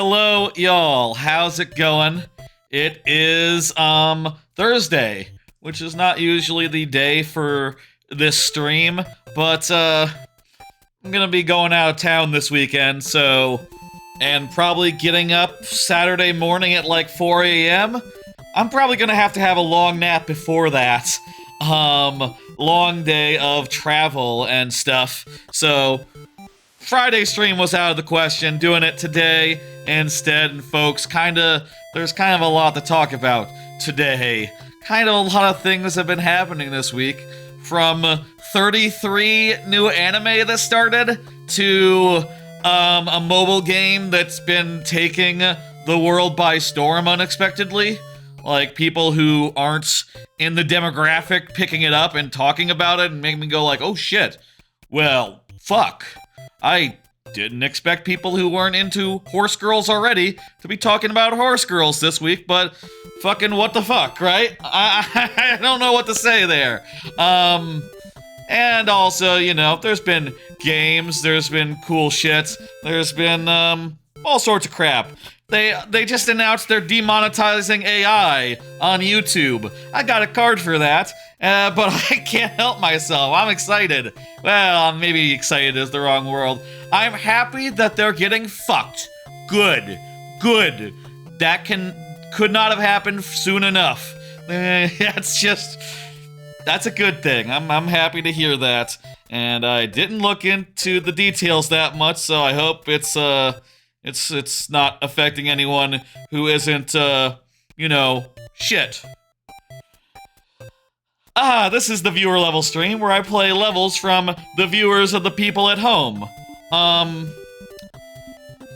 Hello, y'all. How's it going? It is, Thursday, which is not usually the day for this stream, but, I'm gonna be going out of town this weekend, and probably getting up Saturday morning at like 4 a.m. I'm probably gonna have to have a long nap before that. Long day of travel and stuff, so Friday stream was out of the question, doing it today instead, and folks, there's kind of a lot to talk about today. Kind of a lot of things have been happening this week, from 33 new anime that started, to, a mobile game that's been taking the world by storm unexpectedly. Like, people who aren't in the demographic picking it up and talking about it and making me go like, oh shit, well, fuck. I didn't expect people who weren't into horse girls already to be talking about horse girls this week, but fucking what the fuck, right? I don't know what to say there. And also, you know, there's been games, there's been cool shit, there's been, all sorts of crap. They just announced they're demonetizing AI on YouTube. I got a card for that, but I can't help myself. I'm excited. Well, maybe excited is the wrong word. I'm happy that they're getting fucked. Good. That could not have happened soon enough. That's a good thing. I'm happy to hear that. And I didn't look into the details that much, so I hope it's not affecting anyone who isn't, shit. This is the viewer level stream where I play levels from the viewers of the people at home.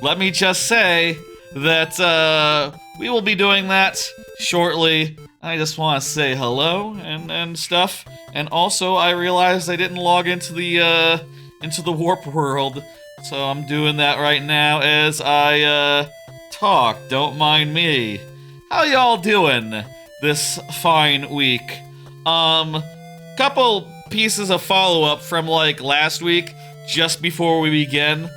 Let me just say that, we will be doing that shortly. I just want to say hello and stuff. And also, I realized I didn't log into the warp world. So I'm doing that right now as I, talk. Don't mind me. How y'all doing this fine week? Couple pieces of follow-up from, like, last week, just before we begin.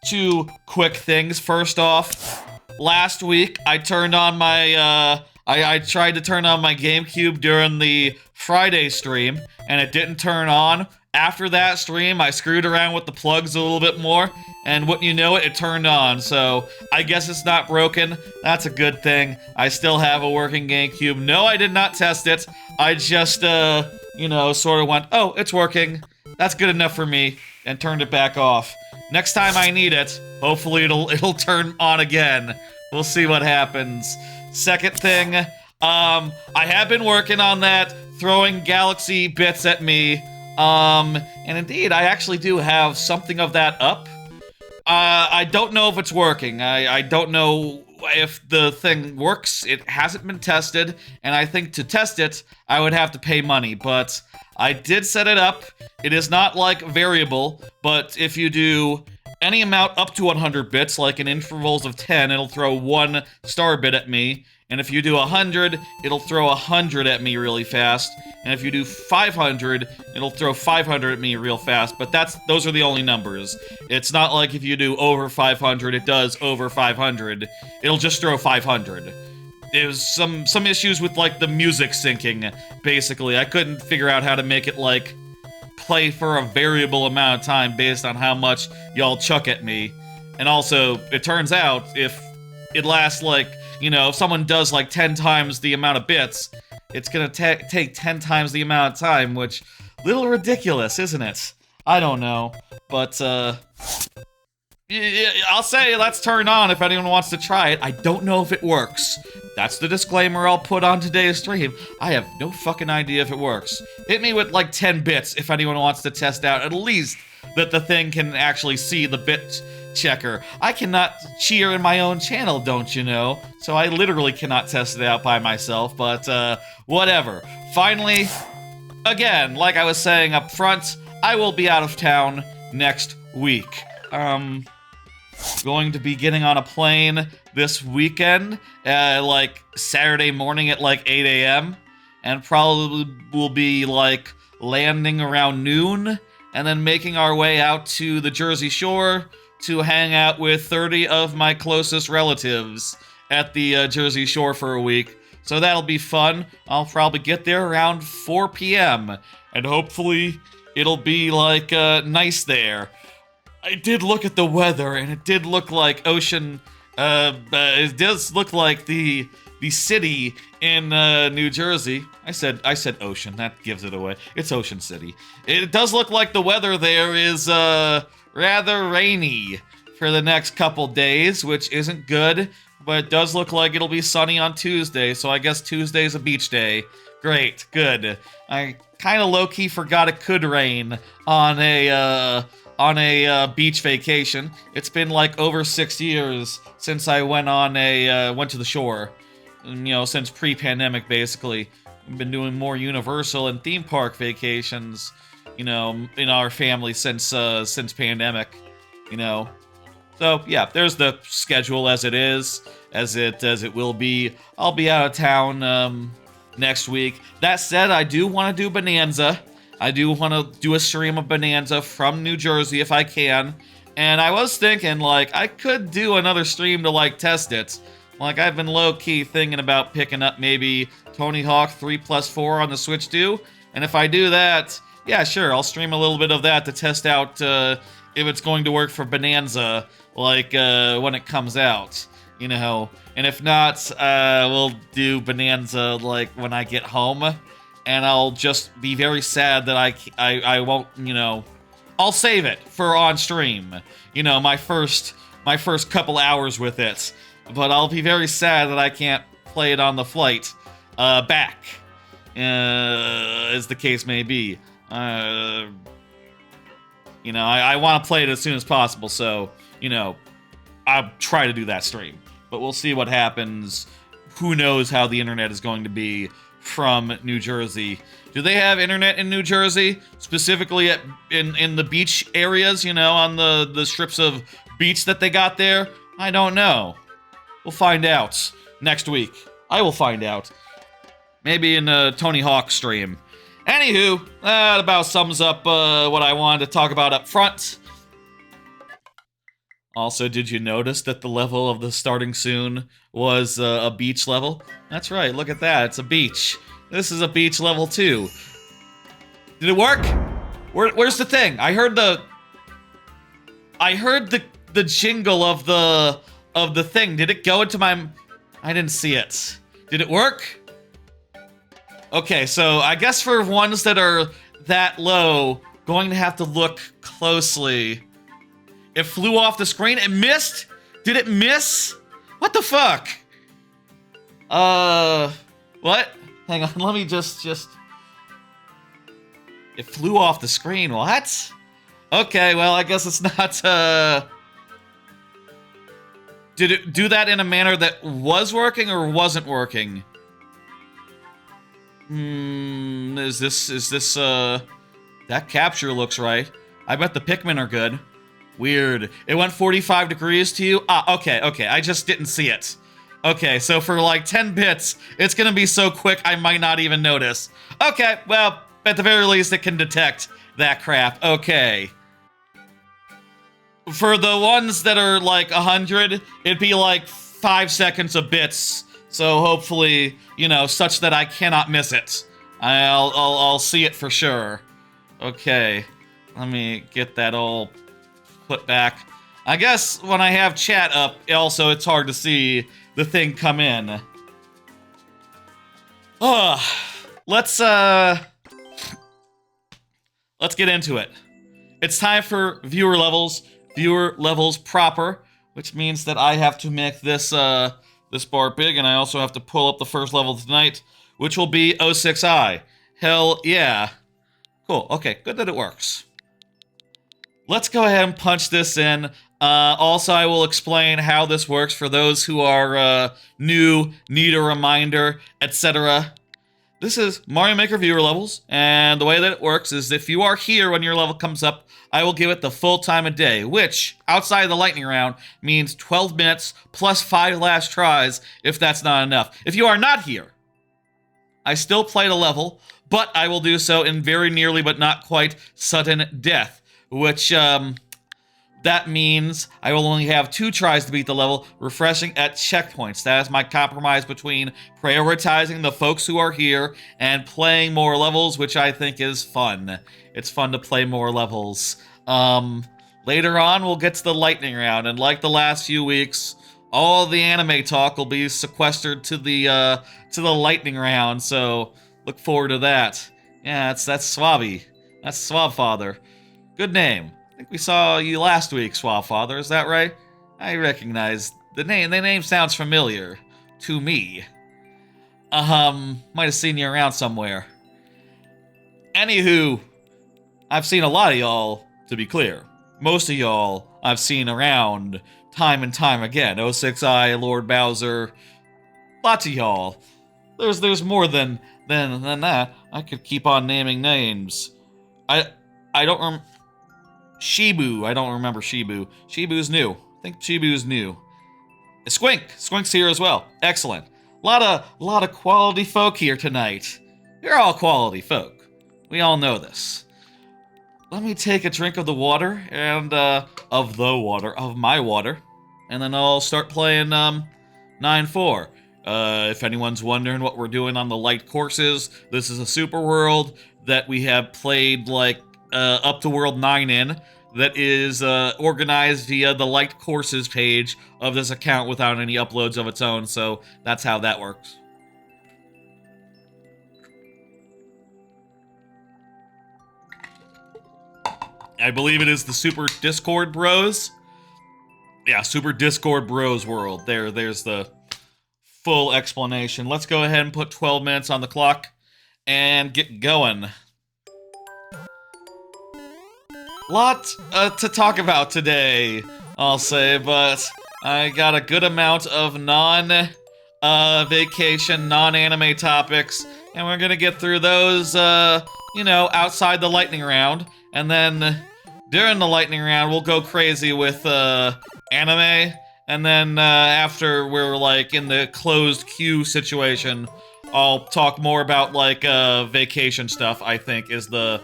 Two quick things. First off, last week, I turned on my, I tried to turn on my GameCube during the Friday stream, and it didn't turn on. After that stream, I screwed around with the plugs a little bit more, and wouldn't you know it, it turned on, so I guess it's not broken. That's a good thing. I still have a working GameCube. No, I did not test it. I just, sort of went, oh, it's working. That's good enough for me, and turned it back off. Next time I need it, hopefully it'll turn on again. We'll see what happens. Second thing, I have been working on that, throwing galaxy bits at me. And indeed, I actually do have something of that up. I don't know if it's working. I don't know if the thing works. It hasn't been tested, and I think to test it, I would have to pay money, but I did set it up. It is not, like, variable, but if you do any amount up to 100 bits, like in intervals of 10, it'll throw 1 star bit at me. And if you do 100, it'll throw 100 at me really fast. And if you do 500, it'll throw 500 at me real fast. But those are the only numbers. It's not like if you do over 500, it does over 500. It'll just throw 500. There's some issues with, like, the music syncing, basically. I couldn't figure out how to make it, like, play for a variable amount of time based on how much y'all chuck at me. And also, it turns out, if it lasts, like, if someone does, like, 10 times the amount of bits, it's gonna take 10 times the amount of time, which, little ridiculous, isn't it? I don't know, but, I'll say let's turn on if anyone wants to try it. I don't know if it works. That's the disclaimer I'll put on today's stream. I have no fucking idea if it works. Hit me with, like, 10 bits if anyone wants to test out at least that the thing can actually see the bit checker. I cannot cheer in my own channel, don't you know? So I literally cannot test it out by myself, but, whatever. Finally, again, like I was saying up front, I will be out of town next week. Going to be getting on a plane this weekend, like, Saturday morning at, like, 8 a.m., and probably will be, like, landing around noon, and then making our way out to the Jersey Shore to hang out with 30 of my closest relatives at the Jersey Shore for a week. So that'll be fun. I'll probably get there around 4 p.m. and hopefully it'll be like nice there. I did look at the weather and it did look like ocean. It does look like the city in New Jersey. I said ocean. That gives it away. It's Ocean City. It does look like the weather there is rather rainy for the next couple days, which isn't good. But it does look like it'll be sunny on Tuesday, so I guess Tuesday's a beach day. Great, good. I kind of low-key forgot it could rain on a beach vacation. It's been like over 6 years since I went to the shore. You know, since pre-pandemic, basically. We've been doing more Universal and theme park vacations, you know, in our family since pandemic, you know. So yeah, there's the schedule as it is, as it will be. I'll be out of town next week. That said, I do want to do Bananza. I do want to do a stream of Bananza from New Jersey if I can. And I was thinking, like, I could do another stream to, like, test it. Like, I've been low-key thinking about picking up maybe Tony Hawk 3+4 on the Switch 2. And if I do that, yeah, sure, I'll stream a little bit of that to test out if it's going to work for Bananza, like, when it comes out, you know. And if not, we'll do Bananza, like, when I get home. And I'll just be very sad that I won't, you know, I'll save it for on stream, you know, my first couple hours with it. But I'll be very sad that I can't play it on the flight back, as the case may be. You know, I want to play it as soon as possible, so, you know, I'll try to do that stream. But we'll see what happens. Who knows how the internet is going to be from New Jersey. Do they have internet in New Jersey? Specifically in the beach areas, you know, on the strips of beach that they got there? I don't know. We'll find out next week. I will find out. Maybe in a Tony Hawk stream. Anywho, that about sums up what I wanted to talk about up front. Also, did you notice that the level of the starting soon was a beach level? That's right, look at that, it's a beach. This is a beach level too. Did it work? Where's the thing? I heard the jingle of the thing. Did it go into my... I didn't see it. Did it work? Okay, so I guess for ones that are that low, going to have to look closely. It flew off the screen. It missed? Did it miss? What the fuck? What? Hang on, let me just... It flew off the screen, what? Okay, well, I guess it's not, Did it do that in a manner that was working or wasn't working? Is this, that capture looks right. I bet the Pikmin are good. Weird. It went 45 degrees to you? Ah, okay, I just didn't see it. Okay, so for like 10 bits, it's gonna be so quick I might not even notice. Okay, well, at the very least it can detect that crap. Okay. For the ones that are like 100, it'd be like 5 seconds of bits. So hopefully, you know, such that I cannot miss it. I'll see it for sure. Okay, let me get that all put back. I guess when I have chat up, also it's hard to see the thing come in. Let's get into it. It's time for viewer levels proper, which means that I have to make this this bar big, and I also have to pull up the first level tonight, which will be 06I. Hell yeah. Cool, okay, good that it works. Let's go ahead and punch this in. Also, I will explain how this works for those who are new, need a reminder, etc. This is Mario Maker viewer levels, and the way that it works is if you are here when your level comes up, I will give it the full time of day, which, outside of the lightning round, means 12 minutes plus 5 last tries if that's not enough. If you are not here, I still play the level, but I will do so in very nearly but not quite sudden death, which That means I will only have 2 tries to beat the level, refreshing at checkpoints. That is my compromise between prioritizing the folks who are here and playing more levels, which I think is fun. It's fun to play more levels. Later on, we'll get to the lightning round, and like the last few weeks, all the anime talk will be sequestered to the lightning round, so look forward to that. Yeah, that's Swabby. That's Swabfather. Good name. I think we saw you last week, Swabfather, is that right? I recognize the name. The name sounds familiar to me. Might have seen you around somewhere. Anywho, I've seen a lot of y'all, to be clear. Most of y'all I've seen around time and time again. 06I, Lord Bowser, lots of y'all. There's more than that. I could keep on naming names. I don't Shibu. I don't remember Shibu. Shibu's new. I think Shibu's new. Squink. Squink's here as well. Excellent. Lot of quality folk here tonight. You're all quality folk. We all know this. Let me take a drink of the water and of my water, and then I'll start playing 9-4. If anyone's wondering what we're doing on the light courses, this is a super world that we have played like up to World 9 in, that is organized via the light courses page of this account without any uploads of its own, so that's how that works. I believe it is the Super Discord Bros. Yeah, Super Discord Bros world. There's the full explanation. Let's go ahead and put 12 minutes on the clock and get going. Lot to talk about today, I'll say, but I got a good amount of non-vacation, non-anime topics, and we're gonna get through those, outside the lightning round, and then during the lightning round, we'll go crazy with anime, and then after we're like in the closed queue situation, I'll talk more about like vacation stuff. I think is the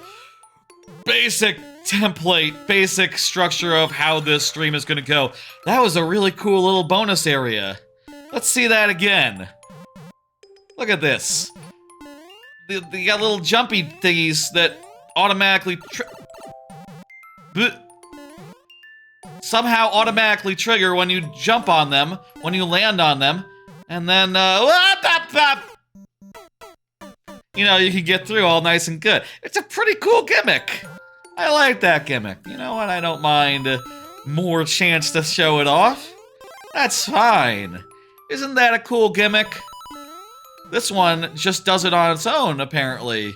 basic template, basic structure of how this stream is gonna go. That was a really cool little bonus area. Let's see that again. Look at this. You got little jumpy thingies that automatically somehow automatically trigger when you jump on them, when you land on them, and then, you can get through all nice and good. It's a pretty cool gimmick. I like that gimmick. You know what? I don't mind more chance to show it off. That's fine. Isn't that a cool gimmick? This one just does it on its own, apparently.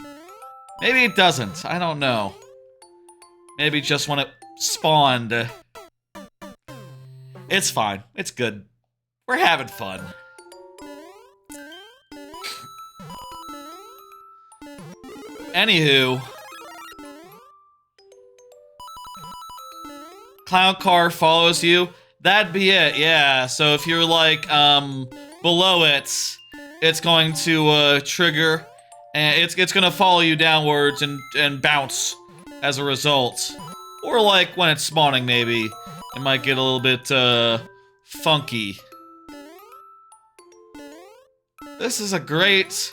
Maybe it doesn't. I don't know. Maybe just when it spawned. It's fine. It's good. We're having fun. Anywho. Clown car follows you. That'd be it, yeah. So if you're like, below it, it's going to, trigger. And it's gonna follow you downwards and bounce as a result. Or like when it's spawning, maybe. It might get a little bit, funky. This is a great,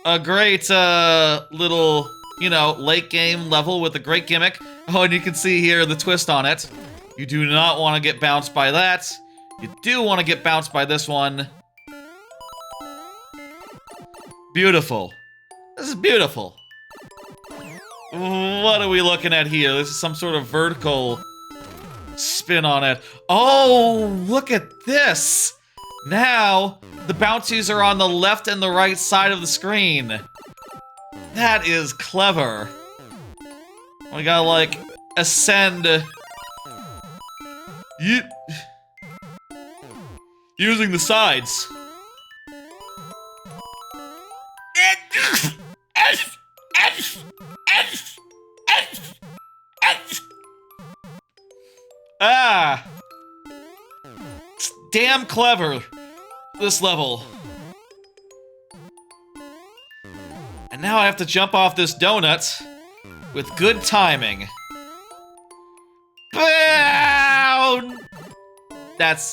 little, late game level with a great gimmick. Oh, and you can see here the twist on it. You do not want to get bounced by that. You do want to get bounced by this one. Beautiful. This is beautiful. What are we looking at here? This is some sort of vertical spin on it. Oh, look at this! Now, the bouncies are on the left and the right side of the screen. That is clever. We gotta, like, ascend... using the sides. Ah! It's damn clever, this level. And now I have to jump off this donut with good timing. Ah!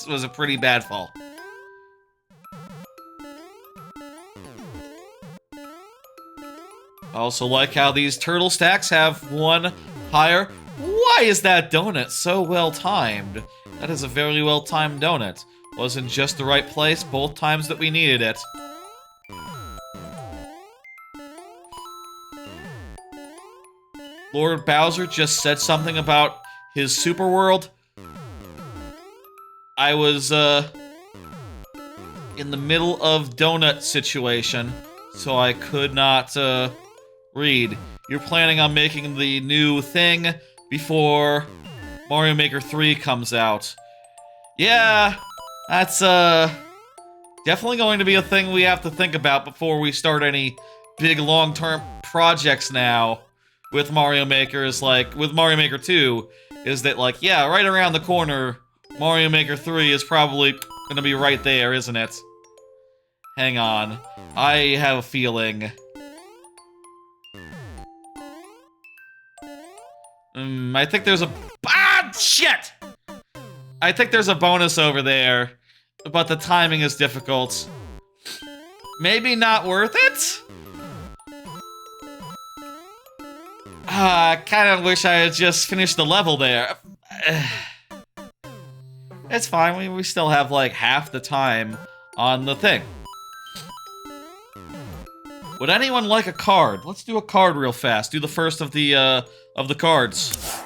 was a pretty bad fall. I also like how these turtle stacks have one higher. Why is that donut so well timed? That is a very well timed donut. Was in just the right place both times that we needed it. Lord Bowser just said something about his super world. I was in the middle of donut situation, so I could not read. You're planning on making the new thing before Mario Maker 3 comes out. Yeah, that's definitely going to be a thing we have to think about before we start any big long-term projects now with Mario Maker. Is like, with Mario Maker 2, is that like, yeah, right around the corner, Mario Maker 3 is probably gonna be right there, isn't it? Hang on. I have a feeling. I think there's a... Ah, shit! I think there's a bonus over there, but the timing is difficult. Maybe not worth it? I kind of wish I had just finished the level there. It's fine, we still have like half the time on the thing. Would anyone like a card? Let's do a card real fast. Do the first of the cards.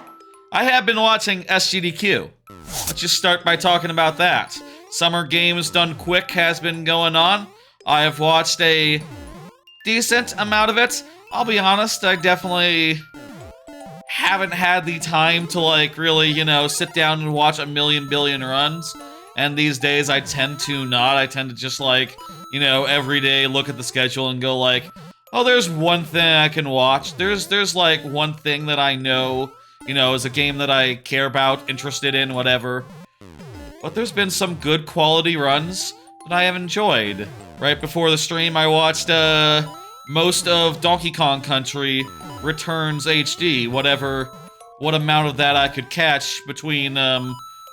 I have been watching SGDQ. Let's just start by talking about that. Summer Games Done Quick has been going on. I have watched a decent amount of it. I'll be honest, I definitely haven't had the time to, like, really, you know, sit down and watch a million billion runs. And these days, I tend to not. I tend to just, like, you know, every day look at the schedule and go, like, oh, there's one thing I can watch. There's like, one thing that I know, you know, is a game that I care about, interested in, whatever. But there's been some good quality runs that I have enjoyed. Right before the stream, I watched, most of Donkey Kong Country Returns HD, what amount of that I could catch between,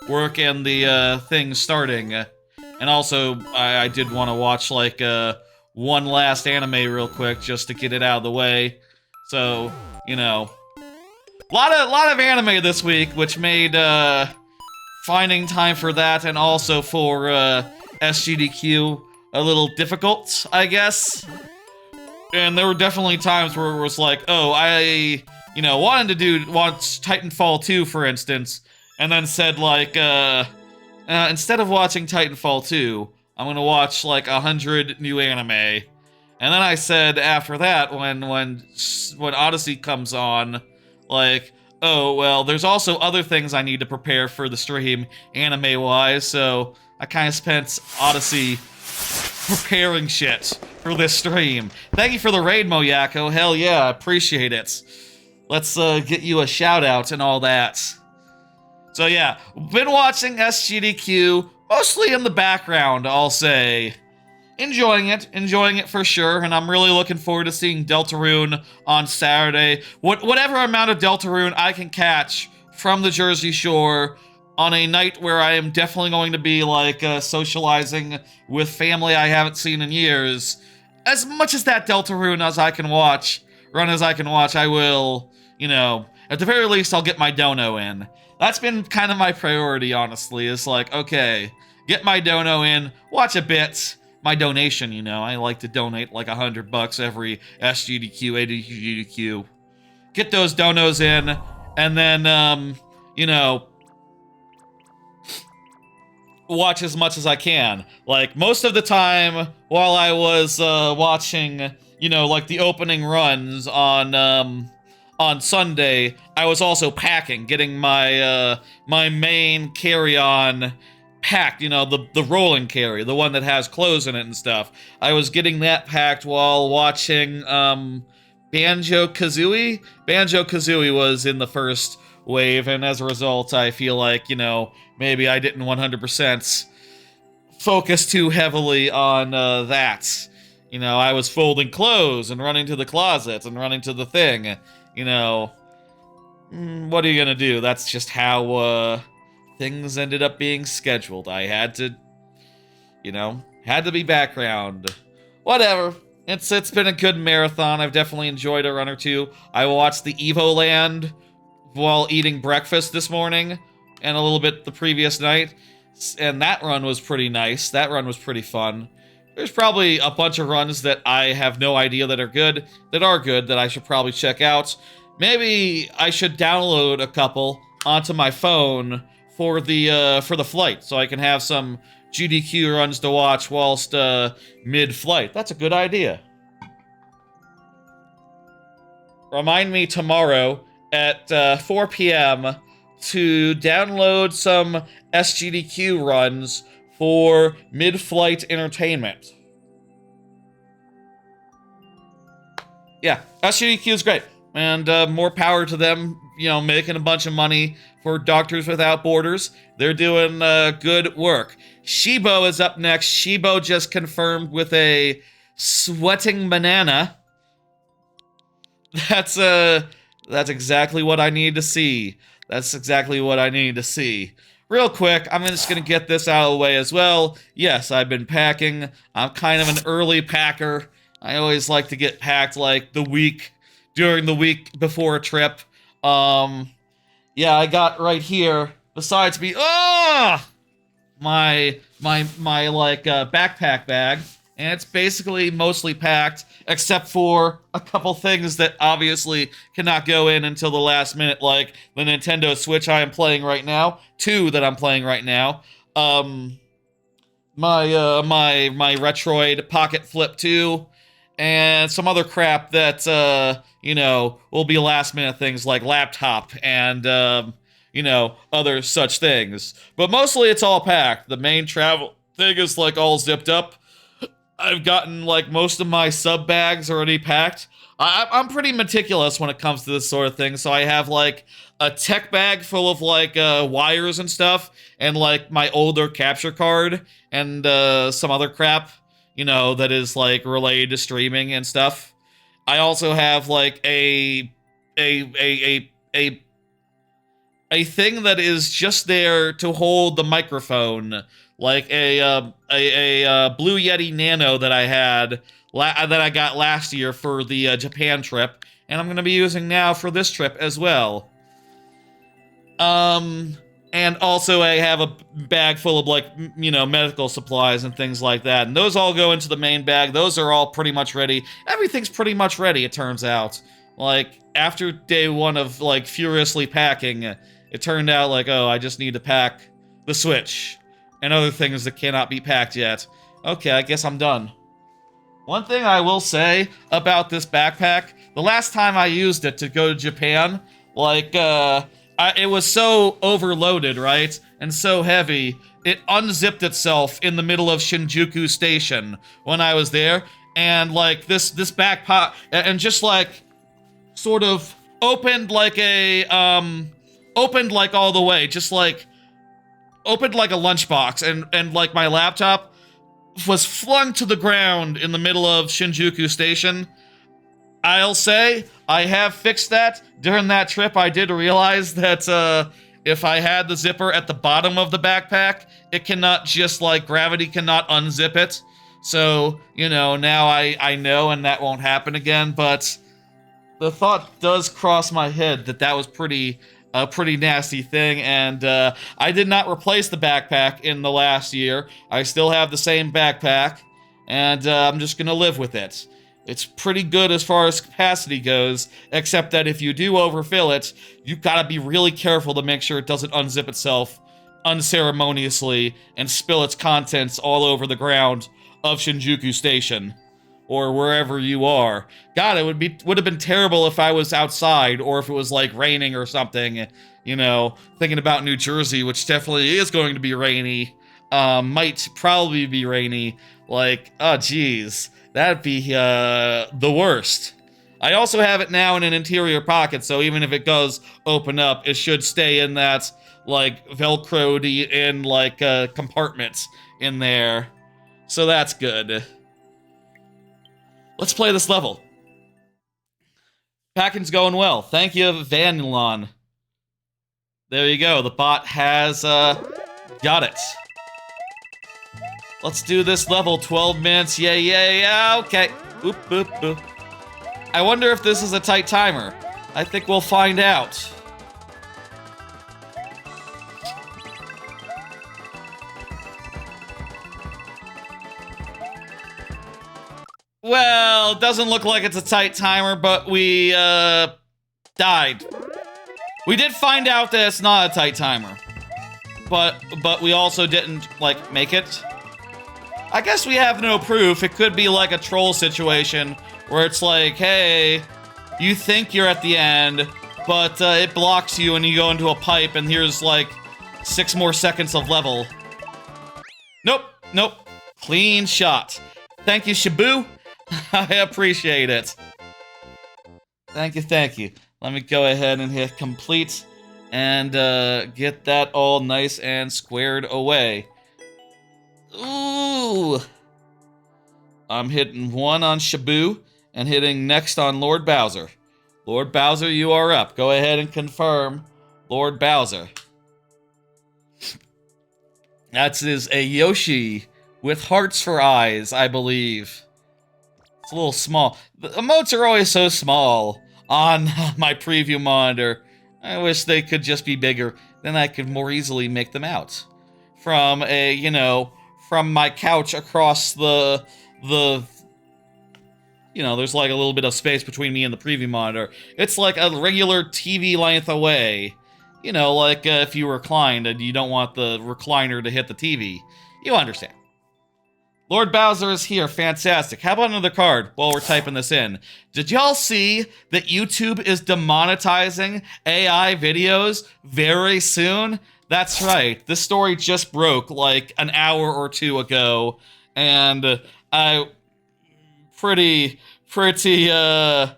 work and the, thing starting. And also, I did want to watch, like, one last anime real quick, just to get it out of the way. So, you know. Lot of anime this week, which made, finding time for that and also for, SGDQ a little difficult, I guess. And there were definitely times where it was like, oh, I, you know, wanted to watch Titanfall 2, for instance, and then said, like, instead of watching Titanfall 2, I'm gonna watch, like, 100 new anime. And then I said after that, when Odyssey comes on, like, oh, well, there's also other things I need to prepare for the stream, anime-wise, so I kind of spent Odyssey preparing shit for this stream. Thank you for the raid, Moyako. Hell yeah, I appreciate it. Let's get you a shout-out and all that. So yeah, been watching SGDQ, mostly in the background, I'll say. Enjoying it for sure, and I'm really looking forward to seeing Deltarune on Saturday. Whatever amount of Deltarune I can catch from the Jersey Shore on a night where I am definitely going to be, like, socializing with family I haven't seen in years. As much as that Deltarune as I can watch, I will, you know, at the very least, I'll get my dono in. That's been kind of my priority, honestly, is like, okay, get my dono in, watch a bit, my donation, you know, I like to donate like $100 every SGDQ, ADGDQ. Get those donos in, and then, you know, watch as much as I can. Like, most of the time, while I was, watching, you know, like, the opening runs on Sunday, I was also packing, getting my, my main carry-on packed, you know, the rolling carry, the one that has clothes in it and stuff. I was getting that packed while watching, Banjo-Kazooie? Banjo-Kazooie was in the first wave, and as a result, I feel like, you know, maybe I didn't 100% focus too heavily on, that. You know, I was folding clothes and running to the closet and running to the thing. You know, what are you gonna do? That's just how, things ended up being scheduled. I had to, had to be background. Whatever. It's been a good marathon. I've definitely enjoyed a run or two. I watched the Evoland while eating breakfast this morning, and a little bit the previous night, and that run was pretty nice. That run was pretty fun. There's probably a bunch of runs that I have no idea that are good, that I should probably check out. Maybe I should download a couple onto my phone for the flight, so I can have some GDQ runs to watch whilst mid-flight. That's a good idea. Remind me tomorrow at 4 p.m. to download some SGDQ runs for mid-flight entertainment. Yeah, SGDQ is great, and more power to them, making a bunch of money for Doctors Without Borders. They're doing good work. Shibo is up next. Shibo just confirmed with a sweating banana. That's exactly what I need to see. That's exactly what I need to see. Real quick, I'm just gonna get this out of the way as well. Yes, I've been packing. I'm kind of an early packer. I always like to get packed like during the week before a trip. Yeah, I got right here, besides me, my backpack bag, and it's basically mostly packed, except for a couple things that obviously cannot go in until the last minute, like the Nintendo Switch I am playing right now, 2 that I'm playing right now, my Retroid Pocket Flip 2, and some other crap that, will be last minute things like laptop and, other such things. But mostly it's all packed. The main travel thing is, all zipped up. I've gotten, most of my sub bags already packed. I'm pretty meticulous when it comes to this sort of thing, so I have, a tech bag full of, wires and stuff, and, my older capture card, and, some other crap, that is, related to streaming and stuff. I also have, a thing that is just there to hold the microphone, like a Blue Yeti Nano that I had that I got last year for the Japan trip, and I'm gonna be using now for this trip as well. And also I have a bag full of medical supplies and things like that, and those all go into the main bag. Those are all pretty much ready. Everything's pretty much ready, it turns out. After day 1 of furiously packing, it turned out I just need to pack the Switch and other things that cannot be packed yet. Okay, I guess I'm done. One thing I will say about this backpack, the last time I used it to go to Japan, it was so overloaded, right? And so heavy, it unzipped itself in the middle of Shinjuku Station when I was there, and this backpack, and just sort of opened opened all the way, just opened like a lunchbox, and my laptop was flung to the ground in the middle of Shinjuku Station. I'll say I have fixed that. During that trip, I did realize that if I had the zipper at the bottom of the backpack, it cannot just gravity cannot unzip it. So, now I know, and that won't happen again, but the thought does cross my head that was a pretty nasty thing, and I did not replace the backpack in the last year. I still have the same backpack, and I'm just gonna live with it. It's pretty good as far as capacity goes, except that if you do overfill it, you've gotta be really careful to make sure it doesn't unzip itself unceremoniously and spill its contents all over the ground of Shinjuku Station, or wherever you are. God, it would have been terrible if I was outside, or if it was raining or something, thinking about New Jersey, which definitely is going to be rainy, might probably be rainy, oh geez, that'd be the worst. I also have it now in an interior pocket, so even if it does open up, it should stay in that, Velcroed in, compartments in there. So that's good. Let's play this level. Packing's going well. Thank you, Vanilon. There you go. The bot has, got it. Let's do this level. 12 minutes. Yeah. Okay. Boop, boop, boop. I wonder if this is a tight timer. I think we'll find out. Well, it doesn't look like it's a tight timer, but we, died. We did find out that it's not a tight timer. But we also didn't, like, make it. I guess we have no proof. It could be like a troll situation where it's like, hey, you think you're at the end, but it blocks you and you go into a pipe and here's like 6 more seconds of level. Nope. Clean shot. Thank you, Shabu. I appreciate it. Thank you. Let me go ahead and hit complete and get that all nice and squared away. Ooh! I'm hitting 1 on Shabu and hitting next on Lord Bowser. Lord Bowser, you are up. Go ahead and confirm Lord Bowser. That is a Yoshi with hearts for eyes, I believe. It's a little small. The emotes are always so small on my preview monitor. I wish they could just be bigger. Then I could more easily make them out. From a, you know, from my couch across the you know, there's like a little bit of space between me and the preview monitor. It's like a regular TV length away. You know, like if you reclined and you don't want the recliner to hit the TV. You understand. Lord Bowser is here. Fantastic. How about another card while we're typing this in? Did y'all see that YouTube is demonetizing AI videos very soon? That's right. This story just broke like an hour or 2 ago, and I pretty pleased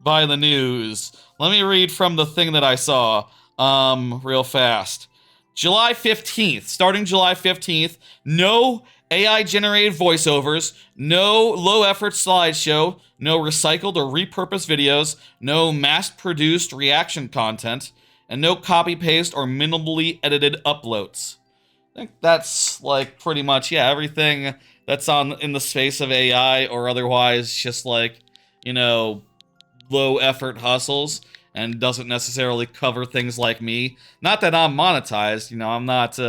by the news. Let me read from the thing that I saw real fast. July 15th, starting July 15th, no AI-generated voiceovers, no low-effort slideshow, no recycled or repurposed videos, no mass-produced reaction content, and no copy-paste or minimally edited uploads. I think that's, like, pretty much, yeah, everything that's in the space of AI or otherwise just, like, you know, low-effort hustles and doesn't necessarily cover things like me. Not that I'm monetized, you know, I'm not,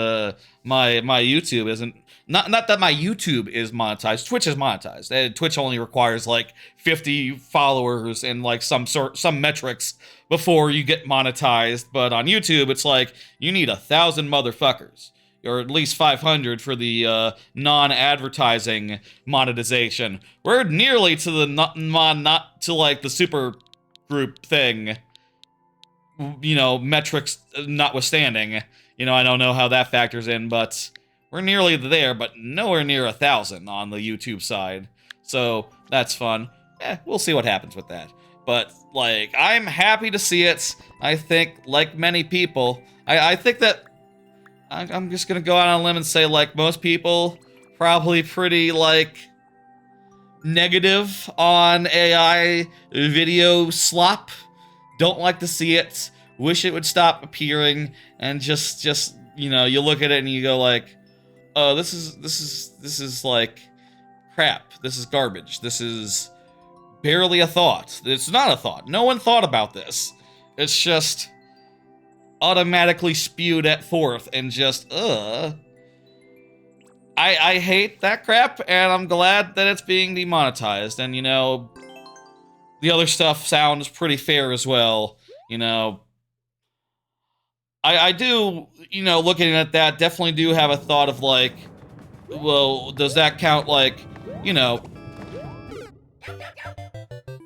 my YouTube isn't, not that my YouTube is monetized, Twitch is monetized. Twitch only requires, like, 50 followers and, like, some metrics before you get monetized, but on YouTube, it's like, you need 1,000 motherfuckers. Or at least 500 for the non-advertising monetization. We're nearly to the not to like the super group thing. You know, metrics notwithstanding. You know, I don't know how that factors in, but we're nearly there, but nowhere near 1,000 on the YouTube side. So that's fun. We'll see what happens with that. But like, I'm happy to see it. I think, like many people, I think that. I'm just gonna go out on a limb and say, like, most people probably pretty, like, negative on AI video slop. Don't like to see it. Wish it would stop appearing. And just, you know, you look at it and you go, like, oh, this is, like, crap. This is garbage. This is barely a thought. It's not a thought. No one thought about this. It's just automatically spewed at forth and just, I hate that crap, and I'm glad that it's being demonetized, and, you know, the other stuff sounds pretty fair as well, you know. I do, you know, looking at that, definitely do have a thought of, like, well, does that count, like, you know,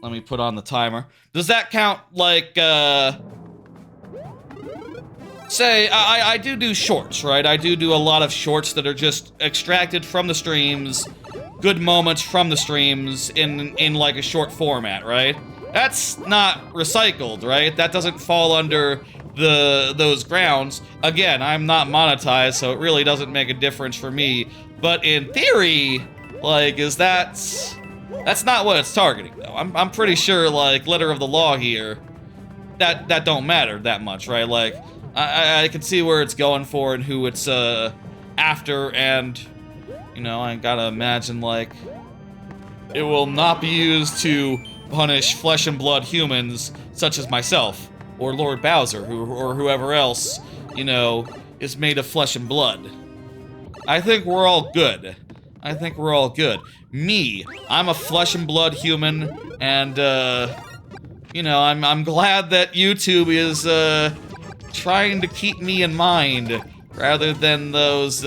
let me put on the timer. Does that count, like, say, I do shorts, right? I do a lot of shorts that are just extracted from the streams, good moments from the streams in like a short format, right? That's not recycled, right? That doesn't fall under those grounds. Again, I'm not monetized, so it really doesn't make a difference for me. But in theory, like, that's not what it's targeting, though. I'm pretty sure, like, letter of the law here. that don't matter that much, right? Like, I can see where it's going for and who it's after, and you know, I gotta imagine like it will not be used to punish flesh and blood humans such as myself or Lord Bowser, or whoever else, you know, is made of flesh and blood. I think we're all good. I think we're all good. Me, I'm a flesh and blood human, and you know, I'm glad that YouTube is trying to keep me in mind rather than those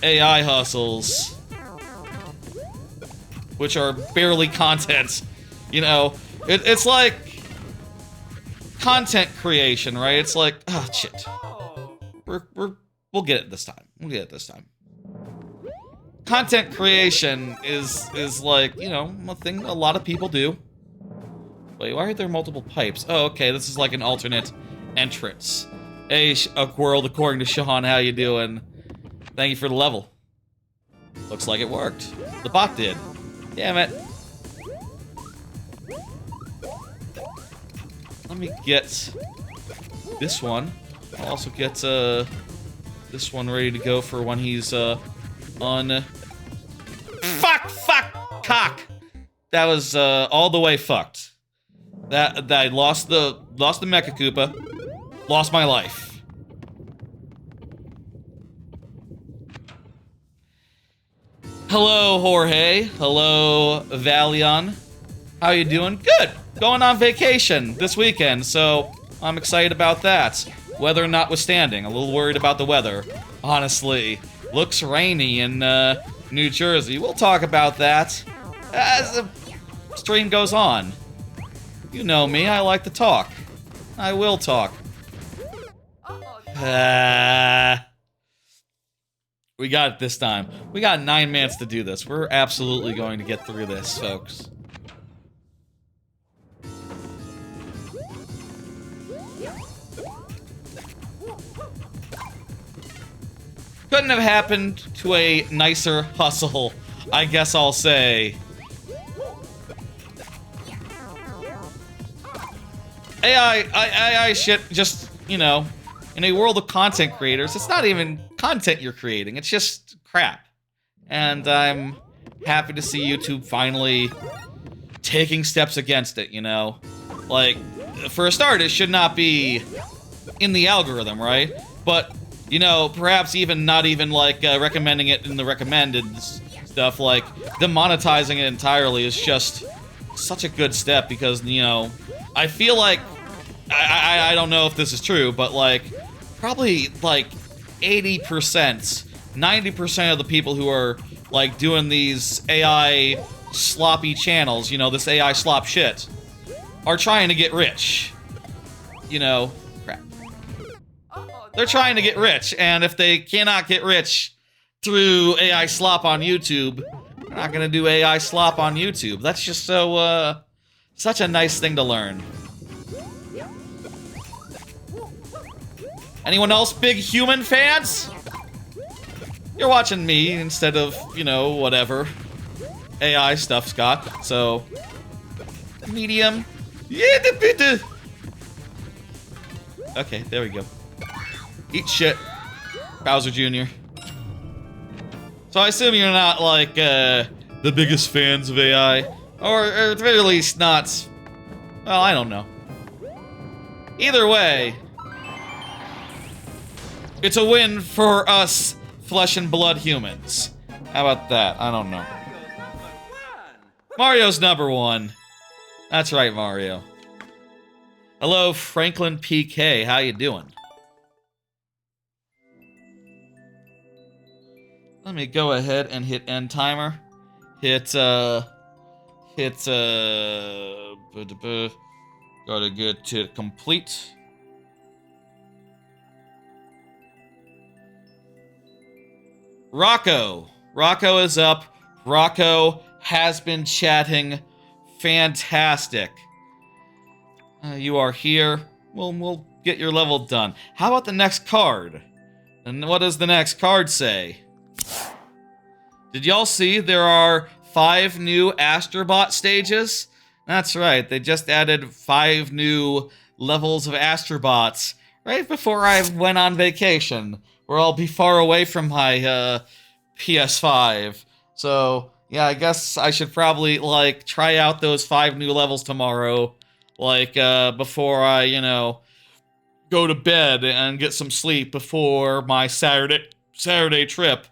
AI hustles, which are barely content. You know, it's like content creation, right? It's like, oh shit, we'll get it this time. We'll get it this time. Content creation is like, you know, a thing a lot of people do. Wait, why are there multiple pipes? Oh, okay, this is like an alternate entrance. Hey, world according to Sean, how you doing? Thank you for the level. Looks like it worked. The bot did. Damn it. Let me get this one. I'll also get this one ready to go for when he's Fuck! Cock! That was all the way fucked. That I lost the Mecha Koopa, lost my life. Hello, Jorge. Hello, Valion. How you doing? Good. Going on vacation this weekend, so I'm excited about that. Weather notwithstanding, a little worried about the weather. Honestly, looks rainy in New Jersey. We'll talk about that as the stream goes on. You know me, I like to talk. I will talk. We got it this time. We got 9 minutes to do this. We're absolutely going to get through this, folks. Couldn't have happened to a nicer hustle, I guess I'll say. AI shit, just, you know, in a world of content creators, it's not even content you're creating, it's just crap. And I'm happy to see YouTube finally taking steps against it, you know? Like, for a start, it should not be in the algorithm, right? But, you know, perhaps even not even, like, recommending it in the recommended stuff, like, demonetizing it entirely is just such a good step because, you know, I feel like, I don't know if this is true, but, like, probably, like, 80%, 90% of the people who are, like, doing these AI sloppy channels, you know, this AI slop shit, are trying to get rich. You know, crap. They're trying to get rich, and if they cannot get rich through AI slop on YouTube, they're not gonna do AI slop on YouTube. That's just so, such a nice thing to learn. Anyone else big human fans? You're watching me instead of, you know, whatever AI stuff's got, so medium. Yeah, okay, there we go. Eat shit, Bowser Jr. So I assume you're not, like, the biggest fans of AI, or at the very least not, well, I don't know. Either way, it's a win for us flesh and blood humans. How about that? I don't know. Mario's #1. That's right, Mario. Hello, Franklin PK. How you doing? Let me go ahead and hit end timer. Gotta get to complete. Rocco is up. Rocco has been chatting. Fantastic. You are here. We'll get your level done. How about the next card? And what does the next card say? Did y'all see there are 5 new Astrobot stages? That's right, they just added 5 new levels of Astrobots right before I went on vacation, where I'll be far away from my PS5. So, yeah, I guess I should probably, like, try out those 5 new levels tomorrow, like, before I, go to bed and get some sleep before my Saturday trip.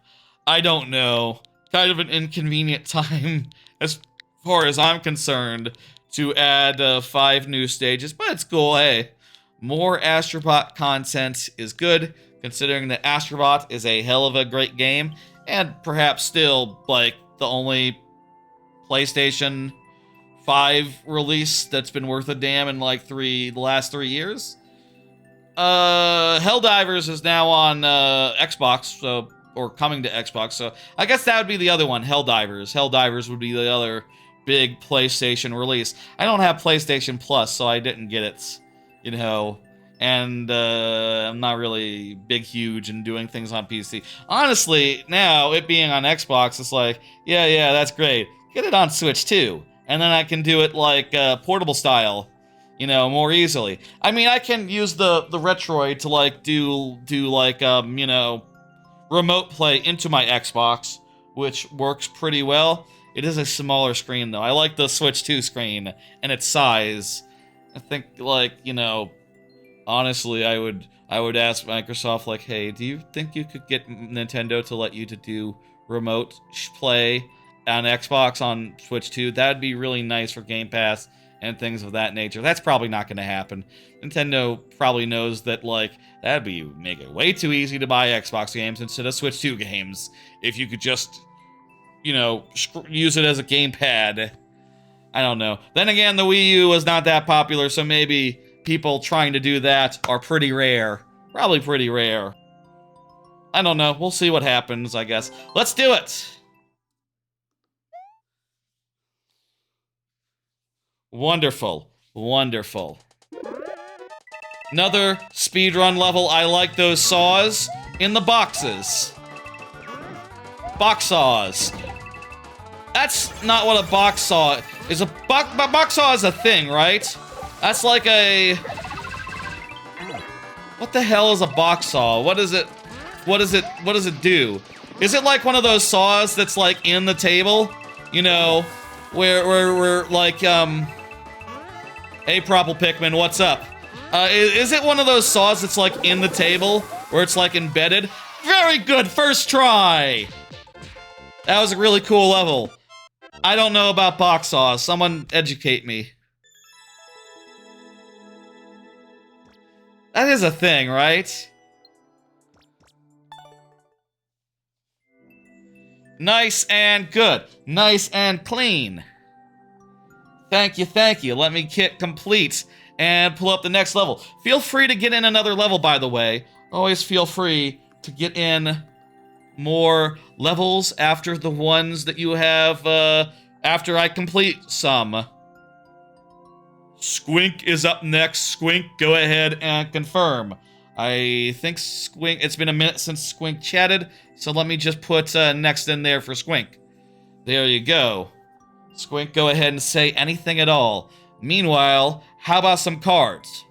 I don't know. Kind of an inconvenient time as far as I'm concerned to add 5 new stages, but it's cool. Hey, more Astrobot content is good, considering that Astrobot is a hell of a great game, and perhaps still, like, the only PlayStation 5 release that's been worth a damn in, like, the last 3 years. Helldivers is now on Xbox, so, or coming to Xbox, so I guess that would be the other one, Helldivers. Helldivers would be the other big PlayStation release. I don't have PlayStation Plus, so I didn't get it, and I'm not really huge in doing things on PC. Honestly, now, it being on Xbox, it's like, yeah, that's great. Get it on Switch too, and then I can do it like portable style, more easily. I mean, I can use the Retroid to like do like remote play into my Xbox, which works pretty well. It is a smaller screen though. I like the Switch 2 screen and its size. I think like, honestly, I would ask Microsoft like, "Hey, do you think you could get Nintendo to let you to do remote play on Xbox on Switch 2? That'd be really nice for Game Pass and things of that nature." That's probably not going to happen. Nintendo probably knows that, like, that'd make it way too easy to buy Xbox games instead of Switch 2 games if you could just, use it as a gamepad. I don't know. Then again, the Wii U was not that popular, so maybe people trying to do that are pretty rare. Probably pretty rare. I don't know. We'll see what happens, I guess. Let's do it! Wonderful. Wonderful. Another speedrun level. I like those saws in the boxes. Box saws. That's not what a box saw is. A box saw is a thing, right? That's like a... What the hell is a box saw? What is it? What does it do? Is it like one of those saws that's like in the table? Where like, Hey, Propel Pikmin, what's up? Is it one of those saws that's like in the table, where it's like embedded? Very good, first try! That was a really cool level. I don't know about box saws. Someone educate me. That is a thing, right? Nice and good. Nice and clean. Thank you. Let me hit complete and pull up the next level. Feel free to get in another level, by the way. Always feel free to get in more levels after the ones that you have, after I complete some. Squink is up next. Squink, go ahead and confirm. I think Squink, it's been a minute since Squink chatted, so let me just put next in there for Squink. There you go. Squink, go ahead and say anything at all. Meanwhile, how about some cards?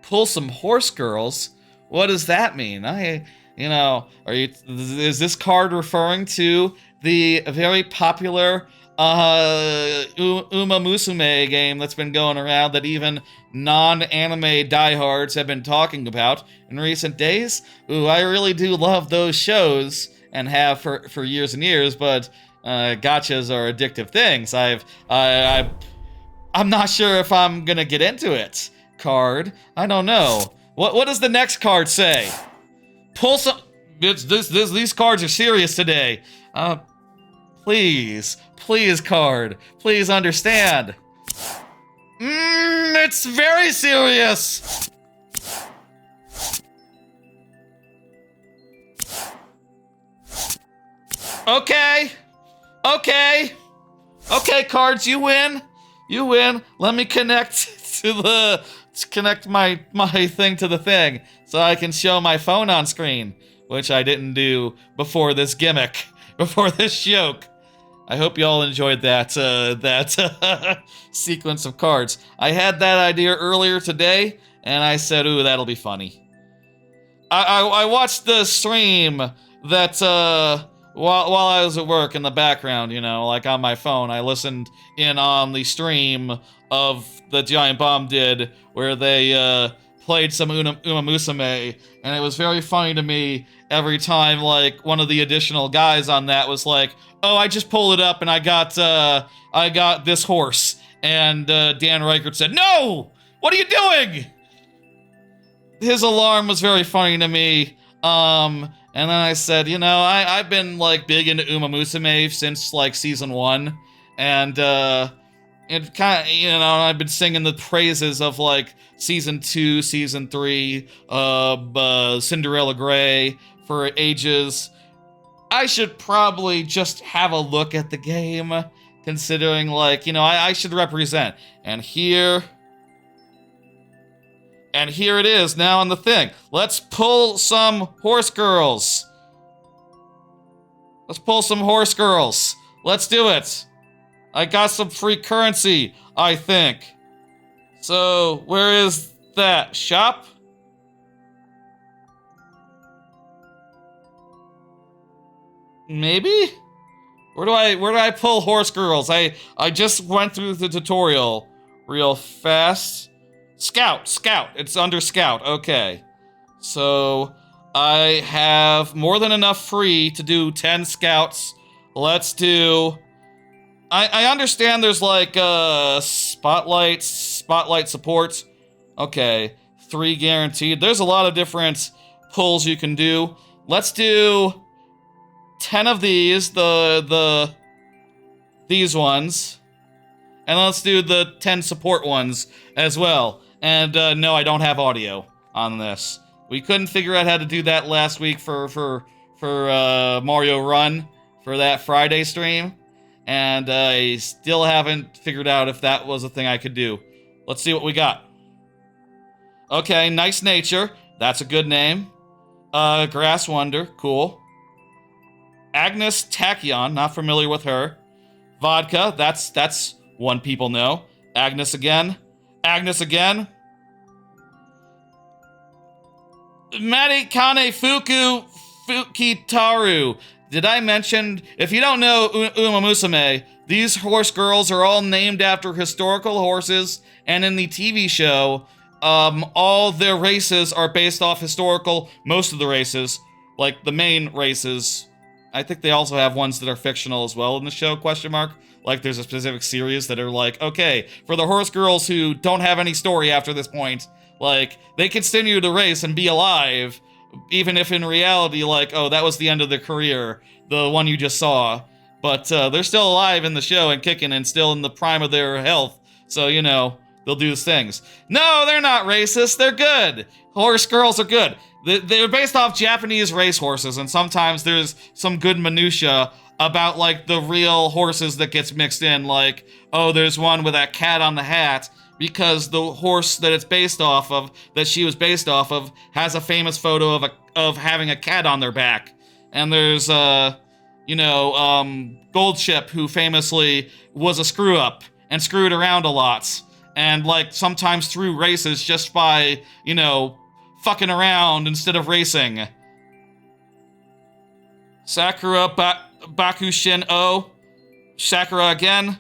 Pull some horse girls? What does that mean? Is this card referring to the very popular Uma Musume game that's been going around that even non-anime diehards have been talking about in recent days? Ooh, I really do love those shows and have for years and years, but gachas are addictive things. I'm not sure if I'm gonna get into it. Card, I don't know. What does the next card say? Pull some. These cards are serious today. Please, card. Please understand. It's very serious. Okay, cards, you win. Let me connect connect my thing to the thing so I can show my phone on screen, which I didn't do before this gimmick, before this joke. I hope y'all enjoyed that sequence of cards. I had that idea earlier today, and I said, "Ooh, that'll be funny." I watched the stream that while I was at work in the background, like on my phone. I listened in on the stream of the Giant Bomb did, where they played some Uma Musume, and it was very funny to me every time, like, one of the additional guys on that was like, "Oh, I just pulled it up and I got this horse," and Dan Reichert said, "No! What are you doing?" His alarm was very funny to me. And then I said, I've been like big into Uma Musume since like season 1, and it kind of, I've been singing the praises of like season 2, season 3, Cinderella Grey for ages. I should probably just have a look at the game, considering like, I should represent. And here it is now on the thing. Let's pull some horse girls. Let's pull some horse girls. Let's do it. I got some free currency, I think. So, where is that? Shop? Maybe? Where do I pull horse girls? I just went through the tutorial real fast. Scout. It's under Scout. Okay. So, I have more than enough free to do 10 scouts. Let's do... I understand there's like, spotlight support. Okay. 3 guaranteed. There's a lot of different pulls you can do. Let's do 10 of these, these ones. And let's do the 10 support ones as well. And no, I don't have audio on this. We couldn't figure out how to do that last week for Mario Run for that Friday stream, and I still haven't figured out if that was a thing I could do. Let's see what we got. Okay, Nice Nature. That's a good name. Grass Wonder. Cool. Agnes Tachyon. Not familiar with her. Vodka. That's one people know. Agnes again. Marikane Fukitaru. Did I mention, if you don't know Uma Musume, these horse girls are all named after historical horses, and in the TV show, all their races are based off historical, most of the races, like the main races. I think they also have ones that are fictional as well in the show, question mark. Like, there's a specific series that are like, okay, for the horse girls who don't have any story after this point, like, they continue to race and be alive, even if in reality, like, oh, that was the end of their career, the one you just saw. But they're still alive in the show and kicking and still in the prime of their health, so, they'll do these things. No, they're not racist, they're good. Horse girls are good. They're based off Japanese racehorses, and sometimes there's some good minutia about, like, the real horses that gets mixed in, like, oh, there's one with that cat on the hat, because the horse that it's based off of, that she was based off of, has a famous photo of having a cat on their back. And there's, Goldship, who famously was a screw-up and screwed around a lot, and, like, sometimes threw races just by, fucking around instead of racing. Sakura Bakushin O. Sakura again.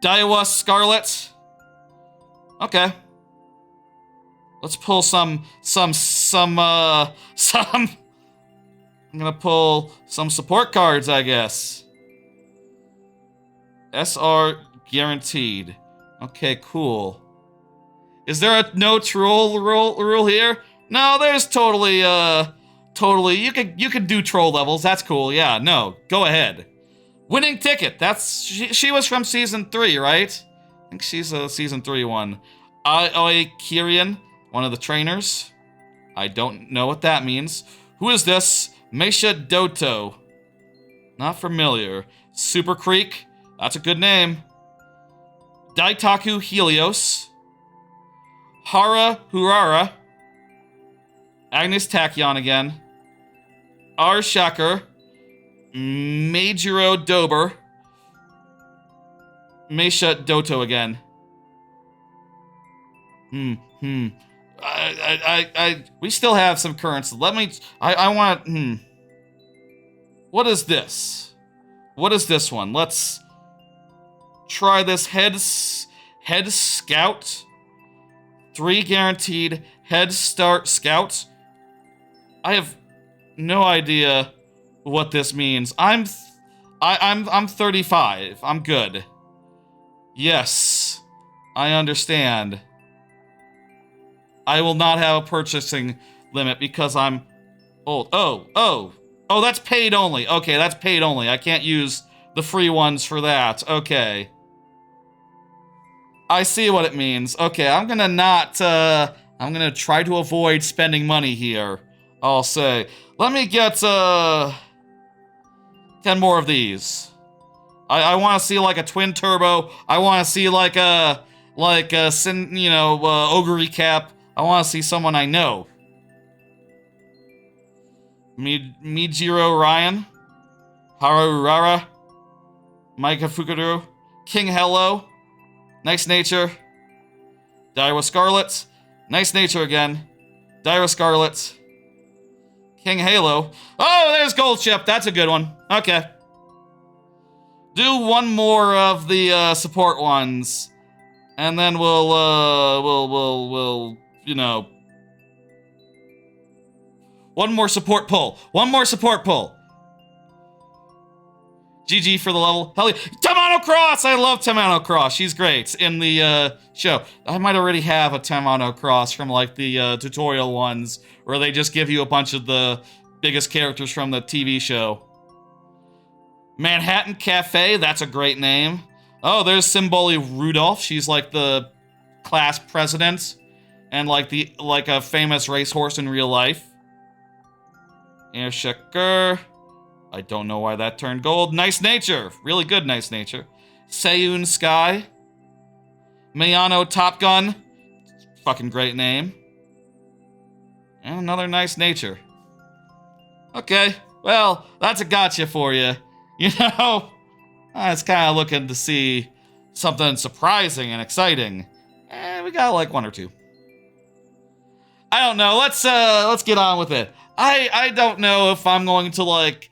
Daiwa Scarlet. Okay. Let's pull some I'm gonna pull some support cards, I guess. SR guaranteed. Okay, cool. Is there a no troll rule here? No, there's totally, you could do troll levels. That's cool. Yeah, no, go ahead. Winning ticket. That's she was from season 3, right? I think she's a season 3 one. Aoi Kirian, one of the trainers. I don't know what that means. Who is this? Meisha Doto. Not familiar. Super Creek. That's a good name. Daitaku Helios. Hara Hurara. Agnes Tachyon again. R. Shakur. Majiro Dober. Meisha Doto again. We still have some currency. Let me, I want, What is this? What is this one? Let's try this head scout. 3 guaranteed head start scout. I have no idea what this means. I'm 35. I'm good. Yes, I understand. I will not have a purchasing limit because I'm old. Oh, that's paid only. Okay, that's paid only. I can't use the free ones for that. Okay. I see what it means. Okay, I'm gonna try to avoid spending money here. I'll say. Let me get, 10 more of these. I want to see, like, a twin turbo. I want to see, like a ogre cap. I want to see someone I know. Mijiro Ryan. Haru Rara. Maika Fukuru. King Hello. Nice Nature. Daira Scarlet. Nice Nature again. Daira Scarlet. King Halo. Oh, there's Gold Chip. That's a good one. Okay. Do one more of the support ones, and then we'll one more support pull. One more support pull. GG for the level. Hell yeah. Tamano Cross! I love Tamano Cross. She's great in the show. I might already have a Tamano Cross from like the tutorial ones where they just give you a bunch of the biggest characters from the TV show. Manhattan Cafe, that's a great name. Oh, there's Symboli Rudolph. She's like the class president and like a famous racehorse in real life. Airship. I don't know why that turned gold. Nice Nature. Really good Nice Nature. Seiyun Sky. Miyano Top Gun. Fucking great name. And another Nice Nature. Okay. Well, that's a gotcha for you. You know? I was kind of looking to see something surprising and exciting. And we got like 1 or 2. I don't know. Let's get on with it. I don't know if I'm going to like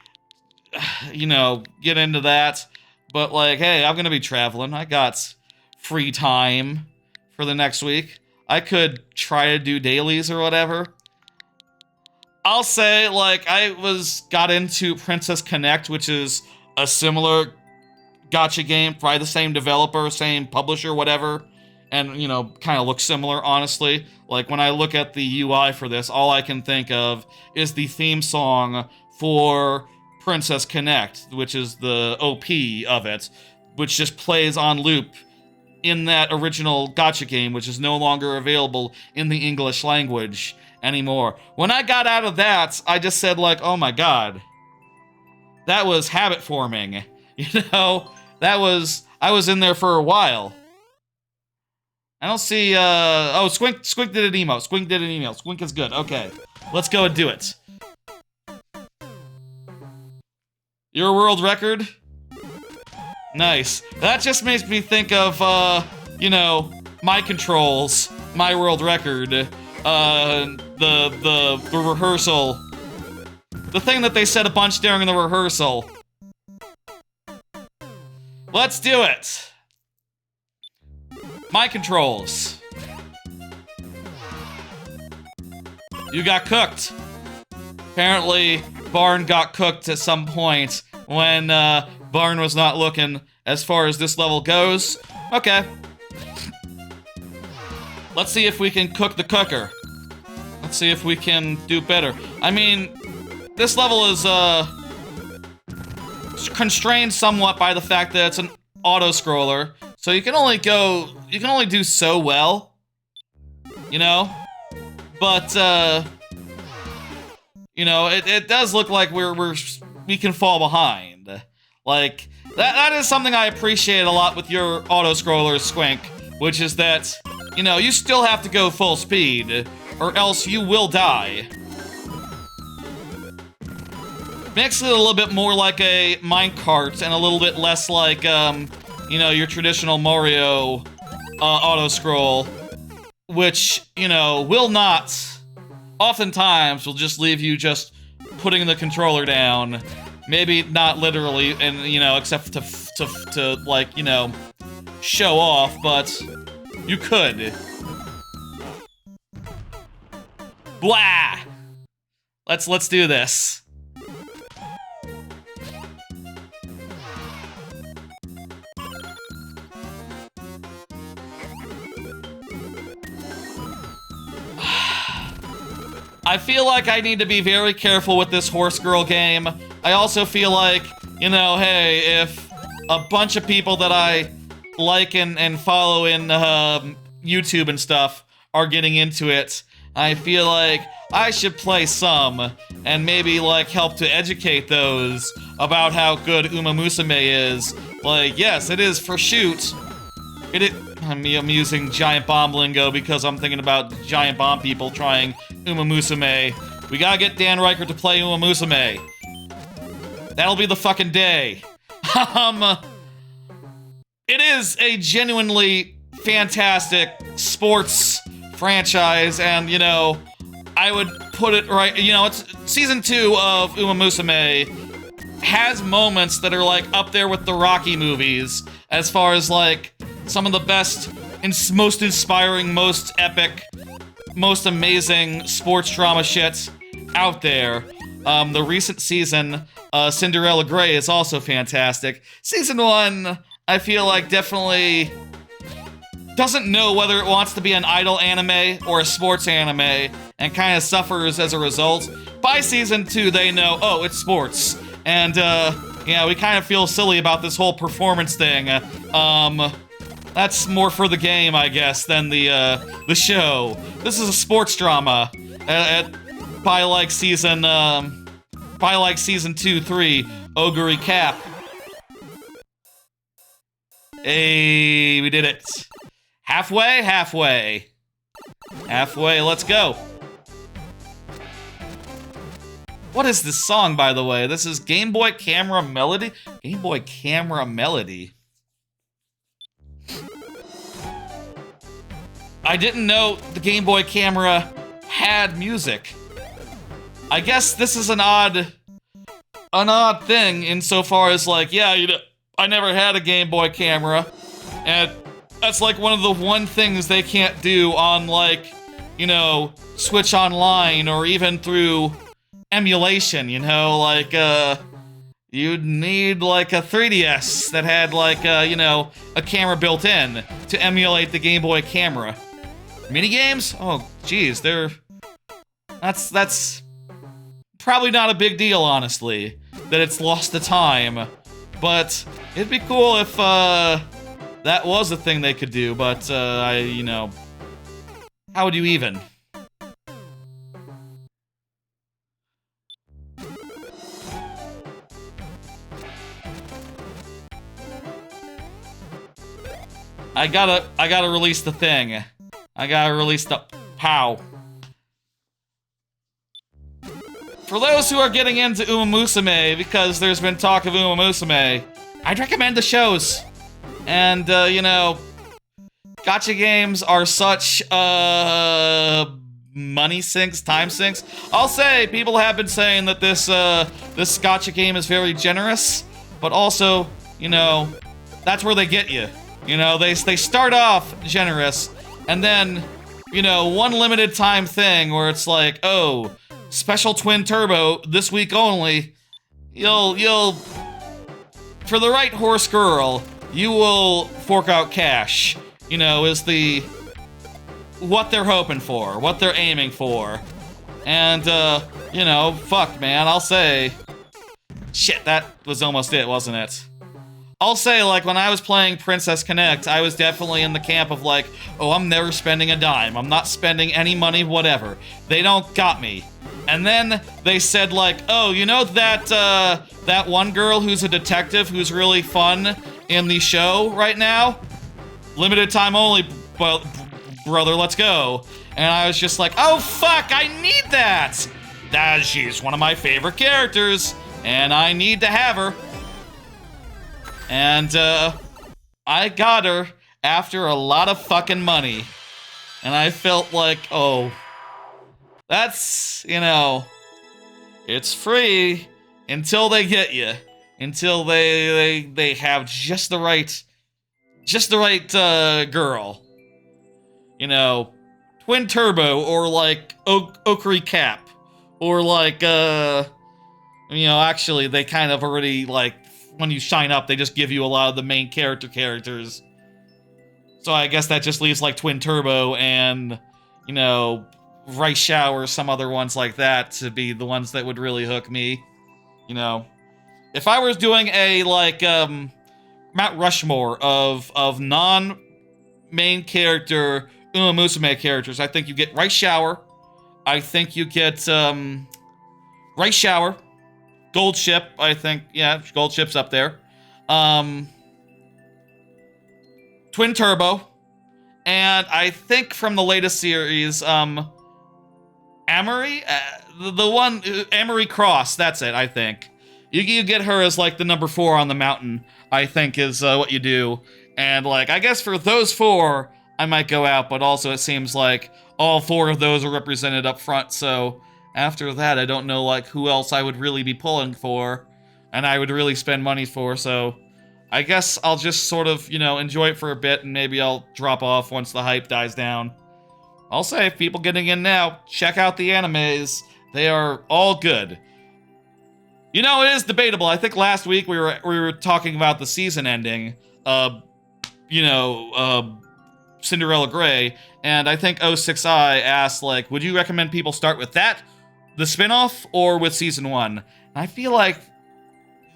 get into that. But like, hey, I'm gonna be traveling. I got free time for the next week. I could try to do dailies or whatever. I'll say, like, I got into Princess Connect, which is a similar gacha game, probably the same developer, same publisher, whatever. And, kind of looks similar, honestly. Like, when I look at the UI for this, all I can think of is the theme song for Princess Connect, which is the OP of it, which just plays on loop in that original gacha game, which is no longer available in the English language anymore. When I got out of that, I just said, like, oh my god. That was habit forming. I was in there for a while. I don't see, oh, Squink did an emo. Squink is good. Okay. Let's go and do it. Your world record? Nice. That just makes me think of, my controls, my world record, the rehearsal. The thing that they said a bunch during the rehearsal. Let's do it. My controls. You got cooked. Apparently, Barn got cooked at some point when Barn was not looking as far as this level goes. Okay. Let's see if we can cook the cooker. Let's see if we can do better. I mean, this level is constrained somewhat by the fact that it's an auto-scroller. So you can only do so well. But it does look like we can fall behind. Like, that is something I appreciate a lot with your auto-scrollers, Squink, which is that, you still have to go full speed, or else you will die. Makes it a little bit more like a minecart, and a little bit less like, you know, your traditional Mario auto-scroll, which, you know, will not, oftentimes will just leave you just putting the controller down. Maybe not literally, and, you know, except to like, you know, show off, but you could. Blah! Let's do this. I feel like I need to be very careful with this horse girl game. I also feel like, you know, hey, if a bunch of people that I like and follow in YouTube and stuff are getting into it, I feel like I should play some and maybe, like, help to educate those about how good Uma Musume is. Like, yes, it is for shoot. I'm using giant bomb lingo because I'm thinking about giant bomb people trying Uma Musume. We gotta get Dan Riker to play Uma Musume. That'll be the fucking day. It is a genuinely fantastic sports franchise, and, you know, I would put it right, you know, it's season 2 of Uma Musume has moments that are, like, up there with the Rocky movies, as far as, like, some of the best and most inspiring, most epic, most amazing sports drama shit out there. The recent season, Cinderella Grey, is also fantastic. Season 1, I feel like, definitely doesn't know whether it wants to be an idol anime or a sports anime, and kind of suffers as a result. By season 2, they know, oh, it's sports. And, yeah, we kind of feel silly about this whole performance thing. That's more for the game, I guess, than the show. This is a sports drama. By like season 2, 3, Ogre Cap. Hey, we did it. Halfway, halfway. Halfway, let's go. What is this song, by the way? This is Game Boy Camera Melody? Game Boy Camera Melody. I didn't know the Game Boy Camera had music. I guess this is an odd thing insofar as, like, yeah, you know, I never had a Game Boy Camera, and that's like one of the things they can't do on, like, you know, Switch Online or even through emulation, you know, like, you'd need, like, a 3DS that had, like, you know, a camera built in to emulate the Game Boy Camera. Minigames? Oh, geez, that's probably not a big deal, honestly, that it's lost the time, but it'd be cool if, that was a thing they could do, but, you know, how would you even? I gotta release the thing. I gotta release the POW. For those who are getting into Uma Musume, because there's been talk of Uma Musume, I'd recommend the shows. And, you know, gacha games are such, money sinks, time sinks. I'll say, people have been saying that this gacha game is very generous, but also, you know, that's where they get you. You know, they start off generous, and then, you know, one limited time thing where it's like, oh, special twin turbo, this week only, you'll, for the right horse girl, you will fork out cash, you know, is what they're hoping for, what they're aiming for. And, you know, fuck, man, I'll say, shit, that was almost it, wasn't it? I'll say, like, when I was playing Princess Connect, I was definitely in the camp of, like, oh, I'm never spending a dime. I'm not spending any money, whatever. They don't got me. And then they said, like, oh, you know that one girl who's a detective who's really fun in the show right now? Limited time only, brother, let's go. And I was just like, oh, fuck, I need that! She's one of my favorite characters, and I need to have her. And, I got her after a lot of fucking money. And I felt like, oh, that's, it's free until they get you. Until they have just the right girl. Twin Turbo, or like Okri Cap, or like actually they kind of already, like, when you sign up they just give you a lot of the main characters. So I guess that just leaves like Twin Turbo and Rice Shower, some other ones like that, to be the ones that would really hook me. If I was doing a like Mount Rushmore of non-main character Uma Musume characters, I think you get Rice Shower. I think you get Rice Shower, Gold Ship. I think, yeah, Gold Ship's up there. Twin Turbo, and I think from the latest series, Amory, the one Amory Cross. That's it. I think you get her as like the number 4 on the mountain. I think is what you do, and like I guess for those 4, I might go out. But also it seems like all 4 of those are represented up front. So after that, I don't know like who else I would really be pulling for, and I would really spend money for. So I guess I'll just sort of, enjoy it for a bit, and maybe I'll drop off once the hype dies down. I'll say, if people getting in now, check out the animes. They are all good. It is debatable. I think last week we were talking about the season ending, Cinderella Grey, and I think 06I asked, like, would you recommend people start with that, the spinoff, or with season 1? And I feel like,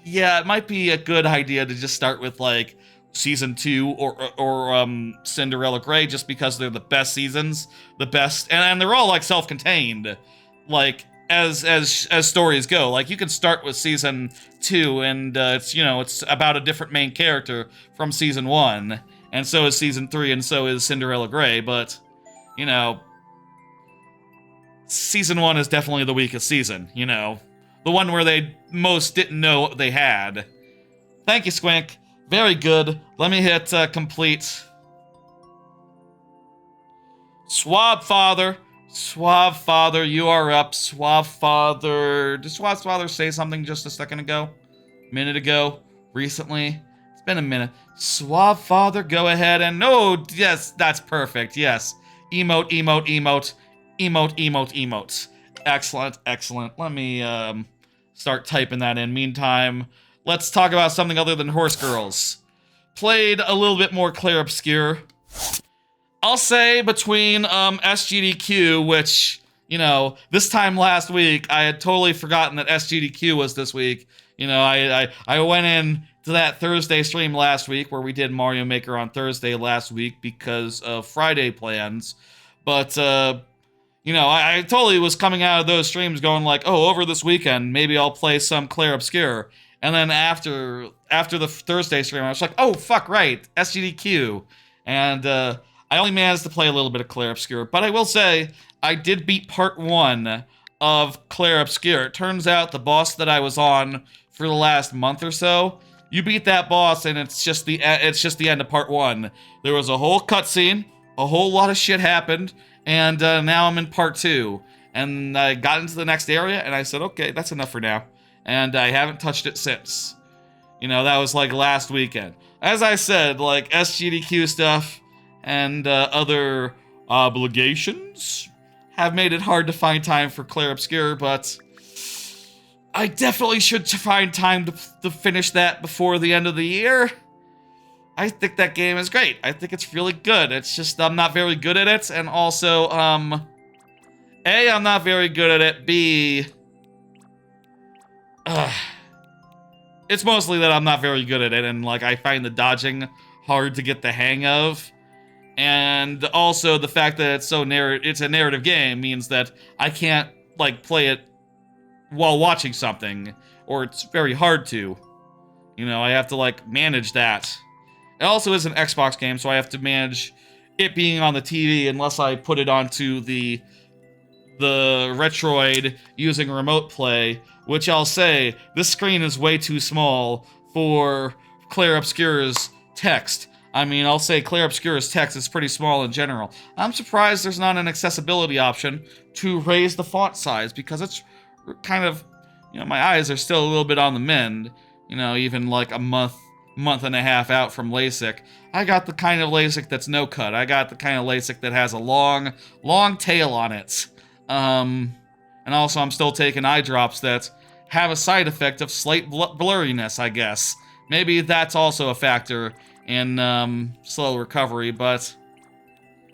yeah, it might be a good idea to just start with like season 2 or Cinderella Grey, just because they're the best seasons, the best, and they're all like self-contained, like as stories go. Like you can start with season 2, and it's about a different main character from season 1, and so is season 3, and so is Cinderella Grey. But season 1 is definitely the weakest season. The one where they most didn't know what they had. Thank you, Squink. Very good. Let me hit complete. Swab Father. Swab Father, you are up. Swab Father. Did Swab Father say something just a second ago? Minute ago? Recently? It's been a minute. Swab Father, go ahead and... No, yes, that's perfect. Yes. Emote, emote, emote. Emote, emote, emote. Excellent, excellent. Let me start typing that in. Meantime, let's talk about something other than Horse Girls. Played a little bit more Clair Obscur. I'll say between SGDQ, which, this time last week, I had totally forgotten that SGDQ was this week. I went in to that Thursday stream last week where we did Mario Maker on Thursday last week because of Friday plans. But, I totally was coming out of those streams going like, oh, over this weekend, maybe I'll play some Clair Obscur. And then after the Thursday stream, I was like, oh, fuck, right, SGDQ. And I only managed to play a little bit of Clair Obscur. But I will say, I did beat part 1 of Clair Obscur. It turns out the boss that I was on for the last month or so, you beat that boss and it's just the end of part 1. There was a whole cutscene, a whole lot of shit happened, and now I'm in part 2. And I got into the next area, and I said, okay, that's enough for now. And I haven't touched it since. That was like last weekend. As I said, like SGDQ stuff and other obligations have made it hard to find time for Clair Obscur, but I definitely should find time to finish that before the end of the year. I think that game is great. I think it's really good. It's just I'm not very good at it, and also, A, I'm not very good at it, B, it's mostly that I'm not very good at it, and like I find the dodging hard to get the hang of. And also the fact that it's it's a narrative game means that I can't like play it while watching something, or it's very hard to. I have to like manage that. It also is an Xbox game, so I have to manage it being on the TV unless I put it onto the Retroid using remote play, which I'll say, this screen is way too small for Clair Obscur's text. I mean, I'll say Clair Obscura's text is pretty small in general. I'm surprised there's not an accessibility option to raise the font size, because it's kind of, my eyes are still a little bit on the mend, even like a month and a half out from LASIK. I got the kind of LASIK that's no cut. I got the kind of LASIK that has a long tail on it. And also I'm still taking eye drops that have a side effect of slight blurriness, I guess. Maybe that's also a factor in slow recovery, but,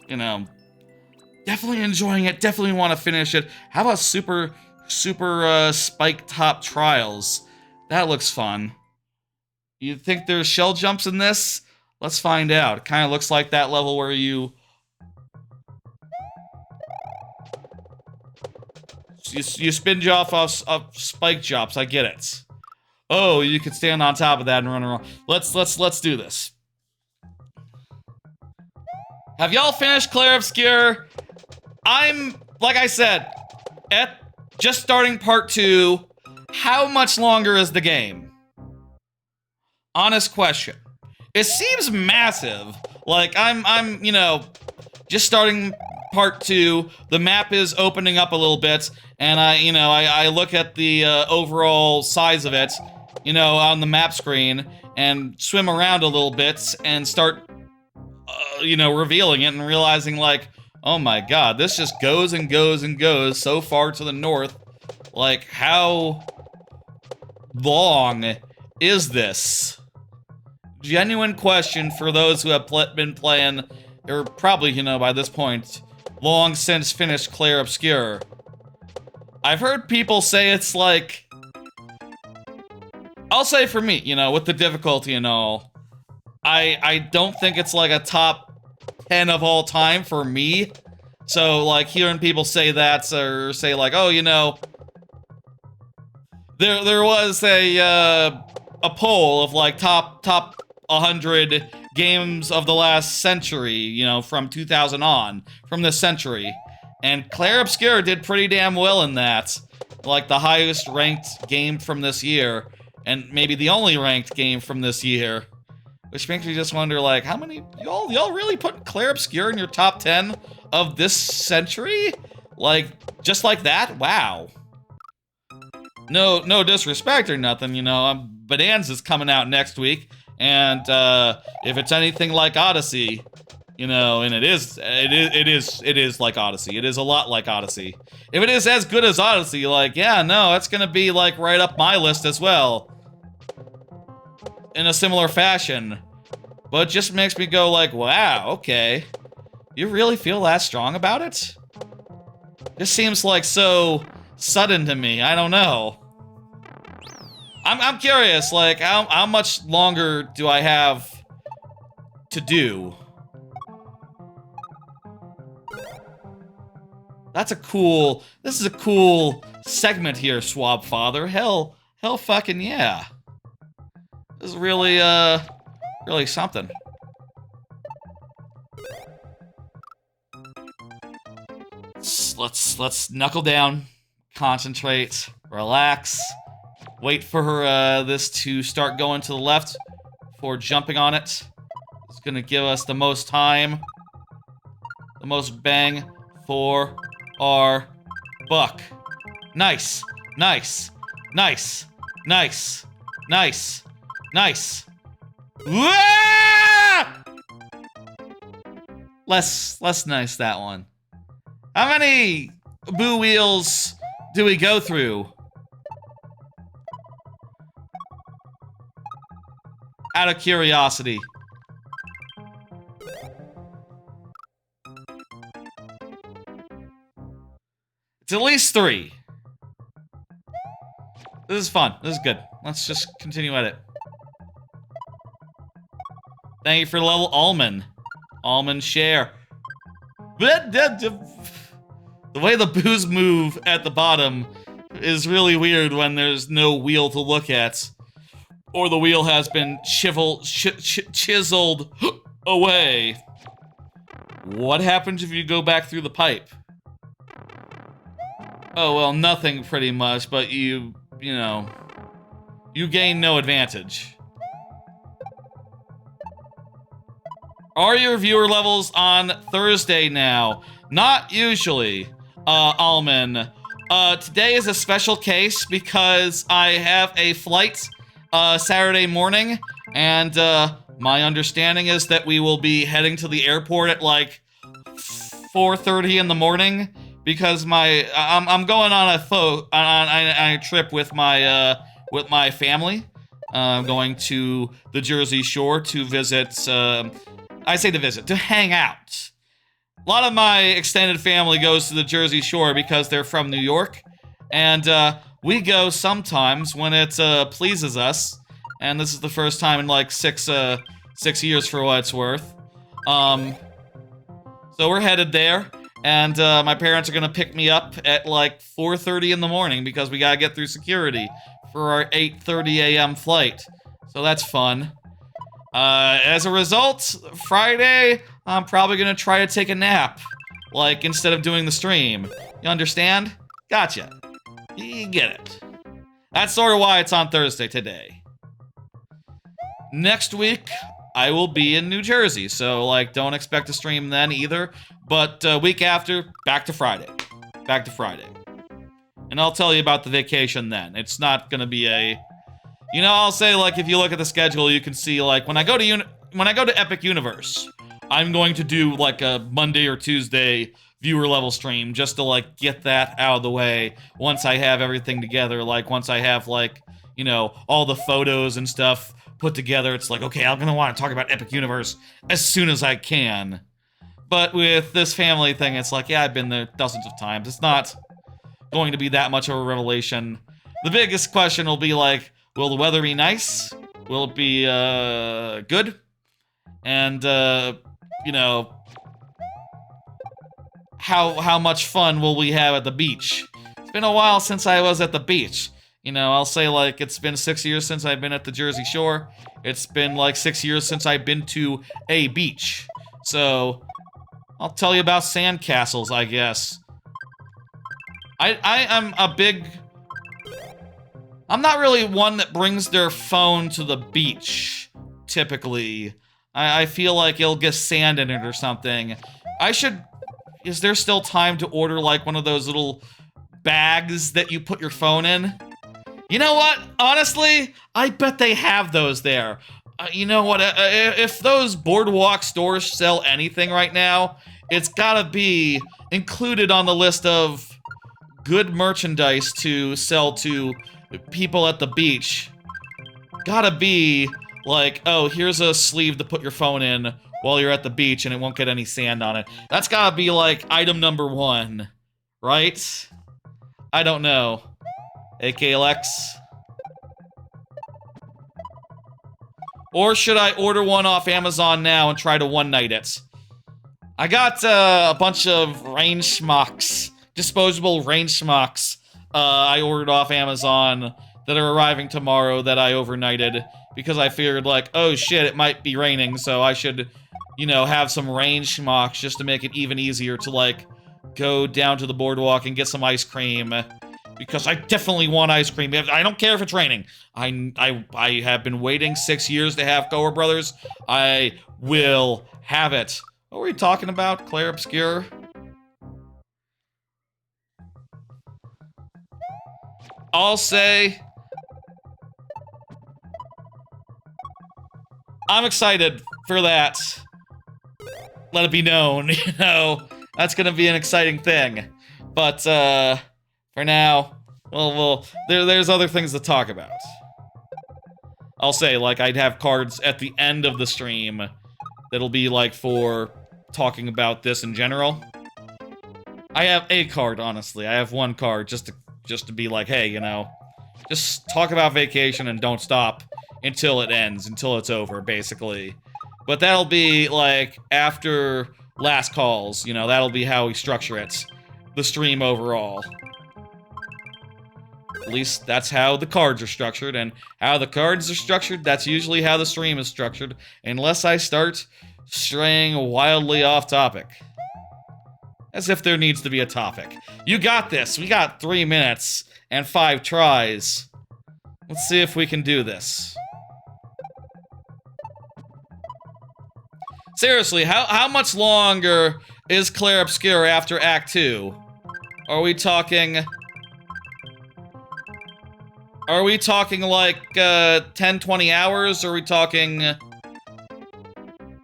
definitely enjoying it, definitely want to finish it. How about super spike top trials? That looks fun. You think there's shell jumps in this? Let's find out. It kind of looks like that level where you spin off of spike jumps. I get it. Oh, you could stand on top of that and run around. Let's do this. Have y'all finished Clair Obscure? I'm, like I said, at just starting part 2. How much longer is the game? Honest question. It seems massive. Like, I'm just starting part 2. The map is opening up a little bit, and I look at the overall size of it, on the map screen, and swim around a little bit and start, revealing it and realizing, like, oh my god, this just goes and goes and goes so far to the north. Like, how long is this? Genuine question for those who have been playing, or probably, by this point, long since finished Clair Obscure. I've heard people say it's like, I'll say for me, with the difficulty and all, I don't think it's like a top 10 of all time for me. So, like, hearing people say that, or say like, oh, there was a poll of like top 100 games of the last century, from 2000 on, from this century. And Clair Obscure did pretty damn well in that. Like, the highest ranked game from this year, and maybe the only ranked game from this year. Which makes me just wonder, like, how many, y'all really put Clair Obscure in your top 10 of this century? Like, just like that? Wow. No disrespect or nothing, Bananza's coming out next week, and if it's anything like Odyssey, and it is like Odyssey. It is a lot like Odyssey. If it is as good as Odyssey, like, yeah, no, it's gonna be like right up my list as well, in a similar fashion. But it just makes me go like, wow, okay, you really feel that strong about it? This seems like so sudden to me. I don't know. I'm curious, like, how much longer do I have to do? This is a cool segment here, Swab Father. Hell fucking yeah. This is really, really something. Let's knuckle down, concentrate, relax, wait for this to start going to the left before jumping on it. It's gonna give us the most time, the most bang for our buck. Nice, nice, nice, nice, nice, nice. Ah! Less nice, that one. How many boo wheels do we go through? Out of curiosity. It's at least 3. This is fun. This is good. Let's just continue at it. Thank you for the level, Almond. Almond share. The way the boos move at the bottom is really weird when there's no wheel to look at. Or the wheel has been chiseled away. What happens if you go back through the pipe? Oh, well, nothing pretty much, but you gain no advantage. Are your viewer levels on Thursday now? Not usually, Alman. Today is a special case because I have a flight, Saturday morning, and, my understanding is that we will be heading to the airport at, like, 4:30 in the morning, because I'm going on a trip with my family. I'm going to the Jersey Shore to visit, to hang out. A lot of my extended family goes to the Jersey Shore because they're from New York, and we go sometimes when it pleases us. And this is the first time in like 6 years for what it's worth. So we're headed there, and my parents are gonna pick me up at like 4:30 in the morning because we gotta get through security for our 8:30 a.m. flight. So that's fun. As a result, Friday, I'm probably gonna try to take a nap. Like, instead of doing the stream. You understand? Gotcha. You get it. That's sort of why it's on Thursday today. Next week, I will be in New Jersey, so, like, don't expect a stream then either. But, week after, back to Friday. Back to Friday. And I'll tell you about the vacation then. It's not gonna be a... You know, I'll say, like, if you look at the schedule, you can see, like, when I go to Epic Universe, I'm going to do, like, a Monday or Tuesday viewer level stream just to, like, get that out of the way once I have everything together. Like, once I have, like, you know, all the photos and stuff put together, it's like, okay, I'm gonna want to talk about Epic Universe as soon as I can. But with this family thing, it's like, yeah, I've been there dozens of times. It's not going to be that much of a revelation. The biggest question will be, like, will the weather be nice? Will it be, good? And, you know, how much fun will we have at the beach? It's been a while since I was at the beach. You know, I'll say, like, it's been 6 years since I've been at the Jersey Shore. It's been, like, 6 years since I've been to a beach. So, I'll tell you about sandcastles, I guess. I am a big... I'm not really one that brings their phone to the beach, typically. I feel like it'll get sand in it or something. I should... Is there still time to order, like, one of those little bags that you put your phone in? You know what? Honestly, I bet they have those there. You know what? If those boardwalk stores sell anything right now, it's gotta be included on the list of good merchandise to sell to people at the beach. Gotta be like, oh, here's a sleeve to put your phone in while you're at the beach and it won't get any sand on it. That's gotta be like item number 1, right? I don't know. AK Lex. Or should I order one off Amazon now and try to one-night it? I got a bunch of rain schmucks, disposable rain schmucks, I ordered off Amazon that are arriving tomorrow that I overnighted because I figured, like, oh shit, it might be raining, so I should, you know, have some rain schmucks just to make it even easier to, like, go down to the boardwalk and get some ice cream. Because I definitely want ice cream. I don't care if it's raining. I have been waiting 6 years to have Goer Brothers. I will have it. What were we talking about? Claire Obscure? I'll say... I'm excited for that. Let it be known, you know? That's gonna be an exciting thing. But, for now, well, there's other things to talk about. I'll say, like, I'd have cards at the end of the stream that'll be, like, for talking about this in general. I have a card, honestly. I have one card just to be like, hey, you know, just talk about vacation and don't stop until it ends, until it's over, basically. But that'll be, like, after last calls, you know, that'll be how we structure it. The stream overall. At least that's how the cards are structured, and how the cards are structured, that's usually how the stream is structured, unless I start straying wildly off topic. As if there needs to be a topic. You got this! We got 3 minutes and 5 tries. Let's see if we can do this. Seriously, how much longer is Clair Obscur after Act 2? Are we talking like 10, 20 hours? Are we talking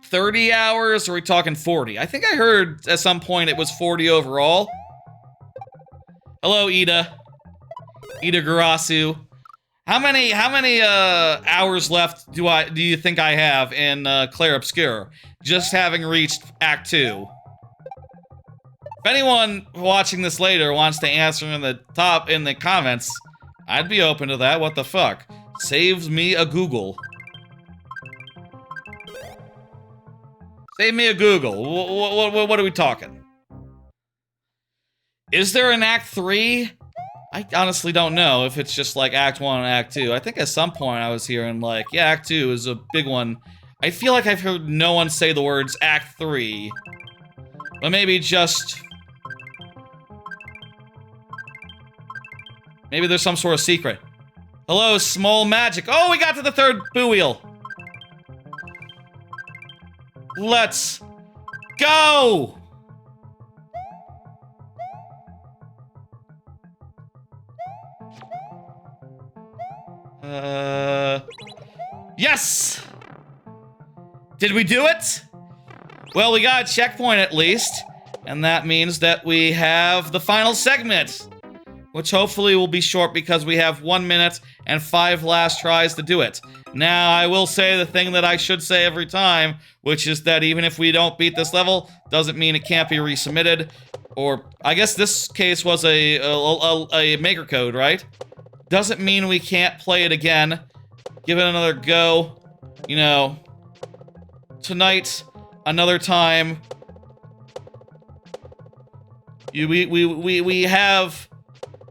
30 hours? Or are we talking 40? I think I heard at some point it was 40 overall. Hello, Ida. Ida Garasu. How many hours left do you think I have in Clair Obscur? Just having reached Act 2. If anyone watching this later wants to answer in the comments, I'd be open to that. What the fuck? Saves me a Google. Save me a Google. What are we talking? Is there an Act 3? I honestly don't know if it's just like Act 1 and Act 2. I think at some point I was hearing like, yeah, Act 2 is a big one. I feel like I've heard no one say the words Act 3. But maybe just... maybe there's some sort of secret. Hello, small magic. Oh, we got to the third boo wheel. Let's go! Yes! Did we do it? Well, we got a checkpoint at least, and that means that we have the final segment, which hopefully will be short because we have 1 minute and 5 last tries to do it. Now, I will say the thing that I should say every time, which is that even if we don't beat this level, doesn't mean it can't be resubmitted, or I guess this case was a maker code, right? Doesn't mean we can't play it again. Give it another go. You know, tonight, another time. We have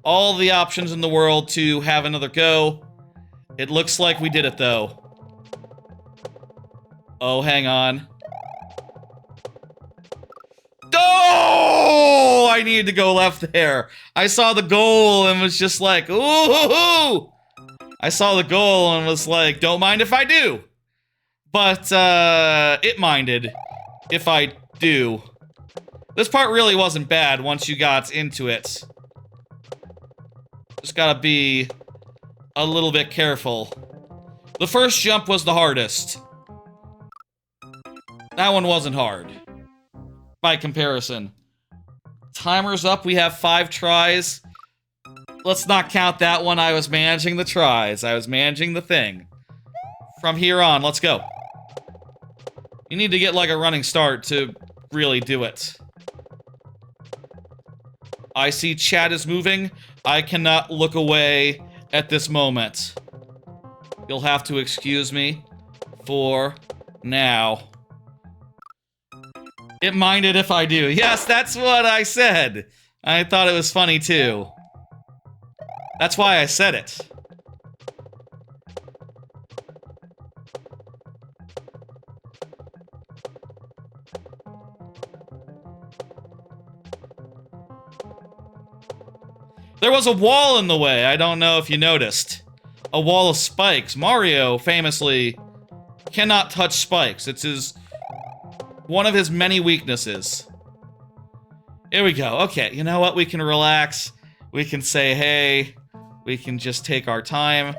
all the options in the world to have another go. It looks like we did it, though. Oh, hang on. Oh! I needed to go left there. I saw the goal and was just like, ooh! I saw the goal and was like, don't mind if I do. But, it minded if I do. This part really wasn't bad once you got into it. Just gotta be a little bit careful. The first jump was the hardest. That one wasn't hard. By comparison. Timer's up, we have 5 tries. Let's not count that one, I was managing the tries. I was managing the thing. From here on, let's go. You need to get like a running start to really do it. I see chat is moving. I cannot look away at this moment. You'll have to excuse me for now. It minded if I do. Yes, that's what I said. I thought it was funny too. That's why I said it. There was a wall in the way, I don't know if you noticed. A wall of spikes. Mario, famously, cannot touch spikes. It's one of his many weaknesses. Here we go. Okay, you know what? We can relax. We can say, hey. We can just take our time.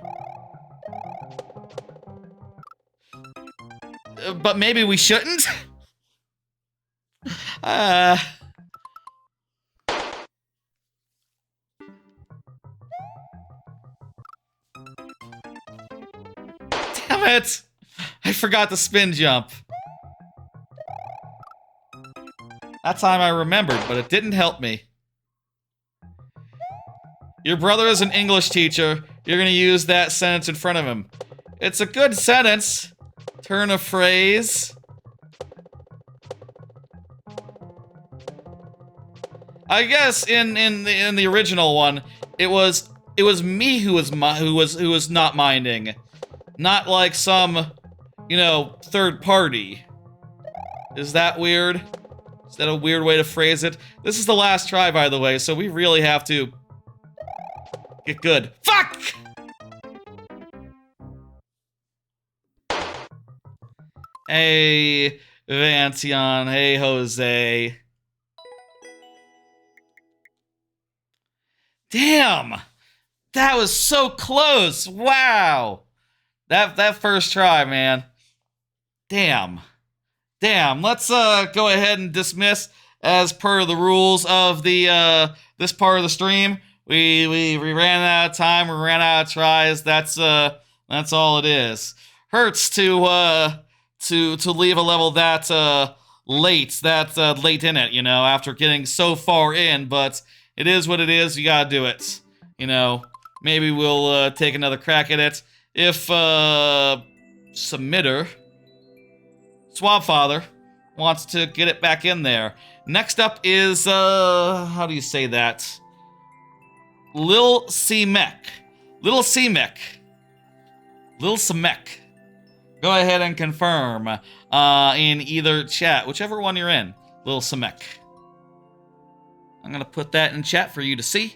But maybe we shouldn't? Damn it! I forgot the spin jump. That time I remembered, but it didn't help me. Your brother is an English teacher. You're gonna use that sentence in front of him. It's a good sentence. Turn of phrase. I guess in the original one, it was me who was not minding, not like some, you know, third party. Is that weird? Is that a weird way to phrase it? This is the last try, by the way, so we really have to get good. Fuck! Hey, Vantion. Hey, Jose. Damn! That was so close! Wow! That first try, man. Damn. Damn. Let's go ahead and dismiss as per the rules of the this part of the stream. We ran out of time, we ran out of tries. That's all it is. Hurts to leave a level that late in it, you know, after getting so far in, but it is what it is. You gotta do it. You know, maybe we'll take another crack at it if submitter Swabfather wants to get it back in there. Next up is how do you say that? Lil C-Mech. Little C-Mech. Lil C-Mech. Go ahead and confirm in either chat, whichever one you're in. Lil C-Mech. I'm gonna put that in chat for you to see.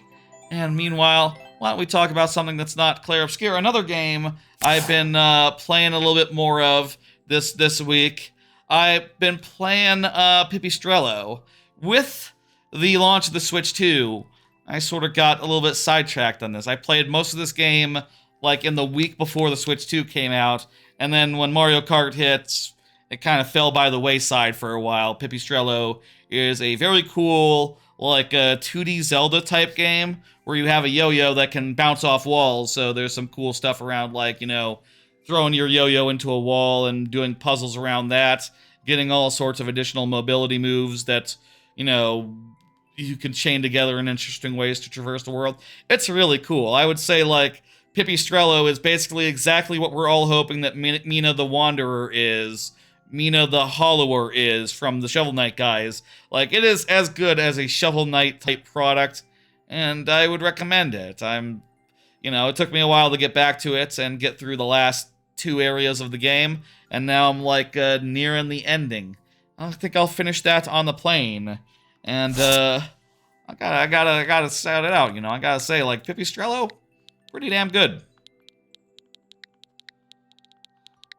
And meanwhile, why don't we talk about something that's not Claire Obscure? Another game I've been playing a little bit more of this week. I've been playing Pipistrello. With the launch of the Switch 2, I sort of got a little bit sidetracked on this. I played most of this game like in the week before the Switch 2 came out, and then when Mario Kart hit, it kind of fell by the wayside for a while. Pipistrello is a very cool, like a 2D Zelda type game where you have a yo-yo that can bounce off walls, so there's some cool stuff around, like, you know, throwing your yo-yo into a wall and doing puzzles around that, getting all sorts of additional mobility moves that, you know, you can chain together in interesting ways to traverse the world. It's really cool. I would say, like, Pipistrello is basically exactly what we're all hoping that Mina the Wanderer is, Mina the Hollower is from the Shovel Knight guys. Like, it is as good as a Shovel Knight type product, and I would recommend it. You know, it took me a while to get back to it and get through the last 2 areas of the game, and now I'm like nearing the ending. I think I'll finish that on the plane, and I gotta shout it out. You know, I gotta say, like, Pipistrello, pretty damn good.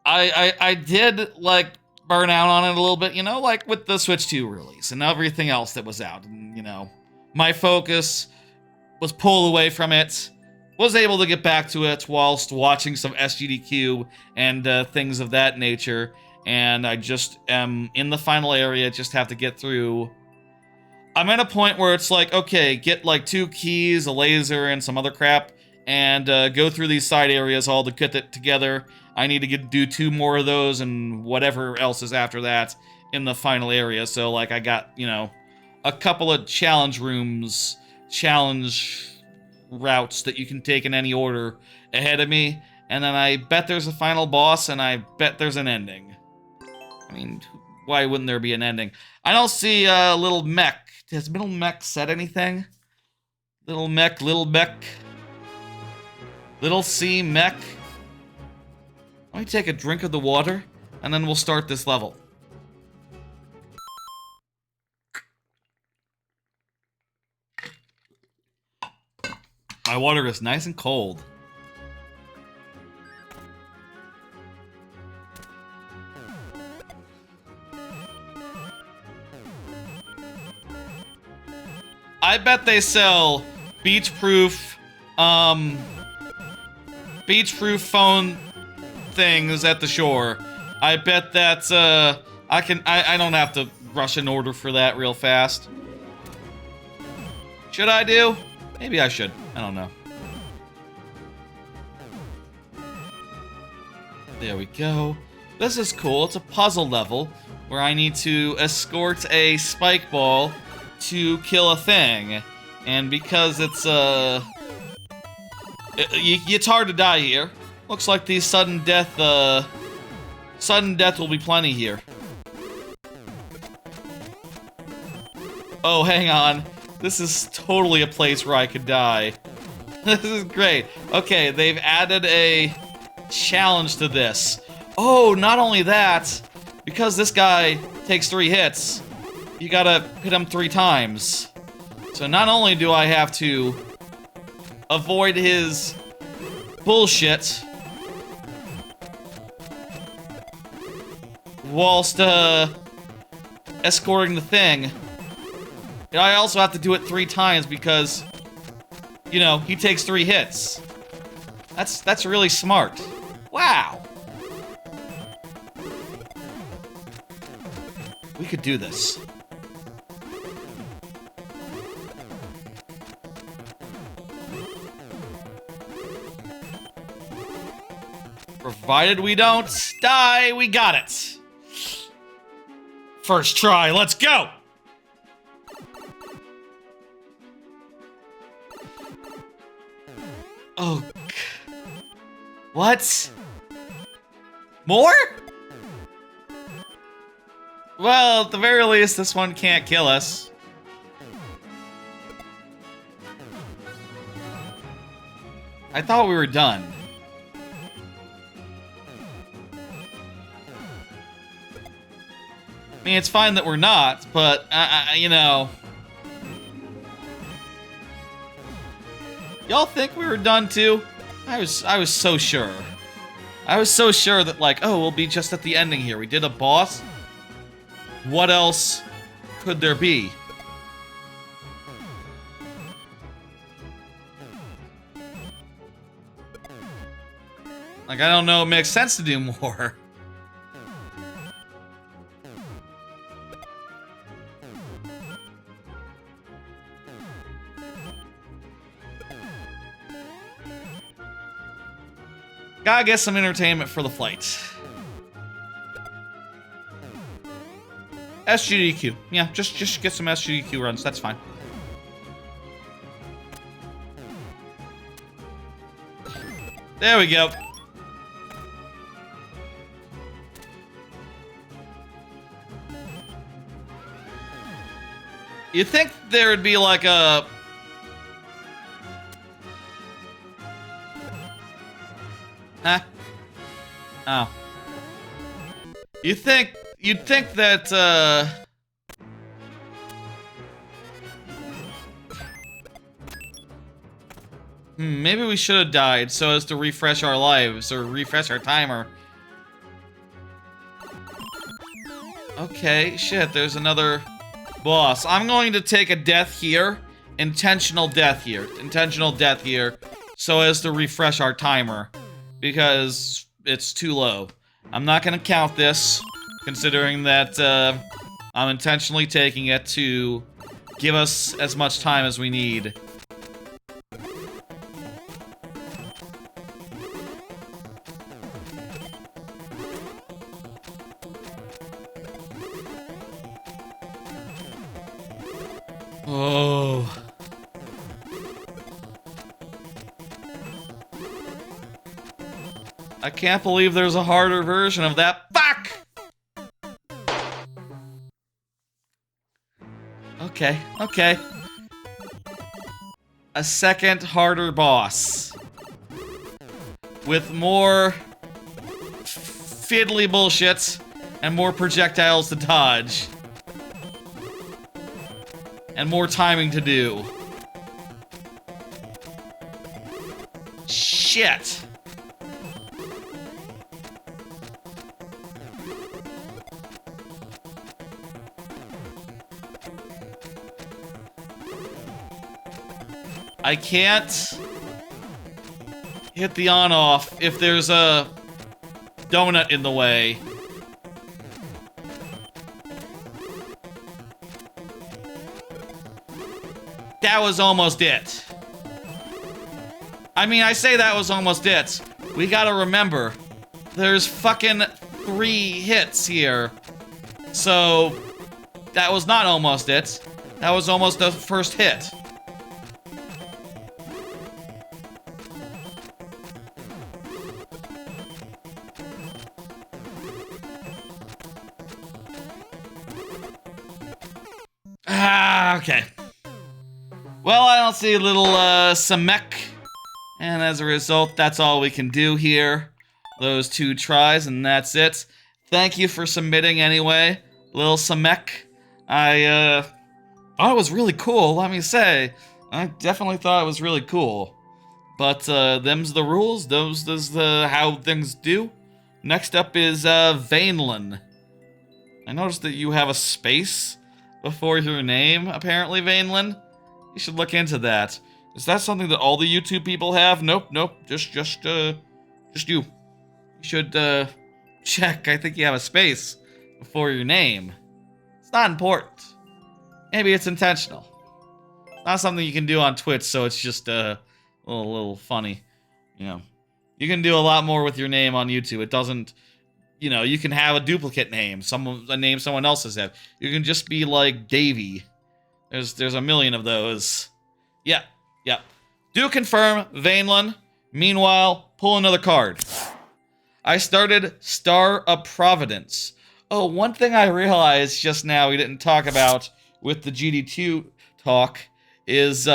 I did like burn out on it a little bit, you know, like with the Switch 2 release and everything else that was out. And, you know, my focus was pulled away from it. Was able to get back to it whilst watching some SGDQ and things of that nature. And I just am in the final area, just have to get through. I'm at a point where it's like, okay, get like 2 keys, a laser, and some other crap, and go through these side areas all to get it together. I need to do 2 more of those and whatever else is after that in the final area. So, like, I got, you know, a couple of challenge rooms, challenge routes that you can take in any order ahead of me, and then I bet there's a final boss, and I bet there's an ending. I mean, why wouldn't there be an ending? I don't see Little Mech. Has Little Mech said anything? Little Mech, Little Mech, Little C Mech. Let me take a drink of the water, and then we'll start this level. My water is nice and cold. I bet they sell beach-proof phone things at the shore. I bet that's I don't have to rush an order for that real fast. Should I do? Maybe I should. I don't know. There we go. This is cool. It's a puzzle level where I need to escort a spike ball to kill a thing. And because it's it's hard to die here. Looks like the sudden death will be plenty here. Oh, hang on. This is totally a place where I could die. This is great. Okay, they've added a challenge to this. Oh, not only that, because this guy takes 3 hits, you gotta hit him 3 times. So not only do I have to avoid his bullshit whilst, escorting the thing. And I also have to do it 3 times because, you know, he takes 3 hits. That's really smart. Wow. We could do this. Provided we don't die, we got it. First try, let's go! Oh. What? More? Well, at the very least, this one can't kill us. I thought we were done. I mean, it's fine that we're not, but, you know... Y'all think we were done too? I was so sure. I was so sure that, like, oh, we'll be just at the ending here. We did a boss. What else could there be? Like, I don't know, it makes sense to do more. Gotta get some entertainment for the flight. SGDQ. Yeah, just get some SGDQ runs, that's fine. There we go. You'd think there would be like a... Huh? Oh. You'd think that, maybe we should have died so as to refresh our lives, or refresh our timer. Okay, shit, there's another boss. I'm going to take a death here. Intentional death here, so as to refresh our timer. Because it's too low. I'm not gonna count this, considering that I'm intentionally taking it to give us as much time as we need. Oh. I can't believe there's a harder version of that. Fuck! Okay. A second harder boss. With more fiddly bullshit and more projectiles to dodge. And more timing to do. Shit. I can't hit the on-off if there's a donut in the way. That was almost it. I mean, I say that was almost it. We gotta remember, there's fucking 3 hits here. So, that was not almost it. That was almost the first hit. Okay. Well, I don't see a little, Samek. And as a result, that's all we can do here. Those 2 tries, and that's it. Thank you for submitting anyway, little Samek. I, thought it was really cool, let me say. I definitely thought it was really cool. But, them's the rules, those is the how things do. Next up is, Vainlin. I noticed that you have a space before your name, apparently, Vainlin. You should look into that. Is that something that all the YouTube people have? Nope, nope. Just you. You should, check. I think you have a space before your name. It's not important. Maybe it's intentional. It's not something you can do on Twitch, so it's just, a little funny. You know, you can do a lot more with your name on YouTube. It doesn't, you can have a duplicate name, a name someone else has had. You can just be like Davey. There's a million of those. Yeah. Do confirm, Vainlin. Meanwhile, pull another card. I started Star of Providence. Oh, one thing I realized just now we didn't talk about with the GD2 talk is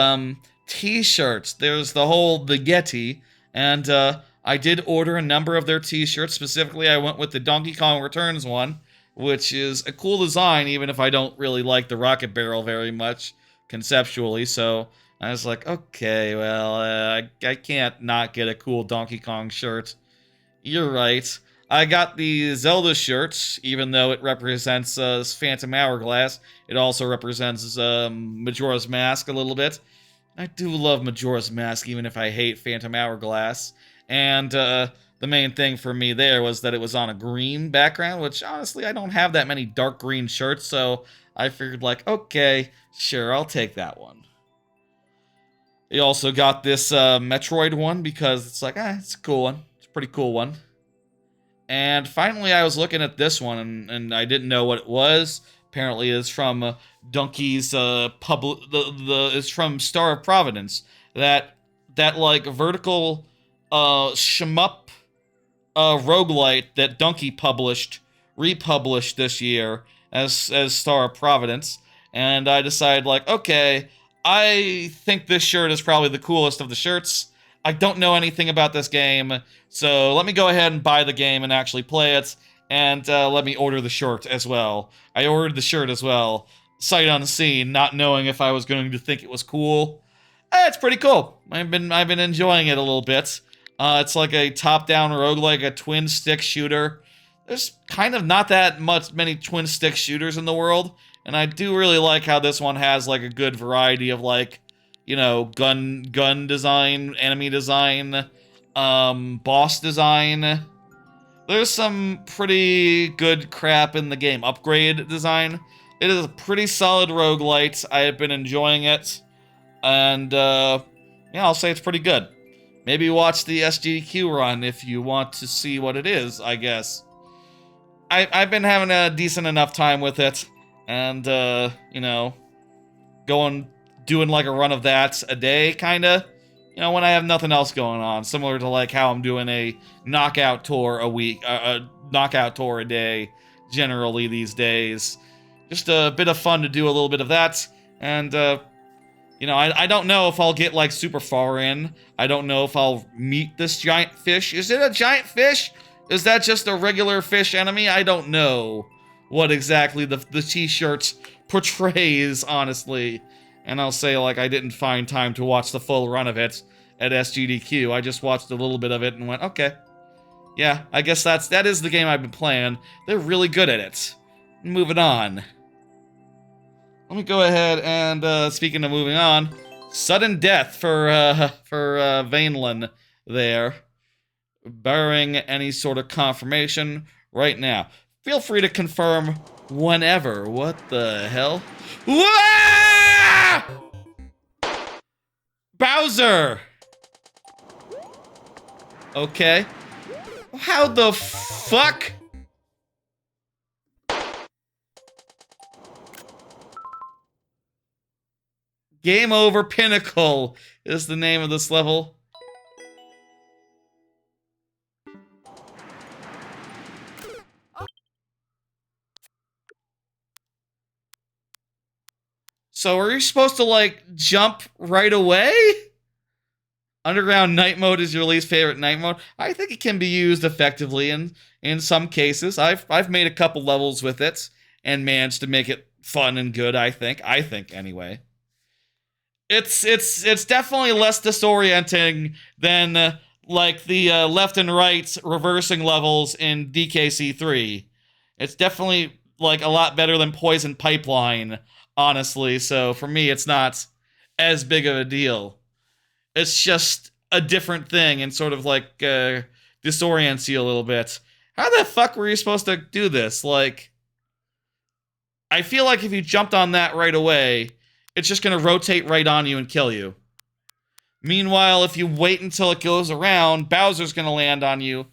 t-shirts. There's the whole Yeti, and I did order a number of their t-shirts. Specifically, I went with the Donkey Kong Returns one, which is a cool design, even if I don't really like the rocket barrel very much conceptually. So I was like, okay, well, I can't not get a cool Donkey Kong shirt. You're right. I got the Zelda shirt, even though it represents Phantom Hourglass. It also represents Majora's Mask a little bit. I do love Majora's Mask, even if I hate Phantom Hourglass. And the main thing for me there was that it was on a green background, which honestly, I don't have that many dark green shirts, so I figured like, okay, sure, I'll take that one. He also got this Metroid one because it's like, it's a cool one. It's a pretty cool one. And finally, I was looking at this one, and I didn't know what it was. Apparently, it's from Donkey's it's from Star of Providence. That like vertical shmup roguelite that Donkey republished this year as Star of Providence. And I decided like, okay, I think this shirt is probably the coolest of the shirts. I don't know anything about this game, so let me go ahead and buy the game and actually play it, and let me order the shirt as well. I ordered the shirt as well, sight unseen, not knowing if I was going to think it was cool. It's pretty cool. I've been enjoying it a little bit. It's like a top-down roguelike, a twin-stick shooter. There's kind of not that many twin-stick shooters in the world, and I do really like how this one has like a good variety of like, gun design, enemy design, boss design. There's some pretty good crap in the game. Upgrade design. It is a pretty solid roguelite. I have been enjoying it. And, yeah, I'll say it's pretty good. Maybe watch the SGQ run if you want to see what it is, I guess. I've been having a decent enough time with it. And, doing like a run of that a day, kinda. When I have nothing else going on. Similar to like how I'm doing a knockout tour a week, a knockout tour a day, generally these days. Just a bit of fun to do a little bit of that. And, I don't know if I'll get like super far in. I don't know if I'll meet this giant fish. Is it a giant fish? Is that just a regular fish enemy? I don't know what exactly the t-shirt portrays, honestly. And I'll say, like, I didn't find time to watch the full run of it at SGDQ. I just watched a little bit of it and went, okay. Yeah, I guess that is the game I've been playing. They're really good at it. Moving on. Let me go ahead and, speaking of moving on, sudden death for Vainlin there. Barring any sort of confirmation right now. Feel free to confirm whenever. What the hell? Wah! Bowser! Okay. How the fuck? Game Over Pinnacle is the name of this level. So are you supposed to, like, jump right away? Underground Night Mode is your least favorite night mode? I think it can be used effectively in some cases. I've made a couple levels with it and managed to make it fun and good, I think. I think, anyway. It's definitely less disorienting than, like, the left and right reversing levels in DKC3. It's definitely like a lot better than Poison Pipeline, honestly. So for me, it's not as big of a deal. It's just a different thing and sort of like disorients you a little bit. How the fuck were you supposed to do this? Like, I feel like if you jumped on that right away, it's just gonna rotate right on you and kill you. Meanwhile, if you wait until it goes around, Bowser's gonna land on you.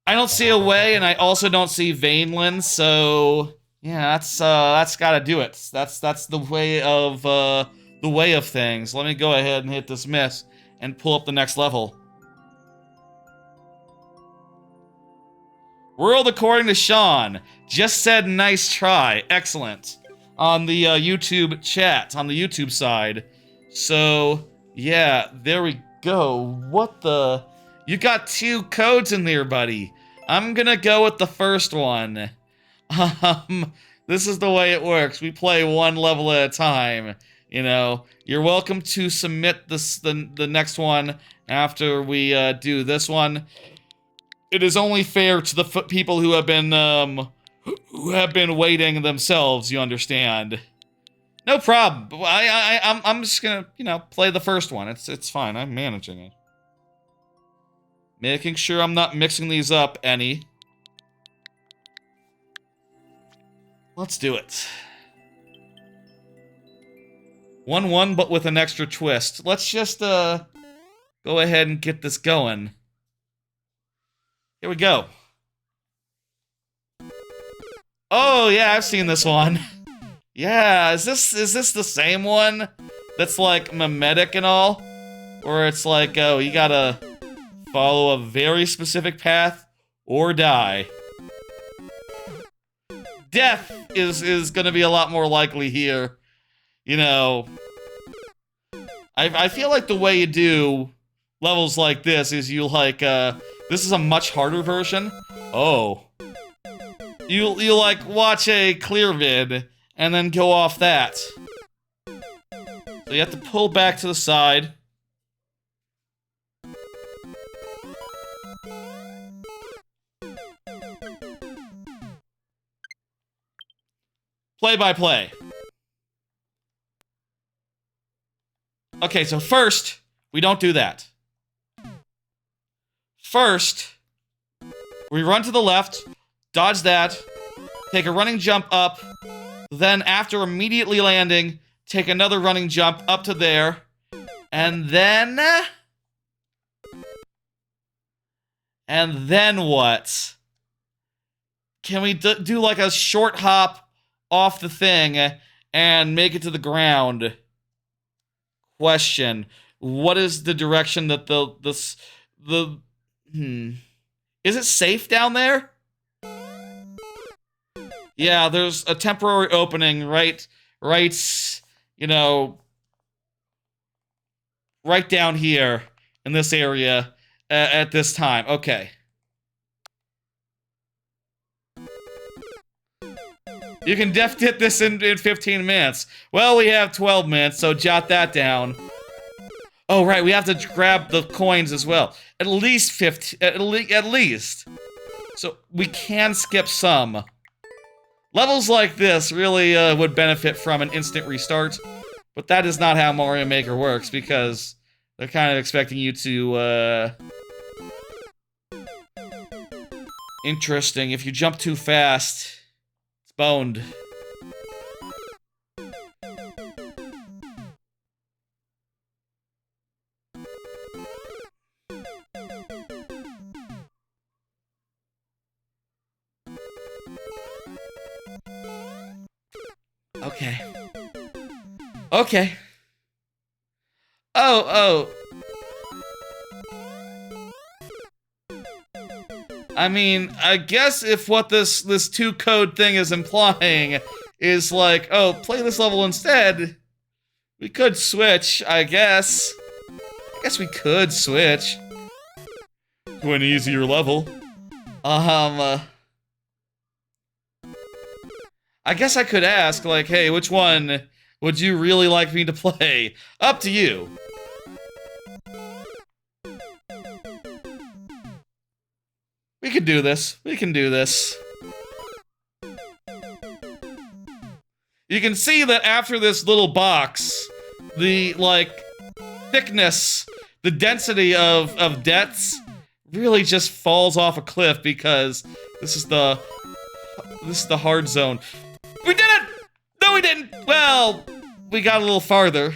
I don't see a way, and I also don't see Vainland, so yeah, that's gotta do it. That's the way of things. Let me go ahead and hit dismiss and pull up the next level. World according to Sean. Just said nice try. Excellent. On the YouTube chat, on the YouTube side. So, yeah, there we go. What the? You got 2 codes in there, buddy. I'm gonna go with the first one. This is the way it works. We play one level at a time. You know, you're welcome to submit the next one after we do this one. It is only fair to the people who have been waiting themselves. You understand? No problem. I'm just gonna, you know, play the first one. It's fine. I'm managing it, making sure I'm not mixing these up any. Let's do it. 1-1, but with an extra twist. Let's just go ahead and get this going. Here we go. Oh yeah, I've seen this one. Yeah, is this the same one that's like mimetic and all? Or it's like, oh, you gotta follow a very specific path or die. Death is gonna be a lot more likely here. You know, I feel like the way you do levels like this is you like, this is a much harder version. Oh. You like watch a clear vid and then go off that. So you have to pull back to the side. Play by play. Okay, so first, we don't do that. First, we run to the left, dodge that, take a running jump up, then after immediately landing, take another running jump up to there, and then... And then what? Can we do like a short hop off the thing and make it to the ground? Question. What is the direction that Is it safe down there? Yeah, there's a temporary opening right, you know, right down here in this area at this time. Okay. You can hit this in 15 minutes. Well, we have 12 minutes, so jot that down. Oh, right, we have to grab the coins as well. At least 15, at least. So, we can skip some. Levels like this really would benefit from an instant restart. But that is not how Mario Maker works, because they're kind of expecting you to, Interesting, if you jump too fast, it's boned. Okay. Okay. Oh. I mean, I guess if what this 2-code thing is implying is like, oh, play this level instead, we could switch, I guess. I guess we could switch to an easier level. I guess I could ask, like, hey, which one would you really like me to play? Up to you. We can do this. We can do this. you can see that after this little box, the, like, thickness, the density of deaths really just falls off a cliff because this is the hard zone. We did it! No, we didn't! Well, we got a little farther.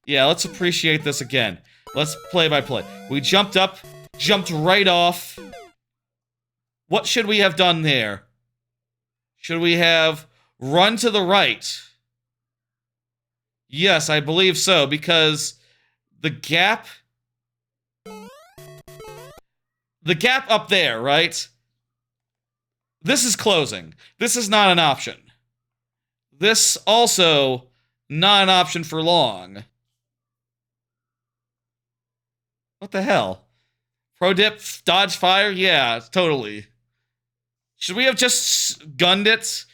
Yeah, let's appreciate this again. Let's play by play. We jumped up, jumped right off. What should we have done there? Should we have run to the right? Yes, I believe so, because the gap up there, right? This is closing. This is not an option. This also not an option for long. What the hell? Pro dip, dodge fire? Yeah, totally. Should we have just gunned it?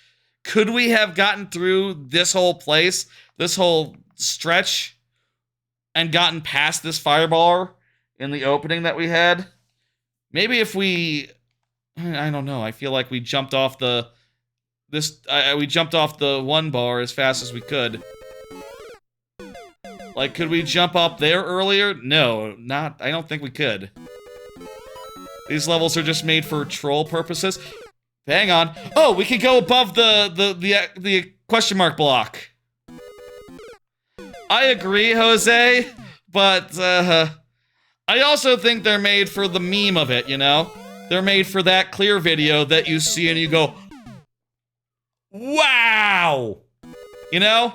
Could we have gotten through this whole place, this whole stretch, and gotten past this fireball in the opening that we had? Maybe if we... I don't know. I feel like we jumped off the... we jumped off the one bar as fast as we could. Like, could we jump up there earlier? No, not... I don't think we could. These levels are just made for troll purposes. Hang on. Oh, we can go above the question mark block. I agree, Jose, but, I also think they're made for the meme of it, you know? They're made for that clear video that you see and you go, wow! You know?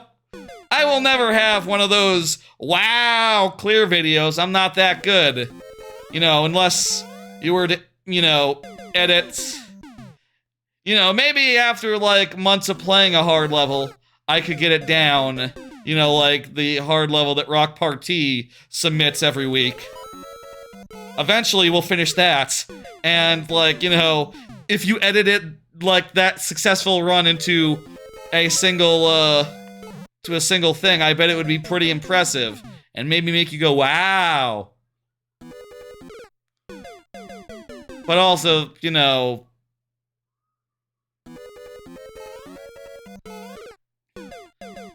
I will never have one of those, wow, clear videos. I'm not that good. You know, unless you were to, you know, edit. You know, maybe after, like, months of playing a hard level, I could get it down. You know, like the hard level that Rock Party submits every week. Eventually, we'll finish that. And, like, you know, if you edit it, like, that successful run into a single, thing, I bet it would be pretty impressive. And maybe make you go, wow. But also, you know...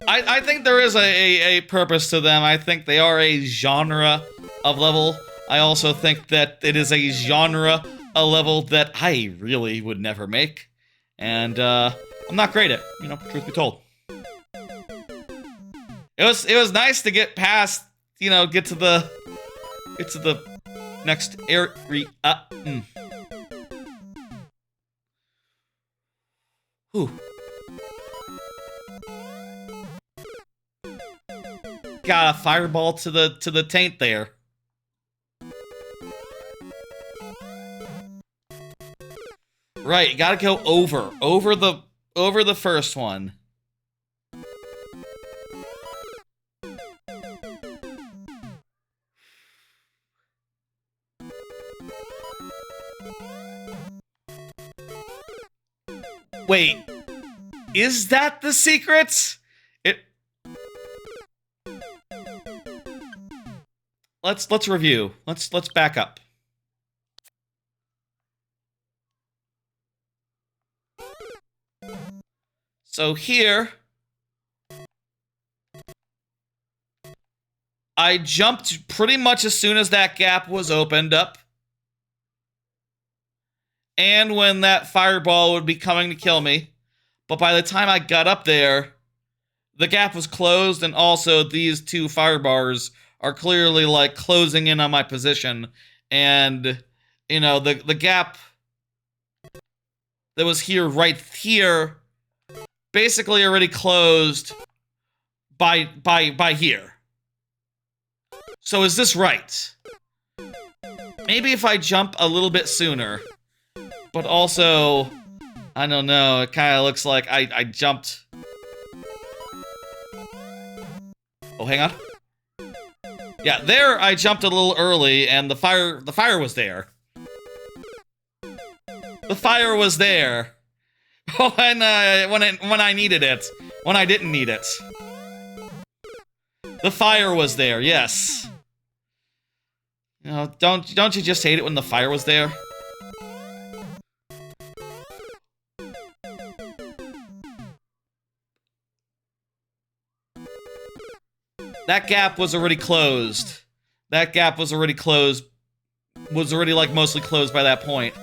I think there is a purpose to them. I think they are a genre of level. I also think that it is a genre, a level that I really would never make. And, I'm not great at, you know, truth be told. It was nice to get past, you know, get to the next area. Ooh. Got a fireball to the taint there. Right, you gotta go over the first one. Wait, is that the secret? Let's review. Let's back up. So here, I jumped pretty much as soon as that gap was opened up. And when that fireball would be coming to kill me. But by the time I got up there, the gap was closed, and also these two firebars are clearly, like, closing in on my position. And, you know, the gap that was here, right here, basically already closed by here. So is this right? Maybe if I jump a little bit sooner. But also, I don't know, it kind of looks like I jumped... Oh, hang on. Yeah, there I jumped a little early, and the fire was there. The fire was there. Oh, and when I needed it, when I didn't need it. The fire was there, yes. You know, don't you just hate it when the fire was there? That gap was already closed. That gap was already closed. Was already, like, mostly closed by that point.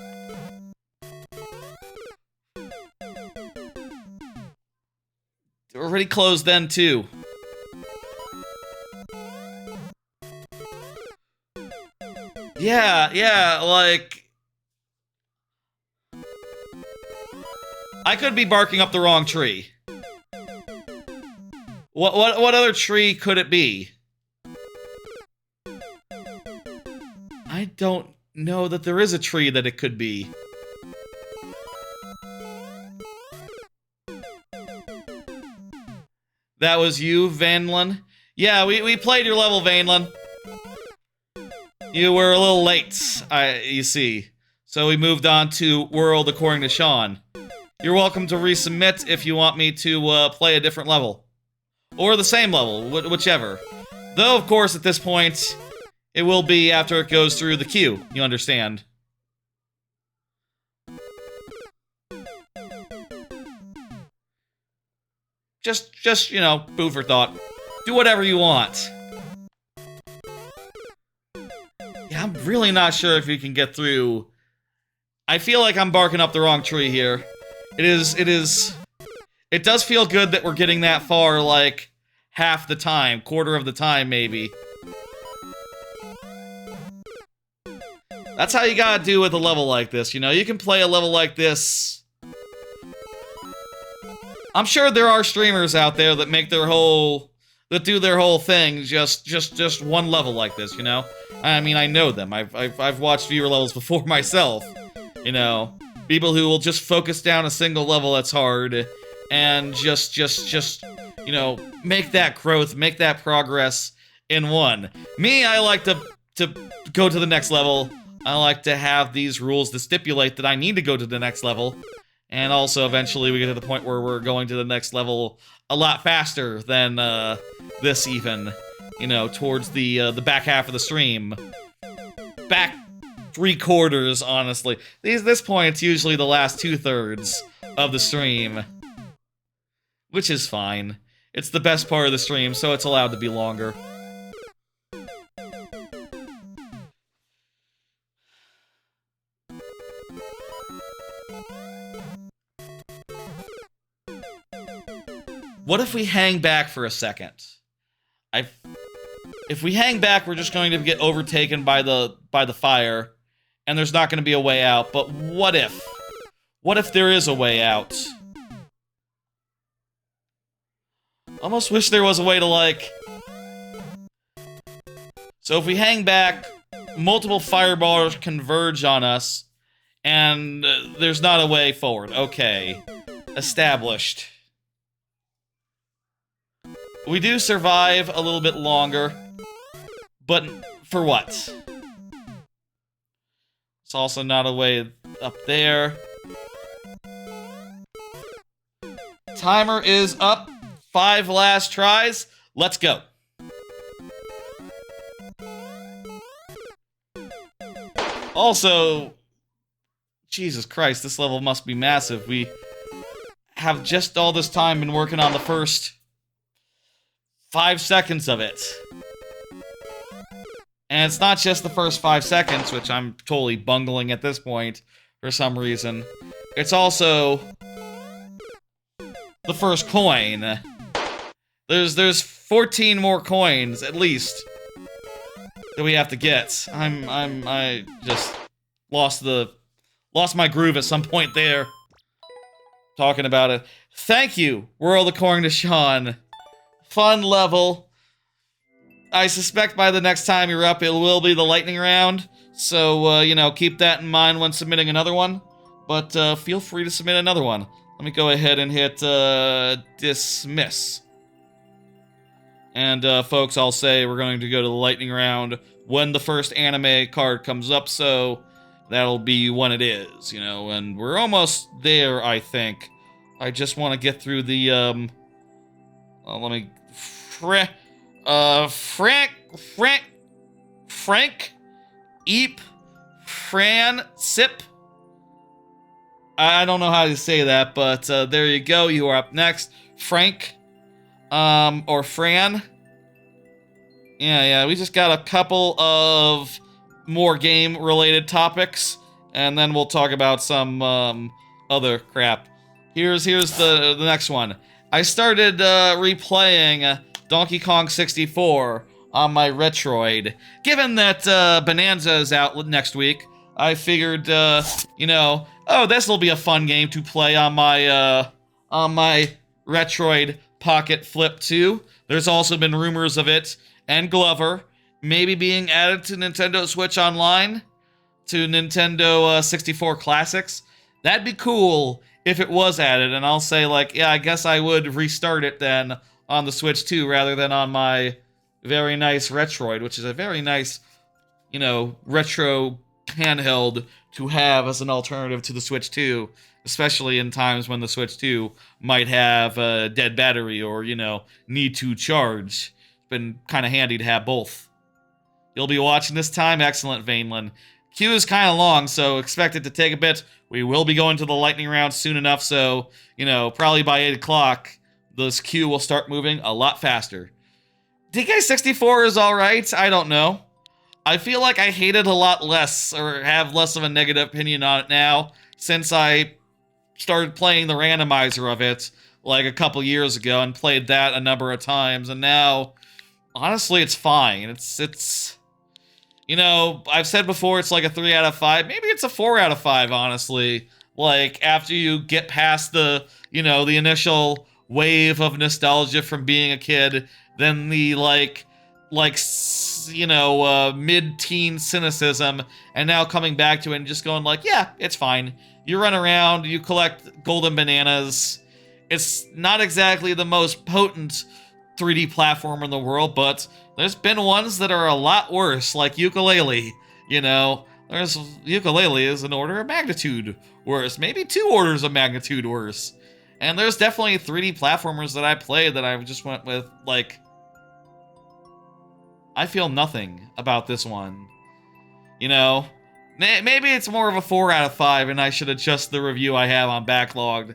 Already closed then, too. Yeah, like... I could be barking up the wrong tree. What other tree could it be? I don't know that there is a tree that it could be. That was you, Vanlin? Yeah, we played your level, Vanlin. You were a little late, you see. So we moved on to World According to Sean. You're welcome to resubmit if you want me to play a different level. Or the same level, whichever. Though, of course, at this point, it will be after it goes through the queue, you understand. Just, you know, food for thought. Do whatever you want. Yeah, I'm really not sure if you can get through. I feel like I'm barking up the wrong tree here. It does feel good that we're getting that far, like, half the time, quarter of the time, maybe. That's how you gotta do with a level like this, you know? You can play a level like this. I'm sure there are streamers out there that make their whole... that do their whole thing just one level like this, you know? I mean, I know them. I've watched viewer levels before myself, you know? People who will just focus down a single level that's hard and just, you know, make that growth, make that progress in one. Me, I like to go to the next level. I like to have these rules to stipulate that I need to go to the next level. And also, eventually, we get to the point where we're going to the next level a lot faster than this even. You know, towards the back half of the stream. Back 3/4, honestly. This point, it's usually the last 2/3 of the stream. Which is fine. It's the best part of the stream, so it's allowed to be longer. What if we hang back for a second? If we hang back, we're just going to get overtaken by the fire, and there's not going to be a way out. But what if? What if there is a way out? Almost wish there was a way to, like... So if we hang back, multiple fireballs converge on us, and there's not a way forward. Okay. Established. We do survive a little bit longer, but for what? It's also not a way up there. Timer is up. 5 last tries. Let's go. Also, Jesus Christ, this level must be massive. We have just all this time been working on the first 5 seconds of it. And it's not just the first 5 seconds, which I'm totally bungling at this point for some reason. It's also the first coin. There's 14 more coins, at least, that we have to get. I just lost my groove at some point there. Talking about it. Thank you, World According to Sean. Fun level. I suspect by the next time you're up, it will be the lightning round. So, you know, keep that in mind when submitting another one. But, feel free to submit another one. Let me go ahead and hit, dismiss. And, folks, I'll say we're going to go to the lightning round when the first anime card comes up, so that'll be when it is, you know, and we're almost there, I think. I just want to get through the, let me... Frank, Eep, Fran, Sip. I don't know how to say that, but there you go. You are up next. Frank, or Fran. Yeah, we just got a couple of more game-related topics, and then we'll talk about some other crap. Here's the next one. I started replaying Donkey Kong 64 on my Retroid. Given that Bananza is out next week, I figured, you know, oh, this will be a fun game to play on my Retroid Pocket Flip 2. There's also been rumors of it and Glover maybe being added to Nintendo Switch Online, to Nintendo 64 Classics. That'd be cool if it was added, and I'll say, like, yeah, I guess I would restart it then on the Switch 2 rather than on my very nice Retroid, which is a very nice, you know, retro handheld to have as an alternative to the Switch 2, especially in times when the Switch 2 might have a dead battery or, you know, need to charge. It's been kind of handy to have both. You'll be watching this time? Excellent, Vainlin. Queue is kind of long, so expect it to take a bit. We will be going to the lightning round soon enough, so, you know, probably by 8 o'clock, this queue will start moving a lot faster. DK64 is alright, I don't know. I feel like I hate it a lot less, or have less of a negative opinion on it now, since I started playing the randomizer of it, like a couple years ago, and played that a number of times, and now, honestly, it's fine. It's... You know, I've said before it's like a 3 out of 5. Maybe it's a 4 out of 5, honestly. Like, after you get past the, you know, the initial wave of nostalgia from being a kid, then the, you know, mid-teen cynicism, and now coming back to it and just going like, yeah, it's fine. You run around, you collect golden bananas. It's not exactly the most potent 3D platformer in the world, but there's been ones that are a lot worse, like Ukulele. You know, Ukulele is an order of magnitude worse, maybe 2 orders of magnitude worse. And there's definitely 3D platformers that I played that I just went with, like, I feel nothing about this one. You know, maybe it's more of a 4 out of 5, and I should adjust the review I have on Backlogged.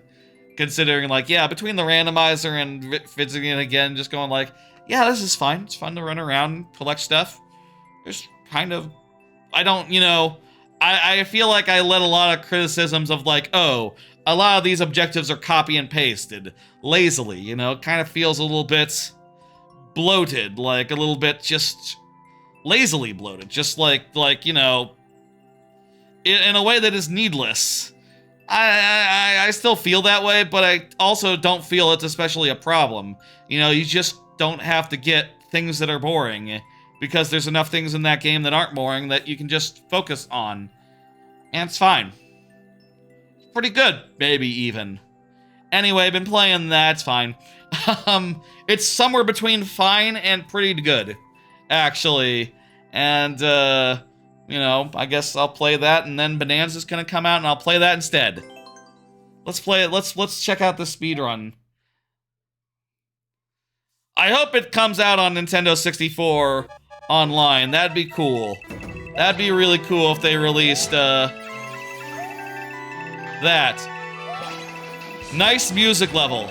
Considering, like, yeah, between the randomizer and visiting it again, just going like, yeah, this is fine. It's fun to run around and collect stuff. There's kind of... I don't, you know... I feel like I let a lot of criticisms of, like, oh, a lot of these objectives are copy and pasted. Lazily, you know? It kind of feels a little bit bloated. Like, a little bit just... lazily bloated. Just like you know... in a way that is needless. I still feel that way, but I also don't feel it's especially a problem. You know, you just don't have to get things that are boring, because there's enough things in that game that aren't boring that you can just focus on. And it's fine. Pretty good, maybe even. Anyway, been playing that, it's fine. It's somewhere between fine and pretty good, actually. And, you know, I guess I'll play that, and then Bananza's gonna come out, and I'll play that instead. Let's play it. Let's check out the speedrun. I hope it comes out on Nintendo 64 online. That'd be cool. That'd be really cool if they released, that. Nice music level.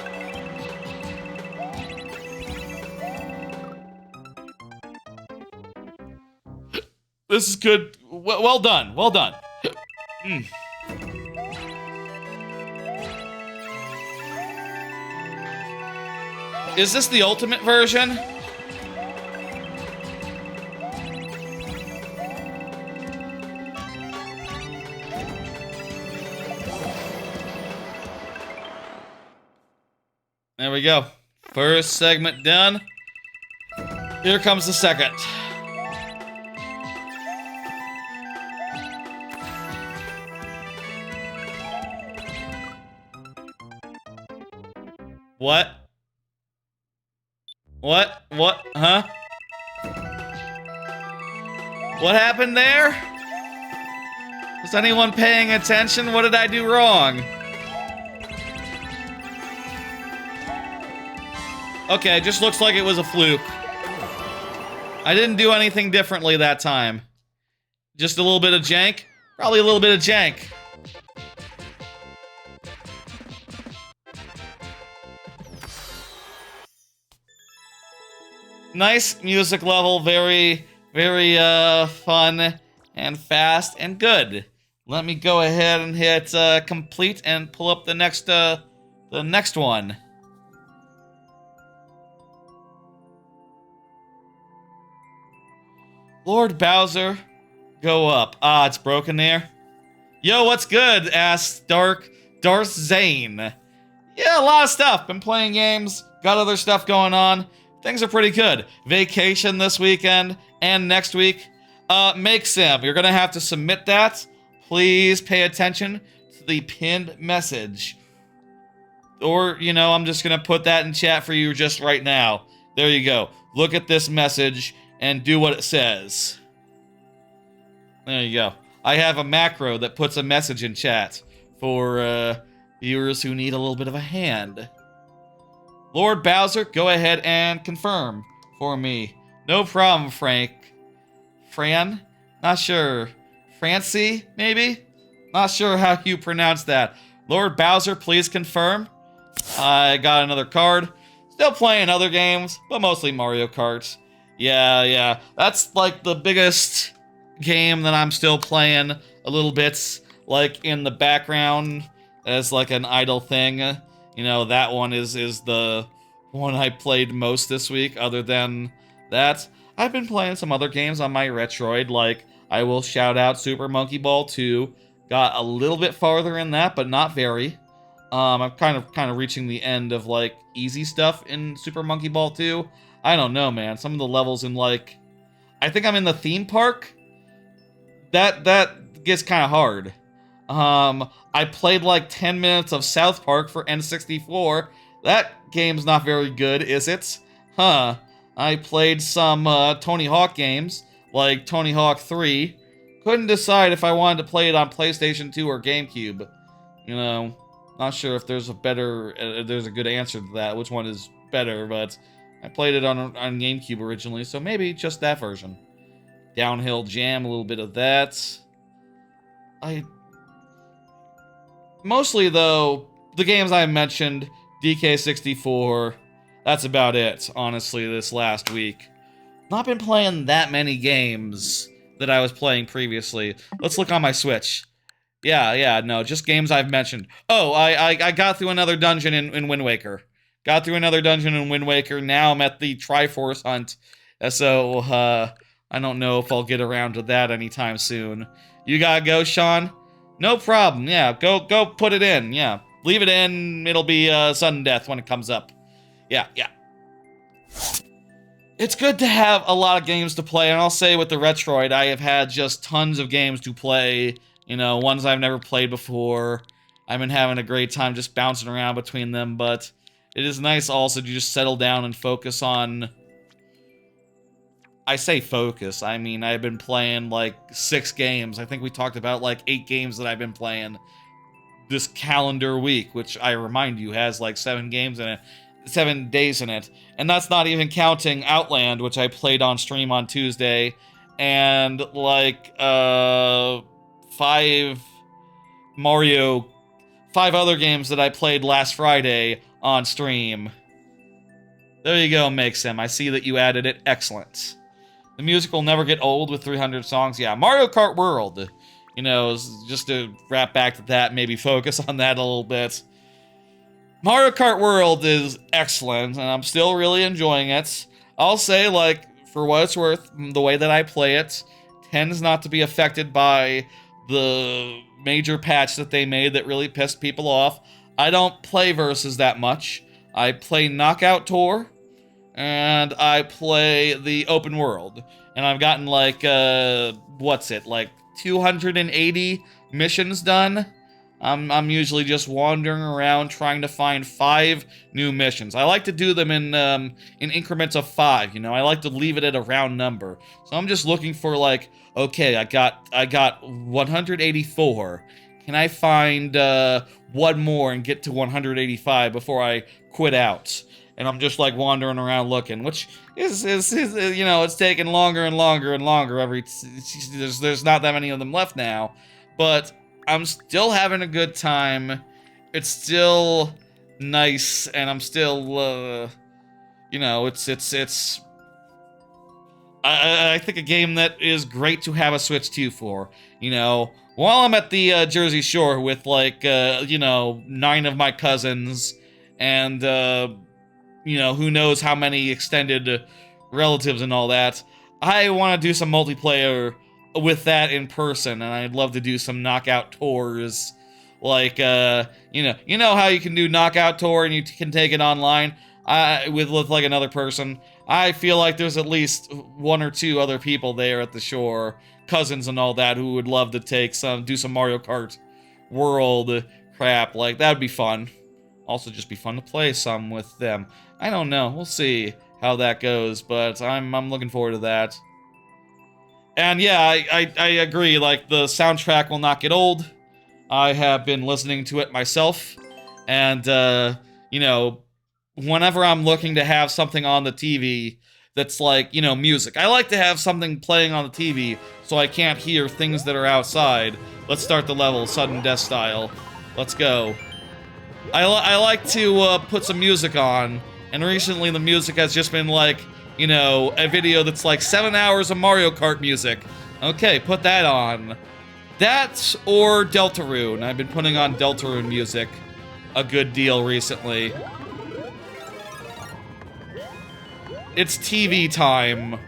This is good. Well done. Well done. Is this the ultimate version? There we go. First segment done. Here comes the second. What? What? Huh? What happened there? Was anyone paying attention? What did I do wrong? Okay, just looks like it was a fluke. I didn't do anything differently that time. Just a little bit of jank? Probably a little bit of jank. Nice music level, very, very fun and fast and good. Let me go ahead and hit complete and pull up the next one. Lord Bowser, go up. Ah, it's broken there. Yo, what's good? Asks Darth Zane. Yeah, a lot of stuff. Been playing games, got other stuff going on. Things are pretty good. Vacation this weekend and next week. Make Sim, you're gonna have to submit that. Please pay attention to the pinned message. Or, you know, I'm just gonna put that in chat for you just right now. There you go. Look at this message and do what it says. There you go. I have a macro that puts a message in chat for viewers who need a little bit of a hand. Lord Bowser, go ahead and confirm for me. No problem, Frank. Fran? Not sure. Francie, maybe? Not sure how you pronounce that. Lord Bowser, please confirm. I got another card. Still playing other games, but mostly Mario Kart. Yeah. That's like the biggest game that I'm still playing a little bit, like in the background as like an idle thing. You know, that one is the one I played most this week. Other than that, I've been playing some other games on my Retroid, like I will shout out Super Monkey Ball 2. Got a little bit farther in that, but not very. I'm kind of reaching the end of like easy stuff in Super Monkey Ball 2. I don't know, man. Some of the levels in like, I think I'm in the theme park. That gets kind of hard. I played like 10 minutes of South Park for N64. That game's not very good, is it? Huh. I played some Tony Hawk games, like Tony Hawk 3. Couldn't decide if I wanted to play it on PlayStation 2 or GameCube. You know, not sure if there's a good answer to that, which one is better, but I played it on GameCube originally, so maybe just that version. Downhill Jam, a little bit of that. Mostly, though, the games I mentioned, DK64, that's about it, honestly, this last week. Not been playing that many games that I was playing previously. Let's look on my Switch. Yeah, no, just games I've mentioned. Oh, I got through another dungeon in Wind Waker. Got through another dungeon in Wind Waker. Now I'm at the Triforce Hunt. So, I don't know if I'll get around to that anytime soon. You gotta go, Sean? No problem. Yeah, go put it in. Yeah, leave it in. It'll be sudden death when it comes up. Yeah. It's good to have a lot of games to play, and I'll say with the Retroid, I have had just tons of games to play. You know, ones I've never played before. I've been having a great time just bouncing around between them, but it is nice also to just settle down and focus on... I say focus, I mean, I've been playing like 6 games. I think we talked about like 8 games that I've been playing this calendar week, which I remind you has like 7 games in it, 7 days in it. And that's not even counting Outland, which I played on stream on Tuesday, and like 5 other games that I played last Friday on stream. There you go, Makesem. I see that you added it. Excellent. The music will never get old with 300 songs. Yeah, Mario Kart World. You know, just to wrap back to that, maybe focus on that a little bit. Mario Kart World is excellent, and I'm still really enjoying it. I'll say, like, for what it's worth, the way that I play it tends not to be affected by the major patch that they made that really pissed people off. I don't play versus that much. I play Knockout Tour, and I play the open world. And I've gotten like, like 280 missions done. I'm usually just wandering around trying to find 5 new missions. I like to do them in increments of 5, you know. I like to leave it at a round number. So I'm just looking for like, okay, I got 184. Can I find one more and get to 185 before I quit out? and I'm just like wandering around looking, which is you know, it's taking longer and longer and longer there's not that many of them left now, but I'm still having a good time. It's still nice, and I'm still you know, it's I think a game that is great to have a Switch 2 for. You know, while I'm at the Jersey Shore with, like, you know, 9 of my cousins and, you know, who knows how many extended relatives and all that, I want to do some multiplayer with that in person, and I'd love to do some knockout tours. Like, you know how you can do knockout tour and you can take it online with like another person. I feel like there's at least 1 or 2 other people there at the shore, cousins and all that, who would love to do some Mario Kart World crap. Like, that would be fun. Also, just be fun to play some with them. I don't know. We'll see how that goes, but I'm looking forward to that. And yeah, I agree. Like, the soundtrack will not get old. I have been listening to it myself, and you know, whenever I'm looking to have something on the TV that's like, you know, music. I like to have something playing on the TV so I can't hear things that are outside. Let's start the level, sudden death style. Let's go. I like to put some music on, and recently the music has just been like, you know, a video that's like 7 hours of Mario Kart music. Okay, put that on. That or Deltarune. I've been putting on Deltarune music a good deal recently. It's TV time.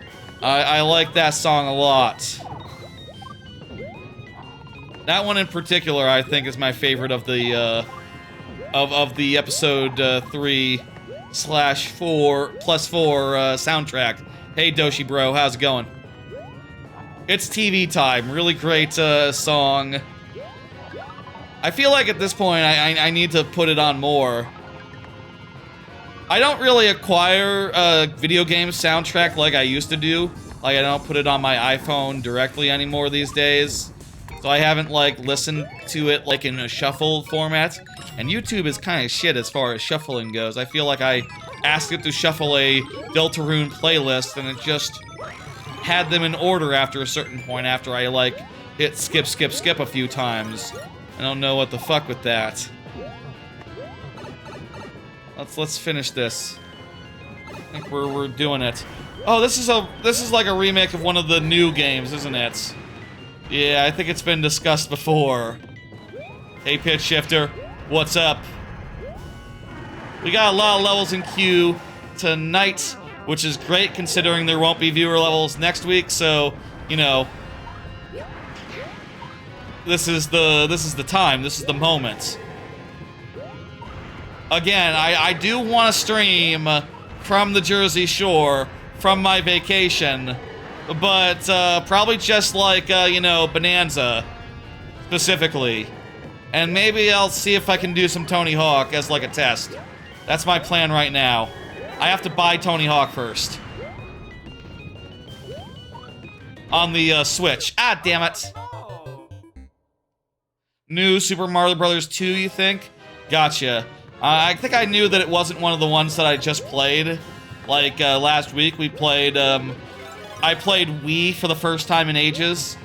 I like that song a lot. That one in particular, I think, is my favorite of the episode 3/4 plus 4 soundtrack. Hey Doshi bro, how's it going? It's TV time. Really great song. I feel like at this point I need to put it on more. I don't really acquire video game soundtrack like I used to do. Like, I don't put it on my iPhone directly anymore these days. So I haven't, like, listened to it, like, in a shuffle format. And YouTube is kind of shit as far as shuffling goes. I feel like I asked it to shuffle a Deltarune playlist, and it just had them in order after a certain point after I, like, hit skip, skip, skip a few times. I don't know what the fuck with that. Let's finish this. I think we're doing it. Oh, this is like a remake of one of the new games, isn't it? Yeah, I think it's been discussed before. Hey, Pitch Shifter, what's up? We got a lot of levels in queue tonight, which is great considering there won't be viewer levels next week. So, you know, this is the time. This is the moment. Again, I do want to stream from the Jersey Shore, from my vacation, but probably just like, you know, Bananza, specifically. And maybe I'll see if I can do some Tony Hawk as like a test. That's my plan right now. I have to buy Tony Hawk first. On the Switch. Ah, damn it. New Super Mario Bros. 2, you think? Gotcha. I think I knew that it wasn't one of the ones that I just played. Like, last week we played, I played Wii for the first time in ages.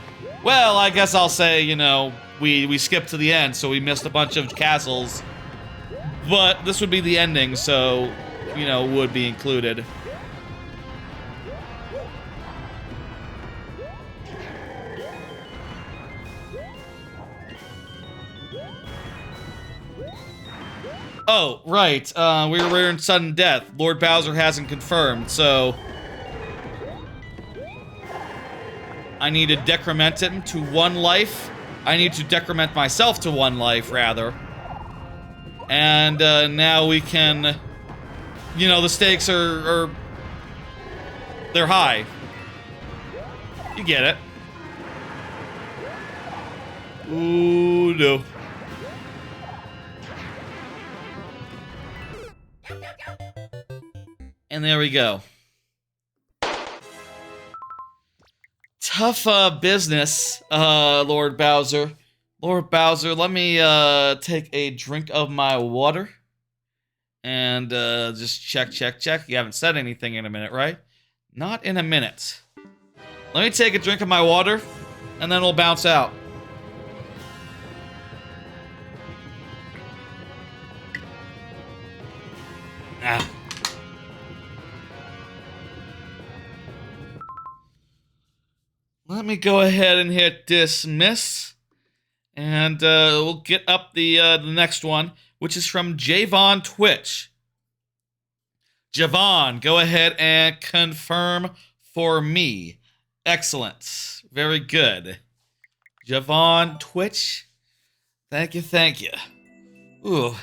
Well, I guess I'll say, you know, we skipped to the end, so we missed a bunch of castles. But this would be the ending, so, you know, would be included. Oh, right, we were in sudden death. Lord Bowser hasn't confirmed, so I need to decrement him to 1 life. I need to decrement myself to 1 life, rather. And, now we can, you know, the stakes are they're high. You get it. Ooh, no. And there we go. Tough business, Lord Bowser. Lord Bowser, let me take a drink of my water. And just check. You haven't said anything in a minute, right? Not in a minute. Let me take a drink of my water, and then we'll bounce out. Ah. Let me go ahead and hit dismiss, and we'll get up the next one, which is from Javon Twitch. Javon, go ahead and confirm for me. Excellent. Very good. Javon Twitch, thank you. Ooh.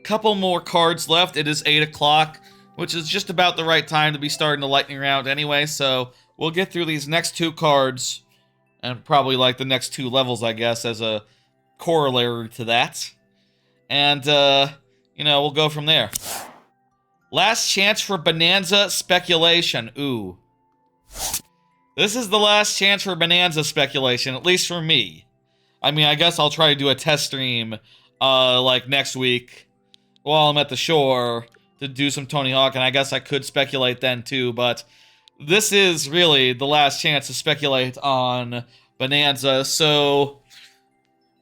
Couple more cards left. It is 8 o'clock, which is just about the right time to be starting the lightning round anyway, so we'll get through these next 2 cards, and probably like the next 2 levels, I guess, as a corollary to that. And, we'll go from there. Last chance for Bananza speculation. Ooh. This is the last chance for Bananza speculation, at least for me. I mean, I guess I'll try to do a test stream, like next week, while I'm at the shore, to do some Tony Hawk, and I guess I could speculate then too, but this is really the last chance to speculate on Bananza, so...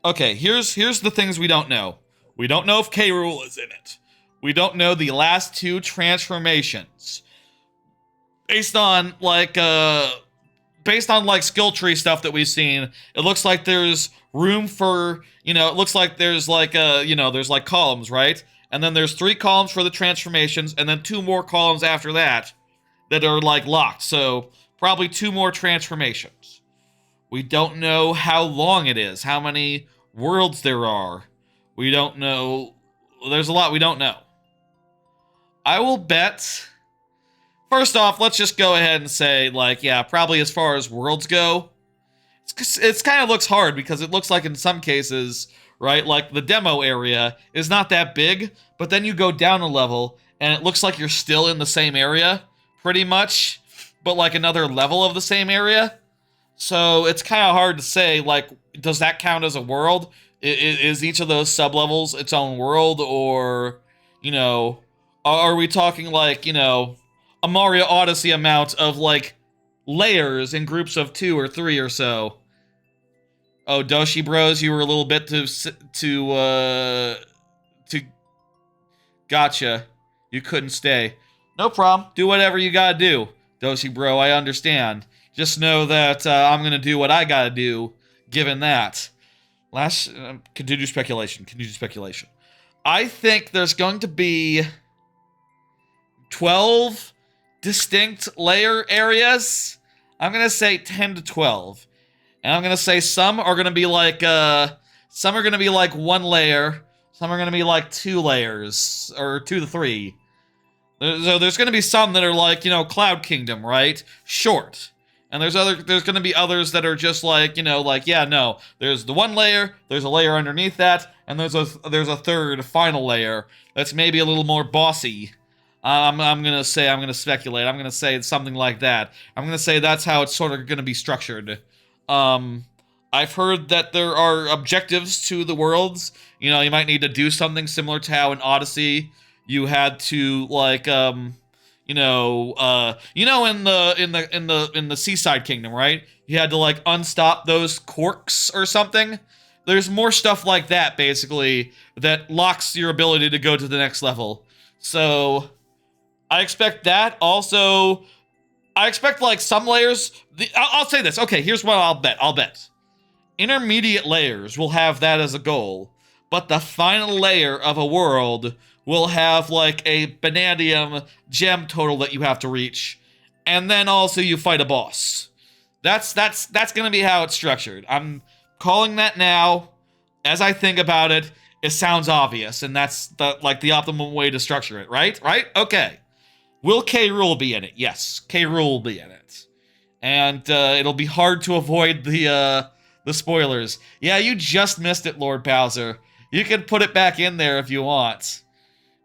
Okay, here's the things we don't know. We don't know if K. Rool is in it. We don't know the last 2 transformations. Based on, like, skill tree stuff that we've seen, it looks like there's room for, it looks like there's, like, there's, like, columns, right? And then there's 3 columns for the transformations, and then 2 more columns after that are, like, locked. So, probably 2 more transformations. We don't know how long it is, how many worlds there are. We don't know. There's a lot we don't know. I will bet... First off, let's just go ahead and say, like, yeah, probably as far as worlds go, it's kind of looks hard because it looks like in some cases, right, like the demo area is not that big, but then you go down a level and it looks like you're still in the same area, pretty much, but like another level of the same area. So it's kind of hard to say, like, does that count as a world? Is each of those sub-levels its own world, or, are we talking like, a Mario Odyssey amount of, like, layers in groups of 2 or 3 or so? Oh, Doshi Bros, you were a little bit Gotcha. You couldn't stay. No problem. Do whatever you gotta do, Doshi Bro, I understand. Just know that I'm gonna do what I gotta do, given that. Continue speculation. I think there's going to be 12 distinct layer areas. I'm gonna say 10 to 12. And I'm gonna say some are gonna be like 1 layer, some are gonna be like 2 layers, or 2 to 3. So there's gonna be some that are like, Cloud Kingdom, right? Short. And there's gonna be others that are just like, there's the 1 layer, there's a layer underneath that, and there's a 3rd final layer that's maybe a little more bossy. I'm gonna speculate. I'm gonna say it's something like that. I'm gonna say that's how it's sort of gonna be structured. I've heard that there are objectives to the worlds. You might need to do something similar to how in Odyssey you had to, like, in the Seaside Kingdom, right? You had to, like, unstop those corks or something. There's more stuff like that, basically, that locks your ability to go to the next level. So I expect that. Also, I expect, like, some layers... I'll say this. Okay, here's what I'll bet. Intermediate layers will have that as a goal, but the final layer of a world will have, like, a Banadium gem total that you have to reach, and then also you fight a boss. That's gonna be how it's structured. I'm calling that now. As I think about it, it sounds obvious, and that's the optimum way to structure it, right? Right? Okay. Will K. Rool be in it? Yes, K. Rool will be in it. And it'll be hard to avoid the spoilers. Yeah, you just missed it, Lord Bowser. You can put it back in there if you want.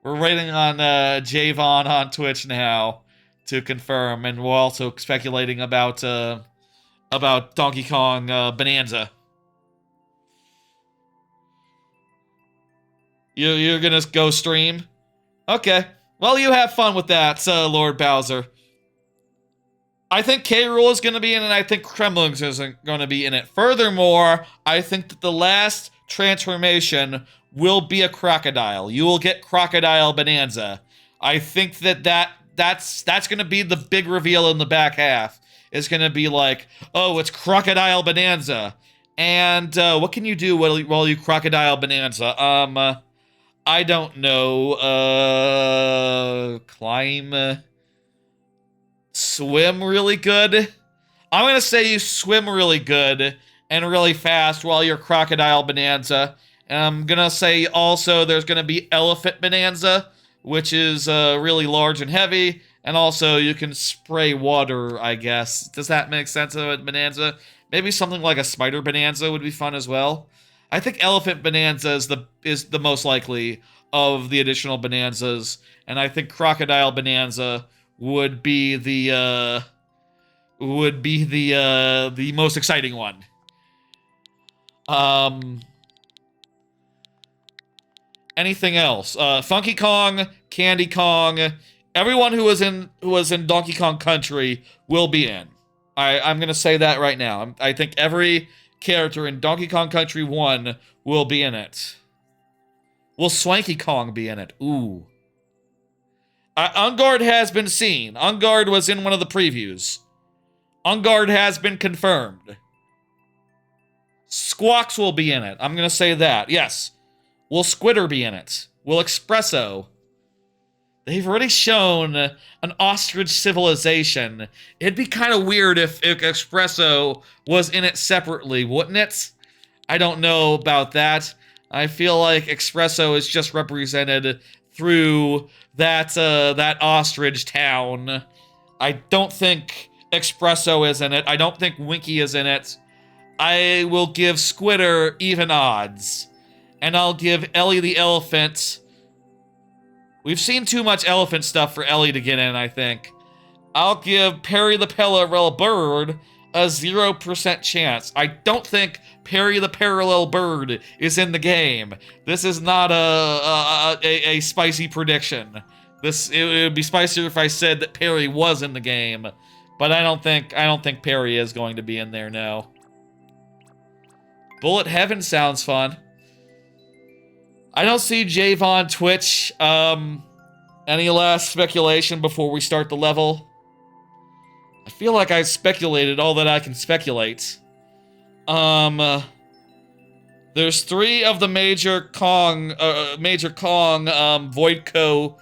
We're waiting on Javon on Twitch now to confirm, and we're also speculating about Donkey Kong Bananza. You're gonna go stream? Okay. Well, you have fun with that, Lord Bowser. I think K. Rool is going to be in it, and I think Kremlings is going to be in it. Furthermore, I think that the last transformation will be a crocodile. You will get Crocodile Bananza. I think that's going to be the big reveal in the back half. It's going to be like, oh, it's Crocodile Bananza. And what can you do while you Crocodile Bananza? I don't know. Climb... swim really good. I'm gonna say you swim really good and really fast while you're Crocodile Bananza. And I'm gonna say also there's gonna be Elephant Bananza, which is really large and heavy. And also you can spray water, I guess. Does that make sense of a Bananza? Maybe something like a Spider Bananza would be fun as well. I think Elephant Bananza is the most likely of the additional Bananzas. And I think Crocodile Bananza would be the most exciting one. Anything else? Funky Kong, Candy Kong, everyone who was in Donkey Kong Country will be in. I'm gonna say that right now. I think every character in Donkey Kong Country 1 will be in it. Will Swanky Kong be in it? Ooh. Ungard has been seen. Ungard was in one of the previews. Ungard has been confirmed. Squawks will be in it. I'm going to say that. Yes. Will Squitter be in it? Will Espresso? They've already shown an ostrich civilization. It'd be kind of weird if Espresso was in it separately, wouldn't it? I don't know about that. I feel like Espresso is just represented through that ostrich town. I don't think Espresso is in it. I don't think Winky is in it. I will give Squitter even odds. And I'll give Ellie the elephant. We've seen too much elephant stuff for Ellie to get in, I think. I'll give Perry the Parallel Bird a 0% chance. I don't think Perry the Parallel Bird is in the game. This is not a spicy prediction. It would be spicier if I said that Perry was in the game, but I don't think Perry is going to be in there. No. Bullet Heaven sounds fun. I don't see Javon Twitch. Any last speculation before we start the level? I feel like I speculated all that I can speculate. There's 3 of the Major Kong Voidco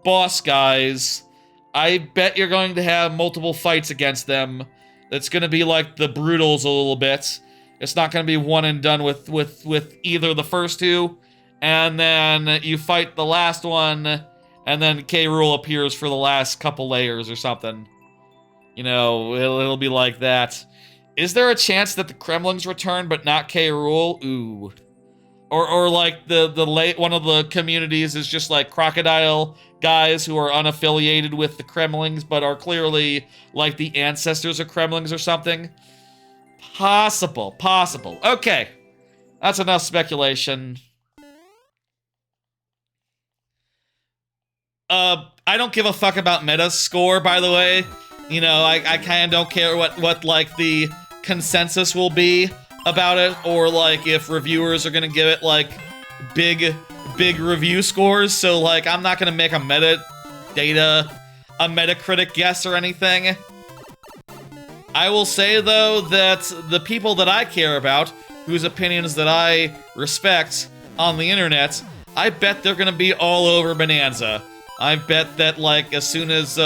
boss guys. I bet you're going to have multiple fights against them. It's going to be like the Brutals a little bit. It's not going to be one and done with either the first 2, and then you fight the last one, and then K. Rool appears for the last couple layers or something. You know, it'll be like that. Is there a chance that the Kremlings return, but not K. Rool? Ooh. Or like one of the communities is just like crocodile guys who are unaffiliated with the Kremlings, but are clearly like the ancestors of Kremlings or something? Possible. Okay. That's enough speculation. I don't give a fuck about meta score, by the way. You know, I kind of don't care what like the consensus will be about it, or like if reviewers are gonna give it like big review scores. So like I'm not gonna make a Metacritic guess or anything. I will say though that the people that I care about, whose opinions that I respect on the internet, I bet they're gonna be all over Bananza. I bet that like as soon as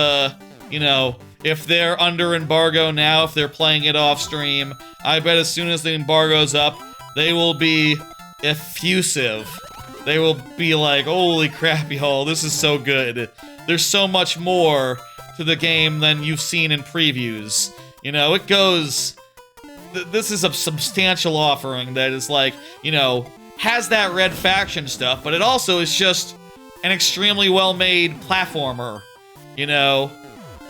you know, if they're under embargo now, if they're playing it off stream, I bet as soon as the embargo's up, they will be effusive. They will be like, holy crap, y'all, this is so good. There's so much more to the game than you've seen in previews. You know, it goes... This is a substantial offering that is like, you know, has that Red Faction stuff, but it also is just an extremely well-made platformer, you know?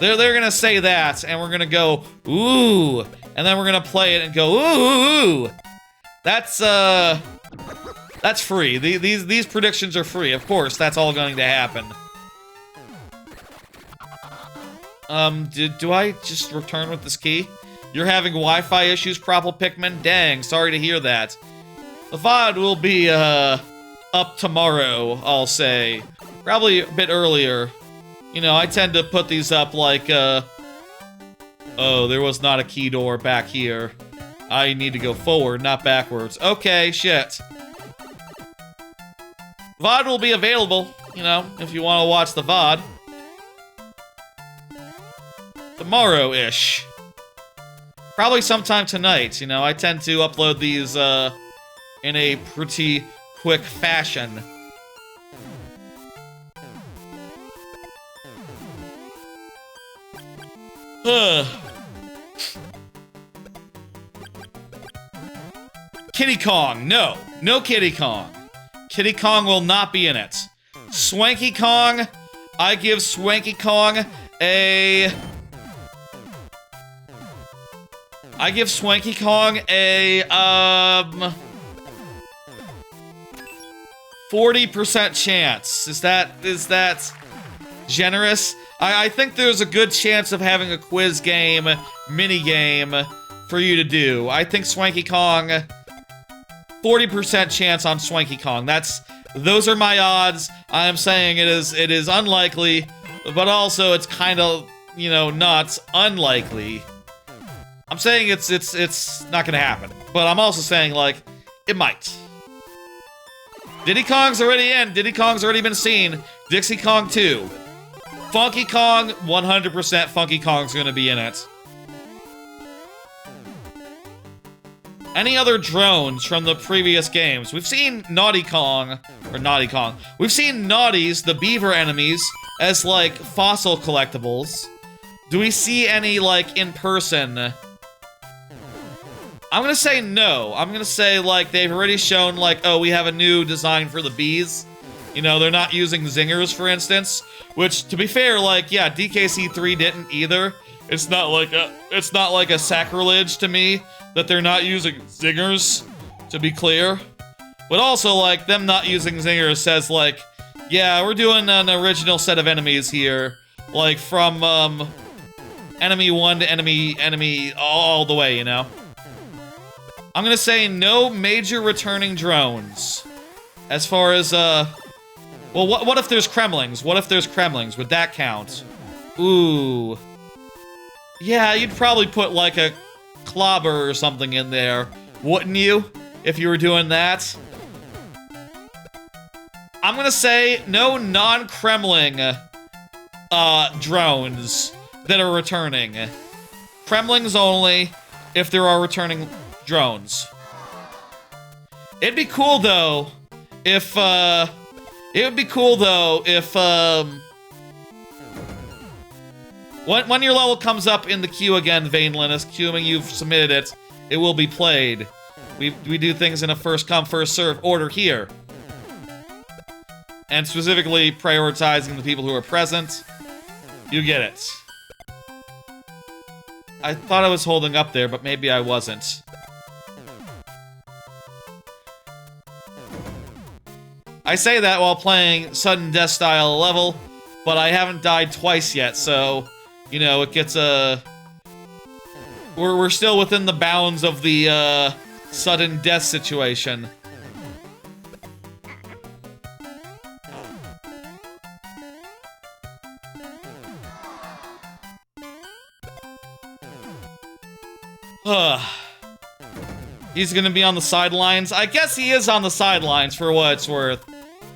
They're gonna say that, and we're gonna go, ooh, and then we're gonna play it and go, ooh, ooh, ooh. That's That's free. These predictions are free. Of course, that's all going to happen. Do I just return with this key? You're having Wi-Fi issues, Propple Pikmin? Dang, sorry to hear that. The VOD will be, up tomorrow, I'll say. Probably a bit earlier. You know, I tend to put these up like, oh, there was not a key door back here. I need to go forward, not backwards. Okay, shit. VOD will be available, you know, if you want to watch the VOD. Tomorrow-ish. Probably sometime tonight, you know, I tend to upload these, in a pretty quick fashion. Kitty Kong, no. No Kitty Kong. Kitty Kong will not be in it. Swanky Kong, I give Swanky Kong a... I give Swanky Kong a, 40% chance. Is that generous? I think there's a good chance of having a quiz game, mini game, for you to do. I think Swanky Kong, 40% chance on Swanky Kong. Those are my odds. I am saying it is unlikely, but also it's kind of, you know, not unlikely. I'm saying it's not gonna happen, but I'm also saying, like, it might. Diddy Kong's already in. Diddy Kong's already been seen. Dixie Kong 2. Funky Kong, 100% Funky Kong's gonna be in it. Any other drones from the previous games? We've seen Naughty Kong, or Naughty Kong. We've seen Naughties, the beaver enemies, as, like, fossil collectibles. Do we see any, like, in person? I'm gonna say no. I'm gonna say, like, they've already shown, like, oh, we have a new design for the bees. You know, they're not using zingers, for instance. Which, to be fair, like, yeah, DKC3 didn't either. It's not like a sacrilege to me that they're not using zingers, to be clear. But also, like, them not using zingers says, like, yeah, we're doing an original set of enemies here. Like, from, enemy 1 to enemy all the way, you know? I'm gonna say no major returning drones. As far as, well, what if there's Kremlings? What if there's Kremlings? Would that count? Ooh. Yeah, you'd probably put, like, a clobber or something in there, wouldn't you? If you were doing that? I'm gonna say no non-Kremling, drones that are returning. Kremlings only, if there are returning drones. It'd be cool, though, if, when your level comes up in the queue again, Vainlinus, assuming you've submitted it, it will be played. We do things in a first-come, first-serve order here. And specifically prioritizing the people who are present. You get it. I thought I was holding up there, but maybe I wasn't. I say that while playing sudden death style level, but I haven't died twice yet, so, you know, it gets we're still within the bounds of the sudden death situation. He's gonna be on the sidelines. I guess he is on the sidelines for what it's worth.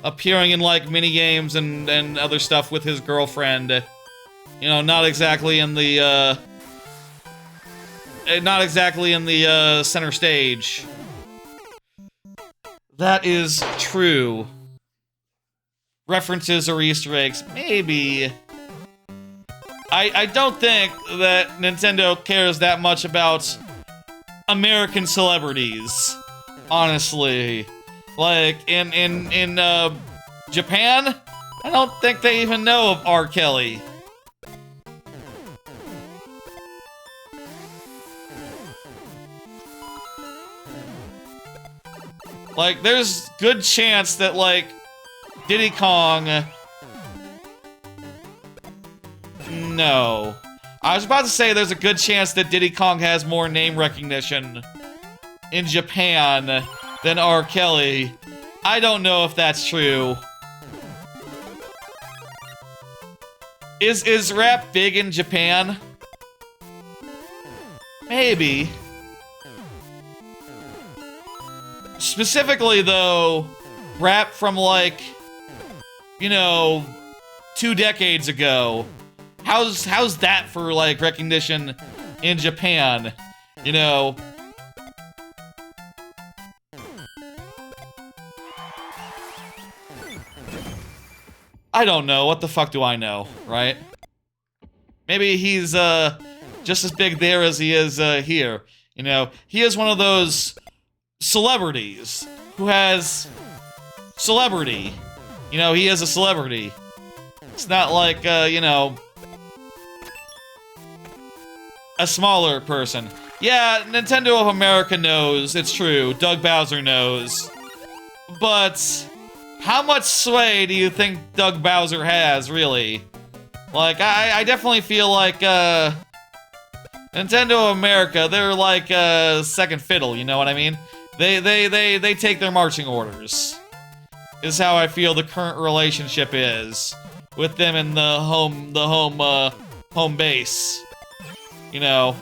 Appearing in, like, minigames and other stuff with his girlfriend. You know, not exactly in the, center stage. That is true. References or Easter eggs, maybe. I don't think that Nintendo cares that much about American celebrities, honestly. Like, in Japan, I don't think they even know of R. Kelly. Like, there's good chance that, like, Diddy Kong... No. I was about to say there's a good chance that Diddy Kong has more name recognition in Japan than R. Kelly. I don't know if that's true. Is rap big in Japan? Maybe. Specifically, though, rap from, like, you know, 2 decades ago. How's that for, like, recognition in Japan? You know? I don't know. What the fuck do I know, right? Maybe he's, just as big there as he is, here. You know? He is one of those celebrities who has celebrity. You know, he is a celebrity. It's not like, you know, a smaller person. Yeah, Nintendo of America knows, it's true. Doug Bowser knows. But how much sway do you think Doug Bowser has, really? Like, I definitely feel like, Nintendo of America, they're like, second fiddle, you know what I mean? They take their marching orders. Is how I feel the current relationship is with them in the home base. You know,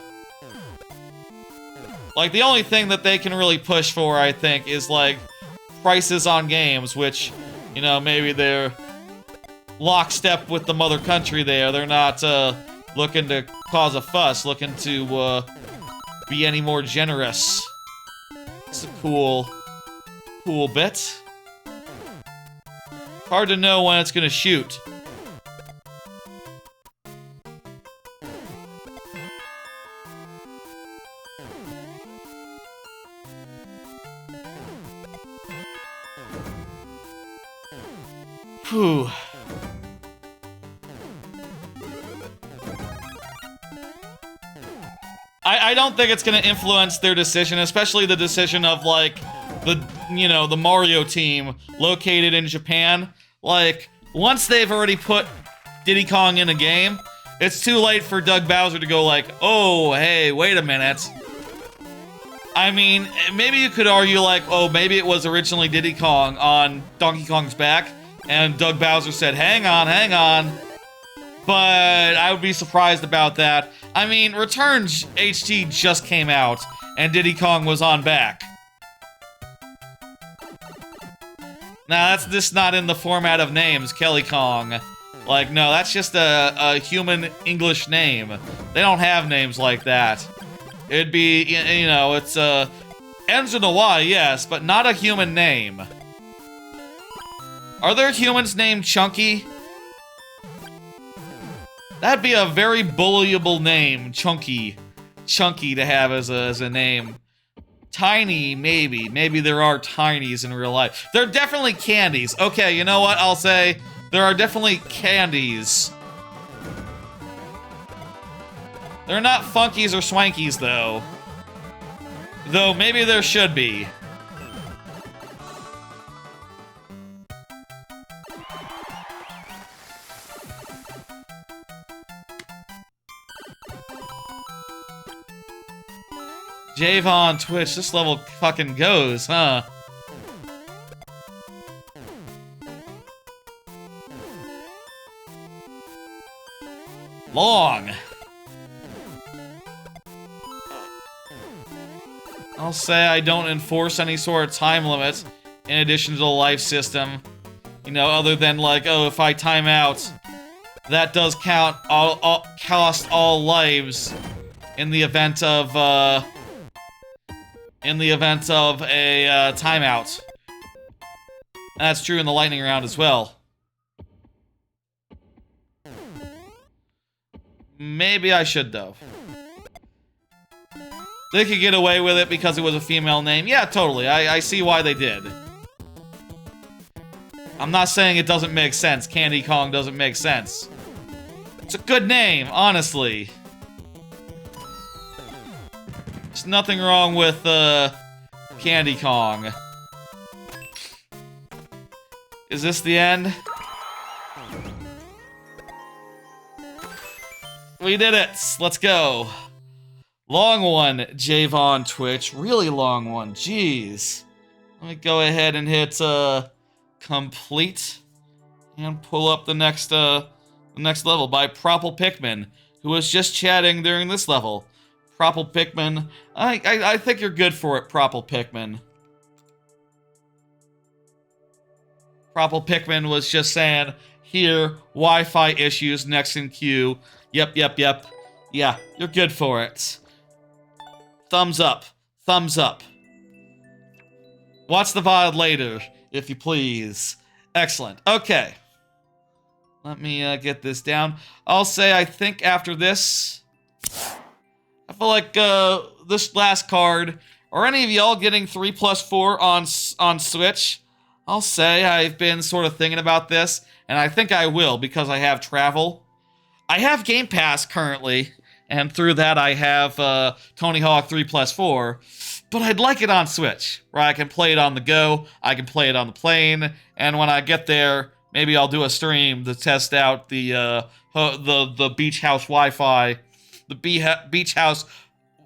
like the only thing that they can really push for, I think, is like prices on games, which, you know, maybe they're lockstep with the mother country there. They're not looking to cause a fuss, looking to be any more generous. It's a cool bit. Hard to know when it's gonna shoot. Whew. I don't think it's gonna influence their decision, especially the decision of, like, the, you know, the Mario team located in Japan. Like, once they've already put Diddy Kong in a game, it's too late for Doug Bowser to go like, oh, hey, wait a minute. I mean, maybe you could argue like, oh, maybe it was originally Diddy Kong on Donkey Kong's back, and Doug Bowser said, hang on. But I would be surprised about that. I mean, Returns HD just came out, and Diddy Kong was on back. Now, that's just not in the format of names, Kelly Kong. Like, no, that's just a human English name. They don't have names like that. It'd be, you know, it's, ends in a Y, yes, but not a human name. Are there humans named Chunky? That'd be a very bullyable name, Chunky. Chunky to have as a name. Tiny, maybe. Maybe there are tinies in real life. There are definitely candies. Okay, you know what? I'll say there are definitely candies. They're not funkies or swankies, though. Though maybe there should be. Javon Twitch, this level fucking goes, huh? Long. I'll say I don't enforce any sort of time limit in addition to the life system. You know, other than like, oh, if I time out, that does count cost all lives in the event of a timeout. And that's true in the lightning round as well. Maybe I should, though. They could get away with it because it was a female name. Yeah, totally. I see why they did. I'm not saying it doesn't make sense. Candy Kong doesn't make sense. It's a good name, honestly. There's nothing wrong with, Candy Kong. Is this the end? We did it! Let's go. Long one, Javon Twitch. Really long one. Jeez. Let me go ahead and hit complete and pull up the next level by Preamble Pikmin, who was just chatting during this level. Preamble Pikmin, I think you're good for it, Preamble Pikmin. Preamble Pikmin was just saying, here, Wi-Fi issues next in queue. Yep. Yeah, you're good for it. Thumbs up. Thumbs up. Watch the VOD later, if you please. Excellent. Okay. Let me get this down. I'll say I think after this, I feel like this last card, or any of y'all getting 3+4 on Switch, I'll say I've been sort of thinking about this, and I think I will because I have travel. I have Game Pass currently, and through that I have Tony Hawk 3+4, but I'd like it on Switch, where I can play it on the go, I can play it on the plane, and when I get there, maybe I'll do a stream to test out the Beach House Wi-Fi, Beach House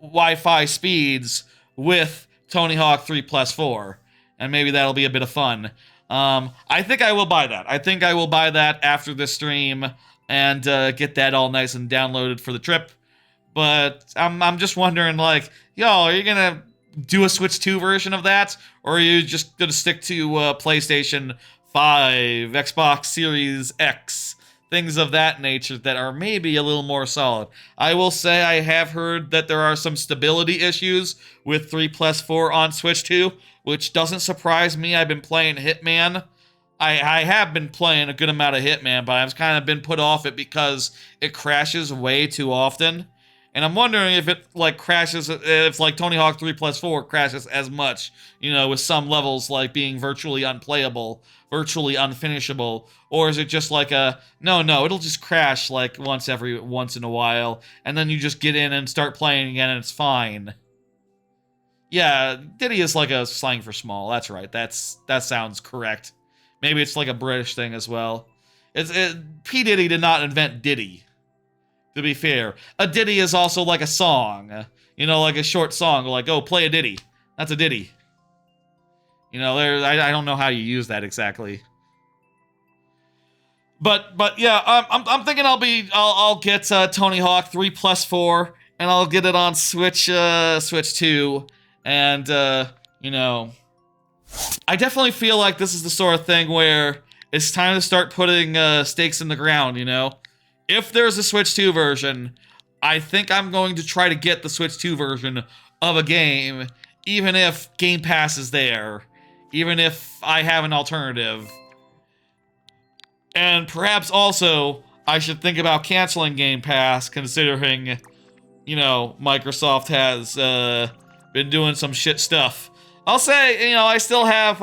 Wi-Fi speeds with Tony Hawk 3+4, and maybe that'll be a bit of fun. I think I will buy that. I think I will buy that after this stream and get that all nice and downloaded for the trip. But I'm just wondering, like, y'all, are you gonna do a Switch 2 version of that, or are you just gonna stick to PlayStation 5, Xbox Series X, things of that nature that are maybe a little more solid? I will say I have heard that there are some stability issues with 3+4 on Switch 2, which doesn't surprise me. I've been playing Hitman. I have been playing a good amount of Hitman, but I've kind of been put off it because it crashes way too often. And I'm wondering if it, like, crashes, if, like, Tony Hawk 3+4 crashes as much, you know, with some levels, like, being virtually unplayable, virtually unfinishable, or is it just like a, no, it'll just crash, like, once in a while, and then you just get in and start playing again and it's fine. Yeah, Diddy is like a slang for small, that's right, that sounds correct. Maybe it's like a British thing as well. P. Diddy did not invent Diddy, to be fair. A ditty is also like a song. You know, like a short song, like, oh, play a ditty. That's a ditty. You know, I don't know how you use that exactly. But yeah, I'm thinking I'll get Tony Hawk 3+4, and I'll get it on Switch 2, and you know, I definitely feel like this is the sort of thing where it's time to start putting stakes in the ground, you know? If there's a Switch 2 version, I think I'm going to try to get the Switch 2 version of a game, even if Game Pass is there, even if I have an alternative. And perhaps also, I should think about canceling Game Pass, considering, you know, Microsoft has been doing some shit stuff. I'll say, you know, I still have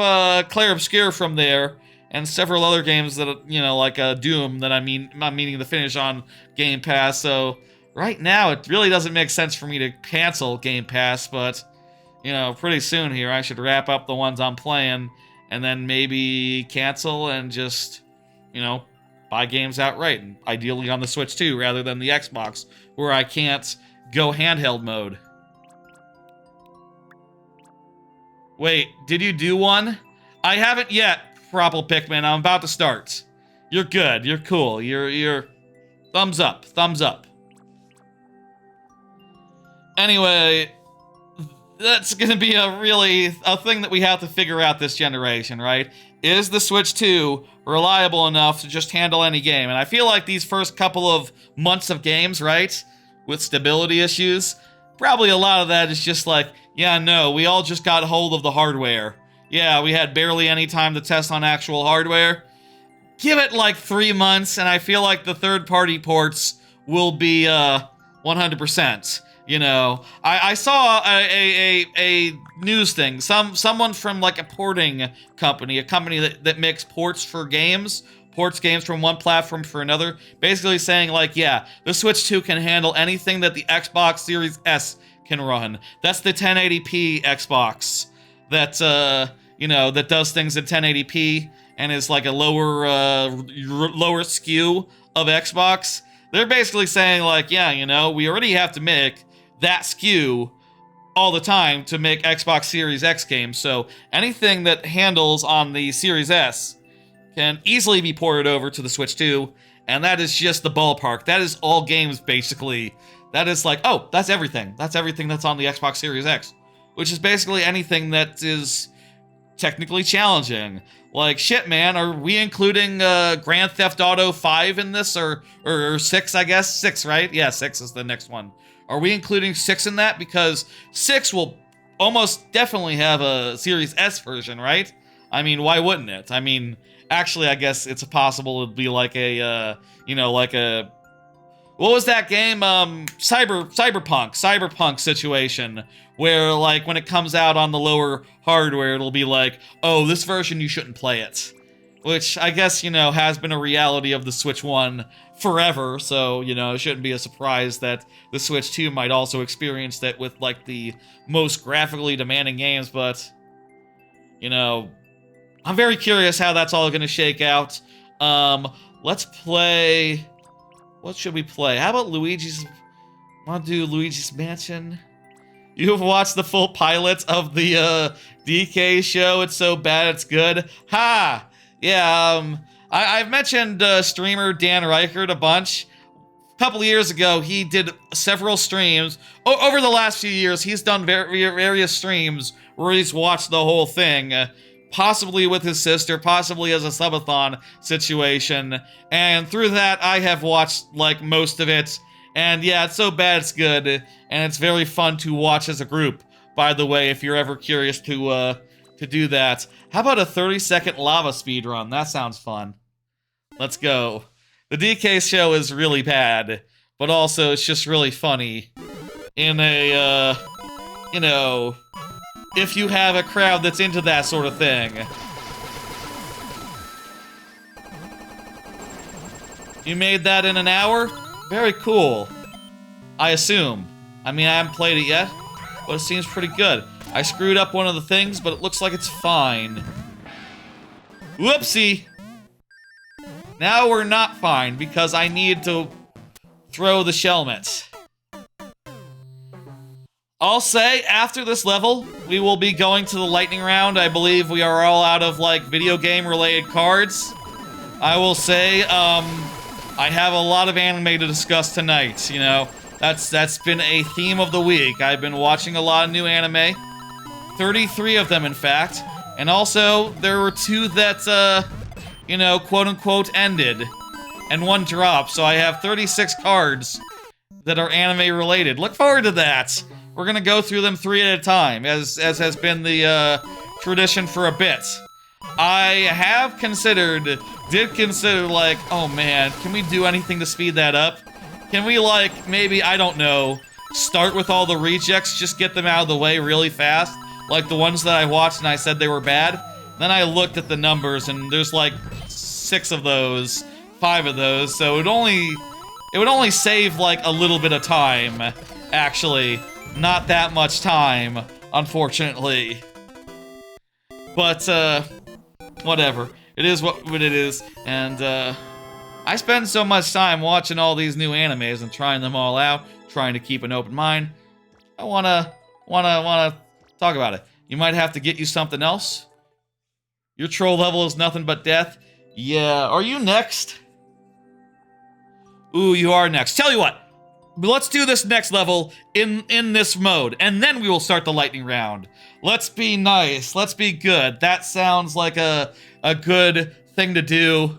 Clair Obscur from there, and several other games that, you know, like Doom, that I'm meaning to finish on Game Pass, so right now it really doesn't make sense for me to cancel Game Pass, but, you know, pretty soon here I should wrap up the ones I'm playing, and then maybe cancel and just, you know, buy games outright, and ideally on the Switch 2 rather than the Xbox, where I can't go handheld mode. Wait, did you do one? I haven't yet, Preamble Pikmin. I'm about to start. You're good. You're cool. You're... Thumbs up. Thumbs up. Anyway, that's gonna be a thing that we have to figure out this generation, right? Is the Switch 2 reliable enough to just handle any game? And I feel like these first couple of months of games, right, with stability issues, probably a lot of that is just like, yeah, no, we all just got hold of the hardware. Yeah, we had barely any time to test on actual hardware. Give it like 3 months, and I feel like the third-party ports will be 100%. You know, I saw a news thing. Someone from like a porting company, a company that makes ports for games, ports games from one platform for another, basically saying like, yeah, the Switch 2 can handle anything that the Xbox Series S can run. That's the 1080p Xbox that, you know, that does things in 1080p, and is like a lower skew of Xbox, they're basically saying like, yeah, you know, we already have to make that skew all the time to make Xbox Series X games, so anything that handles on the Series S can easily be ported over to the Switch 2, and that is just the ballpark. That is all games, basically. That is like, oh, that's everything. That's everything that's on the Xbox Series X, which is basically anything that is technically challenging. Like, shit, man, are we including Grand Theft Auto 5 in this, or 6, I guess? 6, right? Yeah, 6 is the next one. Are we including 6 in that? Because 6 will almost definitely have a Series S version, right? I mean, why wouldn't it? I mean, actually, I guess it's possible it'd be like a, you know, like a... What was that game? Cyberpunk situation, where, like, when it comes out on the lower hardware, it'll be like, oh, this version, you shouldn't play it. Which, I guess, you know, has been a reality of the Switch 1 forever, so, you know, it shouldn't be a surprise that the Switch 2 might also experience that with, like, the most graphically demanding games, but, you know, I'm very curious how that's all going to shake out. Let's play... What should we play? How about Luigi's... Want to do Luigi's Mansion? You have watched the full pilot of the DK show. It's so bad it's good. Ha! Yeah, I've mentioned streamer Dan Reichert a bunch. A couple of years ago, he did several streams. Over the last few years, he's done various streams where he's watched the whole thing. Possibly with his sister, possibly as a subathon situation. And through that, I have watched, like, most of it. And yeah, it's so bad it's good. And it's very fun to watch as a group, by the way, if you're ever curious to do that. How about a 30-second lava speedrun? That sounds fun. Let's go. The DK show is really bad, but also it's just really funny. In a, you know... if you have a crowd that's into that sort of thing. You made that in an hour? Very cool. I assume. I mean, I haven't played it yet, but it seems pretty good. I screwed up one of the things, but it looks like it's fine. Whoopsie! Now we're not fine, because I need to throw the shelmet. I'll say, after this level, we will be going to the lightning round. I believe we are all out of, like, video game-related cards. I will say, I have a lot of anime to discuss tonight, you know. That's been a theme of the week. I've been watching a lot of new anime. 33 of them, in fact. And also, there were 2 that, you know, quote-unquote ended. And 1 dropped, so I have 36 cards that are anime-related. Look forward to that! We're gonna go through them 3 at a time, as has been the tradition for a bit. I did consider, like, oh man, can we do anything to speed that up? Can we, like, maybe, I don't know, start with all the rejects, just get them out of the way really fast? Like the ones that I watched and I said they were bad? Then I looked at the numbers and there's like 6 of those, 5 of those, so it would only save like a little bit of time, actually. Not that much time, unfortunately. But, whatever. It is what it is, and, I spend so much time watching all these new animes and trying them all out, trying to keep an open mind. I wanna talk about it. You might have to get you something else. Your troll level is nothing but death. Yeah, are you next? Ooh, you are next. Tell you what. Let's do this next level in this mode, and then we will start the lightning round. Let's be nice. Let's be good. That sounds like a good thing to do.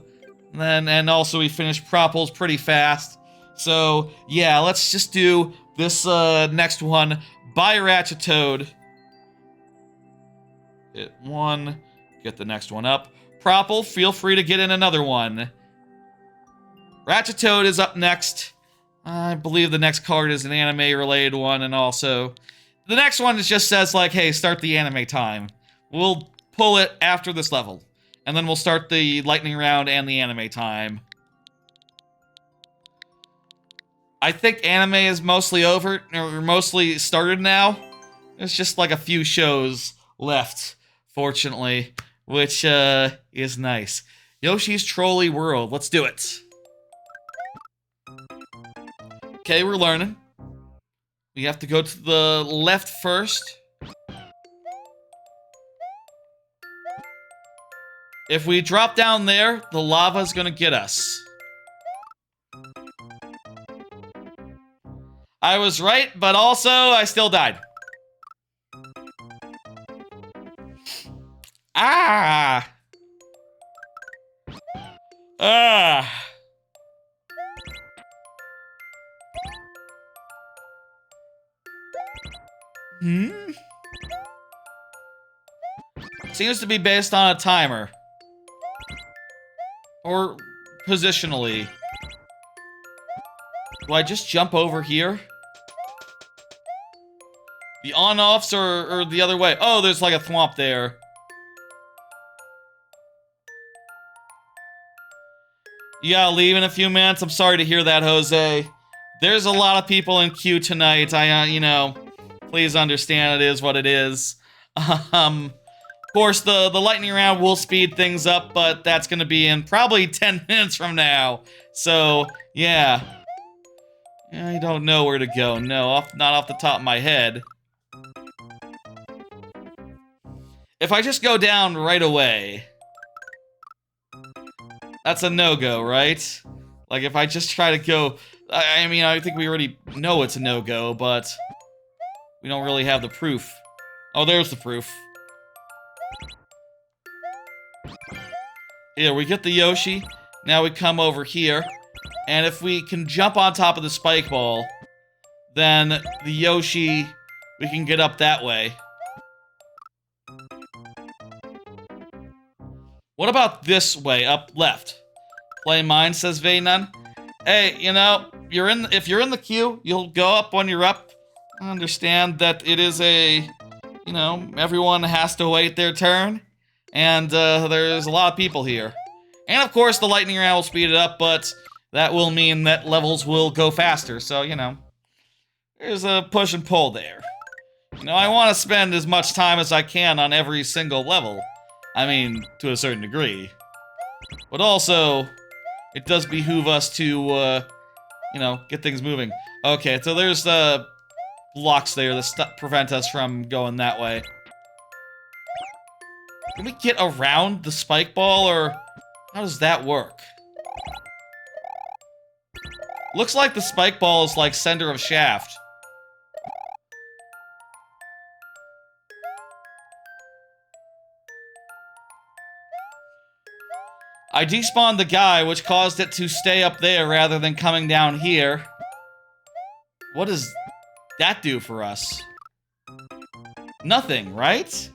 And also we finished Propels pretty fast. So, yeah, let's just do this next one. Bye, Ratchet Toad. Hit 1. Get the next one up. Propel, feel free to get in another one. Ratchet Toad is up next. I believe the next card is an anime-related one, and also... The next one just says, like, hey, start the anime time. We'll pull it after this level. And then we'll start the lightning round and the anime time. I think anime is mostly over, or mostly started now. There's just, like, a few shows left, fortunately. which is nice. Yoshi's Trolley World. Let's do it. Okay, we're learning. We have to go to the left first. If we drop down there, the lava's gonna get us. I was right, but also I still died. Ah! Ah! Seems to be based on a timer. Or positionally. Do I just jump over here? The on-offs are the other way. Oh, there's like a thwomp there. You gotta leave in a few minutes. I'm sorry to hear that, Jose. There's a lot of people in queue tonight. You know, please understand it is what it is. Of course, the lightning round will speed things up, but that's gonna be in probably 10 minutes from now. So, yeah. I don't know where to go. No, not off the top of my head. If I just go down right away... That's a no-go, right? Like, if I just try to go... I mean, I think we already know it's a no-go, but... we don't really have the proof. Oh, there's the proof. Here, we get the Yoshi. Now we come over here. And if we can jump on top of the spike ball, then the Yoshi, we can get up that way. What about this way, up left? Play mine, says Vaynon. Hey, you know, if you're in the queue, you'll go up when you're up. I understand that it is a, you know, everyone has to wait their turn. And there's a lot of people here. And of course, the lightning round will speed it up, but that will mean that levels will go faster. So, you know, there's a push and pull there. You know, I want to spend as much time as I can on every single level. I mean, to a certain degree. But also, it does behoove us to, you know, get things moving. Okay, so there's, blocks there that prevent us from going that way. Can we get around the spike ball, or how does that work? Looks like the spike ball is like center of shaft. I despawned the guy, which caused it to stay up there rather than coming down here. What does that do for us? Nothing, right?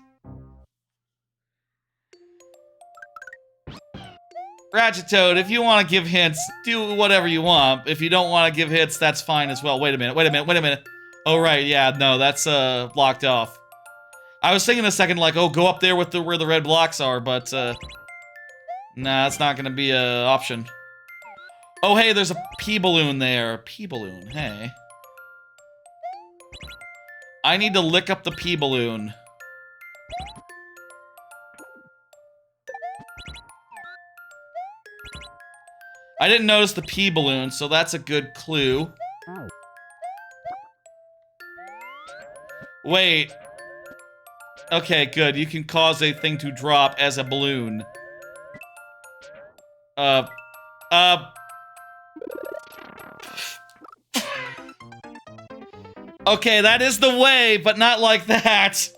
Ratchetoad, if you want to give hints, do whatever you want. If you don't want to give hints, that's fine as well. Wait a minute. Oh, right, yeah, no, that's, blocked off. I was thinking a second, like, oh, go up there with where the red blocks are, but, nah, that's not gonna be a option. Oh, hey, there's a P-balloon there. P-balloon, hey. I need to lick up the P-balloon. I didn't notice the P-balloon, so that's a good clue. Wait. Okay, good. You can cause a thing to drop as a balloon. Okay, that is the way, but not like that.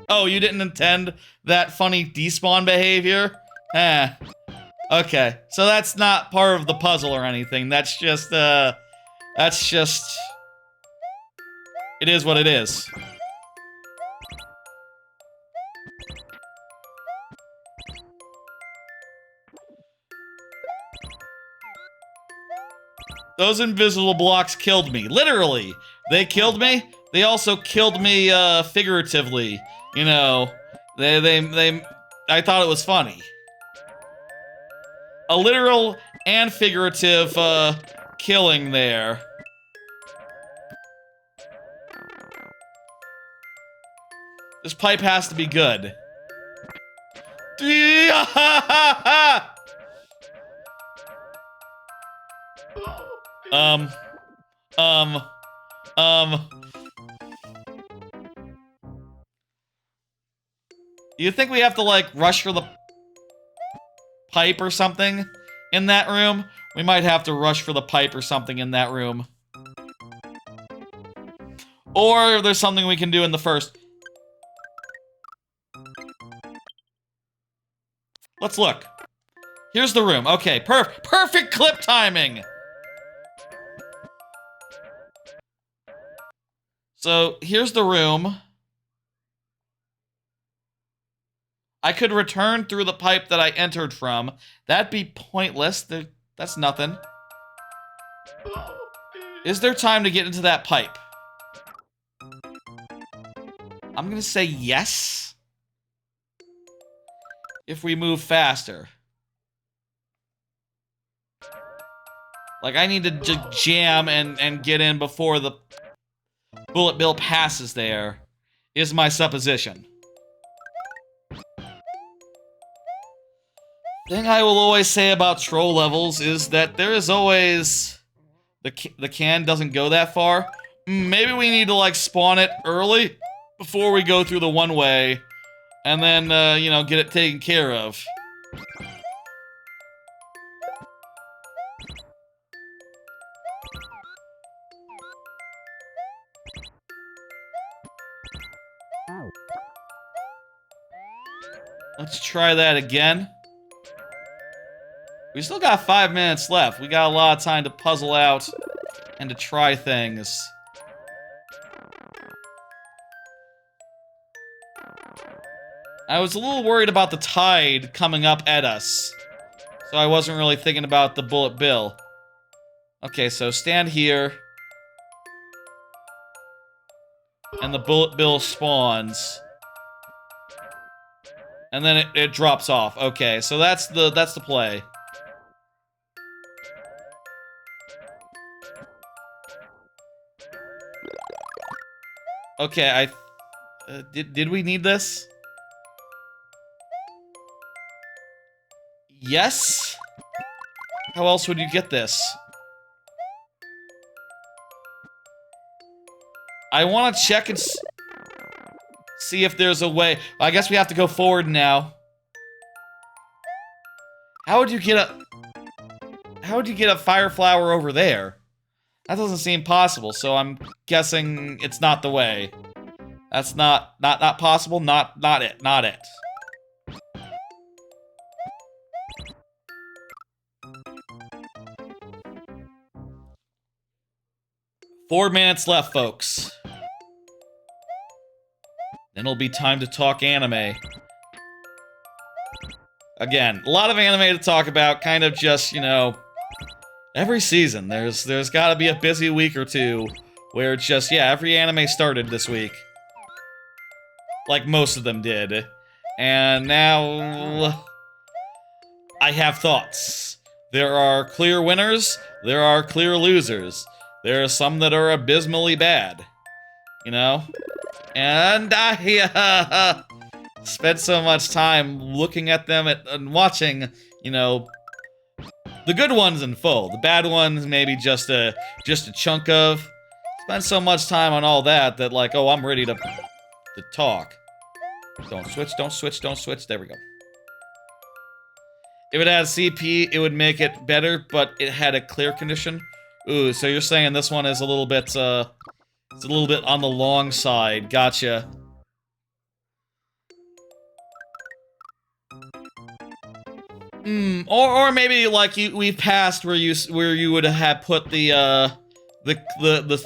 Oh, you didn't intend that funny despawn behavior? Eh. Okay, so that's not part of the puzzle or anything. That's just, it is what it is. Those invisible blocks killed me. Literally. They killed me. They also killed me, figuratively. You know, I thought it was funny. A literal and figurative, killing there. This pipe has to be good. Um. You think we have to, like, rush for the pipe or something in that room? We might have to rush for the pipe or something in that room. Or there's something we can do in the first. Let's look. Here's the room. Okay, perfect clip timing! So, here's the room. I could return through the pipe that I entered from. That'd be pointless. That's nothing. Is there time to get into that pipe? I'm gonna say yes. If we move faster. Like, I need to jam and get in before the bullet bill passes there, is my supposition. Thing I will always say about troll levels is that there is always... The can doesn't go that far. Maybe we need to, like, spawn it early before we go through the one-way, and then, you know, get it taken care of. Let's try that again. We still got 5 minutes left. We got a lot of time to puzzle out and to try things. I was a little worried about the tide coming up at us, so I wasn't really thinking about the bullet bill. Okay, so stand here. And the bullet bill spawns. And then it drops off. Okay, so that's the play. Okay, did we need this? Yes? How else would you get this? I want to check and see if there's a way. I guess we have to go forward now. How would you get a fire flower over there? That doesn't seem possible, so I'm guessing it's not the way. That's not possible, not it. 4 minutes left, folks. Then it'll be time to talk anime. Again, a lot of anime to talk about, kind of just, you know, every season, there's gotta be a busy week or two where it's just, yeah, every anime started this week. Like most of them did. And now... I have thoughts. There are clear winners, there are clear losers. There are some that are abysmally bad. You know? And I spent so much time looking at them and watching, you know, the good ones in full. The bad ones, maybe just a chunk of. Spent so much time on all that like, oh, I'm ready to talk. Don't switch. There we go. If it had CP, it would make it better, but it had a clear condition. Ooh, so you're saying this one is a little bit, it's a little bit on the long side. Gotcha. Or maybe like we've passed where you would have put the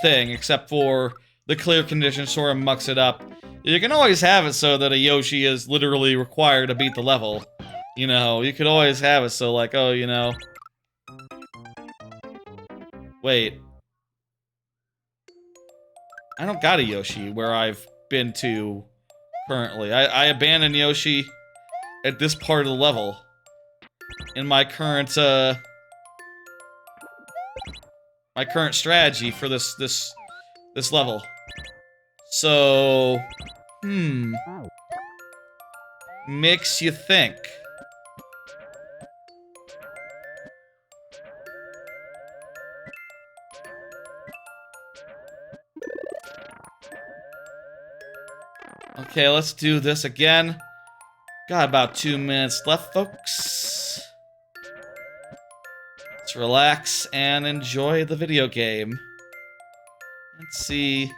thing, except for the clear condition sort of mucks it up. You can always have it so that a Yoshi is literally required to beat the level. You know, you could always have it so like, oh, you know. Wait. I don't got a Yoshi where I've been to currently. I abandoned Yoshi at this part of the level. In my current strategy for this level. So Makes you think. Okay, let's do this again. Got about 2 minutes left, folks. Let's relax and enjoy the video game. Let's see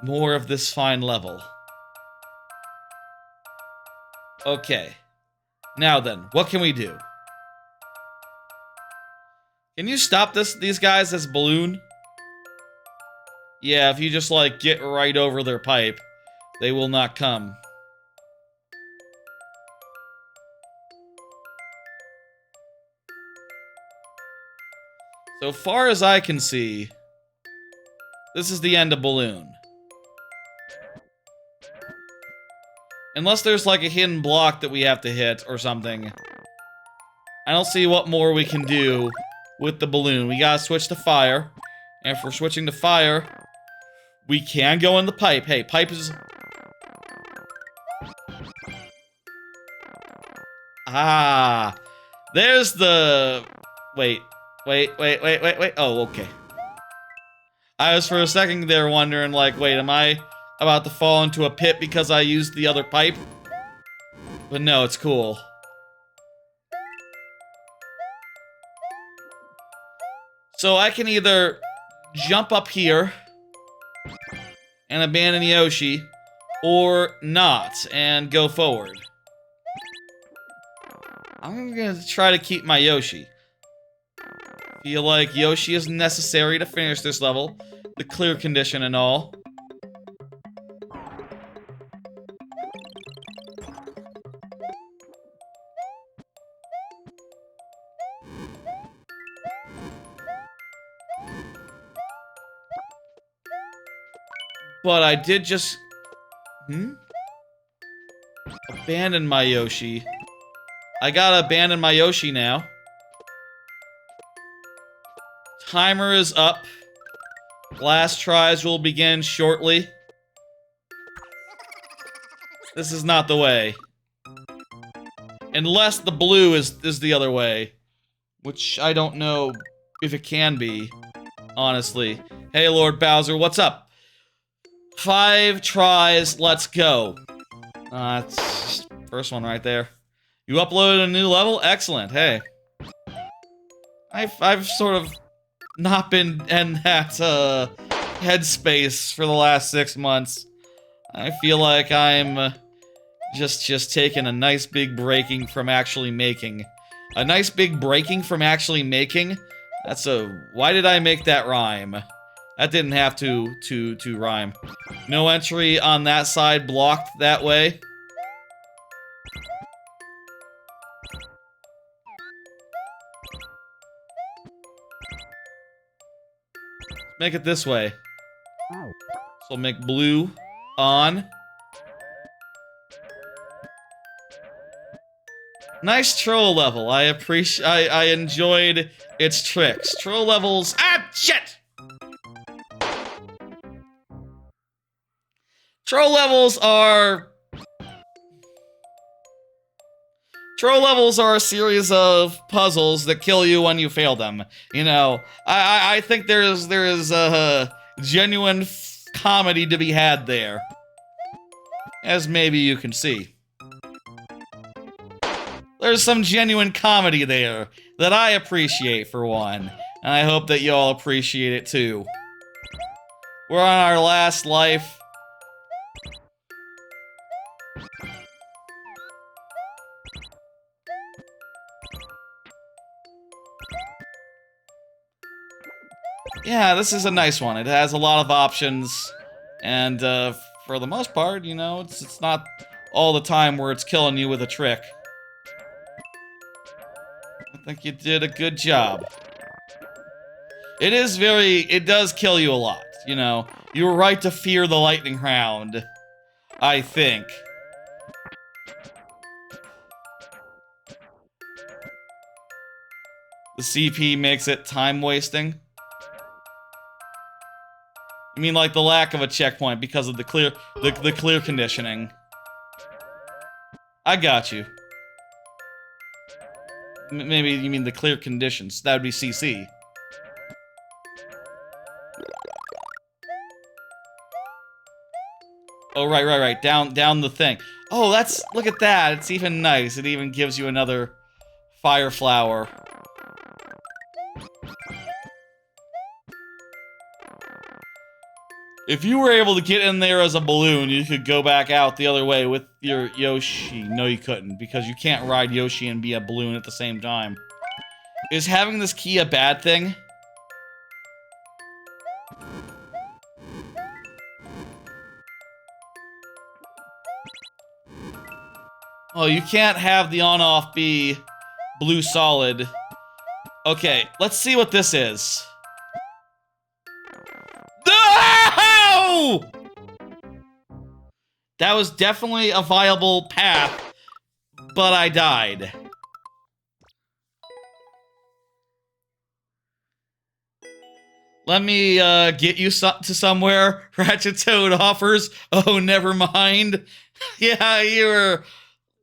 more of this fine level. Okay. Now then, what can we do? Can you stop these guys as balloon? Yeah, if you just, like, get right over their pipe, they will not come. So far as I can see, this is the end of balloon. Unless there's, like, a hidden block that we have to hit or something. I don't see what more we can do with the balloon. We gotta switch to fire. And if we're switching to fire, we can go in the pipe. Hey, pipe is... Ah. There's the... Wait. Oh, okay. I was for a second there wondering, like, wait, am I about to fall into a pit because I used the other pipe? But no, it's cool. So I can either jump up here and abandon Yoshi, or not, and go forward. I'm gonna try to keep my Yoshi. Feel like Yoshi is necessary to finish this level. The clear condition and all. But I did just... Abandon my Yoshi. I gotta abandon my Yoshi now. Timer is up. Last tries will begin shortly. This is not the way. Unless the blue is the other way. Which I don't know if it can be, honestly. Hey, Lord Bowser, what's up? 5 tries, let's go. That's first one right there. You uploaded a new level? Excellent, hey. I've sort of not been in that, headspace for the last 6 months. I feel like I'm, just taking a nice big breaking from actually making. A nice big breaking from actually making? That's a... Why did I make that rhyme? That didn't have to rhyme. No entry on that side blocked that way. Make it this way. So make blue on. Nice troll level. I enjoyed its tricks. Troll levels. Ah, shit! Troll levels are a series of puzzles that kill you when you fail them. You know, I think there is a genuine comedy to be had there, as maybe you can see. There's some genuine comedy there that I appreciate for one, and I hope that y'all appreciate it too. We're on our last life. Yeah, this is a nice one. It has a lot of options, and for the most part, you know, it's not all the time where it's killing you with a trick. I think you did a good job. It does kill you a lot, you know. You were right to fear the lightning round, I think. The CP makes it time wasting. You mean like the lack of a checkpoint because of the clear conditioning. I got you. Maybe you mean the clear conditions. That would be CC. Oh, right. Down the thing. Oh, look at that. It's even nice. It even gives you another fire flower. If you were able to get in there as a balloon, you could go back out the other way with your Yoshi. No, you couldn't, because you can't ride Yoshi and be a balloon at the same time. Is having this key a bad thing? Oh, you can't have the on-off be blue solid. Okay, let's see what this is. No! That was definitely a viable path, but I died. Let me get you to somewhere, Ratchet Toad offers. Oh, never mind. Yeah, you were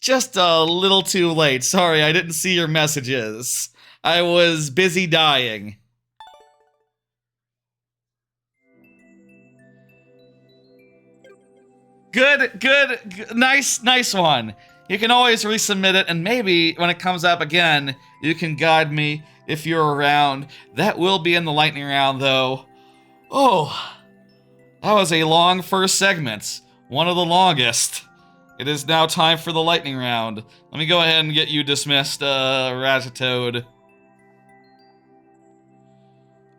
just a little too late. Sorry, I didn't see your messages. I was busy dying. Good, nice one. You can always resubmit it, and maybe when it comes up again, you can guide me if you're around. That will be in the lightning round, though. Oh, that was a long first segment. One of the longest. It is now time for the lightning round. Let me go ahead and get you dismissed, Ratatouille.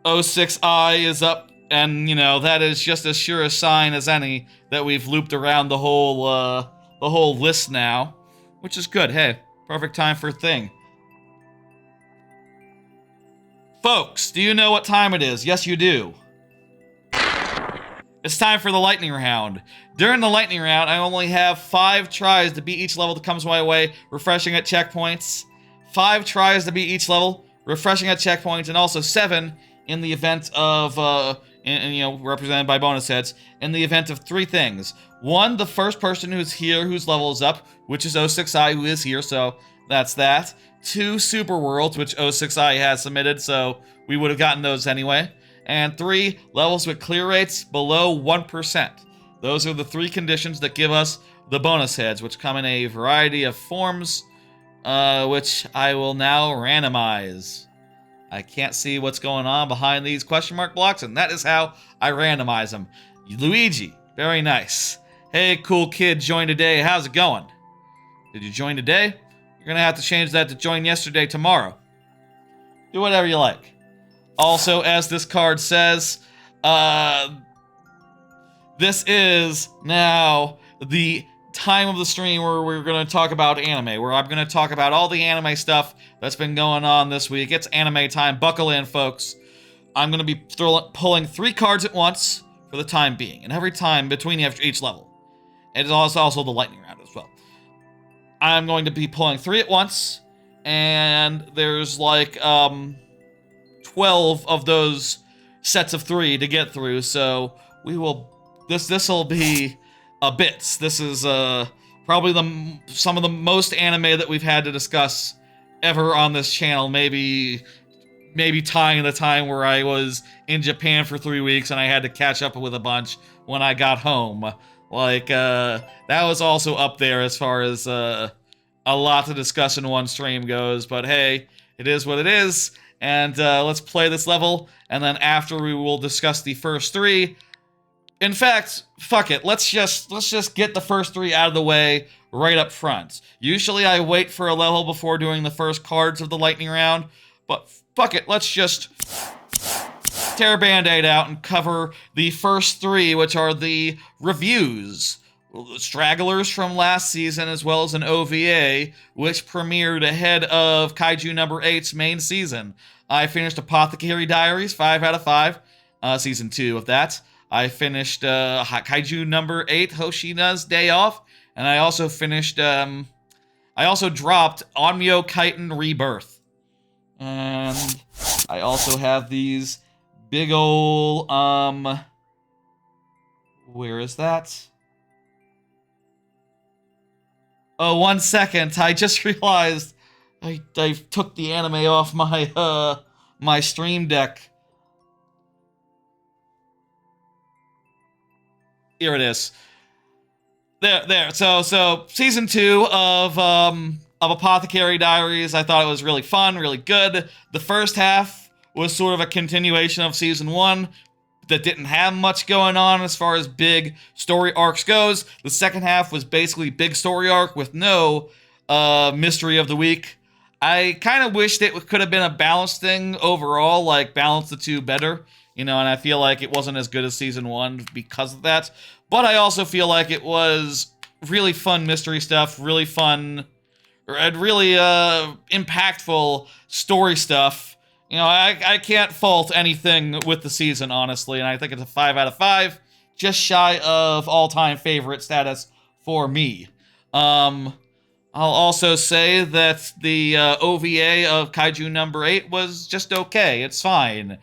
06I is up, and, you know, that is just as sure a sign as any that we've looped around the whole list now. Which is good. Hey, perfect time for a thing. Folks, do you know what time it is? Yes, you do. It's time for the lightning round. During the lightning round, I only have 5 tries to beat each level that comes my way, refreshing at checkpoints. 5 tries to beat each level, refreshing at checkpoints, and also 7 in the event of, you know, represented by bonus hits, in the event of 3 things. 1, the first person who's here whose level is up, which is 06I, who is here, so that's that. 2, Super Worlds, which 06I has submitted, so we would have gotten those anyway. And 3, levels with clear rates below 1%. Those are the 3 conditions that give us the bonus heads, which come in a variety of forms, which I will now randomize. I can't see what's going on behind these question mark blocks, and that is how I randomize them. Luigi, very nice. Hey, cool kid, join today. How's it going? Did you join today? You're gonna have to change that to join yesterday tomorrow. Do whatever you like. Also, as this card says, this is now the time of the stream where we're going to talk about anime, where I'm going to talk about all the anime stuff that's been going on this week. It's anime time. Buckle in, folks. I'm going to be pulling 3 cards at once for the time being, and every time between each level. It is also the lightning round as well. I'm going to be pulling 3 at once, and there's like 12 of those sets of 3 to get through, so we will... This'll be a bit. This is probably some of the most anime that we've had to discuss ever on this channel. Maybe tying the time where I was in Japan for 3 weeks and I had to catch up with a bunch when I got home. Like, that was also up there as far as a lot to discuss in one stream goes. But hey, it is what it is. And let's play this level, and then after we will discuss the first 3. In fact, fuck it. Let's just get the first 3 out of the way right up front. Usually I wait for a level before doing the first cards of the lightning round, but fuck it. Let's just tear Band-Aid out and cover the first 3, which are the reviews. Stragglers from last season, as well as an OVA, which premiered ahead of Kaiju number 8's main season. I finished Apothecary Diaries, 5 out of 5, season 2 of that. I finished Kaiju number 8, Hoshina's Day Off, and I also finished, I also dropped Onmyo Kaiten Rebirth. And I also have these big ol', Where is that? Oh, 1 second. I just realized I took the anime off my stream deck. Here it is. There. So season 2 of Apothecary Diaries, I thought it was really fun, really good. The first half was sort of a continuation of season 1 that didn't have much going on as far as big story arcs goes. The second half was basically big story arc with no mystery of the week. I kind of wished it could have been a balanced thing overall, like balance the two better, and I feel like it wasn't as good as season 1 because of that. But I also feel like it was really fun mystery stuff, really fun, and really impactful story stuff. I can't fault anything with the season, honestly, and I think it's a 5 out of 5, just shy of all-time favorite status for me. I'll also say that the OVA of Kaiju number 8 was just okay. It's fine.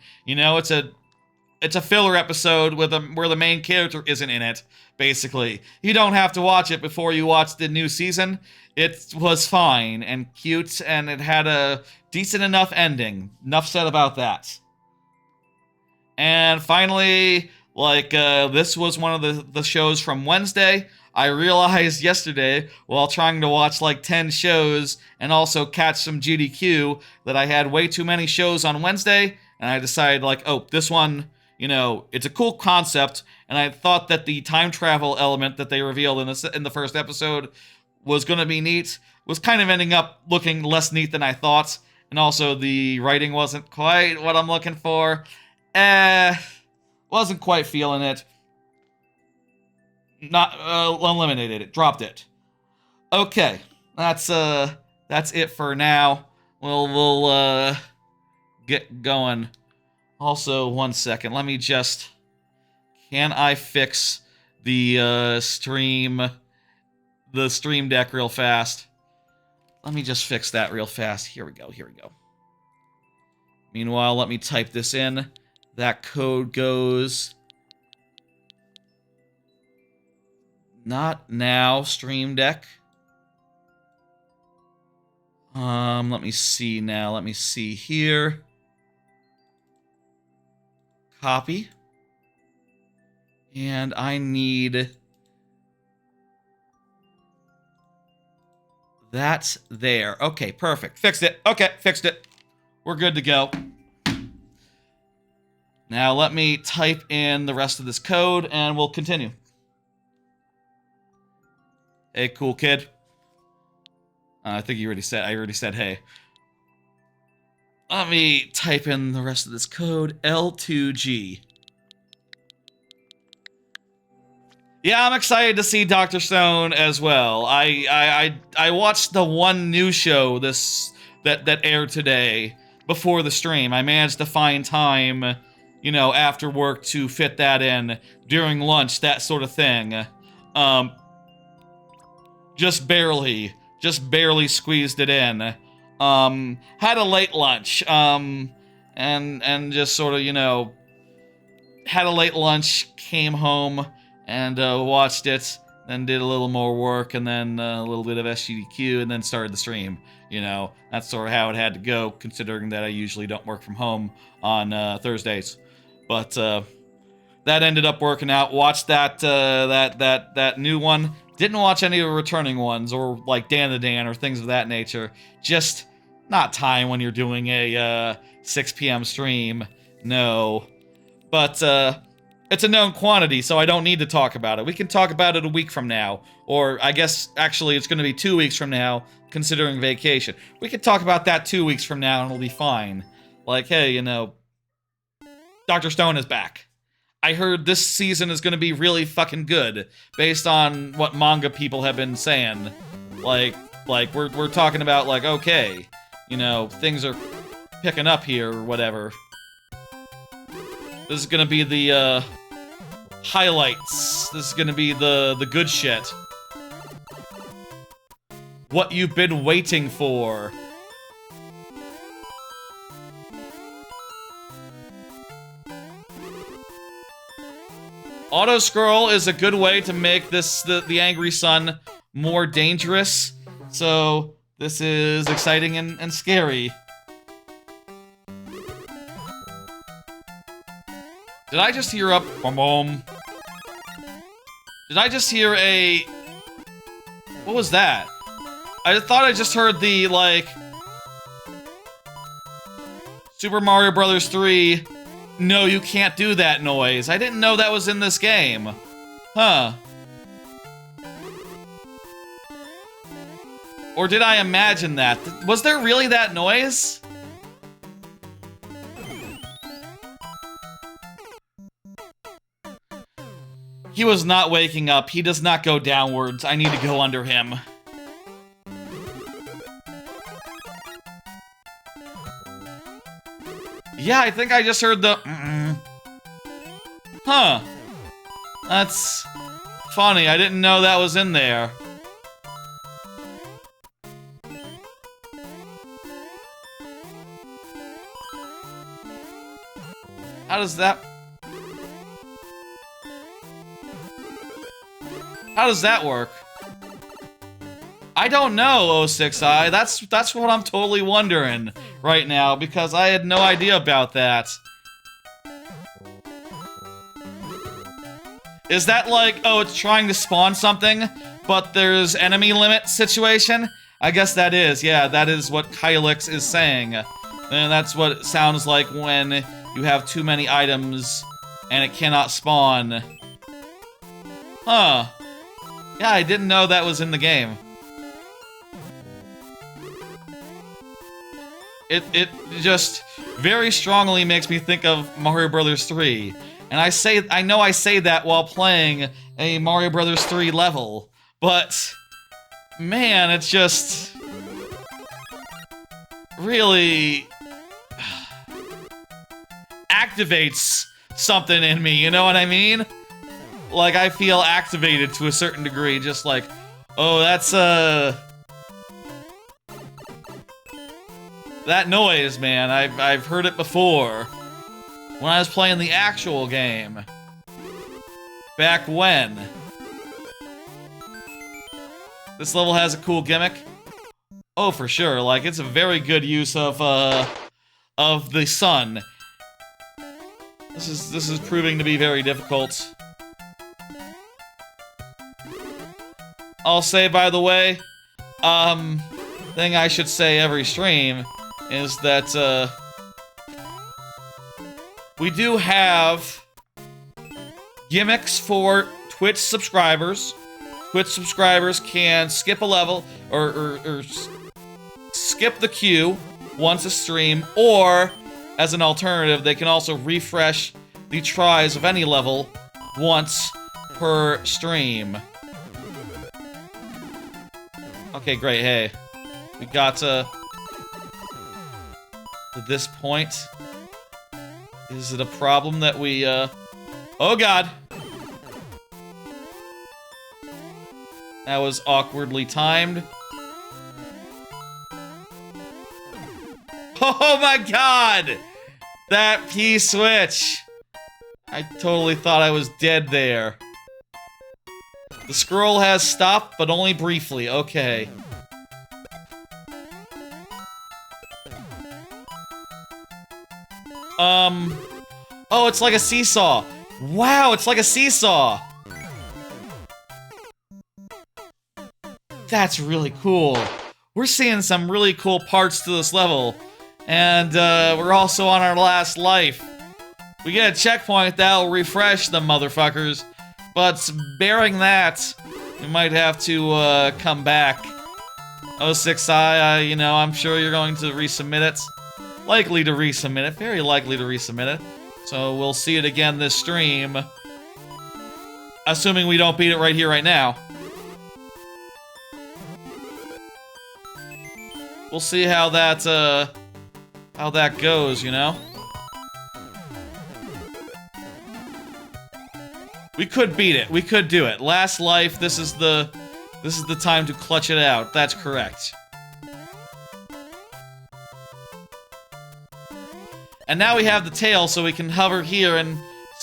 It's a filler episode where the main character isn't in it, basically. You don't have to watch it before you watch the new season. It was fine and cute, and it had a decent enough ending. Enough said about that. And finally, this was one of the shows from Wednesday. I realized yesterday, while trying to watch 10 shows and also catch some GDQ, that I had way too many shows on Wednesday, and I decided, oh, this one, it's a cool concept, and I thought that the time travel element that they revealed in the first episode was going to be neat, was kind of ending up looking less neat than I thought, and also the writing wasn't quite what I'm looking for. Wasn't quite feeling it. Not eliminated it, dropped it. Okay, that's it for now. We'll get going. Also, 1 second. Let me just... Can I fix the stream deck real fast? Let me just fix that real fast. Here we go. Meanwhile, let me type this in. That code goes... Not now, stream deck. Let me see now. Let me see here. Copy. And I need that there. Okay, perfect. Fixed it. Okay, fixed it. We're good to go. Now let me type in the rest of this code and we'll continue. Hey, cool kid. I think I already said hey. Let me type in the rest of this code. L2G. Yeah, I'm excited to see Dr. Stone as well. I watched the one new show that aired today before the stream. I managed to find time, after work to fit that in during lunch, that sort of thing. Just barely squeezed it in. Had a late lunch, and just sort of, had a late lunch, came home, and watched it, then did a little more work, and then a little bit of SGDQ, and then started the stream. That's sort of how it had to go, considering that I usually don't work from home on Thursdays. But that ended up working out. Watched that new one. Didn't watch any of the returning ones, or Dan the Dan, or things of that nature. Just not time when you're doing a 6 p.m. stream. No. But it's a known quantity, so I don't need to talk about it. We can talk about it a week from now. Or I guess, actually, it's going to be 2 weeks from now, considering vacation. We can talk about that 2 weeks from now, and it'll be fine. Hey, Dr. Stone is back. I heard this season is going to be really fucking good, based on what manga people have been saying. We're talking about, okay, things are picking up here, or whatever. This is going to be the, highlights. This is going to be the good shit. What you've been waiting for. Auto scroll is a good way to make the angry sun more dangerous. So this is exciting and scary. Did I just hear a boom? Did I just hear a... What was that? I thought I just heard the, like... Super Mario Bros. 3... No, you can't do that noise. I didn't know that was in this game. Huh. Or did I imagine that? Was there really that noise? He was not waking up. He does not go downwards. I need to go under him. Yeah, I think I just heard the... Huh. That's funny. I didn't know that was in there. How does that... How does that work? I don't know, 06i. That's what I'm totally wondering right now, because I had no idea about that. Is that like, oh, it's trying to spawn something, but there's enemy limit situation? I guess that is, yeah, that is what Kylix is saying. And that's what it sounds like when you have too many items and it cannot spawn. Huh. Yeah, I didn't know that was in the game. It just very strongly makes me think of Mario Bros. 3. And I know I say that while playing a Mario Bros. 3 level, but man, it's just really activates something in me, you know what I mean? Like, I feel activated to a certain degree, just like, oh, that's, that noise, man, I've heard it before. When I was playing the actual game. Back when. This level has a cool gimmick. Oh, for sure, like, it's a very good use of the sun. This is proving to be very difficult. I'll say, by the way, thing I should say every stream is that, we do have gimmicks for Twitch subscribers. Twitch subscribers can skip a level, or skip the queue once a stream, or, as an alternative, they can also refresh the tries of any level once per stream. Okay, great, hey. We got to this point. Is it a problem that we, Oh god! That was awkwardly timed. Oh my god! That P-switch! I totally thought I was dead there. The scroll has stopped, but only briefly. Okay. Oh, it's like a seesaw. Wow, it's like a seesaw. That's really cool. We're seeing some really cool parts to this level. And, we're also on our last life. We get a checkpoint that'll refresh the motherfuckers. But, bearing that, we might have to, come back. 06i, you know, I'm sure you're going to resubmit it. Likely to resubmit it, very likely to resubmit it. So we'll see it again this stream. Assuming we don't beat it right here, right now. We'll see how that goes, you know? We could beat it, we could do it. Last life, this is the time to clutch it out, that's correct. And now we have the tail, so we can hover here and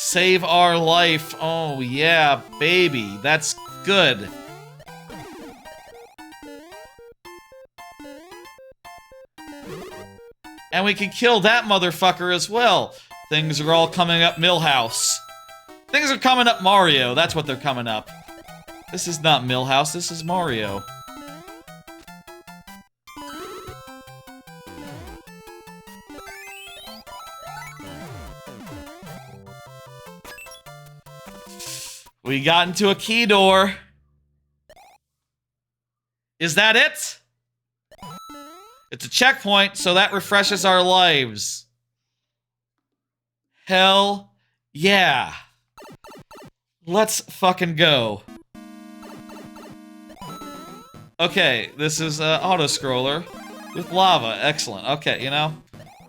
Save our life. Oh, yeah, baby. That's good. And we can kill that motherfucker as well. Things are all coming up Millhouse. Things are coming up Mario. That's what they're coming up. This is not Millhouse. This is Mario. We got into a key door. Is that it? It's a checkpoint, so that refreshes our lives. Hell yeah. Let's fucking go. Okay, this is an auto-scroller with lava. Excellent. Okay, you know,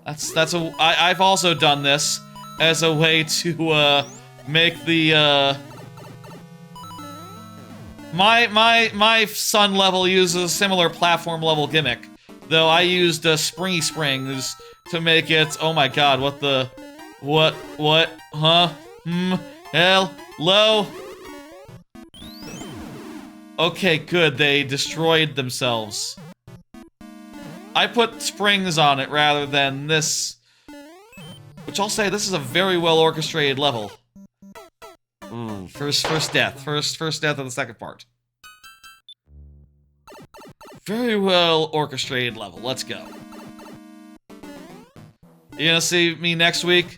I've also done this as a way to make the my sun level uses a similar platform level gimmick, though I used springy springs to make it. Oh my god, what, huh, hello? Okay, good, they destroyed themselves. I put springs on it rather than this, which I'll say this is a very well orchestrated level. Ooh, first death. First death of the second part. Very well orchestrated level. Let's go. You gonna see me next week?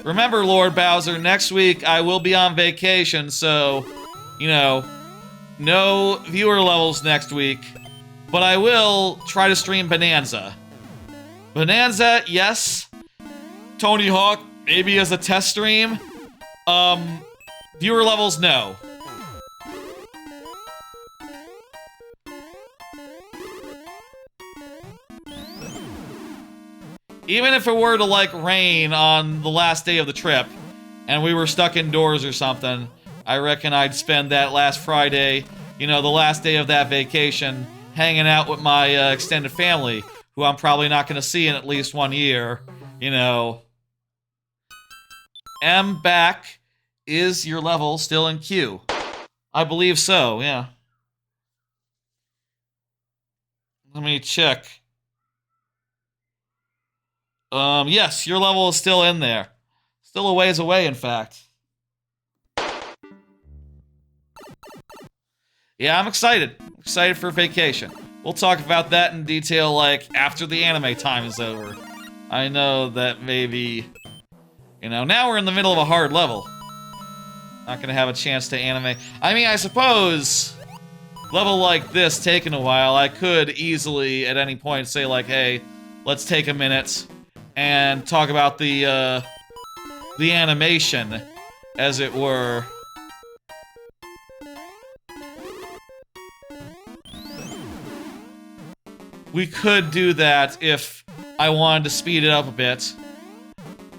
Remember, Lord Bowser, next week I will be on vacation, so, you know, no viewer levels next week, but I will try to stream Bananza. Bananza, yes. Tony Hawk, maybe as a test stream. Viewer levels, no. Even if it were to, like, rain on the last day of the trip, and we were stuck indoors or something, I reckon I'd spend that last Friday, you know, the last day of that vacation, hanging out with my extended family, who I'm probably not going to see in at least 1 year, you know. M back. Is your level still in queue? I believe so, yeah. Let me check. Yes, your level is still in there. Still a ways away, in fact. Yeah, I'm excited. Excited for vacation. We'll talk about that in detail, like, after the anime time is over. I know that maybe... You know, now we're in the middle of a hard level. Not gonna have a chance to animate. I mean, I suppose... Level like this taking a while, I could easily, at any point, say like, hey, let's take a minute and talk about the animation, as it were. We could do that if I wanted to speed it up a bit.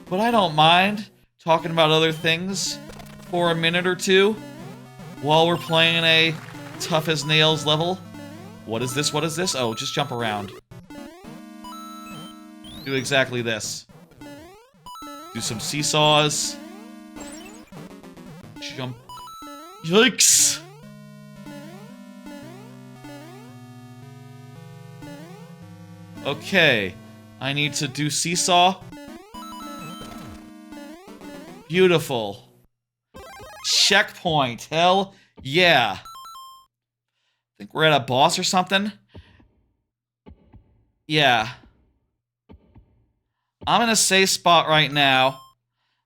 But I don't mind talking about other things for a minute or two while we're playing a tough as nails level. What is this? What is this? Oh, just jump around. Do exactly this. Do some seesaws. Jump. Yikes! Okay. I need to do seesaw. Beautiful. Checkpoint. Hell yeah. Think we're at a boss or something? Yeah. I'm in a safe spot right now.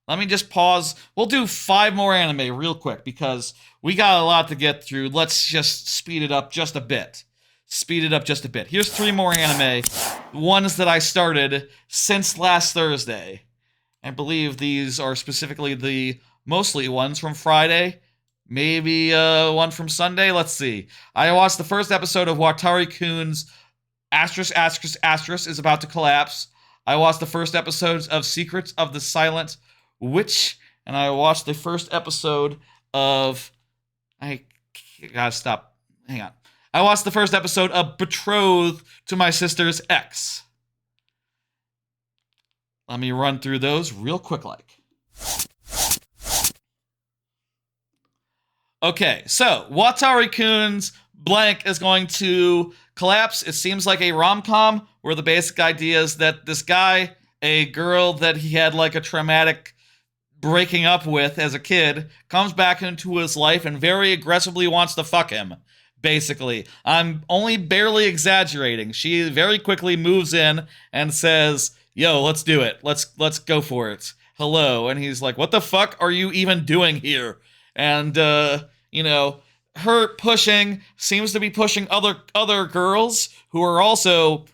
Let me just pause. We'll do 5 more anime real quick because we got a lot to get through. Let's just speed it up just a bit. Speed it up just a bit. Here's 3 more anime. Ones that I started since last Thursday. I believe these are specifically the mostly ones from Friday. Maybe one from Sunday. Let's see. I watched the first episode of Watari-kun's *** is about to collapse. I watched the first episode of Secrets of the Silent Witch, and I watched the first episode of... I gotta stop. Hang on. I watched the first episode of Betrothed to My Sister's Ex. Let me run through those real quick like. Okay, so Watari-kun's blank is going to collapse. It seems like a rom-com where the basic idea is that this guy, a girl that he had like a traumatic breaking up with as a kid, comes back into his life and very aggressively wants to fuck him. Basically, I'm only barely exaggerating. She very quickly moves in and says, "Yo, let's do it. Let's go for it. Hello." And he's like, "What the fuck are you even doing here?" And her pushing seems to be pushing other girls who are also,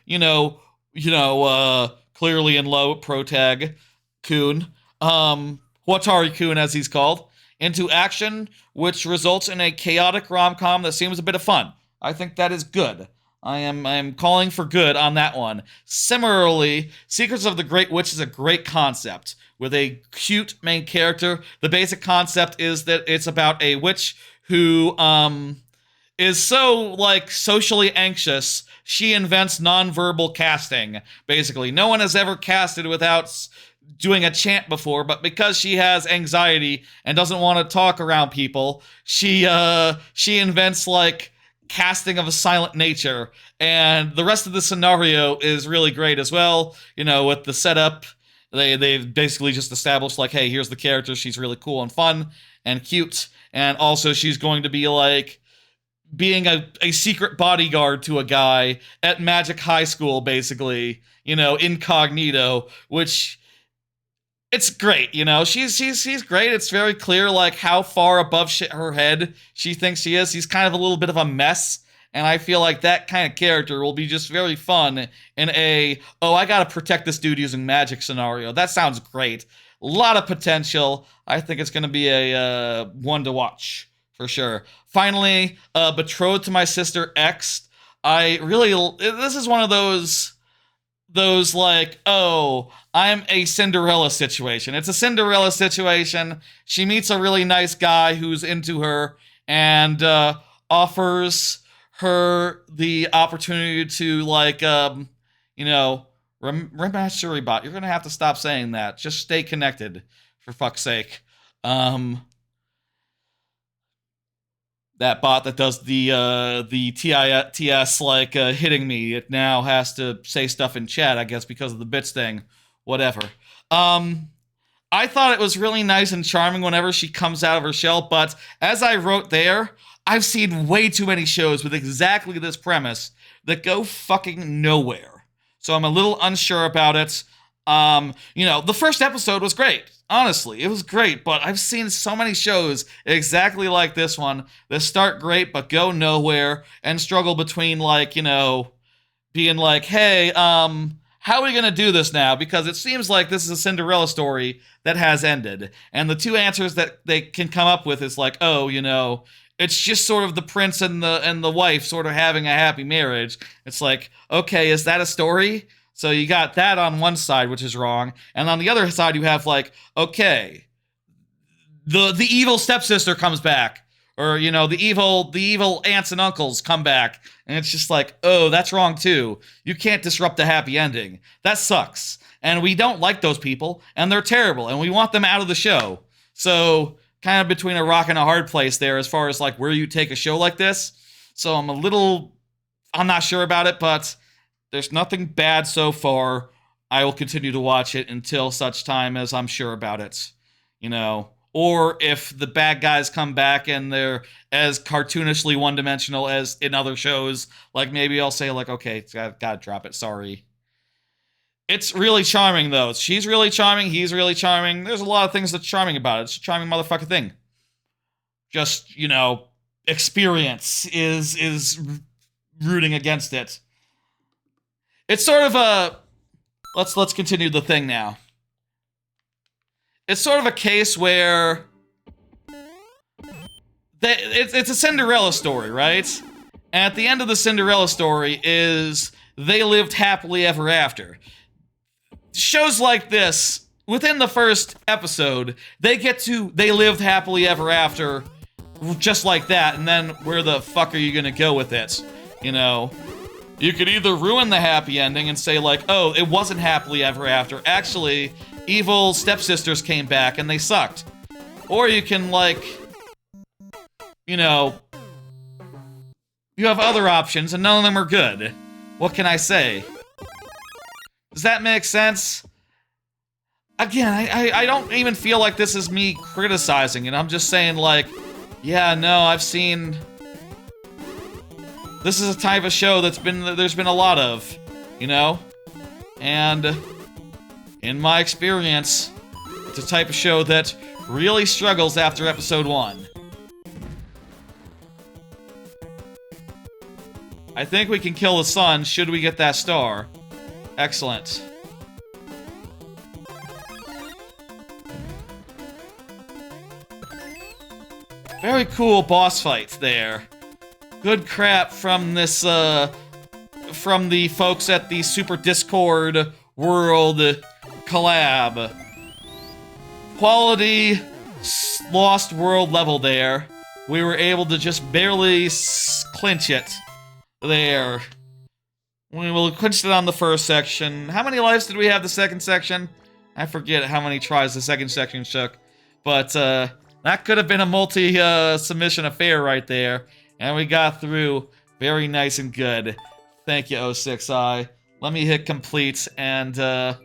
clearly in love with Protag Kun, Watari Kun as he's called, into action, which results in a chaotic rom-com that seems a bit of fun. I think that is good. I am calling for good on that one. Similarly, Secrets of the Great Witch is a great concept with a cute main character. The basic concept is that it's about a witch who is so like socially anxious, she invents nonverbal casting. Basically, no one has ever casted without doing a chant before, but because she has anxiety and doesn't want to talk around people, she invents like casting of a silent nature, and the rest of the scenario is really great as well. With the setup, they've basically just established like, hey, here's the character, she's really cool and fun and cute, and also she's going to be like being a secret bodyguard to a guy at Magic High School, basically, incognito, which it's great, she's great. It's very clear like how far above her head she thinks she is. She's kind of a little bit of a mess, and I feel like that kind of character will be just very fun in I gotta protect this dude using magic scenario. That sounds great. A lot of potential. I think it's gonna be a one to watch for sure. Finally, Betrothed to My Sister X. This is one of those like, oh, I'm a Cinderella situation. It's a Cinderella situation. She meets a really nice guy who's into her and offers her the opportunity to like, remaster bot. You're gonna have to stop saying that. Just stay connected, for fuck's sake. That bot that does the TIS like hitting me, it now has to say stuff in chat, I guess, because of the bits thing. Whatever. I thought it was really nice and charming whenever she comes out of her shell, but as I wrote there, I've seen way too many shows with exactly this premise that go fucking nowhere. So I'm a little unsure about it. The first episode was great. Honestly, it was great, but I've seen so many shows exactly like this one that start great but go nowhere and struggle between like, being like, hey, how are we gonna do this now? Because it seems like this is a Cinderella story that has ended. And the two answers that they can come up with is like, it's just sort of the prince and the wife sort of having a happy marriage. It's like, okay, is that a story? So you got that on one side, which is wrong, and on the other side you have like, okay, the evil stepsister comes back, or the evil aunts and uncles come back, and it's just like, oh, that's wrong too. You can't disrupt the happy ending. That sucks, and we don't like those people, and they're terrible, and we want them out of the show. So kind of between a rock and a hard place there as far as like where you take a show like this. So I'm not sure about it, but there's nothing bad so far. I will continue to watch it until such time as I'm sure about it, Or if the bad guys come back and they're as cartoonishly one-dimensional as in other shows, like maybe I'll say like, okay, gotta drop it, sorry. It's really charming though. She's really charming, he's really charming. There's a lot of things that's charming about it. It's a charming motherfucking thing. Just, experience is rooting against it. It's sort of a... Let's continue the thing now. It's sort of a case where... It's a Cinderella story, right? And at the end of the Cinderella story is they lived happily ever after. Shows like this, within the first episode, they lived happily ever after just like that, and then where the fuck are you gonna go with it? You could either ruin the happy ending and say like, oh, it wasn't happily ever after. Actually, evil stepsisters came back and they sucked. Or you can like, you know, you have other options, and none of them are good. What can I say? Does that make sense? Again, I don't even feel like this is me criticizing it. I'm just saying, like, yeah, no, I've seen... This is a type of show there's been a lot of, you know? And in my experience, it's a type of show that really struggles after episode 1. I think we can kill the sun should we get that star. Excellent. Very cool boss fight there. Good crap from this, from the folks at the Super Discord World collab. Quality Lost World level there. We were able to just barely clinch it. There. We will clinch it on the first section. How many lives did we have the second section? I forget how many tries the second section took. But, that could have been a multi-submission affair right there. And we got through very nice and good. Thank you, 06i. Let me hit complete and, Oh,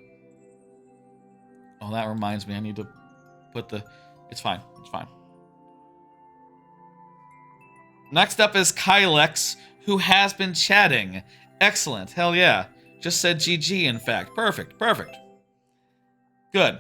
that reminds me, I need to put the... It's fine, it's fine. Next up is Kylex, who has been chatting. Excellent, hell yeah. Just said GG, in fact. Perfect, perfect. Good.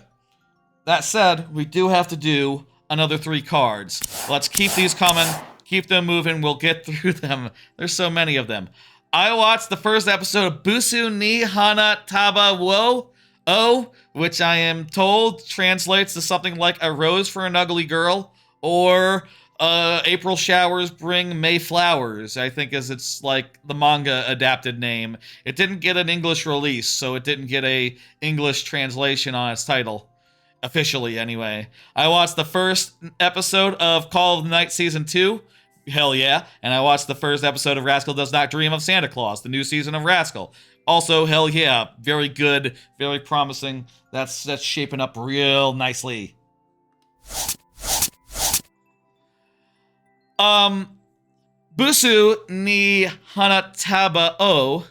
That said, we do have to do another 3 cards. Let's keep these coming, keep them moving, we'll get through them. There's so many of them. I watched the first episode of Busu ni Hana Taba wo O, which I am told translates to something like a rose for an ugly girl, or April showers bring May flowers, I think is its like the manga adapted name. It didn't get an English release, so it didn't get a English translation on its title. Officially, anyway. I watched the first episode of Call of the Night Season 2. Hell yeah. And I watched the first episode of Rascal Does Not Dream of Santa Claus, the new season of Rascal. Also, hell yeah. Very good, very promising. That's shaping up real nicely. Busu ni Hanataba O.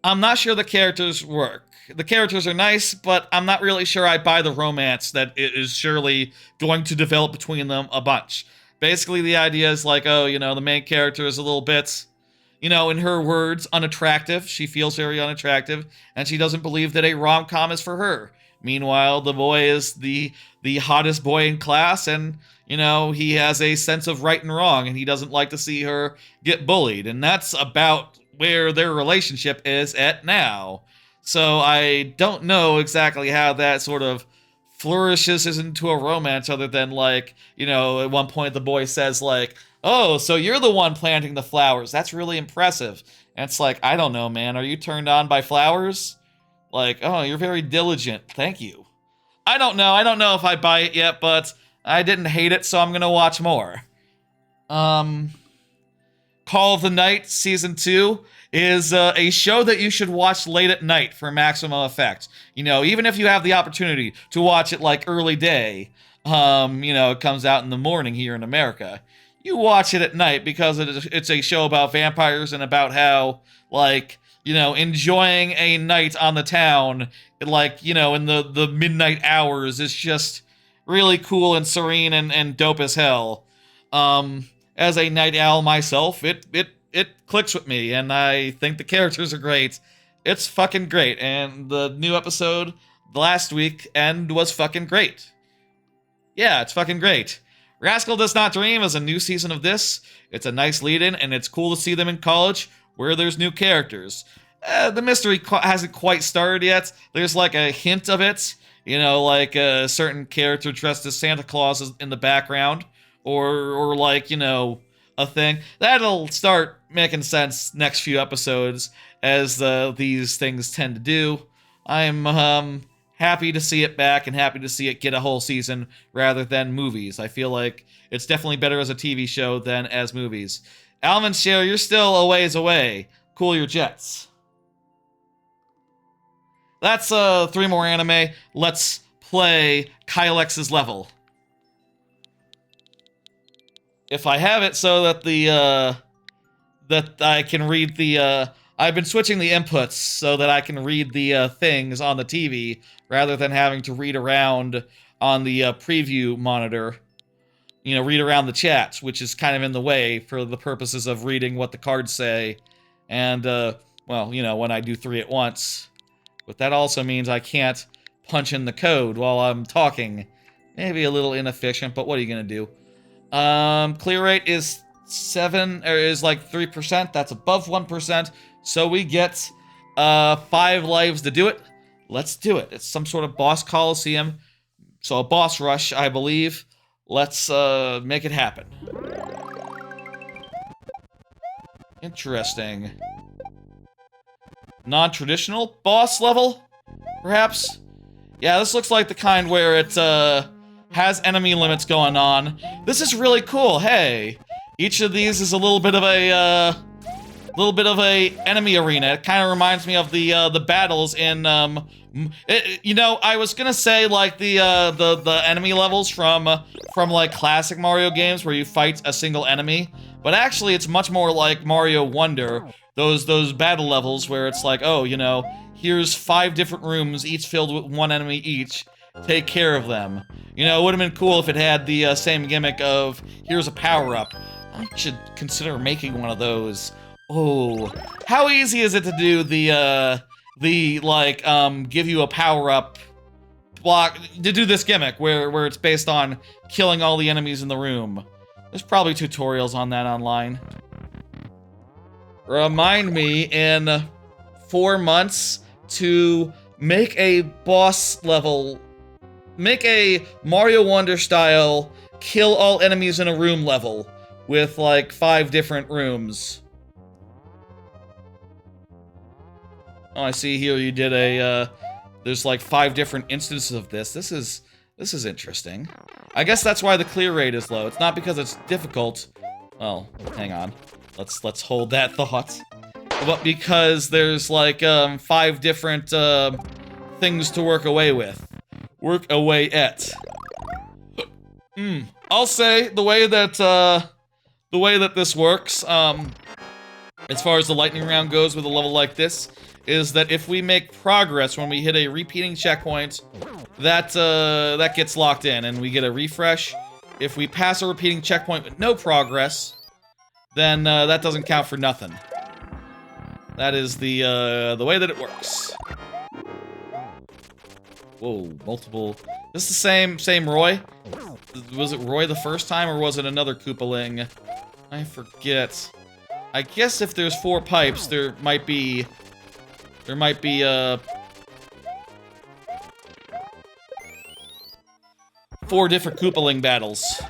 I'm not sure the characters work. The characters are nice, but I'm not really sure I buy the romance that it is surely going to develop between them a bunch. Basically, the idea is like, oh, you know, the main character is a little bit, you know, in her words, unattractive. She feels very unattractive, and she doesn't believe that a rom-com is for her. Meanwhile, the boy is the hottest boy in class, and, you know, he has a sense of right and wrong, and he doesn't like to see her get bullied. And that's about where their relationship is at now. So I don't know exactly how that sort of flourishes into a romance other than, like, you know, at one point the boy says, like, oh, so you're the one planting the flowers. That's really impressive. And it's like, I don't know, man. Are you turned on by flowers? Like, oh, you're very diligent. Thank you. I don't know. I don't know if I buy it yet, but I didn't hate it, so I'm gonna watch more. Call of the Night Season 2 is a show that you should watch late at night for maximum effect. You know, even if you have the opportunity to watch it like early day, you know, it comes out in the morning here in America. You watch it at night because it's a show about vampires and about how, like, you know, enjoying a night on the town, like, you know, in the midnight hours is just really cool and serene and dope as hell. As a night owl myself, it clicks with me, and I think the characters are great. It's fucking great, and the new episode last week was fucking great. Yeah, it's fucking great. Rascal Does Not Dream is a new season of this. It's a nice lead-in, and it's cool to see them in college where there's new characters. The mystery hasn't quite started yet. There's like a hint of it, you know, like a certain character dressed as Santa Claus is in the background, or like, you know, a thing. That'll start making sense next few episodes, as these things tend to do. I'm happy to see it back and happy to see it get a whole season rather than movies. I feel like it's definitely better as a TV show than as movies. Almond Share, you're still a ways away. Cool your jets. That's 3 more anime. Let's play Kylex's level. if I have it so that that I can read the, I've been switching the inputs so that I can read the things on the TV rather than having to read around on the preview monitor. You know, read around the chats, which is kind of in the way for the purposes of reading what the cards say. And, well, you know, when I do 3 at once. But that also means I can't punch in the code while I'm talking. Maybe a little inefficient, but what are you gonna do? Clear rate is 7, or is like 3%. That's above 1%. So we get 5 lives to do it. Let's do it. It's some sort of boss coliseum. So a boss rush, I believe. Let's make it happen. Interesting. Non-traditional boss level, perhaps? Yeah, this looks like the kind where it has enemy limits going on. This is really cool. Hey, each of these is a little bit of a enemy arena. It kind of reminds me of the battles in you know, I was gonna say like the enemy levels from like classic Mario games where you fight a single enemy, but actually it's much more like Mario Wonder. Those battle levels where it's like, oh, you know, here's 5 different rooms, each filled with 1 enemy each. Take care of them. You know, it would have been cool if it had the same gimmick of, here's a power-up. I should consider making one of those. Oh, how easy is it to do the like, give you a power-up block, to do this gimmick where it's based on killing all the enemies in the room? There's probably tutorials on that online. Remind me in 4 months to make a boss level, make a Mario Wonder style kill all enemies in a room level with like 5 different rooms. Oh, I see here you did a, there's like 5 different instances of this. This is interesting. I guess that's why the clear rate is low. It's not because it's difficult. Well, hang on. Let's hold that thought. But because there's like 5 different things to work away with. Work away at. I'll say the way that this works, as far as the lightning round goes with a level like this, is that if we make progress when we hit a repeating checkpoint, that gets locked in and we get a refresh. If we pass a repeating checkpoint with no progress, then that doesn't count for nothing. That is the way that it works. Whoa, multiple. This is the same Roy? Was it Roy the first time, or was it another Koopaling? I forget. I guess if there's 4 pipes, there might be 4 different Koopaling battles.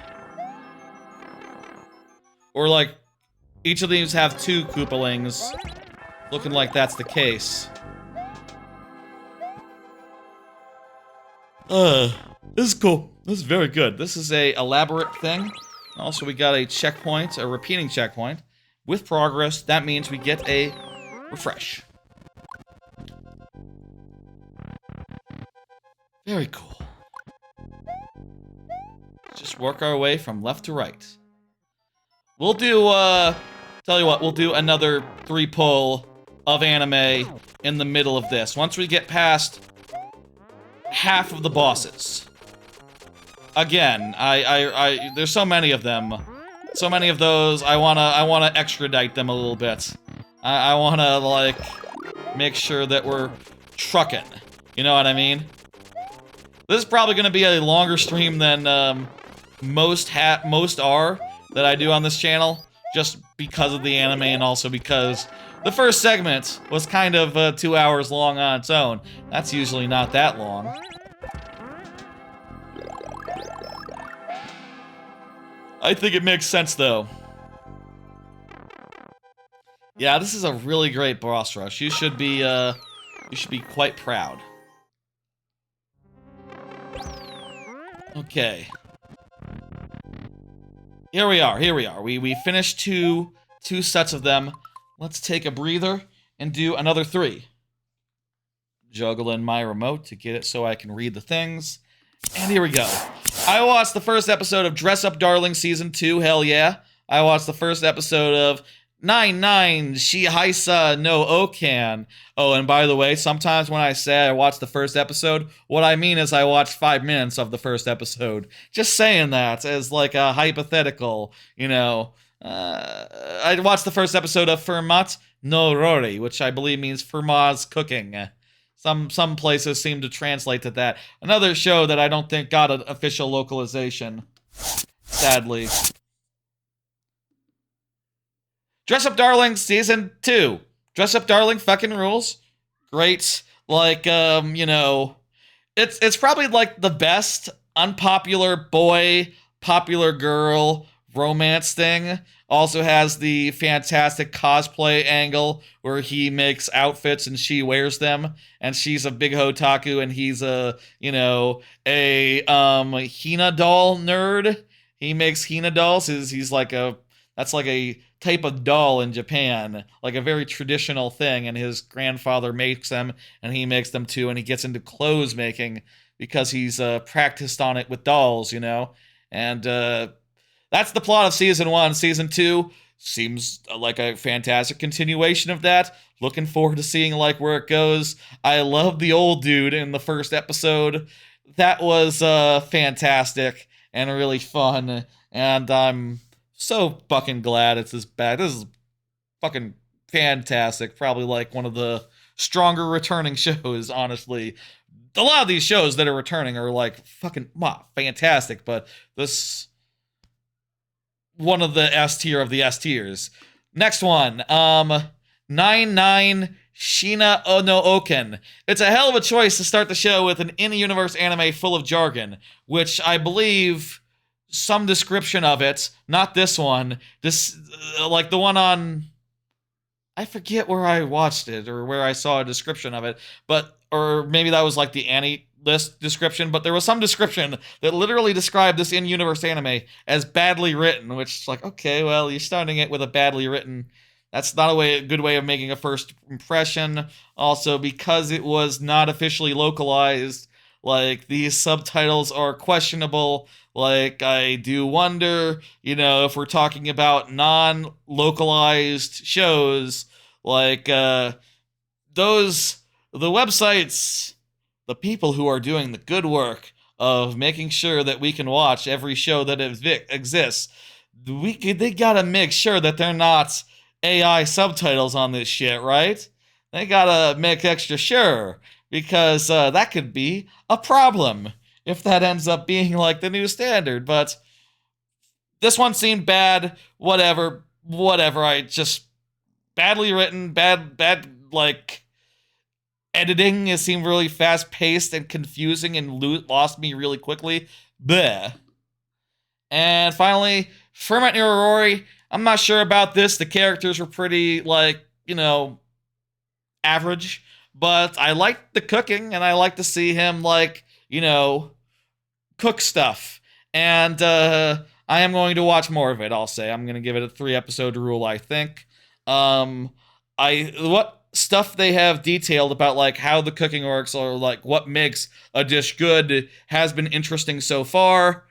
Or like, each of these have 2 Koopalings. Looking like that's the case. This is cool. This is very good. This is a elaborate thing. Also, we got a checkpoint, a repeating checkpoint. With progress, that means we get a refresh. Very cool. Just work our way from left to right. We'll do, tell you what, we'll do another 3-pull of anime in the middle of this. Once we get past half of the bosses. Again, there's so many of them. So many of those, I wanna extradite them a little bit. I wanna, like, make sure that we're trucking. You know what I mean? This is probably gonna be a longer stream than, most are that I do on this channel, just because of the anime and also because the first segment was kind of 2 hours long on its own. That's usually not that long. I think it makes sense though. Yeah, this is a really great boss rush. You should be quite proud. Okay. Here we are. We finished two sets of them. Let's take a breather and do another 3. Juggling my remote to get it so I can read the things. And here we go. I watched the first episode of Dress Up Darling Season 2, hell yeah. I watched the first episode of 99 Shihaisa no Okan. Oh, and by the way, sometimes when I say I watched the first episode, what I mean is I watched 5 minutes of the first episode. Just saying that as like a hypothetical, you know. I watched the first episode of Fermat no Rori, which I believe means Fermat's cooking. Some places seem to translate to that. Another show that I don't think got an official localization, sadly. Dress Up Darling Season 2. Dress Up Darling fucking rules. Great. Like, you know, it's probably like the best unpopular boy, popular girl romance thing. Also has the fantastic cosplay angle where he makes outfits and she wears them, and she's a big hotaku and he's a, you know, a Hina doll nerd. He makes Hina dolls. He's like that's like a type of doll in Japan, like a very traditional thing, and his grandfather makes them and he makes them too, and he gets into clothes making because he's practiced on it with dolls, you know. And that's the plot of Season 1. Season 2 seems like a fantastic continuation of that. Looking forward to seeing like where it goes. I love the old dude in the first episode. That was fantastic and really fun, and I'm so fucking glad it's this bad. This is fucking fantastic. Probably like one of the stronger returning shows, honestly. A lot of these shows that are returning are like fucking fantastic, but this one of the S tier of the S tiers. Next one, 99 Shina no Oken. It's a hell of a choice to start the show with an in-universe anime full of jargon, which I believe some description of it, not this one, this like the one on, I forget where I watched it or where I saw a description of it, but or maybe that was like the Annie list description, but there was some description that literally described this in-universe anime as badly written, which is like, okay, well, you're starting it with a badly written. That's not a good way of making a first impression. Also, because it was not officially localized, like, these subtitles are questionable. Like, I do wonder, you know, if we're talking about non-localized shows, like, the websites, the people who are doing the good work of making sure that we can watch every show that exists, they gotta make sure that they're not AI subtitles on this shit, right? They gotta make extra sure, because that could be a problem if that ends up being like the new standard. But this one seemed bad. Whatever. I just badly written, bad like editing. It seemed really fast paced and confusing and lost me really quickly. Bleh. And finally, Fermat Nirorori. I'm not sure about this. The characters were pretty, like, you know, average. But I liked the cooking, and I like to see him, like, you know, cook stuff. And I am going to watch more of it, I'll say. I'm going to give it a 3-episode rule, I think. What stuff they have detailed about, like, how the cooking works, or, like, what makes a dish good has been interesting so far.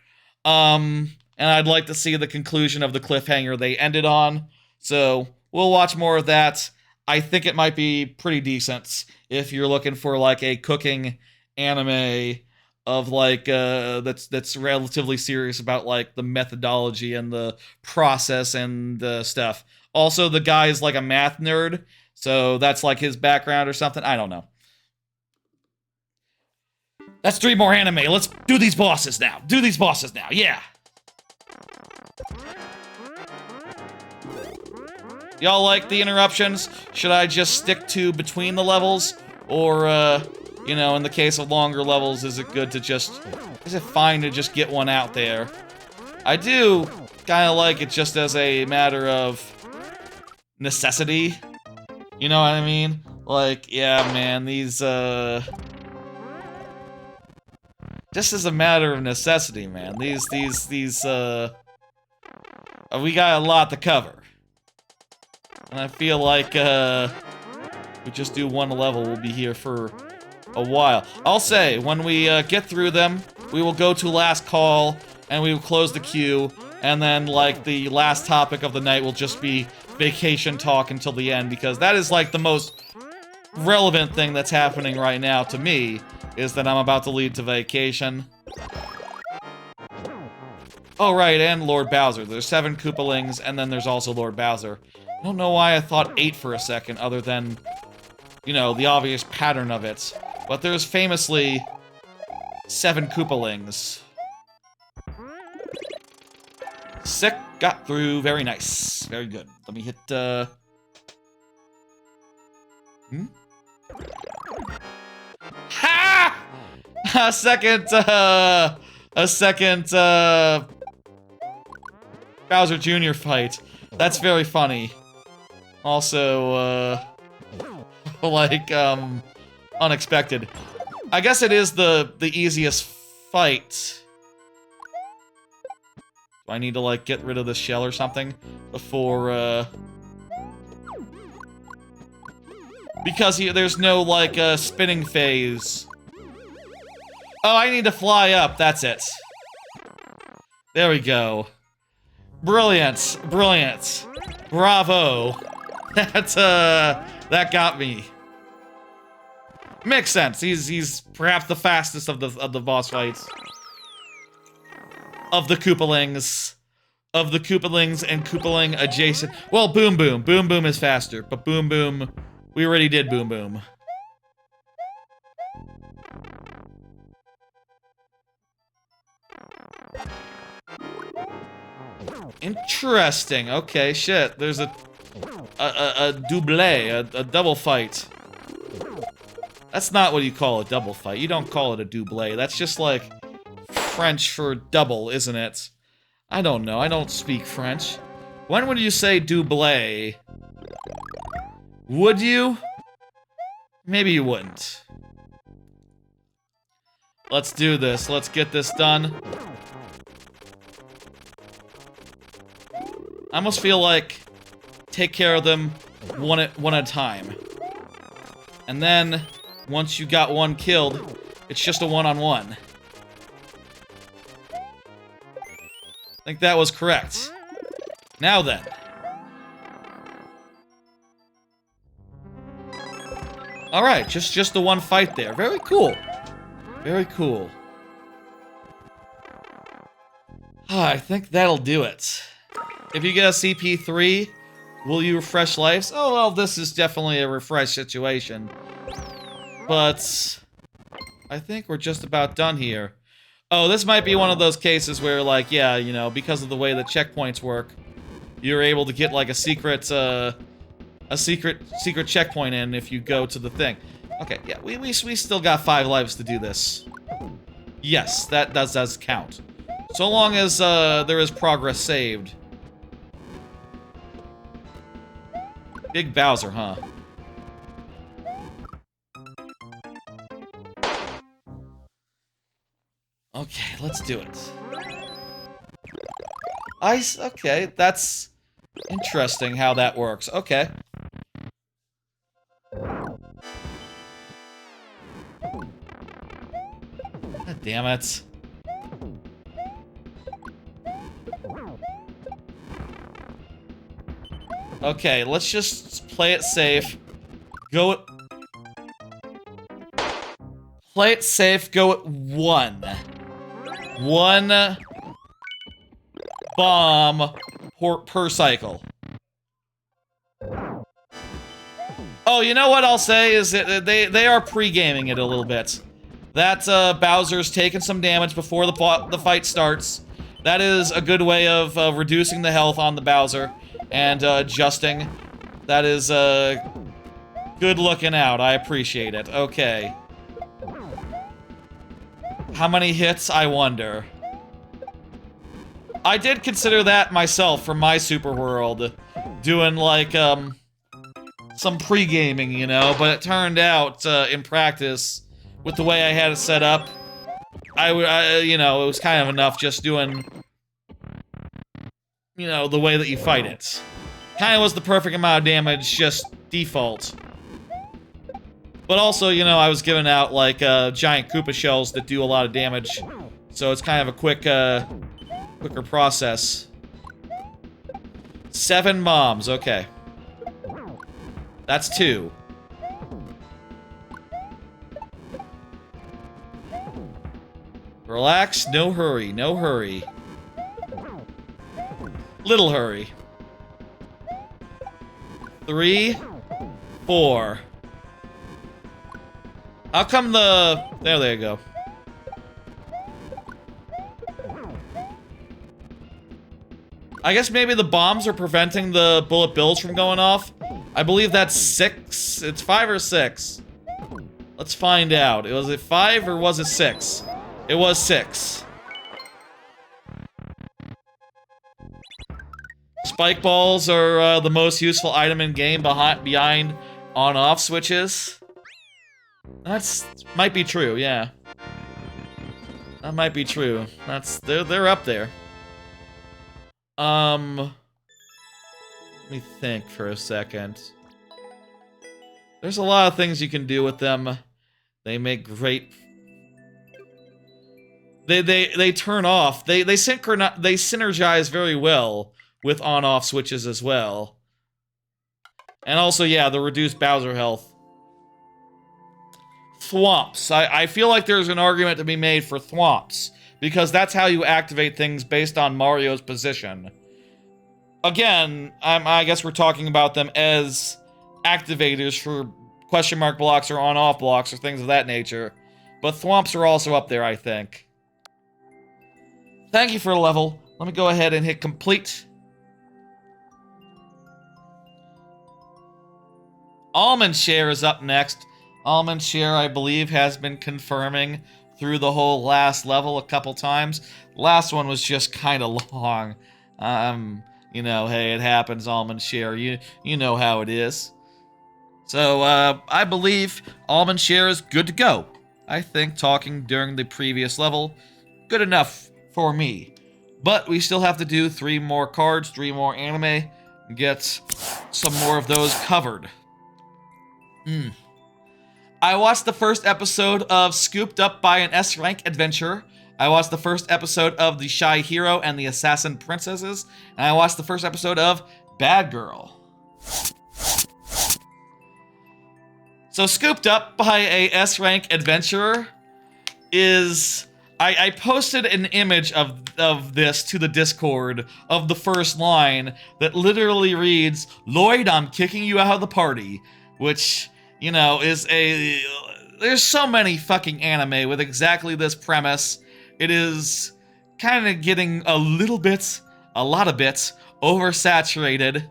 And I'd like to see the conclusion of the cliffhanger they ended on. So we'll watch more of that. I think it might be pretty decent if you're looking for like a cooking anime of like that's relatively serious about like the methodology and the process and stuff. Also, the guy is like a math nerd, so that's like his background or something. I don't know. That's 3 more anime. Let's do these bosses now. Yeah. Y'all like the interruptions? Should I just stick to between the levels? Or, you know, in the case of longer levels, is it fine to just get one out there? I do kind of like it just as a matter of necessity. You know what I mean? Like, yeah, man, these, just as a matter of necessity, man. We got a lot to cover. And I feel like, we just do one level, we'll be here for a while. I'll say, when we get through them, we will go to last call, and we will close the queue, and then, like, the last topic of the night will just be vacation talk until the end, because that is, like, the most relevant thing that's happening right now to me, is that I'm about to lead to vacation. Oh, right, and Lord Bowser. There's 7 Koopalings, and then there's also Lord Bowser. I don't know why I thought 8 for a second, other than, you know, the obvious pattern of it. But there's famously 7 Koopalings. Sick, got through, very nice. Very good. Let me hit, Ha! A second, Bowser Jr. fight. That's very funny. Also, like, unexpected. I guess it is the easiest fight. Do I need to, like, get rid of this shell or something before, because there's no, like, spinning phase. Oh, I need to fly up, that's it. There we go. Brilliant, brilliant. Bravo. That got me. Makes sense. He's perhaps the fastest of the boss fights. Of the Koopalings. Of the Koopalings and Koopaling adjacent. Well, Boom Boom. Boom Boom is faster, but Boom Boom, we already did Boom Boom. Interesting. Okay, shit. There's a double, a double fight. That's not what you call a double fight. You don't call it a double. That's just like French for double, isn't it? I don't know. I don't speak French. When would you say double? Would you? Maybe you wouldn't. Let's do this. Let's get this done. I almost feel like take care of them one at a time. And then, once you got one killed, it's just a one-on-one. I think that was correct. Now then. Alright, just the one fight there. Very cool. Very cool. I think that'll do it. If you get a CP3, will you refresh lives? Oh, well, this is definitely a refresh situation. But I think we're just about done here. Oh, this might be one of those cases where, like, yeah, you know, because of the way the checkpoints work, you're able to get, like, a secret checkpoint in if you go to the thing. Okay, yeah, we still got 5 lives to do this. Yes, that does count. So long as, there is progress saved. Big Bowser, huh? Okay, let's do it. Ice? Okay, that's interesting how that works. Okay. God damn it. Okay, let's just play it safe. Play it safe, go at 1. 1 bomb per cycle. Oh, you know what I'll say is that they are pre-gaming it a little bit. That Bowser's taking some damage before the fight starts. That is a good way of reducing the health on the Bowser and adjusting. That is good looking out. I appreciate it. Okay. How many hits, I wonder. I did consider that myself for my Super World, doing like some pre-gaming, you know, but it turned out in practice with the way I had it set up, I you know, it was kind of enough just doing, you know, the way that you fight it. Kind of was the perfect amount of damage, just default. But also, you know, I was giving out, like, giant Koopa shells that do a lot of damage So it's kind of a quicker process. 7 bombs, okay. That's 2. Relax, no hurry, no hurry. Little hurry. 3, 4. How come there you go. I guess maybe the bombs are preventing the bullet bills from going off. I believe that's 6. It's 5 or 6. Let's find out. Was it 5 or was it 6? It was 6. Spike balls are the most useful item in game behind on-off switches. Might be true, yeah. That might be true. They're up there. Let me think for a second. There's a lot of things you can do with them. They make great. They turn off. They synergize very well with on-off switches as well. And also, yeah, the reduced Bowser health. Thwomps. I feel like there's an argument to be made for thwomps, because that's how you activate things based on Mario's position. Again, I guess we're talking about them as activators for question mark blocks or on-off blocks or things of that nature. But thwomps are also up there, I think. Thank you for the level. Let me go ahead and hit complete. Almond Share is up next. Almond Share, I believe, has been confirming through the whole last level a couple times. Last one was just kind of long. You know, hey, it happens, Almond Share. You know how it is. So, I believe Almond Share is good to go. I think talking during the previous level, good enough for me. But we still have to do 3 more cards, 3 more anime, and get some more of those covered. I watched the first episode of Scooped Up by an S-Rank Adventure. I watched the first episode of The Shy Hero and the Assassin Princesses. And I watched the first episode of Bad Girl. So Scooped Up by a S-Rank Adventurer is... I posted an image of this to the Discord of the first line that literally reads, "Lloyd, I'm kicking you out of the party," which, you know, is a... There's so many fucking anime with exactly this premise. It is kind of getting a lot of bits, oversaturated.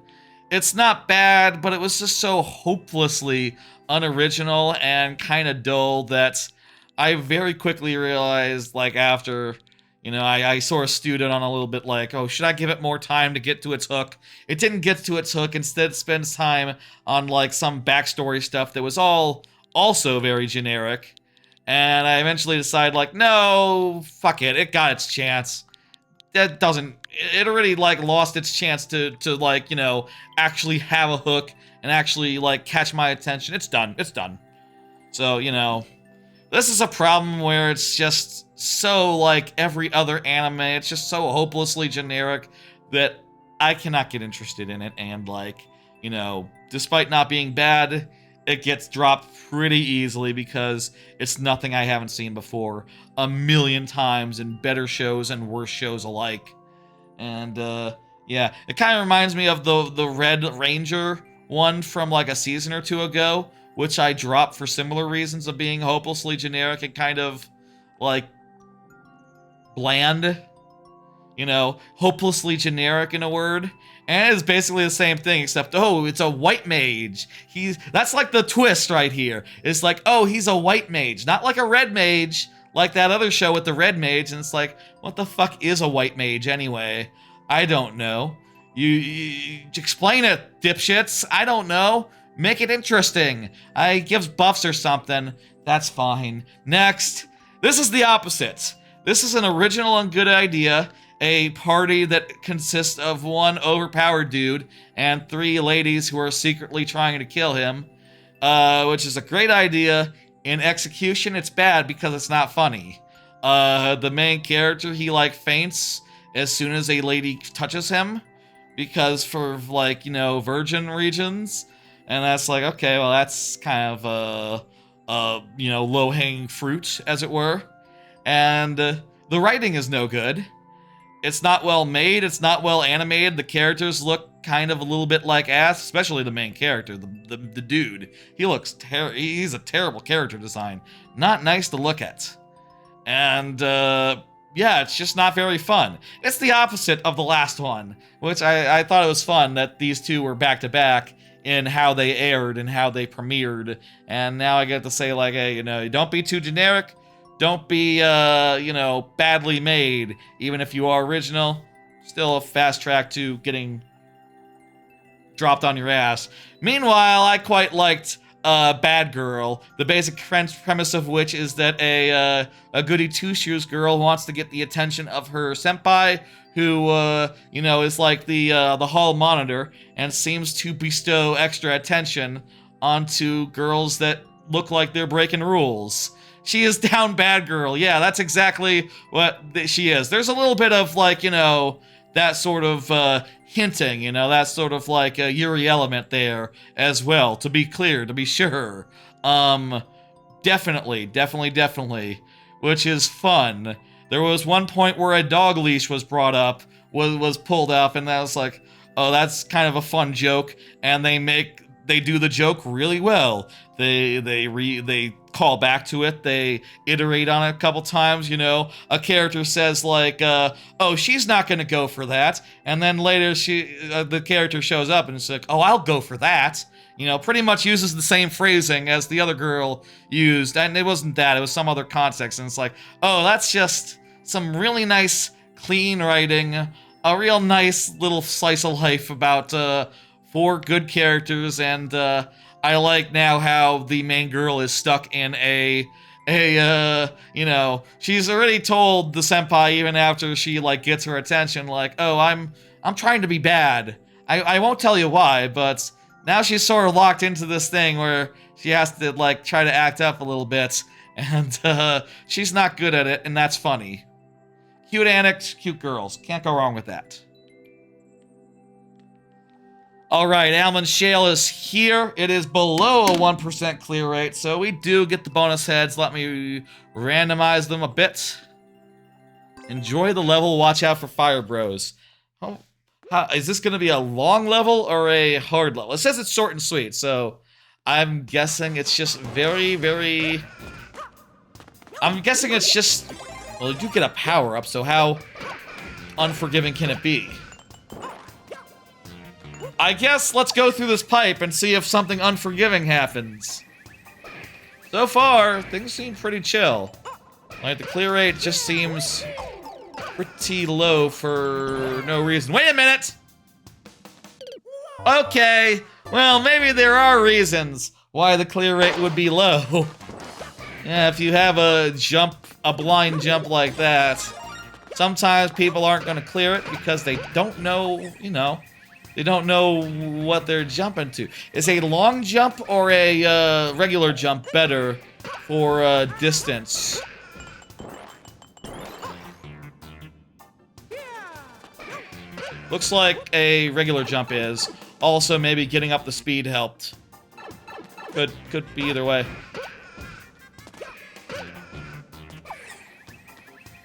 It's not bad, but it was just so hopelessly unoriginal and kind of dull that I very quickly realized, like, after, you know, I sort of stewed it on a little bit, like, oh, should I give it more time to get to its hook? It didn't get to its hook. Instead, it spends time on, like, some backstory stuff that was also very generic. And I eventually decided, like, no, fuck it. It got its chance. That doesn't... It already, like, lost its chance to like, you know, actually have a hook and actually, like, catch my attention. It's done. It's done. So, you know... This is a problem where it's just so like every other anime, it's just so hopelessly generic that I cannot get interested in it, and like, you know, despite not being bad, it gets dropped pretty easily because it's nothing I haven't seen before a million times in better shows and worse shows alike. And yeah, it kind of reminds me of the Red Ranger one from like a season or 2 ago, which I dropped for similar reasons of being hopelessly generic and kind of, like, bland. You know, hopelessly generic in a word. And it's basically the same thing, except, oh, it's a white mage. That's like the twist right here. It's like, oh, he's a white mage. Not like a red mage, like that other show with the red mage. And it's like, what the fuck is a white mage anyway? I don't know. You explain it, dipshits. I don't know. Make it interesting. I gives buffs or something. That's fine. Next. This is the opposite. This is an original and good idea. A party that consists of 1 overpowered dude and 3 ladies who are secretly trying to kill him. Which is a great idea. In execution, it's bad because it's not funny. The main character, he like faints as soon as a lady touches him, because for like, you know, virgin regions, and that's like, okay, well, that's kind of you know, low-hanging fruit, as it were. And the writing is no good. It's not well made, it's not well animated, the characters look kind of a little bit like ass, especially the main character, the dude. He looks he's a terrible character design. Not nice to look at. And, yeah, it's just not very fun. It's the opposite of the last one, which I thought it was fun that these two were back-to-back in how they aired and how they premiered. And now I get to say, like, hey, you know, don't be too generic. Don't be, you know, badly made. Even if you are original, still a fast track to getting dropped on your ass. Meanwhile, I quite liked Bad Girl, the basic premise of which is that a goody two-shoes girl wants to get the attention of her senpai, who, you know, is like the hall monitor, and seems to bestow extra attention onto girls that look like they're breaking rules. She is down bad girl. Yeah, that's exactly what she is. There's a little bit of, like, you know, that sort of hinting, you know, that sort of like a Yuri element there as well, to be clear, to be sure. Definitely, which is fun. There was one point where a dog leash was brought up, was pulled up, and that was like, oh, that's kind of a fun joke, and they do the joke really well. They call back to it. They iterate on it a couple times, you know. A character says like, oh, she's not gonna go for that. And then later the character shows up and it's like, oh, I'll go for that. You know, pretty much uses the same phrasing as the other girl used. And it wasn't that, it was some other context. And it's like, oh, that's just some really nice, clean writing. A real nice little slice of life about, 4 good characters, and I like now how the main girl is stuck in you know, she's already told the senpai even after she like gets her attention, like, oh, I'm trying to be bad. I won't tell you why, but now she's sort of locked into this thing where she has to like try to act up a little bit, and she's not good at it, and that's funny. Cute antics, cute girls. Can't go wrong with that. Alright, Almond Shale is here. It is below a 1% clear rate, so we do get the bonus heads. Let me randomize them a bit. Enjoy the level, watch out for fire bros. Is this going to be a long level or a hard level? It says it's short and sweet, so I'm guessing it's just very... I'm guessing it's just... Well, you do get a power-up, so how unforgiving can it be? I guess let's go through this pipe and see if something unforgiving happens. So far, things seem pretty chill. Like, the clear rate just seems pretty low for no reason. Wait a minute! Okay, well, maybe there are reasons why the clear rate would be low. Yeah, if you have a blind jump like that, sometimes people aren't gonna clear it because they don't know, you know, they don't know what they're jumping to. Is a long jump or a regular jump better for distance? Looks like a regular jump is. Also, maybe getting up the speed helped. Could be either way.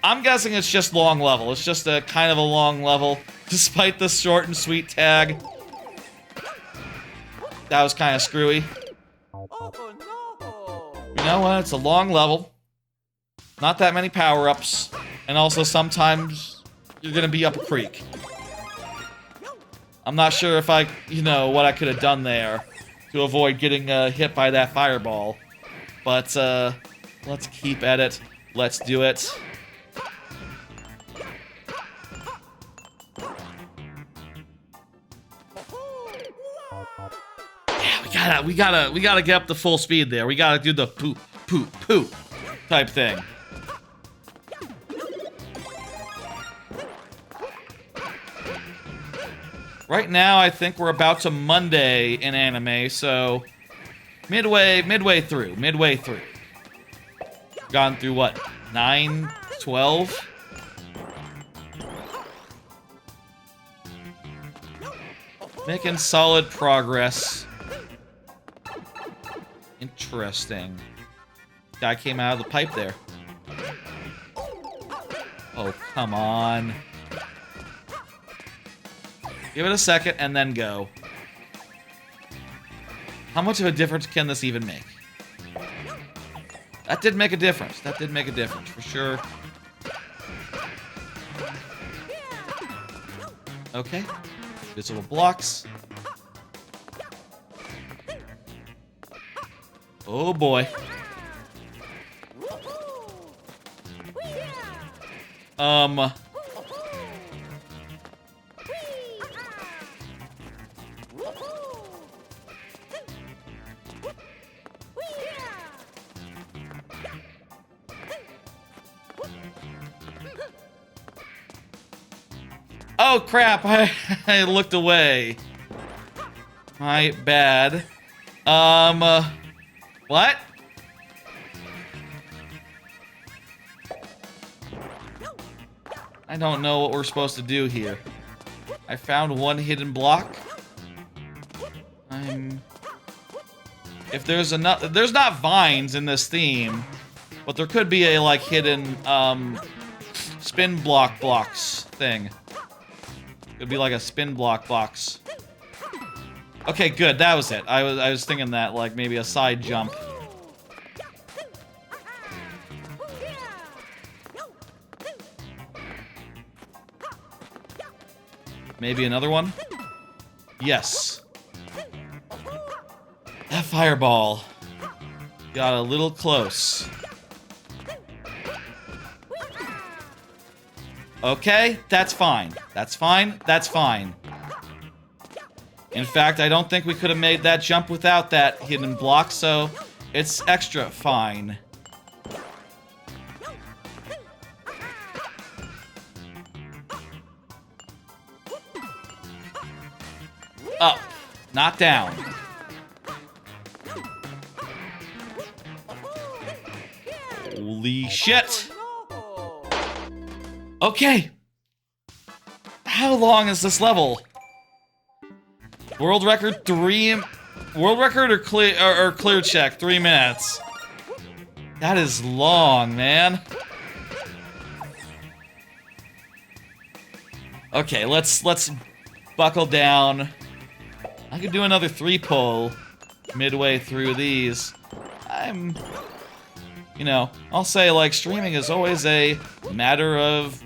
I'm guessing it's just long level. It's just a kind of a long level, despite the short and sweet tag. That was kind of screwy. You know what? It's a long level. Not that many power-ups. And also sometimes you're gonna be up a creek. I'm not sure if you know, what I could have done there to avoid getting hit by that fireball. But, let's keep at it. Let's do it. Yeah, we gotta get up to full speed there. We gotta do the poo, poo, poo type thing. Right now, I think we're about to Monday in anime, so midway through. Gone through what, 9 12. Making solid progress. Interesting. Guy came out of the pipe there. Oh, come on. Give it a second and then go. How much of a difference can this even make? That did make a difference. That did make a difference, for sure. Okay. Visible blocks. Oh boy. Oh crap, I looked away. My bad. What? I don't know what we're supposed to do here. I found one hidden block. If there's not vines in this theme, but there could be a, like, hidden, spin block blocks thing. Could be like a spin block box. Okay, good. That was it. I was thinking that, like, maybe a side jump. Maybe another one? Yes. That fireball got a little close. Okay, that's fine. That's fine. That's fine. In fact, I don't think we could have made that jump without that hidden block, so it's extra fine. Up, not down. Holy shit! Okay. How long is this level? World record or clear check 3 minutes. That is long, man. Okay, let's buckle down. I could do another 3-pull midway through these. You know, I'll say, like, streaming is always a matter of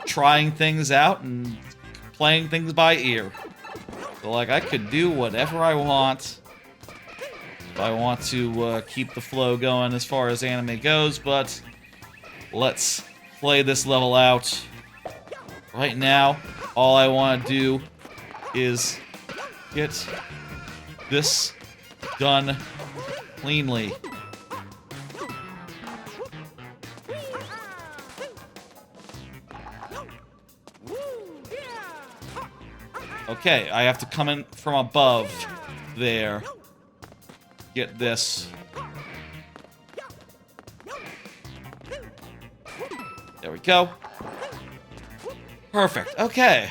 trying things out and playing things by ear. So, like, I could do whatever I want if I want to keep the flow going as far as anime goes, but let's play this level out. Right now, all I want to do is get this done cleanly. Okay, I have to come in from above there. Get this. There we go. Perfect. Okay.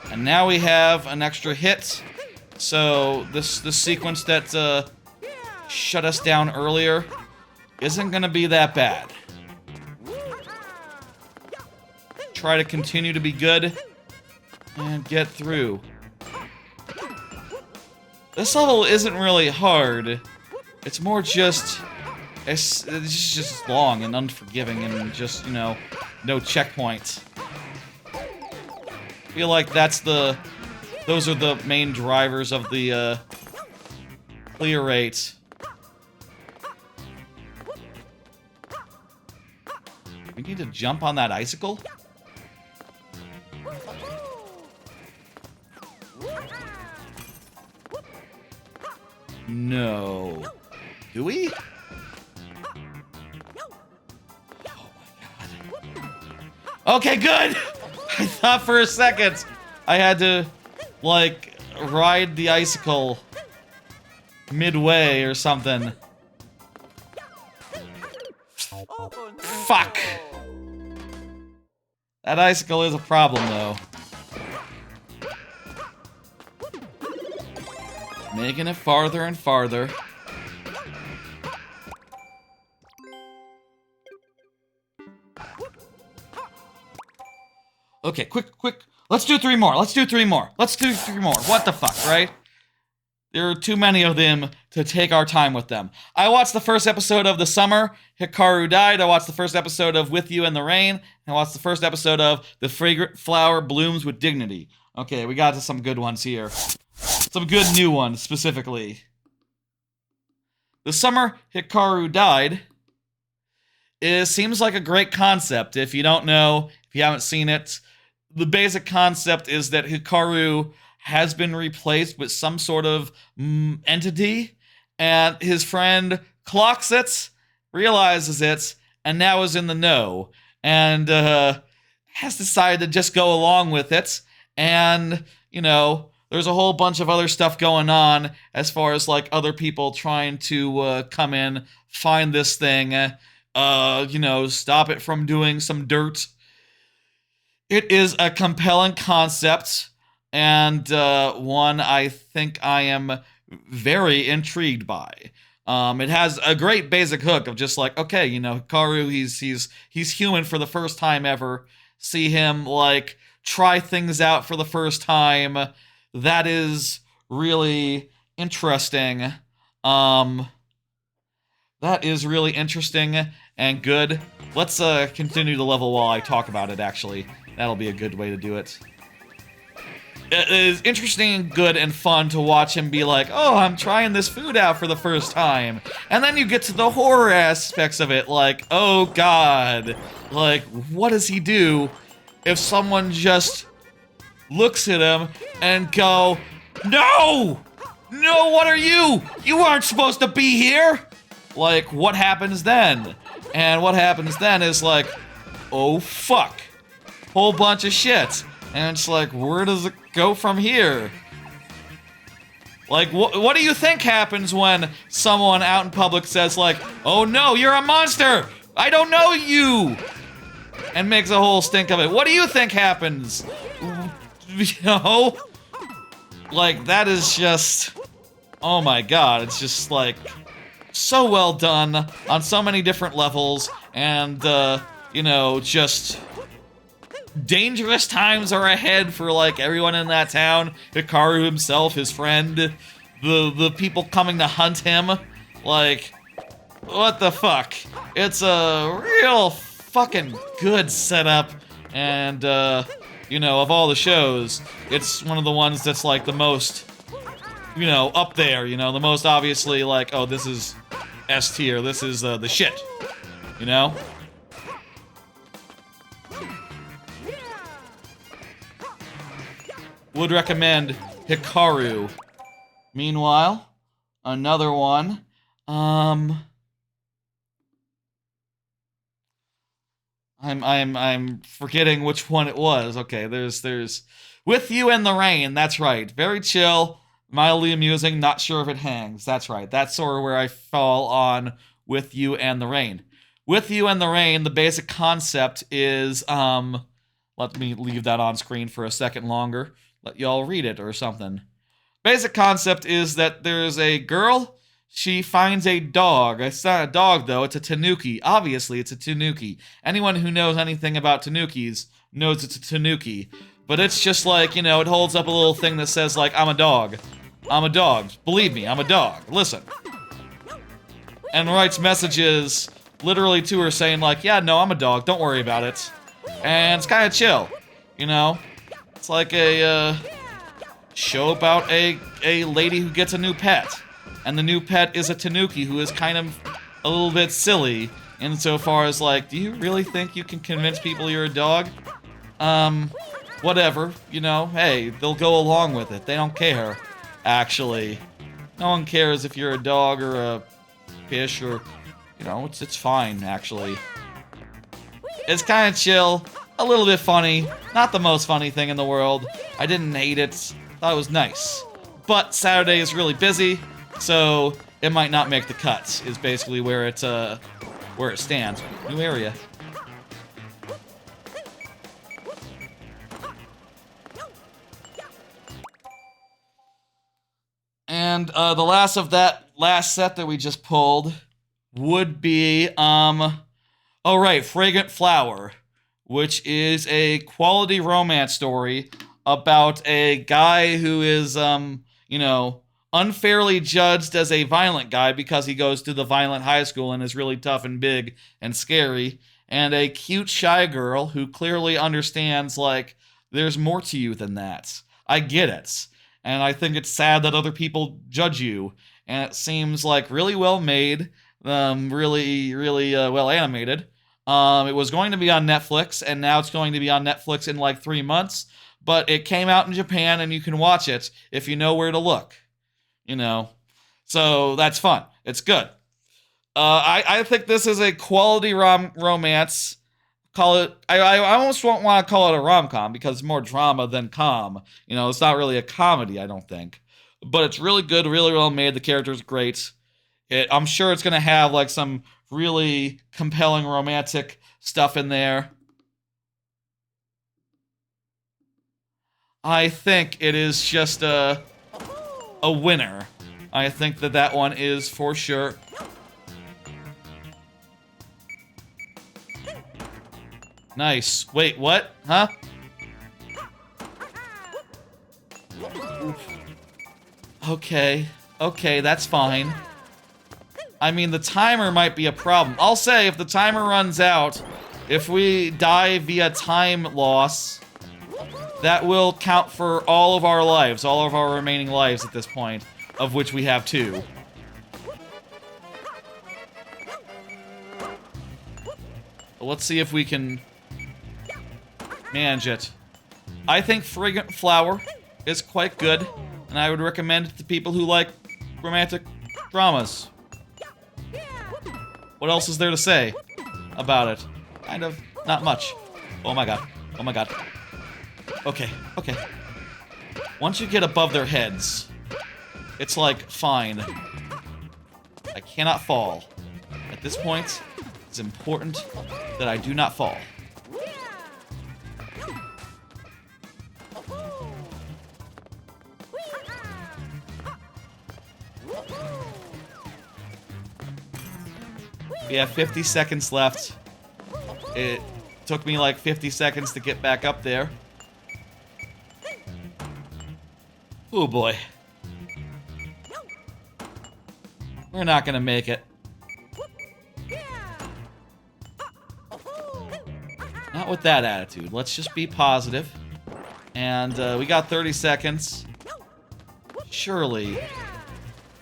And now we have an extra hit. So this sequence that shut us down earlier isn't gonna be that bad. Try to continue to be good and get through. This level isn't really hard. It's more just it's just long and unforgiving and just, you know, no checkpoints. I feel like those are the main drivers of the clear rate. We need to jump on that icicle? No. Do we? Oh my god. Okay, good! I thought for a second I had to, like, ride the icicle midway or something. Fuck! That icicle is a problem, though. Making it farther and farther. Okay, quick. Let's do 3 more. Let's do 3 more. What the fuck, right? There are too many of them to take our time with them. I watched the first episode of The Summer Hikaru Died. I watched the first episode of With You in the Rain. I watched the first episode of The Fragrant Flower Blooms with Dignity. Okay, we got to some good ones here. Some good new ones, specifically. The Summer Hikaru Died seems like a great concept. If you don't know, if you haven't seen it, the basic concept is that Hikaru has been replaced with some sort of entity, and his friend clocks it, realizes it, and now is in the know, and has decided to just go along with it, and, you know, there's a whole bunch of other stuff going on as far as, like, other people trying to come in, find this thing, you know, stop it from doing some dirt. It is a compelling concept, and one I think I am very intrigued by. It has a great basic hook of just like, okay, you know, Hikaru, he's human for the first time ever. See him, like, try things out for the first time. That is really interesting. That is really interesting and good. Let's continue the level while I talk about it, actually. That'll be a good way to do it. It is interesting and good and fun to watch him be like, oh, I'm trying this food out for the first time. And then you get to the horror aspects of it, like, oh god. Like, what does he do if someone just looks at him and go, no! No, what are you? You aren't supposed to be here! Like, what happens then? And what happens then is like, oh fuck. Whole bunch of shit. And it's like, where does it go from here? Like, what do you think happens when someone out in public says like, oh no, you're a monster! I don't know you! And makes a whole stink of it. What do you think happens? You know? Like, that is just... oh my god, it's just like... so well done on so many different levels, and, you know, just... dangerous times are ahead for, like, everyone in that town. Hikaru himself, his friend, the people coming to hunt him. Like, what the fuck? It's a real fucking good setup, and, you know, of all the shows, it's one of the ones that's, like, the most, you know, up there, you know, the most obviously, like, oh, this is S tier, this is, the shit, you know? Would recommend Hikaru. Meanwhile, another one. I'm forgetting which one it was. Okay, there's With You in the Rain. That's right. Very chill, mildly amusing. Not sure if it hangs. That's right. That's sort of where I fall on With You and the Rain. With You and the Rain. The basic concept is let me leave that on screen for a second longer. Let y'all read it or something. Basic concept is that there's a girl, she finds a dog. It's not a dog, though, it's a tanuki. Obviously, it's a tanuki. Anyone who knows anything about tanukis knows it's a tanuki. But it's just like, you know, it holds up a little thing that says, like, I'm a dog. I'm a dog. Believe me, I'm a dog. Listen. And writes messages literally to her saying, like, yeah, no, I'm a dog. Don't worry about it. And it's kind of chill, you know? It's like a show about a lady who gets a new pet. And the new pet is a tanuki who is kind of a little bit silly insofar as like, do you really think you can convince people you're a dog? Whatever, you know, hey, they'll go along with it. They don't care, actually. No one cares if you're a dog or a fish or, you know, it's fine, actually. It's kind of chill. A little bit funny. Not the most funny thing in the world. I didn't hate it. Thought it was nice. But Saturday is really busy, so it might not make the cuts, is basically where it where it stands. New area. And the last of that last set that we just pulled would be, oh right, Fragrant Flower, which is a quality romance story about a guy who is, you know, unfairly judged as a violent guy because he goes to the violent high school and is really tough and big and scary, and a cute, shy girl who clearly understands, like, there's more to you than that. I get it. And I think it's sad that other people judge you. And it seems like really well made, really well animated. It was going to be on Netflix, and now it's going to be on Netflix in like 3 months. But it came out in Japan, and you can watch it if you know where to look. You know, so that's fun. It's good. I think this is a quality romance. Call it. I almost don't want to call it a rom-com because it's more drama than com. You know, it's not really a comedy, I don't think. But it's really good, really well made. The character's great. I'm sure it's gonna have like some really compelling romantic stuff in there. I think it is just a winner. I think that one is for sure. Nice. Wait, what? Huh? Okay. Okay, that's fine. I mean, the timer might be a problem. I'll say, if the timer runs out, if we die via time loss, that will count for all of our lives, all of our remaining lives at this point, of which we have 2. But let's see if we can manage it. I think Fragrant Flower is quite good, and I would recommend it to people who like romantic dramas. What else is there to say about it? Kind of not much. Oh my god. Oh my god. Okay, okay. Once you get above their heads, it's like, fine. I cannot fall. At this point, it's important that I do not fall. We have 50 seconds left. It took me like 50 seconds to get back up there. Oh boy. We're not gonna make it. Not with that attitude. Let's just be positive. And we got 30 seconds. Surely,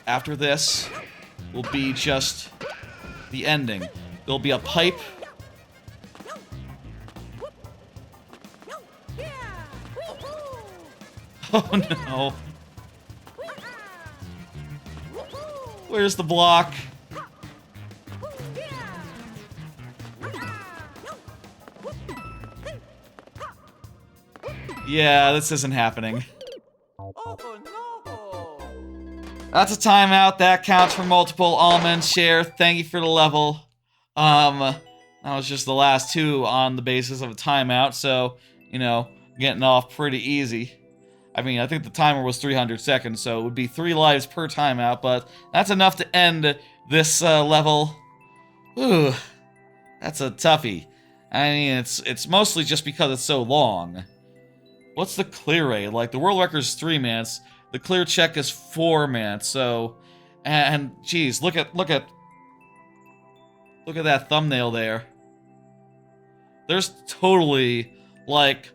after this, will be just the ending. There'll be a pipe. Oh no. Where's the block? Yeah, this isn't happening. That's a timeout. That counts for multiple almond share. Thank you for the level. That was just the last 2 on the basis of a timeout, so, you know, getting off pretty easy. I mean, I think the timer was 300 seconds, so it would be 3 lives per timeout, but that's enough to end this level. Ooh, that's a toughie. I mean, it's mostly just because it's so long. What's the clear rate? Like, the world record is 3 minutes. The clear check is 4 minutes, so... And, geez, look at that thumbnail there. There's totally, like,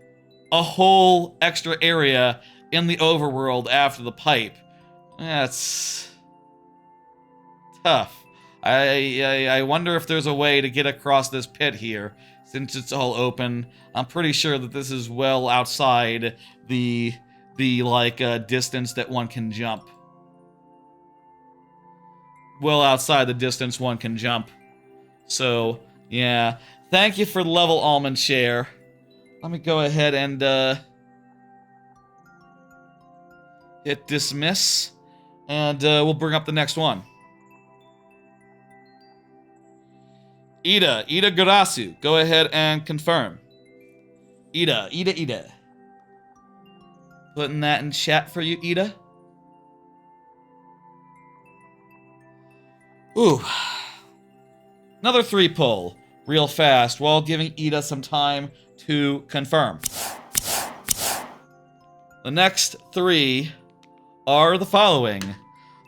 a whole extra area in the overworld after the pipe. That's... tough. I wonder if there's a way to get across this pit here, since it's all open. I'm pretty sure that this is well outside the distance that one can jump. Well outside the distance one can jump. So, yeah. Thank you for the level almond share. Let me go ahead and, hit dismiss, and, we'll bring up the next one. Ida Garasu, go ahead and confirm. Ida. Putting that in chat for you, Ida. Ooh. Another 3 pull, real fast, while giving Ida some time to confirm. The next 3 are the following.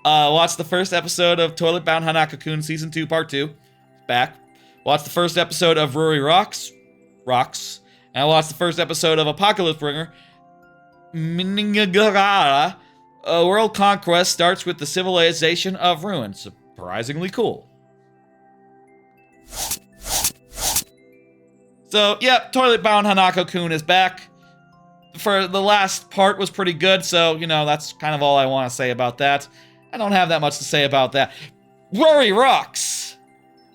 Watch the first episode of Toilet Bound Hanako-kun Season 2, Part 2. Back. Watch the first episode of Ruri Rocks. And watch the first episode of Apocalypse Bringer. Minigara. World Conquest starts with the civilization of ruins. Surprisingly cool. So, yep, Toilet Bound Hanako-kun is back. For the last part was pretty good, so, you know, that's kind of all I want to say about that. I don't have that much to say about that. Ruri Rocks!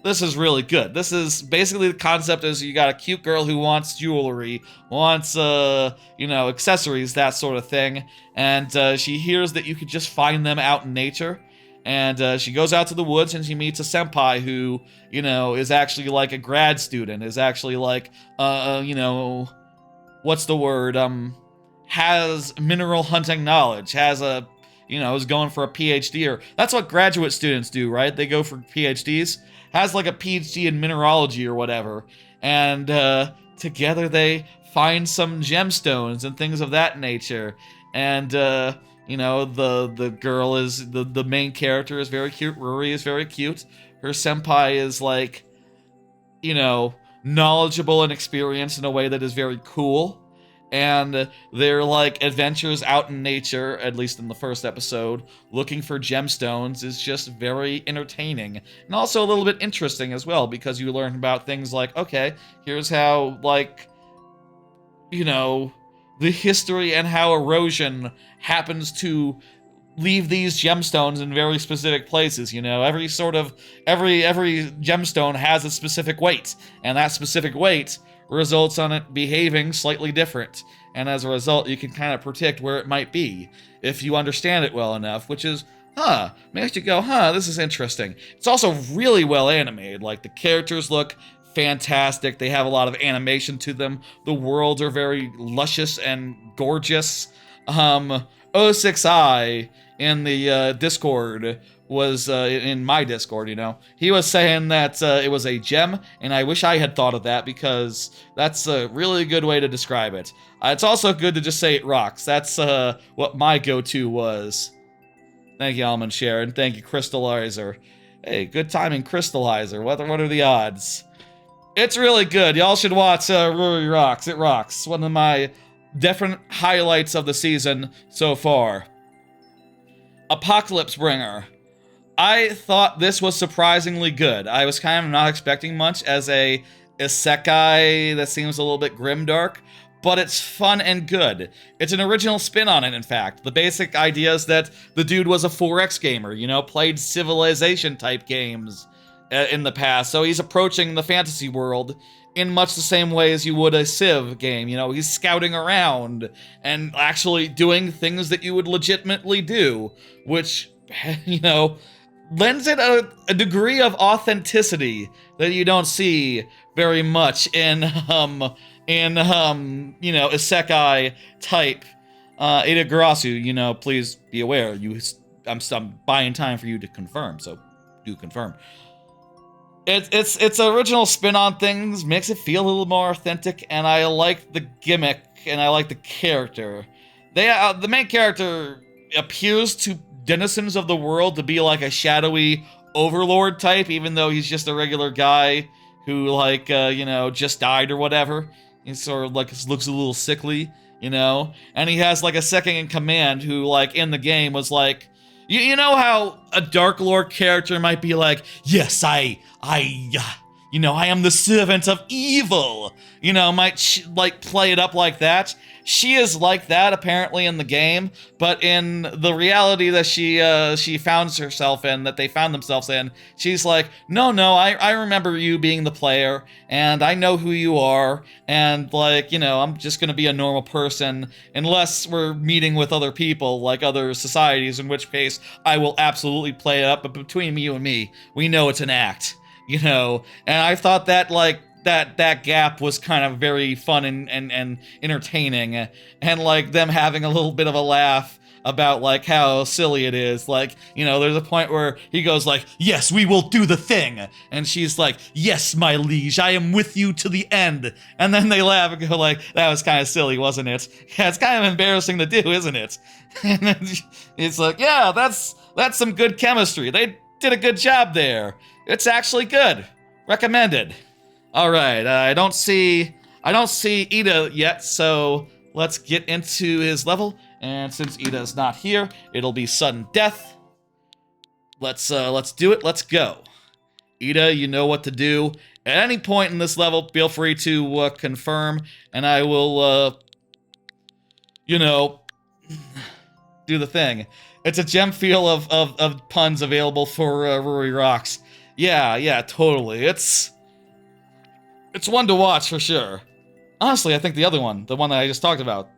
This is really good. This is basically the concept is you got a cute girl who wants jewelry, wants, you know, accessories, that sort of thing. And she hears that you could just find them out in nature. And she goes out to the woods and she meets a senpai who, you know, is actually like a grad student, is actually like, you know, what's the word? Has mineral hunting knowledge, has a, you know, is going for a PhD, or that's what graduate students do, right? They go for PhDs. Has like a PhD in mineralogy or whatever. And together they find some gemstones and things of that nature. And, you know, the girl is, the main character is very cute. Ruri is very cute. Her senpai is like, you know, knowledgeable and experienced in a way that is very cool. And their, like, adventures out in nature, at least in the first episode, looking for gemstones is just very entertaining. And also a little bit interesting as well, because you learn about things like, okay, here's how, like, you know, the history and how erosion happens to leave these gemstones in very specific places, you know. Every gemstone has a specific weight, and that specific weight results on it behaving slightly different, and as a result you can kind of predict where it might be if you understand it well enough, which is, makes you go, this is interesting. It's also really well animated. Like, the characters look fantastic, they have a lot of animation to them, the worlds are very luscious and gorgeous. 06i in the Discord was, in my Discord, you know, he was saying that it was a gem, and I wish I had thought of that, because that's a really good way to describe it. It's also good to just say it rocks. That's what my go-to was. Thank you, Almond Sharon. Thank you, Crystallizer. Hey, good timing, Crystallizer. What are the odds? It's really good. Y'all should watch Ruri Rocks. It rocks. One of my definite highlights of the season so far. Apocalypse Bringer. I thought this was surprisingly good. I was kind of not expecting much as a isekai that seems a little bit grimdark, but it's fun and good. It's an original spin on it, in fact. The basic idea is that the dude was a 4X gamer, you know, played Civilization-type games in the past, so he's approaching the fantasy world in much the same way as you would a Civ game. You know, he's scouting around and actually doing things that you would legitimately do, which, you know, lends it a degree of authenticity that you don't see very much in you know, isekai type Itagarasu. You know, please be aware, I'm buying time for you to confirm, so do confirm. It's original spin on things, makes it feel a little more authentic, and I like the gimmick, and I like the character. The main character appears to denizens of the world to be like a shadowy overlord type, even though he's just a regular guy who, like, you know, just died or whatever. He sort of, like, looks a little sickly, you know? And he has, like, a second in command who, like, in the game was like, you know how a Dark Lord character might be like, yes, you know, I am the servant of evil, you know, might, like, play it up like that. She is like that, apparently, in the game, but in the reality that she found herself in, that they found themselves in, she's like, no, I remember you being the player, and I know who you are, and, like, you know, I'm just gonna be a normal person, unless we're meeting with other people, like other societies, in which case I will absolutely play it up, but between you and me, we know it's an act. you know, and I thought that, like, that gap was kind of very fun and entertaining, and, like, them having a little bit of a laugh about, like, how silly it is. Like, you know, there's a point where he goes like, yes, we will do the thing, and she's like, yes, my liege, I am with you to the end, and then they laugh and go like, that was kind of silly, wasn't it? Yeah, it's kind of embarrassing to do, isn't it? And then it's like, yeah, that's some good chemistry. They did a good job there. It's actually good. Recommended. All right, I don't see Ida yet, so let's get into his level. And since Ida's not here, it'll be sudden death. Let's do it. Let's go. Ida, you know what to do. At any point in this level, feel free to confirm, and I will, you know, do the thing. It's a gem feel of puns available for Rory Rocks. Yeah, totally. It's one to watch for sure. Honestly, I think the other one, the one that I just talked about,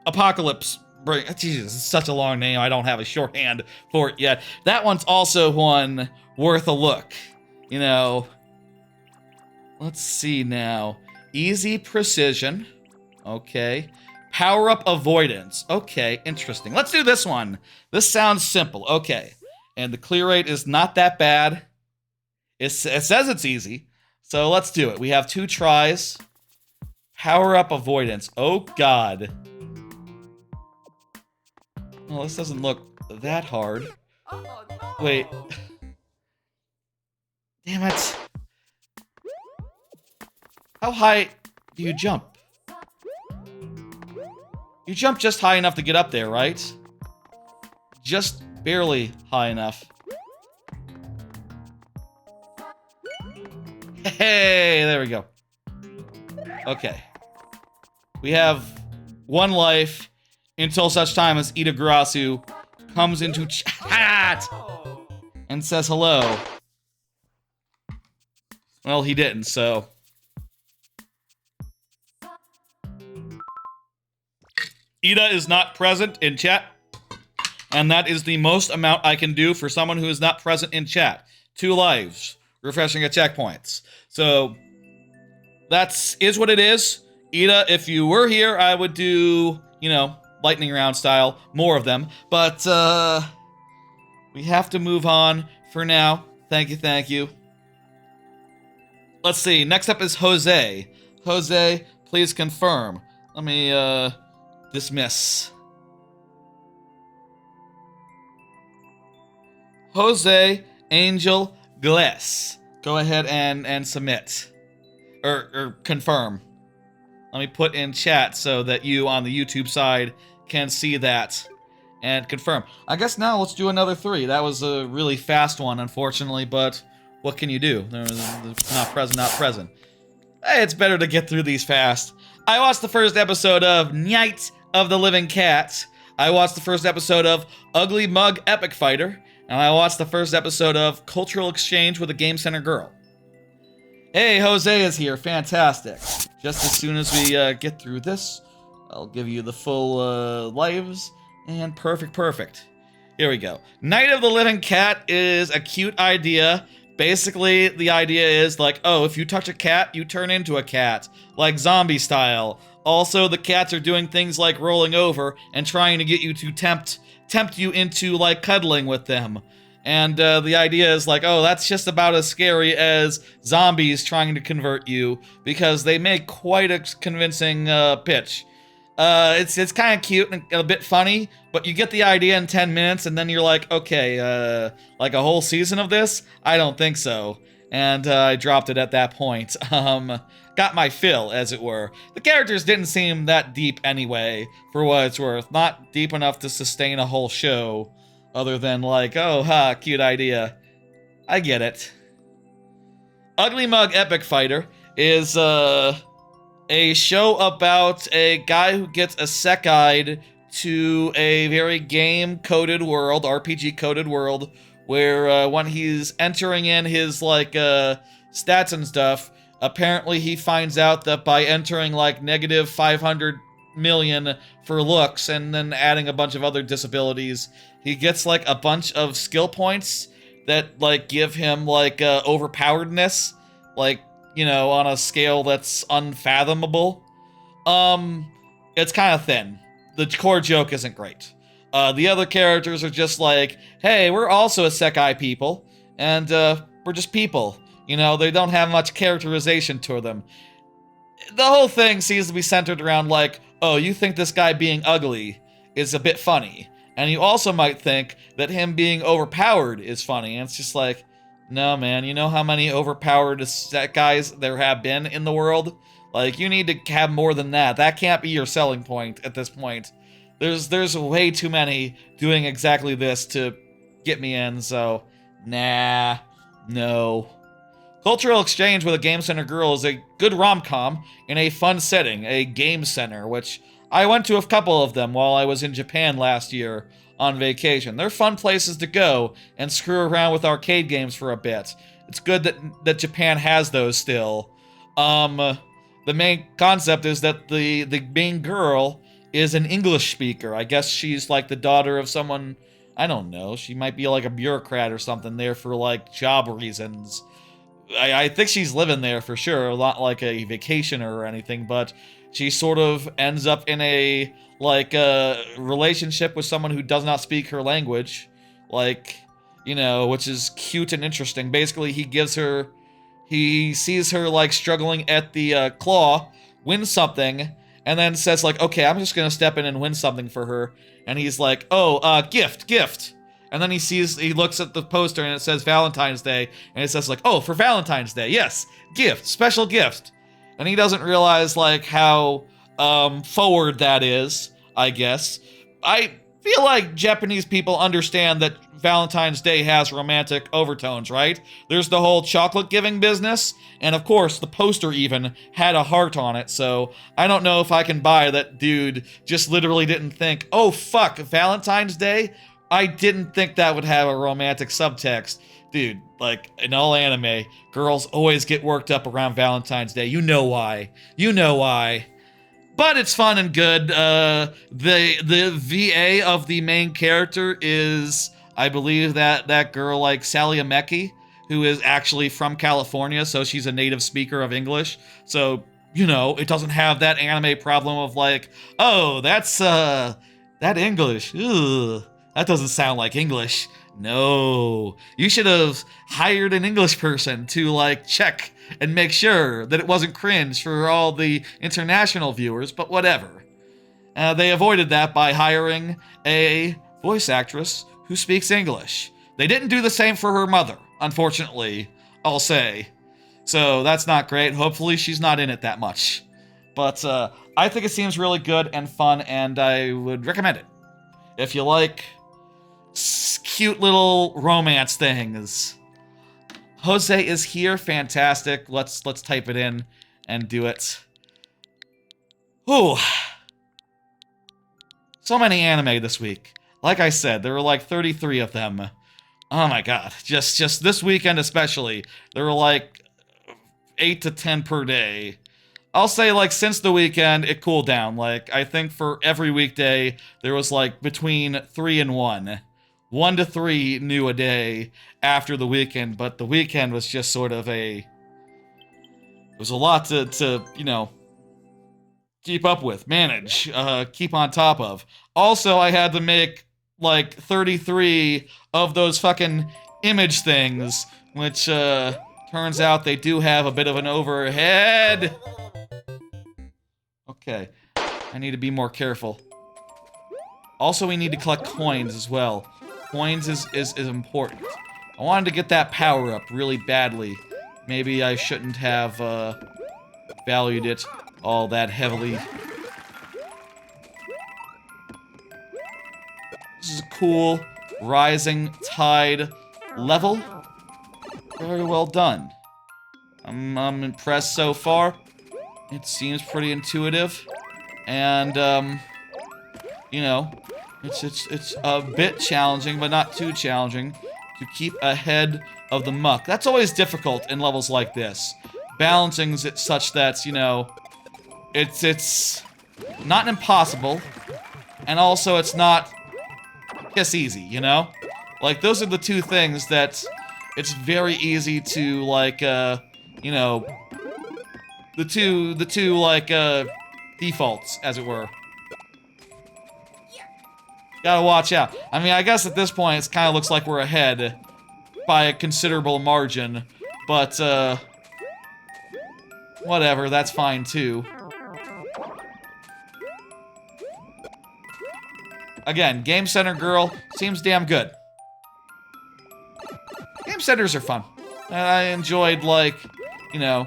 Apocalypse Break. Jesus, it's such a long name. I don't have a shorthand for it yet. That one's also one worth a look. You know, let's see now. Easy precision. Okay. Power up avoidance. Okay, interesting. Let's do this one. This sounds simple. Okay. And the clear rate is not that bad. It says it's easy. So let's do it. We have 2 tries. Power up avoidance. Oh, God. Well, this doesn't look that hard. Oh, no. Wait. Damn it. How high do you jump? You jump just high enough to get up there, right? Just barely high enough. Hey, there we go. Okay. We have 1 life until such time as Itagarasu comes into chat and says hello. Well, he didn't, so... Ida is not present in chat, and that is the most amount I can do for someone who is not present in chat. 2 lives, refreshing at checkpoints. So, is what it is. Ida, if you were here, I would do, you know, lightning round style, more of them. But, we have to move on for now. Thank you. Let's see, next up is Jose. Jose, please confirm. Let me, dismiss. Jose Angel Glass. Go ahead and submit. Or confirm. Let me put in chat so that you on the YouTube side can see that and confirm. I guess now let's do another 3. That was a really fast one, unfortunately, but what can you do? Not present. Hey, it's better to get through these fast. I watched the first episode of Night of the Living Cat. I watched the first episode of Ugly Mug Epic Fighter. And I watched the first episode of Cultural Exchange with a Game Center Girl. Hey, Jose is here. Fantastic. Just as soon as we get through this, I'll give you the full lives. And perfect. Here we go. Night of the Living Cat is a cute idea. Basically, the idea is like, oh, if you touch a cat, you turn into a cat. Like zombie style. Also, the cats are doing things like rolling over and trying to get you to tempt you into, like, cuddling with them. And the idea is like, oh, that's just about as scary as zombies trying to convert you, because they make quite a convincing pitch. It's kind of cute and a bit funny, but you get the idea in 10 minutes, and then you're like, okay, like a whole season of this? I don't think so. And I dropped it at that point. Got my fill, as it were. The characters didn't seem that deep anyway, for what it's worth. Not deep enough to sustain a whole show, other than like, oh, ha, cute idea. I get it. Ugly Mug Epic Fighter is a show about a guy who gets isekai to a very game-coded world, RPG-coded world, where when he's entering in his, like, stats and stuff, apparently he finds out that by entering, like, negative 500 million for looks and then adding a bunch of other disabilities, he gets, like, a bunch of skill points that, like, give him, like, overpoweredness, like, you know, on a scale that's unfathomable. It's kind of thin. The core joke isn't great. The other characters are just like, hey, we're also isekai people, and, we're just people. You know, they don't have much characterization to them. The whole thing seems to be centered around, like, oh, you think this guy being ugly is a bit funny. And you also might think that him being overpowered is funny. And it's just like, no, man, you know how many overpowered guys there have been in the world? Like, you need to have more than that. That can't be your selling point at this point. There's way too many doing exactly this to get me in, so nah, no. Cultural Exchange with a Game Center Girl is a good rom-com in a fun setting, a game center, which I went to a couple of them while I was in Japan last year on vacation. They're fun places to go and screw around with arcade games for a bit. It's good that Japan has those still. The main concept is that the main girl is an English speaker. I guess she's like the daughter of someone, I don't know, she might be like a bureaucrat or something there for like job reasons. I think she's living there for sure, a lot like a vacationer or anything, but she sort of ends up in a, like, relationship with someone who does not speak her language. Like, you know, which is cute and interesting. Basically, he sees her, like, struggling at the, claw, wins something, and then says, like, okay, I'm just gonna step in and win something for her. And he's like, oh, gift. And then he looks at the poster and it says Valentine's Day, and it says like, oh, for Valentine's Day, yes, gift, special gift. And he doesn't realize like how forward that is, I guess. I feel like Japanese people understand that Valentine's Day has romantic overtones, right? There's the whole chocolate giving business, and of course the poster even had a heart on it, so I don't know if I can buy that dude just literally didn't think, oh fuck, Valentine's Day? I didn't think that would have a romantic subtext. Dude, like, in all anime, girls always get worked up around Valentine's Day. You know why. You know why. But it's fun and good. The VA of the main character is, I believe, that girl, like, Sally Ameki, who is actually from California, so she's a native speaker of English. So, you know, it doesn't have that anime problem of, like, oh, that's, that English. Ugh. That doesn't sound like English. No. You should have hired an English person to, like, check and make sure that it wasn't cringe for all the international viewers, but whatever. They avoided that by hiring a voice actress who speaks English. They didn't do the same for her mother, unfortunately, I'll say. So that's not great. Hopefully she's not in it that much. But I think it seems really good and fun, and I would recommend it. If you like cute little romance things. Jose is here, fantastic. Let's type it in and do it. Ooh. So many anime this week. Like I said, there were like 33 of them. Oh my god. Just this weekend especially. There were like 8 to 10 per day. I'll say, like, since the weekend, it cooled down. Like, I think for every weekday, there was, like, between 3 and 1. 1 to 3 new a day after the weekend, but the weekend was just sort of it was a lot to you know, keep up with, manage, keep on top of. Also, I had to make, like, 33 of those fucking image things, which, turns out they do have a bit of an overhead. Okay, I need to be more careful. Also, we need to collect coins as well. Coins is important. I wanted to get that power up really badly. Maybe I shouldn't have valued it all that heavily. This is a cool rising tide level. Very well done. I'm impressed so far. It seems pretty intuitive, and you know, it's a bit challenging, but not too challenging to keep ahead of the muck. That's always difficult in levels like this. Balancing it such that, you know, it's not impossible, and also it's not just easy, you know? Like, those are the two things that it's very easy to, like, you know, the two, like, defaults, as it were. Gotta watch out. I mean, I guess at this point, it kind of looks like we're ahead by a considerable margin, but, whatever, that's fine, too. Again, Game Center Girl seems damn good. Game centers are fun. I enjoyed, like, you know...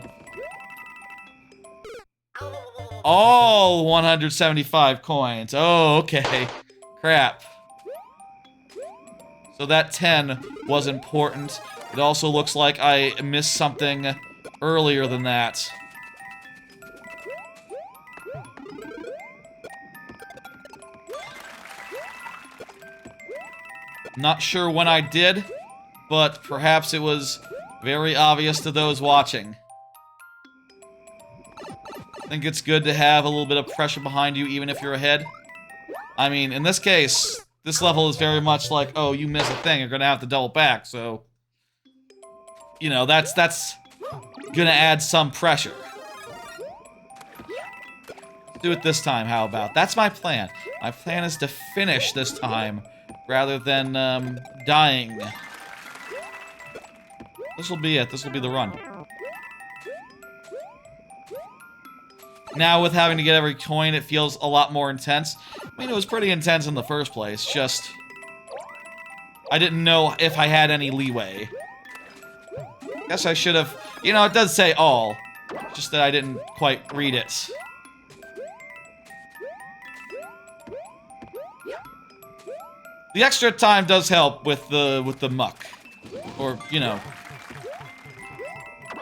all 175 coins. Oh, okay. Crap. So that 10 was important. It also looks like I missed something earlier than that. Not sure when I did, but perhaps it was very obvious to those watching. I think it's good to have a little bit of pressure behind you, even if you're ahead. I mean, in this case, this level is very much like, oh, you miss a thing, you're gonna have to double back, so... you know, that's gonna add some pressure. Do it this time, how about? That's my plan. My plan is to finish this time, rather than, dying. This'll be it. This'll be the run. Now, with having to get every coin, it feels a lot more intense. I mean, it was pretty intense in the first place, just... I didn't know if I had any leeway. Guess I should have... you know, it does say all. Just that I didn't quite read it. The extra time does help with the muck. Or, you know...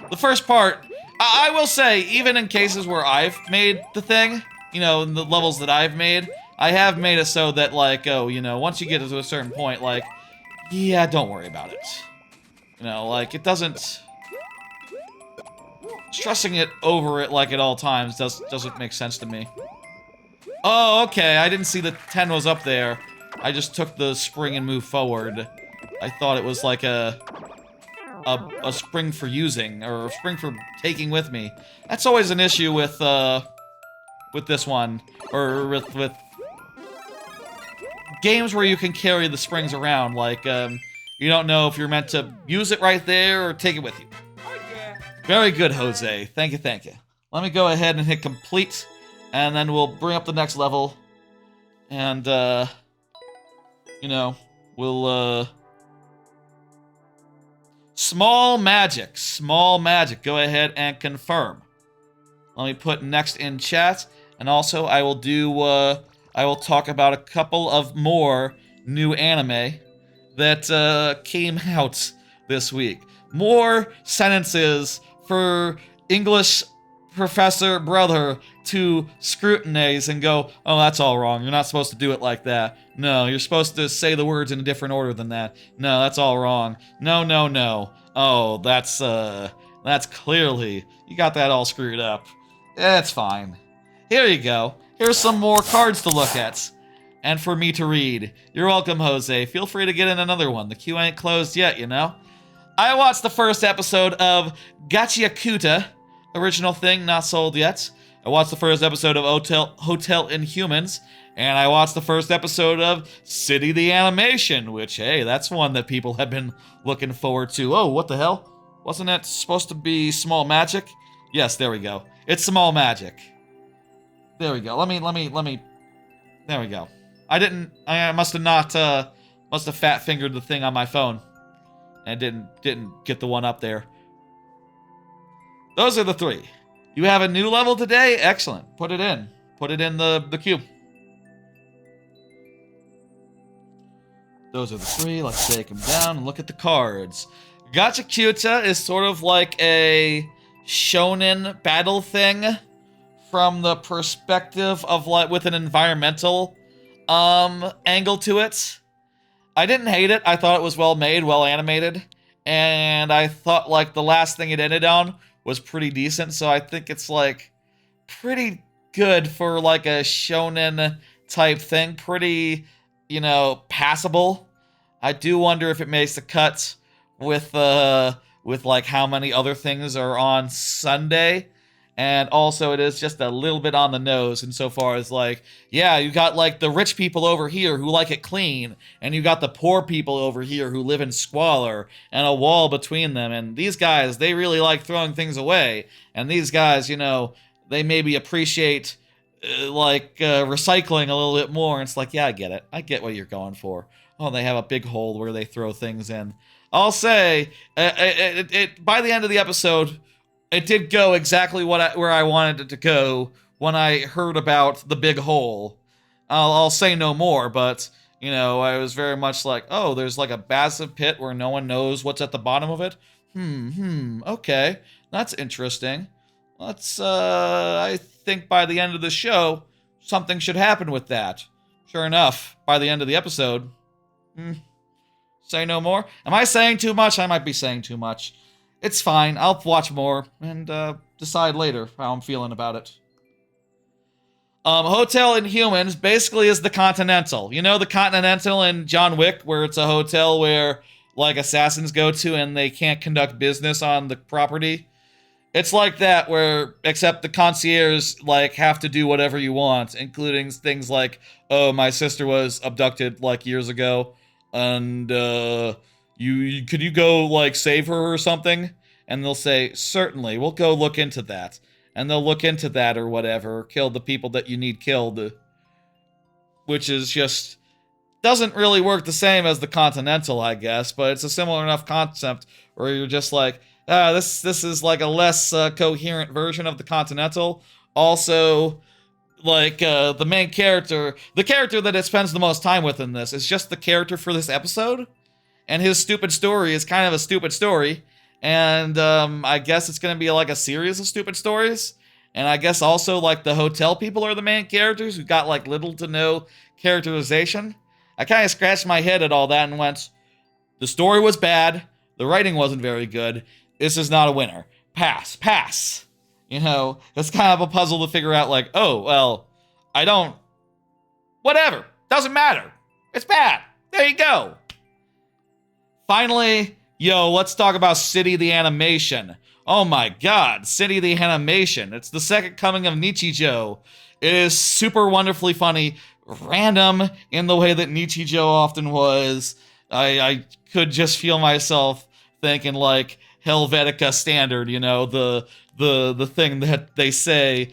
the first part... I will say, even in cases where I've made the thing, you know, in the levels that I've made, I have made it so that, like, oh, you know, once you get to a certain point, like, yeah, don't worry about it. You know, like, it doesn't... stressing it over it, like, at all times doesn't make sense to me. Oh, okay, I didn't see the 10 was up there. I just took the spring and moved forward. I thought it was like a spring for using, or a spring for taking with me. That's always an issue with this one, or with games where you can carry the springs around, like, you don't know if you're meant to use it right there or take it with you. Very good, Jose. Thank you, thank you. Let me go ahead and hit complete, and then we'll bring up the next level, and, you know, we'll, Small magic. Small magic. Go ahead and confirm. Let me put next in chat. And also, I will do, I will talk about a couple of more new anime that, came out this week. More sentences for English professor brother to scrutinize and go, oh, that's all wrong. You're not supposed to do it like that. No, you're supposed to say the words in a different order than that. No, that's all wrong. No, no, no. Oh, that's clearly, you got that all screwed up. It's fine. Here you go. Here's some more cards to look at. And for me to read. You're welcome, Jose. Feel free to get in another one. The queue ain't closed yet, you know? I watched the first episode of Gachiakuta. Original thing, not sold yet. I watched the first episode of Hotel Inhumans, and I watched the first episode of City the Animation, which, hey, that's one that people have been looking forward to. Oh, what the hell? Wasn't that supposed to be Small Magic? Yes, there we go. It's Small Magic. There we go. Let me... There we go. I must have not, must have fat-fingered the thing on my phone. And didn't get the one up there. Those are the three. You have a new level today? Excellent. Put it in. Put it in the queue. Those are the three. Let's take them down and look at the cards. Gachiakuta is sort of like a shonen battle thing from the perspective of, like, with an environmental angle to it. I didn't hate it. I thought it was well made, well animated, and I thought, like, the last thing it ended on was pretty decent, so I think it's, like, pretty good for, like, a shonen type thing. Pretty, you know, passable. I do wonder if it makes the cut with like how many other things are on Sunday. And also, it is just a little bit on the nose insofar as, like, yeah, you got, like, the rich people over here who like it clean, and you got the poor people over here who live in squalor, and a wall between them, and these guys, they really like throwing things away, and these guys, you know, they maybe appreciate, recycling a little bit more, and it's like, yeah, I get it. I get what you're going for. Oh, they have a big hole where they throw things in. I'll say, by the end of the episode, it did go exactly where I wanted it to go when I heard about the big hole. I'll say no more, but, you know, I was very much like, oh, there's like a massive pit where no one knows what's at the bottom of it? Okay, that's interesting. I think by the end of the show, something should happen with that. Sure enough, by the end of the episode, say no more? Am I saying too much? I might be saying too much. It's fine. I'll watch more and decide later how I'm feeling about it. Hotel Inhumans basically is the Continental. You know the Continental in John Wick, where it's a hotel where, like, assassins go to and they can't conduct business on the property? It's like that, where, except the concierge, like, have to do whatever you want, including things like, oh, my sister was abducted, like, years ago, and, could you go, like, save her or something? And they'll say, certainly, we'll go look into that. And they'll look into that or whatever, kill the people that you need killed. Which is just, doesn't really work the same as the Continental, I guess, but it's a similar enough concept where you're just like, this is like a less coherent version of the Continental. Also, like, the main character, the character that it spends the most time with in this is just the character for this episode. And his stupid story is kind of a stupid story. And I guess it's going to be like a series of stupid stories. And I guess also, like, the hotel people are the main characters who got, like, little to no characterization. I kind of scratched my head at all that and went, the story was bad. The writing wasn't very good. This is not a winner. Pass. You know, it's kind of a puzzle to figure out, like, oh, well, whatever. Doesn't matter. It's bad. There you go. Finally, let's talk about City the Animation. Oh my god, City the Animation. It's the second coming of Nichijou. It is super wonderfully funny, random in the way that Nichijou often was. I could just feel myself thinking, like, Helvetica Standard, you know, the thing that they say.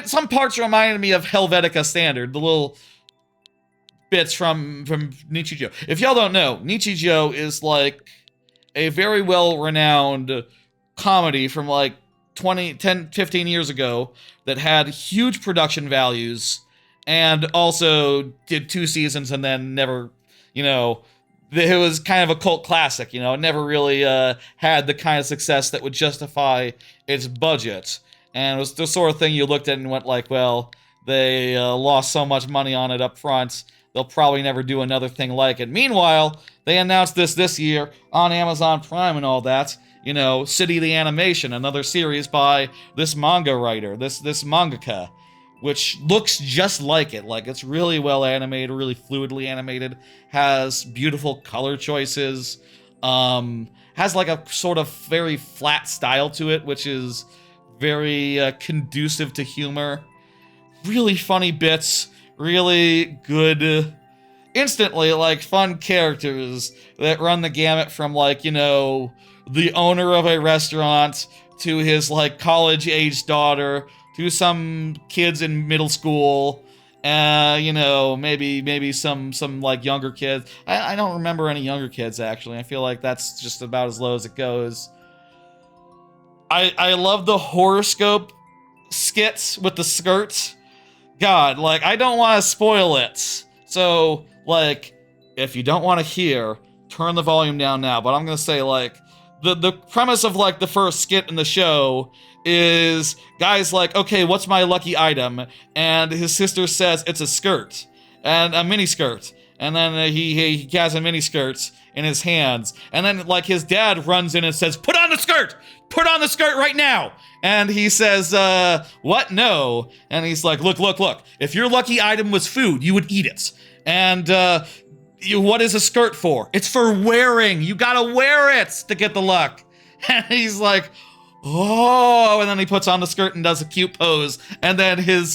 Some parts reminded me of Helvetica Standard, the little bits from Nichijou. If y'all don't know, Nichijou is like a very well-renowned comedy from like 15 years ago that had huge production values and also did 2 seasons and then never, you know, it was kind of a cult classic, you know, it never really had the kind of success that would justify its budget. And it was the sort of thing you looked at and went like, well, they lost so much money on it up front, they'll probably never do another thing like it. Meanwhile, they announced this year on Amazon Prime and all that, you know, City the Animation, another series by this manga writer, this mangaka, which looks just like it. Like, it's really well animated, really fluidly animated, has beautiful color choices, has like a sort of very flat style to it, which is very conducive to humor. Really funny bits, really good, instantly, like, fun characters that run the gamut from, like, you know, the owner of a restaurant to his, like, college-aged daughter to some kids in middle school, you know, maybe some like, younger kids. I don't remember any younger kids, actually. I feel like that's just about as low as it goes. I love the horoscope skits with the skirts. God, like, I don't want to spoil it. So, like, if you don't want to hear, turn the volume down now. But I'm going to say, like, the premise of, like, the first skit in the show is guy's like, okay, what's my lucky item? And his sister says it's a skirt, and a mini skirt. And then he has a mini skirt in his hands. And then, like, his dad runs in and says, put on the skirt! Put on the skirt right now! And he says, what? No. And he's like, look. If your lucky item was food, you would eat it. And what is a skirt for? It's for wearing. You gotta wear it to get the luck. And he's like, oh, and then he puts on the skirt and does a cute pose, and then his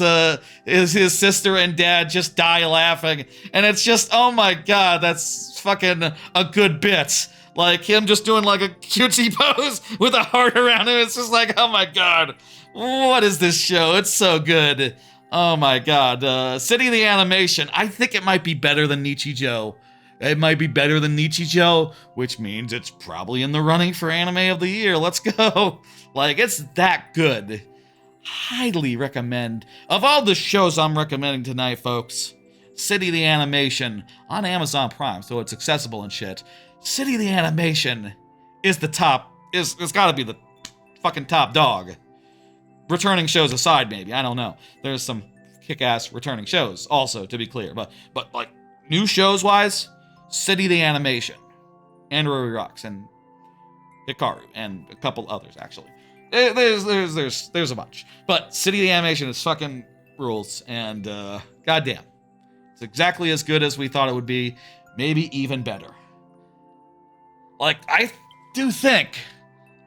sister and dad just die laughing, and it's just, oh my god, that's fucking a good bit. Like him just doing like a cutesy pose with a heart around him. It's just like, oh my god, what is this show? It's so good. Oh my god. City the Animation. I think it might be better than Nichijou. It might be better than Nichijou, which means it's probably in the running for Anime of the Year. Let's go. Like, it's that good. Highly recommend. Of all the shows I'm recommending tonight, folks, City the Animation on Amazon Prime, so it's accessible and shit. City the Animation is the top, it's gotta be the fucking top dog. Returning shows aside, maybe, I don't know. There's some kick-ass returning shows also, to be clear, but like, new shows-wise, City the Animation, and Ruri Rocks, and Hikaru, and a couple others, actually. There's a bunch. But City the Animation is fucking rules, and goddamn. It's exactly as good as we thought it would be, maybe even better. Like, I do think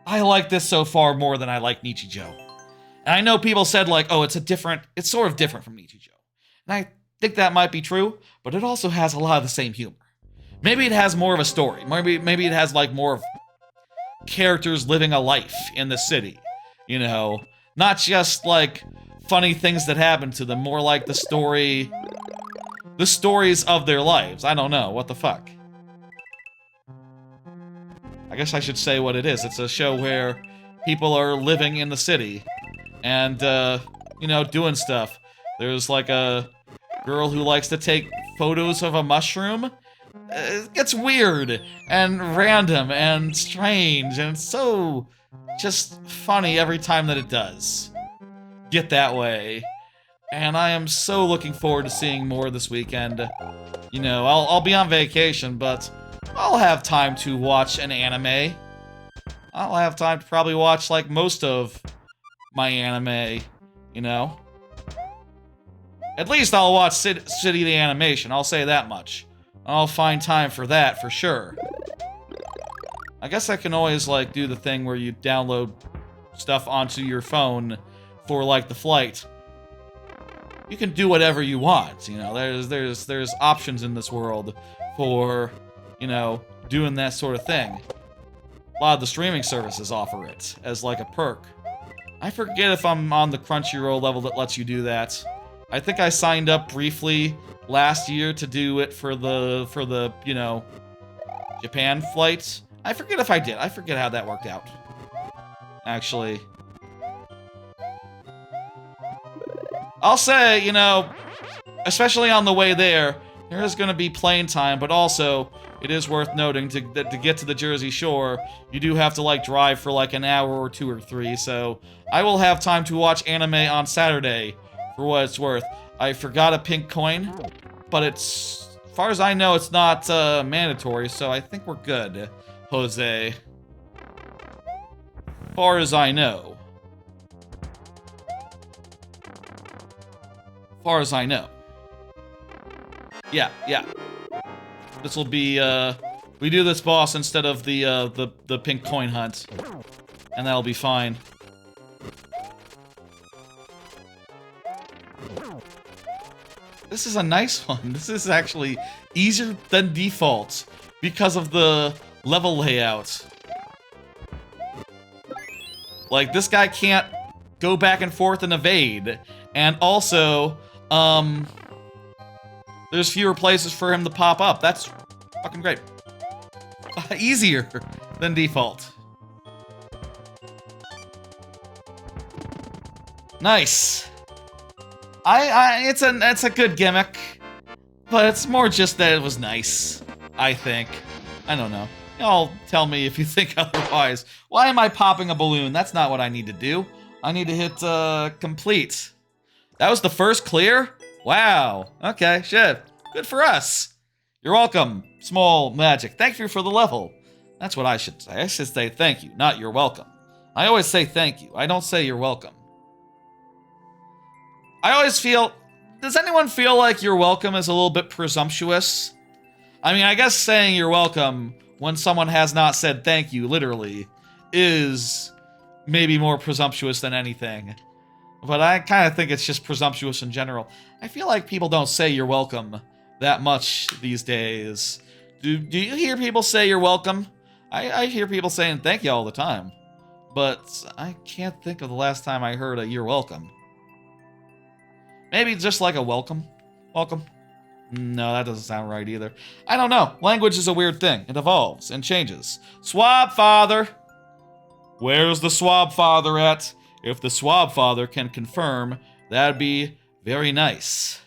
I like this so far more than I like Nichijou. And I know people said, like, oh, it's sort of different from Nichijou. And I think that might be true, but it also has a lot of the same humor. Maybe it has more of a story. Maybe it has, like, more of characters living a life in the city. You know? Not just, like, funny things that happen to them. More like the stories of their lives. I don't know. What the fuck? I guess I should say what it is. It's a show where people are living in the city. And, you know, doing stuff. There's, like, a girl who likes to take photos of a mushroom. It gets weird and random and strange, and it's so just funny every time that it does get that way. And I am so looking forward to seeing more this weekend. You know, I'll be on vacation, but I'll have time to watch an anime. I'll have time to probably watch, like, most of my anime, you know? At least I'll watch City the Animation, I'll say that much. I'll find time for that, for sure. I guess I can always, like, do the thing where you download stuff onto your phone for, like, the flight. You can do whatever you want, you know? There's options in this world for, you know, doing that sort of thing. A lot of the streaming services offer it as, like, a perk. I forget if I'm on the Crunchyroll level that lets you do that. I think I signed up briefly last year to do it for the, you know, Japan flights. I forget if I did. I forget how that worked out. Actually. I'll say, you know, especially on the way there is going to be plane time, but also, it is worth noting that to get to the Jersey Shore, you do have to, like, drive for, like, an hour or 2 or 3, so I will have time to watch anime on Saturday, for what it's worth. I forgot a pink coin, but it's, as far as I know, it's not mandatory, so I think we're good, Jose. As far as I know. As far as I know. Yeah. This will be, we do this boss instead of the pink coin hunt. And that'll be fine. This is a nice one. This is actually easier than default because of the level layout. Like, this guy can't go back and forth and evade. And also, there's fewer places for him to pop up. That's fucking great. Easier than default. Nice. It's a good gimmick, but it's more just that it was nice, I think. I don't know. Y'all tell me if you think otherwise. Why am I popping a balloon? That's not what I need to do. I need to hit, complete. That was the first clear? Wow. Okay, shit. Good for us. You're welcome, Small Magic. Thank you for the level. That's what I should say. I should say thank you, not you're welcome. I always say thank you. I don't say you're welcome. I always feel... Does anyone feel like you're welcome is a little bit presumptuous? I mean, I guess saying you're welcome when someone has not said thank you, literally, is maybe more presumptuous than anything. But I kind of think it's just presumptuous in general. I feel like people don't say you're welcome that much these days. Do you hear people say you're welcome? I hear people saying thank you all the time. But I can't think of the last time I heard a you're welcome. Maybe just like a welcome? Welcome? No, that doesn't sound right either. I don't know. Language is a weird thing. It evolves and changes. Swab father! Where's the swab father at? If the swab father can confirm, that'd be very nice.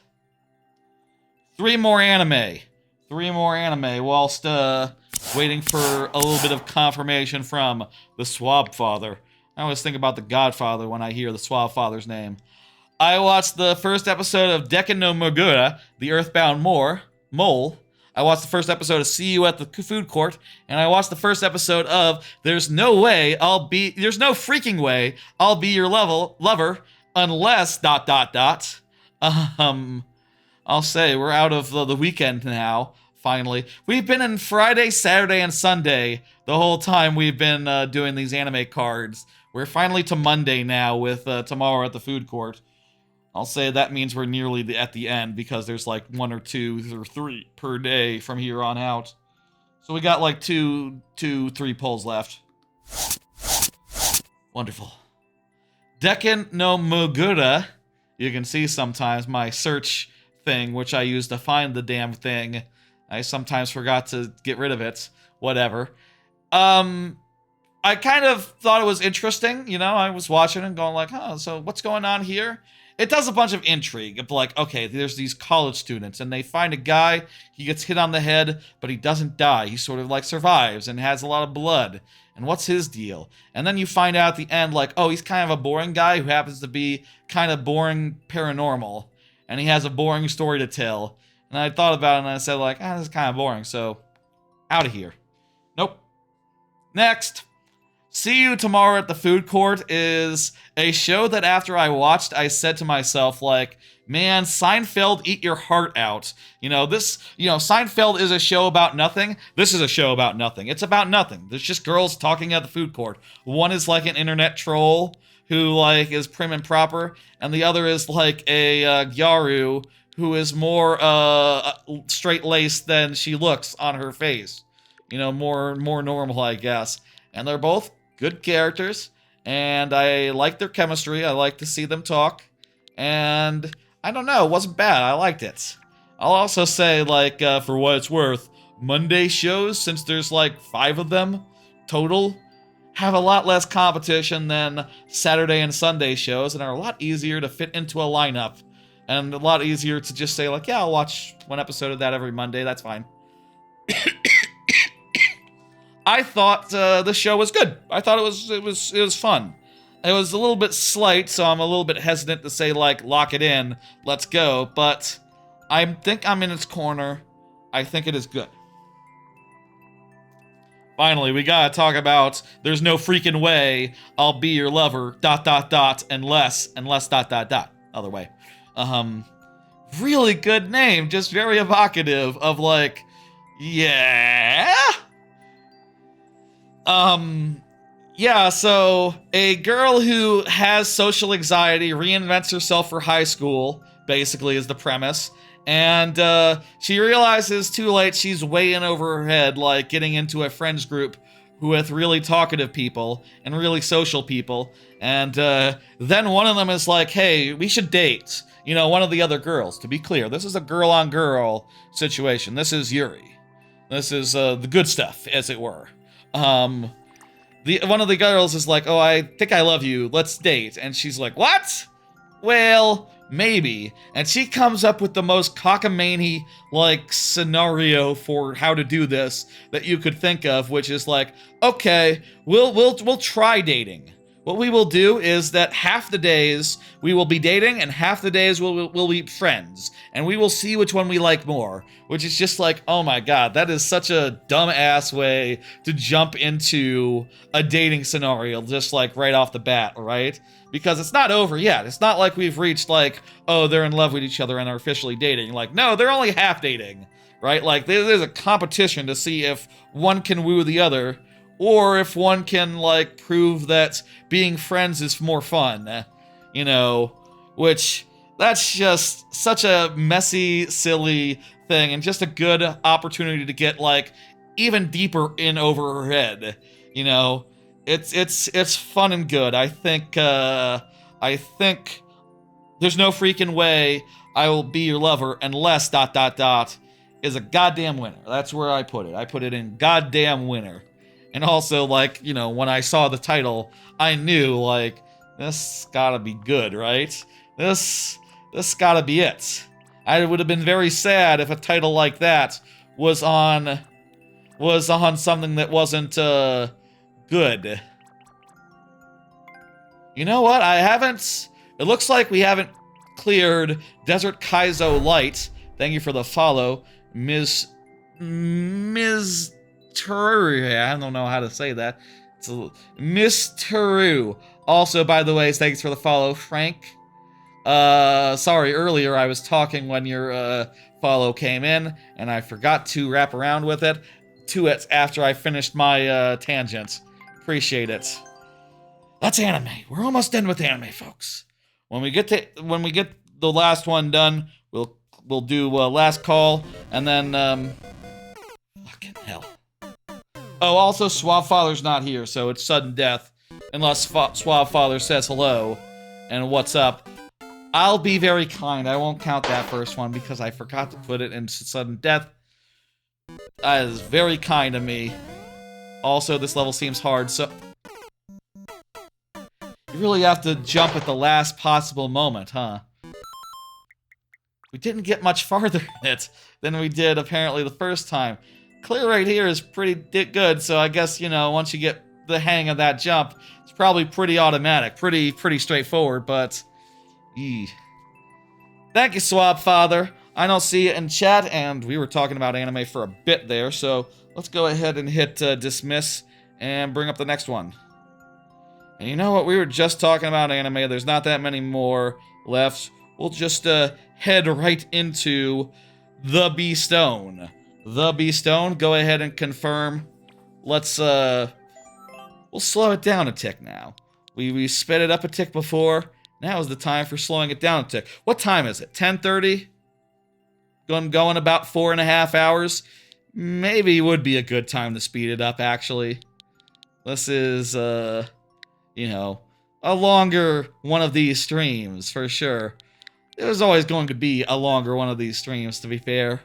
3 more anime. 3 more anime whilst waiting for a little bit of confirmation from the swab father. I always think about the Godfather when I hear the swab father's name. I watched the first episode of Dekken no Mogura, the Earthbound Mole. I watched the first episode of See You at the Food Court, and I watched the first episode of There's no freaking way I'll be your lover unless ... I'll say we're out of the weekend now, finally. We've been in Friday, Saturday, and Sunday the whole time we've been doing these anime cards. We're finally to Monday now with tomorrow at the food court. I'll say that means we're nearly at the end because there's like 1 or 2 or 3 per day from here on out. So we got like 3 polls left. Wonderful. Dekken no Mogura. You can see sometimes my search thing, which I use to find the damn thing. I sometimes forgot to get rid of it. Whatever. I kind of thought it was interesting. You know, I was watching and going like, huh, so what's going on here? It does a bunch of intrigue of like, okay, there's these college students and they find a guy, he gets hit on the head, but he doesn't die. He sort of like survives and has a lot of blood. And what's his deal? And then you find out at the end like, oh, he's kind of a boring guy who happens to be kind of boring paranormal. And he has a boring story to tell. And I thought about it and I said like, this is kind of boring, so out of here. Nope. Next. See You Tomorrow at the Food Court is a show that after I watched, I said to myself, like, man, Seinfeld, eat your heart out. Seinfeld is a show about nothing. This is a show about nothing. It's about nothing. There's just girls talking at the food court. One is like an internet troll who, like, is prim and proper, and the other is like a gyaru who is more straight-laced than she looks on her face. You know, more normal, I guess. And they're both good characters, and I like their chemistry. I like to see them talk, and I don't know, it wasn't bad. I liked it. I'll also say, like, for what it's worth, Monday shows, since there's like 5 of them total, have a lot less competition than Saturday and Sunday shows, and are a lot easier to fit into a lineup, and a lot easier to just say, like, yeah, I'll watch 1 episode of that every Monday, that's fine. I thought the show was good. I thought it was fun. It was a little bit slight, so I'm a little bit hesitant to say, like, lock it in, let's go, but I think I'm in its corner. I think it is good. Finally, we gotta talk about There's No Freaking Way I'll Be Your Lover, ... unless ... other way. Really good name, just very evocative of, like, yeah? Yeah, so a girl who has social anxiety reinvents herself for high school, basically, is the premise. And she realizes too late she's way in over her head, like getting into a friends group with really talkative people and really social people. And then one of them is like, hey, we should date. You know, one of the other girls. To be clear, this is a girl-on-girl situation. This is Yuri. This is the good stuff, as it were. One of the girls is like, oh, I think I love you, let's date. And she's like, what? Well, maybe. And she comes up with the most cockamamie, like, scenario for how to do this that you could think of, which is like, okay, we'll try dating. What we will do is that half the days we will be dating and half the days we'll be friends. And we will see which one we like more. Which is just like, oh my god, that is such a dumb-ass way to jump into a dating scenario just like right off the bat, right? Because it's not over yet. It's not like we've reached like, oh, they're in love with each other and are officially dating. Like, no, they're only half dating, right? Like, there's a competition to see if one can woo the other, or if one can, like, prove that being friends is more fun, you know, which, that's just such a messy, silly thing, and just a good opportunity to get, like, even deeper in over her head, you know? It's fun and good. I think there's no freaking way I will be your lover unless ... is a goddamn winner. That's where I put it. I put it in goddamn winner. And also, like, you know, when I saw the title, I knew, like, this gotta be good, right? This gotta be it. I would have been very sad if a title like that was on something that wasn't, good. You know what? It looks like we haven't cleared Desert Kaizo Light. Thank you for the follow, Ms. Teru. I don't know how to say that. It's Miss Teru. Also, by the way, thanks for the follow, Frank. Sorry, earlier I was talking when your, follow came in, and I forgot to wrap around with it after I finished my, tangent. Appreciate it. That's anime. We're almost done with anime, folks. When we get the last one done, we'll do last call, and then fucking hell. Oh, also Suave Father's not here, so it's sudden death, unless Suave Father says hello and what's up. I'll be very kind. I won't count that first one because I forgot to put it into sudden death. That is very kind of me. Also, this level seems hard, so you really have to jump at the last possible moment, huh? We didn't get much farther in it than we did, apparently, the first time. Clear right here is pretty good, so I guess, you know, once you get the hang of that jump, it's probably pretty automatic. Pretty straightforward, but... Eee. Thank you, Swab Father. I don't see it in chat, and we were talking about anime for a bit there, so let's go ahead and hit dismiss and bring up the next one. And you know what? We were just talking about anime. There's not that many more left. We'll just head right into the B Stone. The B Stone. Go ahead and confirm. Let's we'll slow it down a tick now. We sped it up a tick before. Now is the time for slowing it down a tick. What time is it? 10:30? Going about 4.5 hours. Maybe would be a good time to speed it up. Actually, this is you know, a longer one of these streams, for sure. There's always going to be a longer one of these streams, to be fair.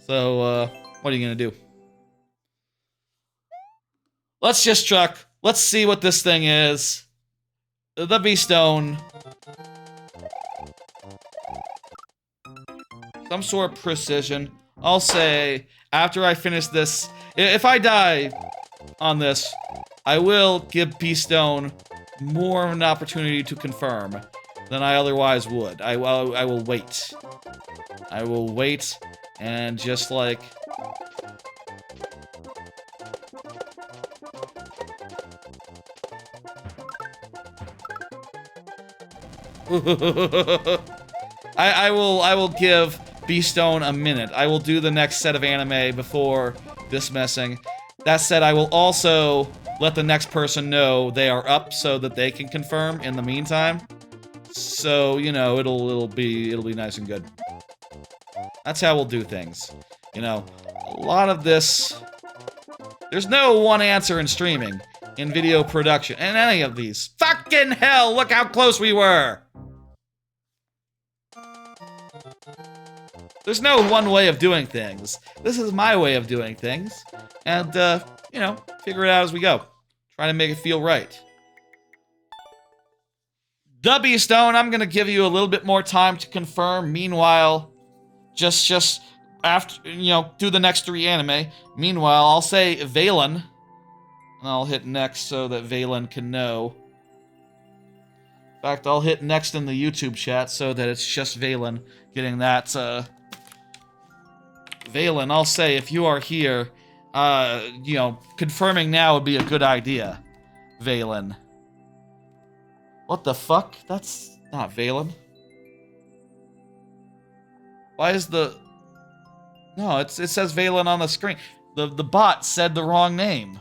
So, what are you gonna do? Let's just truck. Let's see what this thing is. The B-Stone. Some sort of precision. I'll say, after I finish this, if I die on this, I will give B-Stone more of an opportunity to confirm than I otherwise would. I will wait. I will wait and just like... I will give B-Stone a minute. I will do the next set of anime before dismissing. That said, I will also let the next person know they are up so that they can confirm in the meantime. So, you know, it'll be nice and good. That's how we'll do things. You know, a lot of this... There's no one answer in streaming, in video production, in any of these. Fucking hell, look how close we were! There's no one way of doing things. This is my way of doing things. And, you know, figure it out as we go. Try to make it feel right. The B-Stone, I'm gonna give you a little bit more time to confirm. Meanwhile, just after, you know, do the next 3 anime. Meanwhile, I'll say Valen. And I'll hit next so that Valen can know. In fact, I'll hit next in the YouTube chat so that it's just Valen getting that, Valen, I'll say, if you are here, you know, confirming now would be a good idea. Valen. What the fuck? That's not Valen. Why is the... No, it says Valen on the screen. The bot said the wrong name.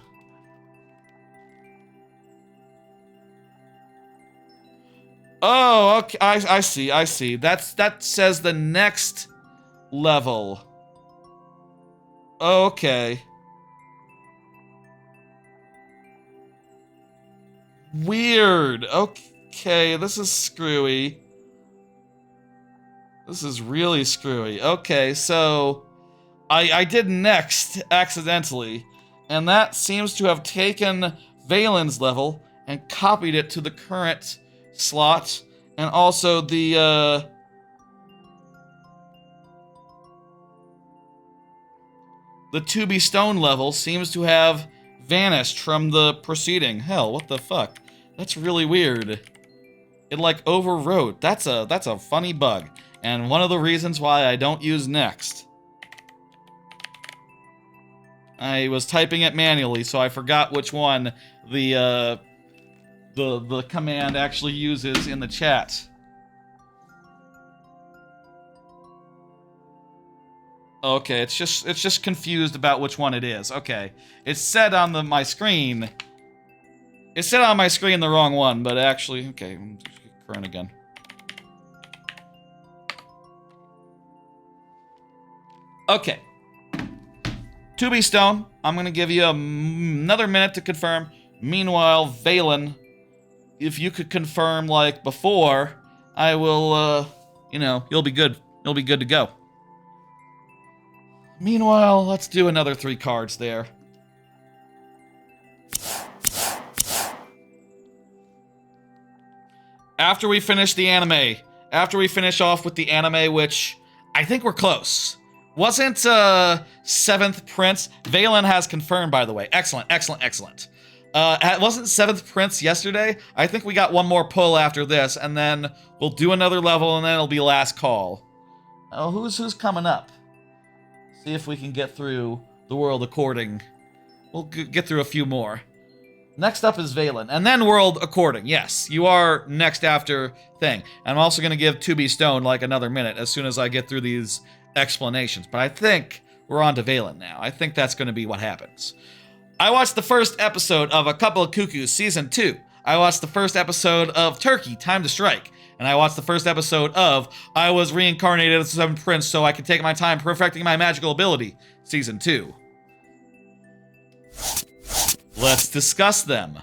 Oh, okay. I see. That says the next level. Okay. Weird. Okay, this is screwy. This is really screwy. Okay, so I did next accidentally, and that seems to have taken Valen's level and copied it to the current slot, and also the To Be Stone level seems to have vanished from the preceding. Hell, what the fuck? That's really weird. It like overwrote. That's a funny bug, and one of the reasons why I don't use next. I was typing it manually, so I forgot which one the command actually uses in the chat. Okay, it's just confused about which one it is. Okay, it said on my screen. It said on my screen the wrong one, but actually, okay, current again. Okay. To Be Stone, I'm gonna give you another minute to confirm. Meanwhile, Valen, if you could confirm like before, I will, you'll be good. You'll be good to go. Meanwhile, let's do another 3 cards there. After we finish the anime, after we finish off with the anime, which I think we're close. Wasn't 7th Prince? Valen has confirmed, by the way. Excellent. Wasn't 7th Prince yesterday? I think we got one more pull after this, and then we'll do another level, and then it'll be last call. Oh, who's coming up? See if we can get through the World According. We'll get through a few more. Next up is Valen, and then World According. Yes, you are next after thing. I'm also going to give To Be Stone like another minute as soon as I get through these explanations. But I think we're on to Valen now. I think that's going to be what happens. I watched the first episode of A Couple of Cuckoos Season 2. I watched the first episode of Turkey, Time to Strike. And I watched the first episode of I Was Reincarnated as a 7th Prince so I could take my time perfecting my magical ability, Season 2. Let's discuss them.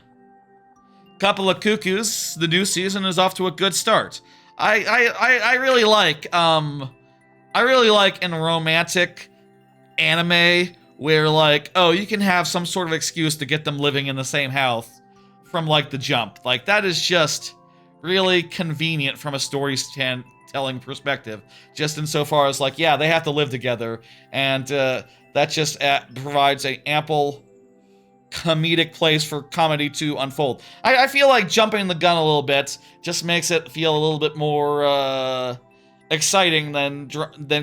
Couple of Cuckoos, the new season is off to a good start. I really like in romantic anime where like, oh, you can have some sort of excuse to get them living in the same house from like the jump. Like that is just really convenient from a storytelling perspective, just insofar as like, yeah, they have to live together, and that just provides an ample comedic place for comedy to unfold. I feel like jumping the gun a little bit just makes it feel a little bit more exciting than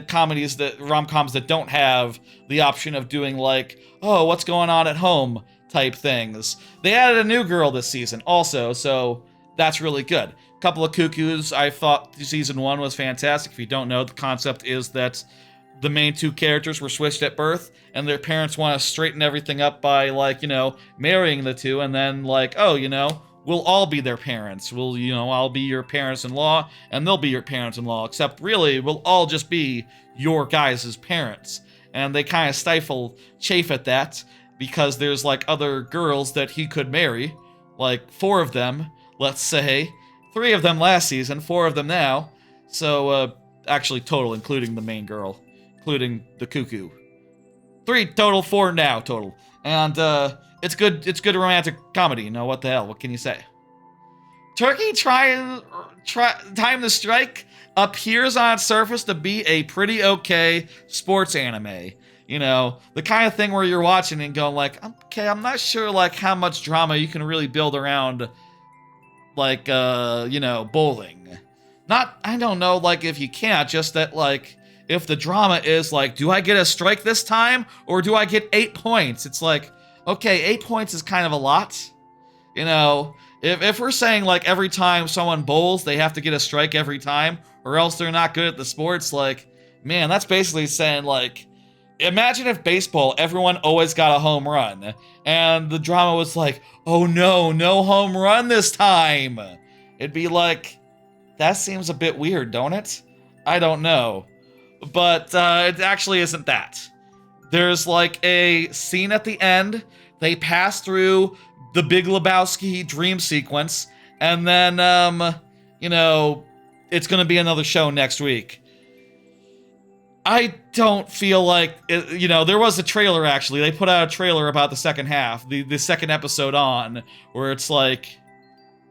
comedies rom-coms that don't have the option of doing like, oh, what's going on at home type things. They added a new girl this season also, so that's really good. Couple of Cuckoos, I thought season 1 was fantastic. If you don't know, the concept is that the main 2 characters were switched at birth, and their parents want to straighten everything up by, like, marrying the 2, and then, like, oh, we'll all be their parents. I'll be your parents-in-law, and they'll be your parents-in-law, except really, we'll all just be your guys' parents. And they kind of chafe at that, because there's, like, other girls that he could marry, like 4 of them, let's say. 3 of them last season, 4 of them now. So, actually total, including the main girl, including the cuckoo. 3 total, 4 now total. And, it's good romantic comedy, what the hell, what can you say? Turkey Time to Strike appears on surface to be a pretty okay sports anime. The kind of thing where you're watching and going like, okay, I'm not sure like how much drama you can really build around like, bowling. I don't know, like, if you can't, just that, like, if the drama is, like, do I get a strike this time, or do I get 8 points? It's like, okay, 8 points is kind of a lot. If we're saying, like, every time someone bowls, they have to get a strike every time, or else they're not good at the sports, like, man, that's basically saying, like, Imagine if baseball, everyone always got a home run, and the drama was like, oh no, no home run this time. It'd be like, that seems a bit weird, don't it? I don't know. But it actually isn't that. There's like a scene at the end. They pass through the Big Lebowski dream sequence, and then, you know, it's gonna be another show next week. I don't feel like, you know, there was a trailer actually. They put out a trailer about the second half, the second episode on, where it's like,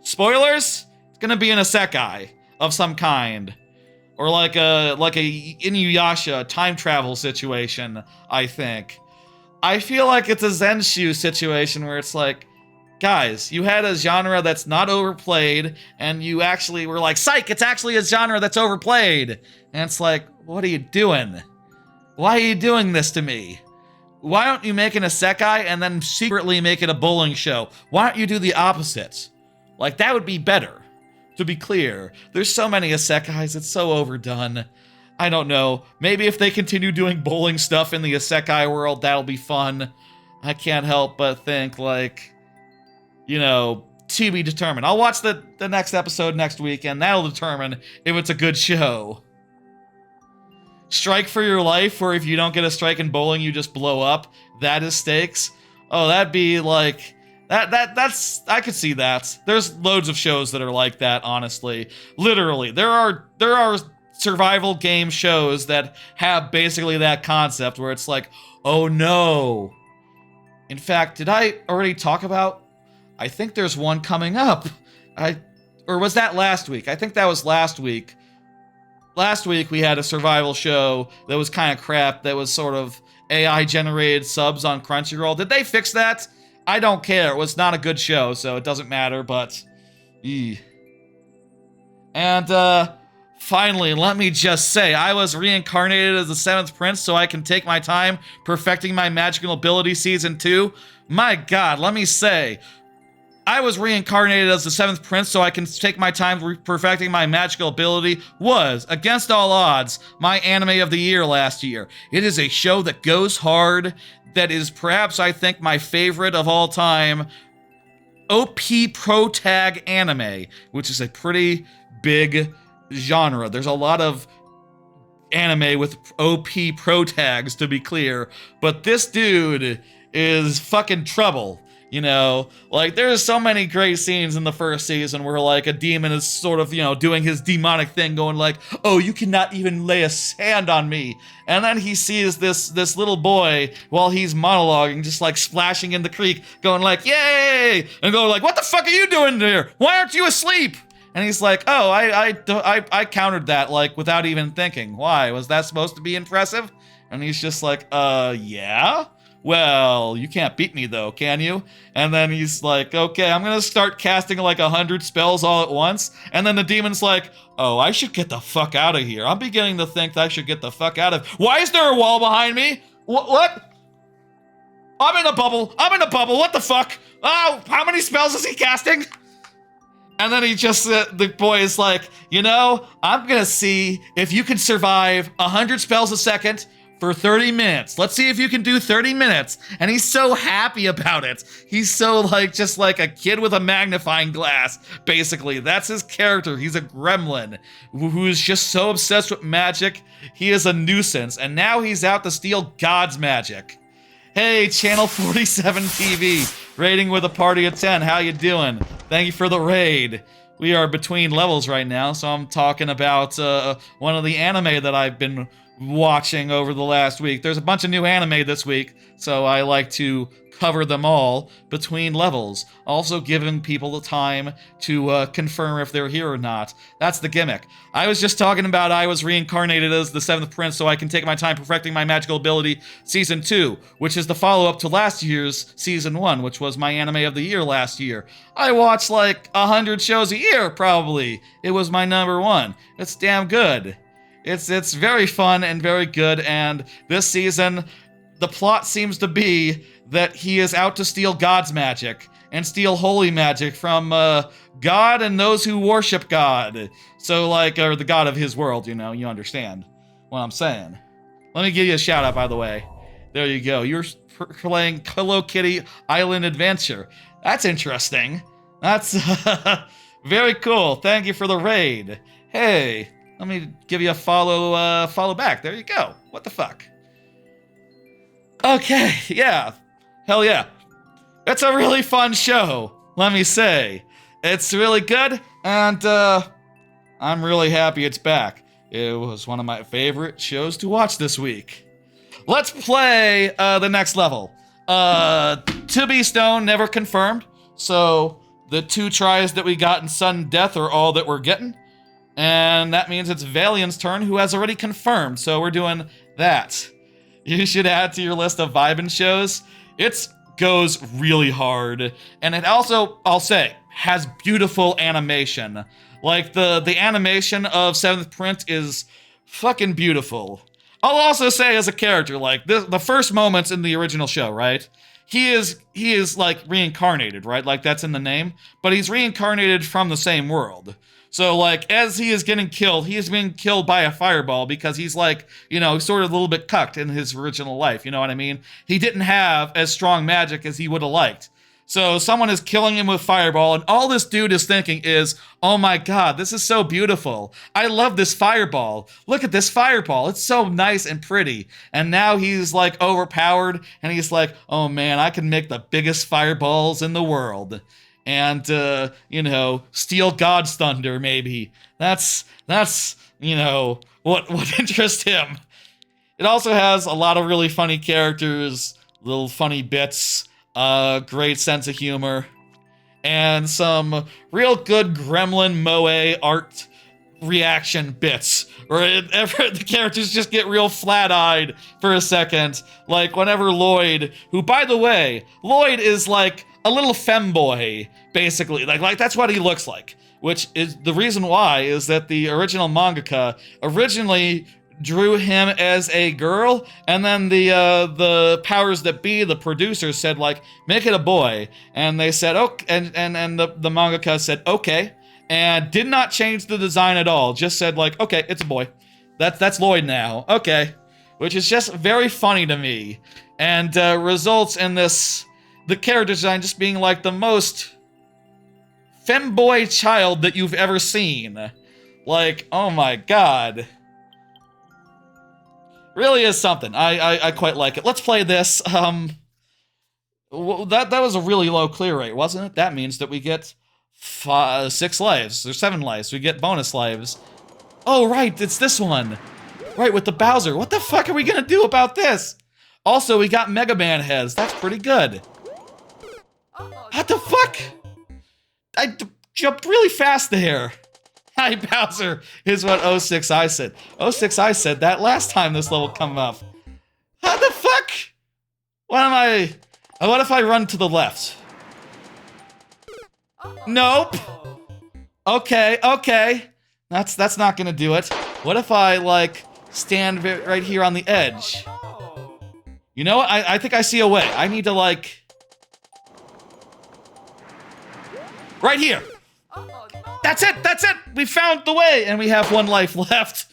spoilers? It's gonna be an isekai of some kind. Or like a Inuyasha time travel situation, I think. I feel like it's a Zenshu situation where it's like, guys, you had a genre that's not overplayed, and you actually were like, psych, it's actually a genre that's overplayed. And it's like, what are you doing? Why are you doing this to me? Why don't you make an isekai and then secretly make it a bowling show? Why don't you do the opposite? Like, that would be better, to be clear. There's so many isekais, it's so overdone. I don't know. Maybe if they continue doing bowling stuff in the isekai world, that'll be fun. I can't help but think, like, you know, to be determined. I'll watch the next episode next week, and that'll determine if it's a good show. Strike for your life, where if you don't get a strike in bowling, you just blow up. That is stakes. Oh, that'd be like... That's... I could see that. There's loads of shows that are like that, honestly. Literally. There are survival game shows that have basically that concept, where it's like, oh no. In fact, did I already talk about... I think there's one coming up. Or was that last week? I think that was last week. Last week we had a survival show that was kind of crap, that was sort of AI-generated subs on Crunchyroll. Did they fix that? I don't care. It was not a good show, so it doesn't matter, but... And, finally, let me just say, I was reincarnated as the 7th Prince so I can take my time perfecting my magical ability Season 2. My god, let me say... I was reincarnated as the 7th Prince so I can take my time perfecting my magical ability was, against all odds, my anime of the year last year. It is a show that goes hard, that is perhaps, I think, my favorite of all time, OP Pro Tag anime, which is a pretty big genre. There's a lot of anime with OP Pro Tags, to be clear, but this dude is fucking trouble. You know, like, there's so many great scenes in the first season where, like, a demon is sort of, you know, doing his demonic thing, going like, oh, you cannot even lay a hand on me. And then he sees this little boy, while he's monologuing, just, like, splashing in the creek, going like, yay! And going like, what the fuck are you doing there? Why aren't you asleep? And he's like, oh, I countered that, like, without even thinking. Why? Was that supposed to be impressive? And he's just like, yeah? Well, you can't beat me though, can you? And then he's like, okay, I'm gonna start casting like 100 spells all at once. And then the demon's like, oh, I should get the fuck out of here. I'm beginning to think that I should get the fuck out of... Why is there a wall behind me? What? I'm in a bubble. I'm in a bubble. What the fuck? Oh, how many spells is he casting? And then he just, the boy is like, you know, I'm gonna see if you can survive 100 spells a second for 30 minutes. Let's see if you can do 30 minutes. And he's so happy about it. He's so like, just like a kid with a magnifying glass, basically. That's his character. He's a gremlin who's just so obsessed with magic. He is a nuisance. And now he's out to steal God's magic. Hey, Channel 47 TV, rating with a party of 10. How you doing? Thank you for the raid. We are between levels right now, so I'm talking about one of the anime that I've been watching over the last week. There's a bunch of new anime this week, so I like to cover them all between levels, also giving people the time to confirm if they're here or not. That's the gimmick. I was just talking about I was reincarnated as the 7th Prince so I can take my time perfecting my magical ability Season 2, which is the follow-up to last year's Season 1, which was my anime of the year last year. I watched like 100 shows a year, probably. It was my number one. It's damn good. It's very fun and very good, and this season, the plot seems to be that he is out to steal God's magic, and steal holy magic from God and those who worship God. So, like, or the God of his world, you know, you understand what I'm saying. Let me give you a shout out, by the way. There you go. You're playing Hello Kitty Island Adventure. That's interesting. That's very cool. Thank you for the raid. Hey, let me give you a follow back. There you go. What the fuck? Okay, yeah. Hell yeah. It's a really fun show, let me say. It's really good, and I'm really happy it's back. It was one of my favorite shows to watch this week. Let's play the next level. To be stone, never confirmed. So the 2 tries that we got in sudden death are all that we're getting. And that means it's Valiant's turn, who has already confirmed. So we're doing that. You should add to your list of vibin' shows. It goes really hard. And it also, I'll say, has beautiful animation. Like, the animation of 7th Print is fucking beautiful. I'll also say as a character, like, the first moments in the original show, right? He is like reincarnated, right? Like, that's in the name. But he's reincarnated from the same world. So, like, as he is getting killed, he is being killed by a fireball because he's, like, you know, sort of a little bit cucked in his original life, you know what I mean? He didn't have as strong magic as he would have liked. So someone is killing him with fireball, and all this dude is thinking is, oh my god, this is so beautiful. I love this fireball. Look at this fireball. It's so nice and pretty. And now he's, like, overpowered, and he's like, oh man, I can make the biggest fireballs in the world. And, you know, steal God's thunder, maybe. That's you know, what interests him. It also has a lot of really funny characters, little funny bits, great sense of humor, and some real good Gremlin Moe art reaction bits, where the characters just get real flat-eyed for a second. Like, whenever Lloyd, who, by the way, Lloyd is like a little femboy, basically. Like that's what he looks like. Which is the reason why is that the original mangaka originally drew him as a girl, and then the powers that be, the producers, said, like, make it a boy. And they said, okay, and the mangaka said, okay, and did not change the design at all. Just said, like, okay, it's a boy. That's Lloyd now. Okay. Which is just very funny to me. And results in the character design just being like the most femboy child that you've ever seen. Like, oh my god. Really is something. I quite like it. Let's play this. That was a really low clear rate, wasn't it? That means that we get 6 lives, or 7 lives. We get bonus lives. Oh, right, it's this one. Right, with the Bowser. What the fuck are we gonna do about this? Also, we got Mega Man heads. That's pretty good. What the fuck? I jumped really fast there. Hi, Bowser, is what 06I said. 06I said that last time this level come up. How the fuck? What if I run to the left? Nope. Okay. That's not gonna do it. What if I, like, stand right here on the edge? You know what? I think I see a way. I need to, like... Right here! That's it! We found the way! And we have 1 life left.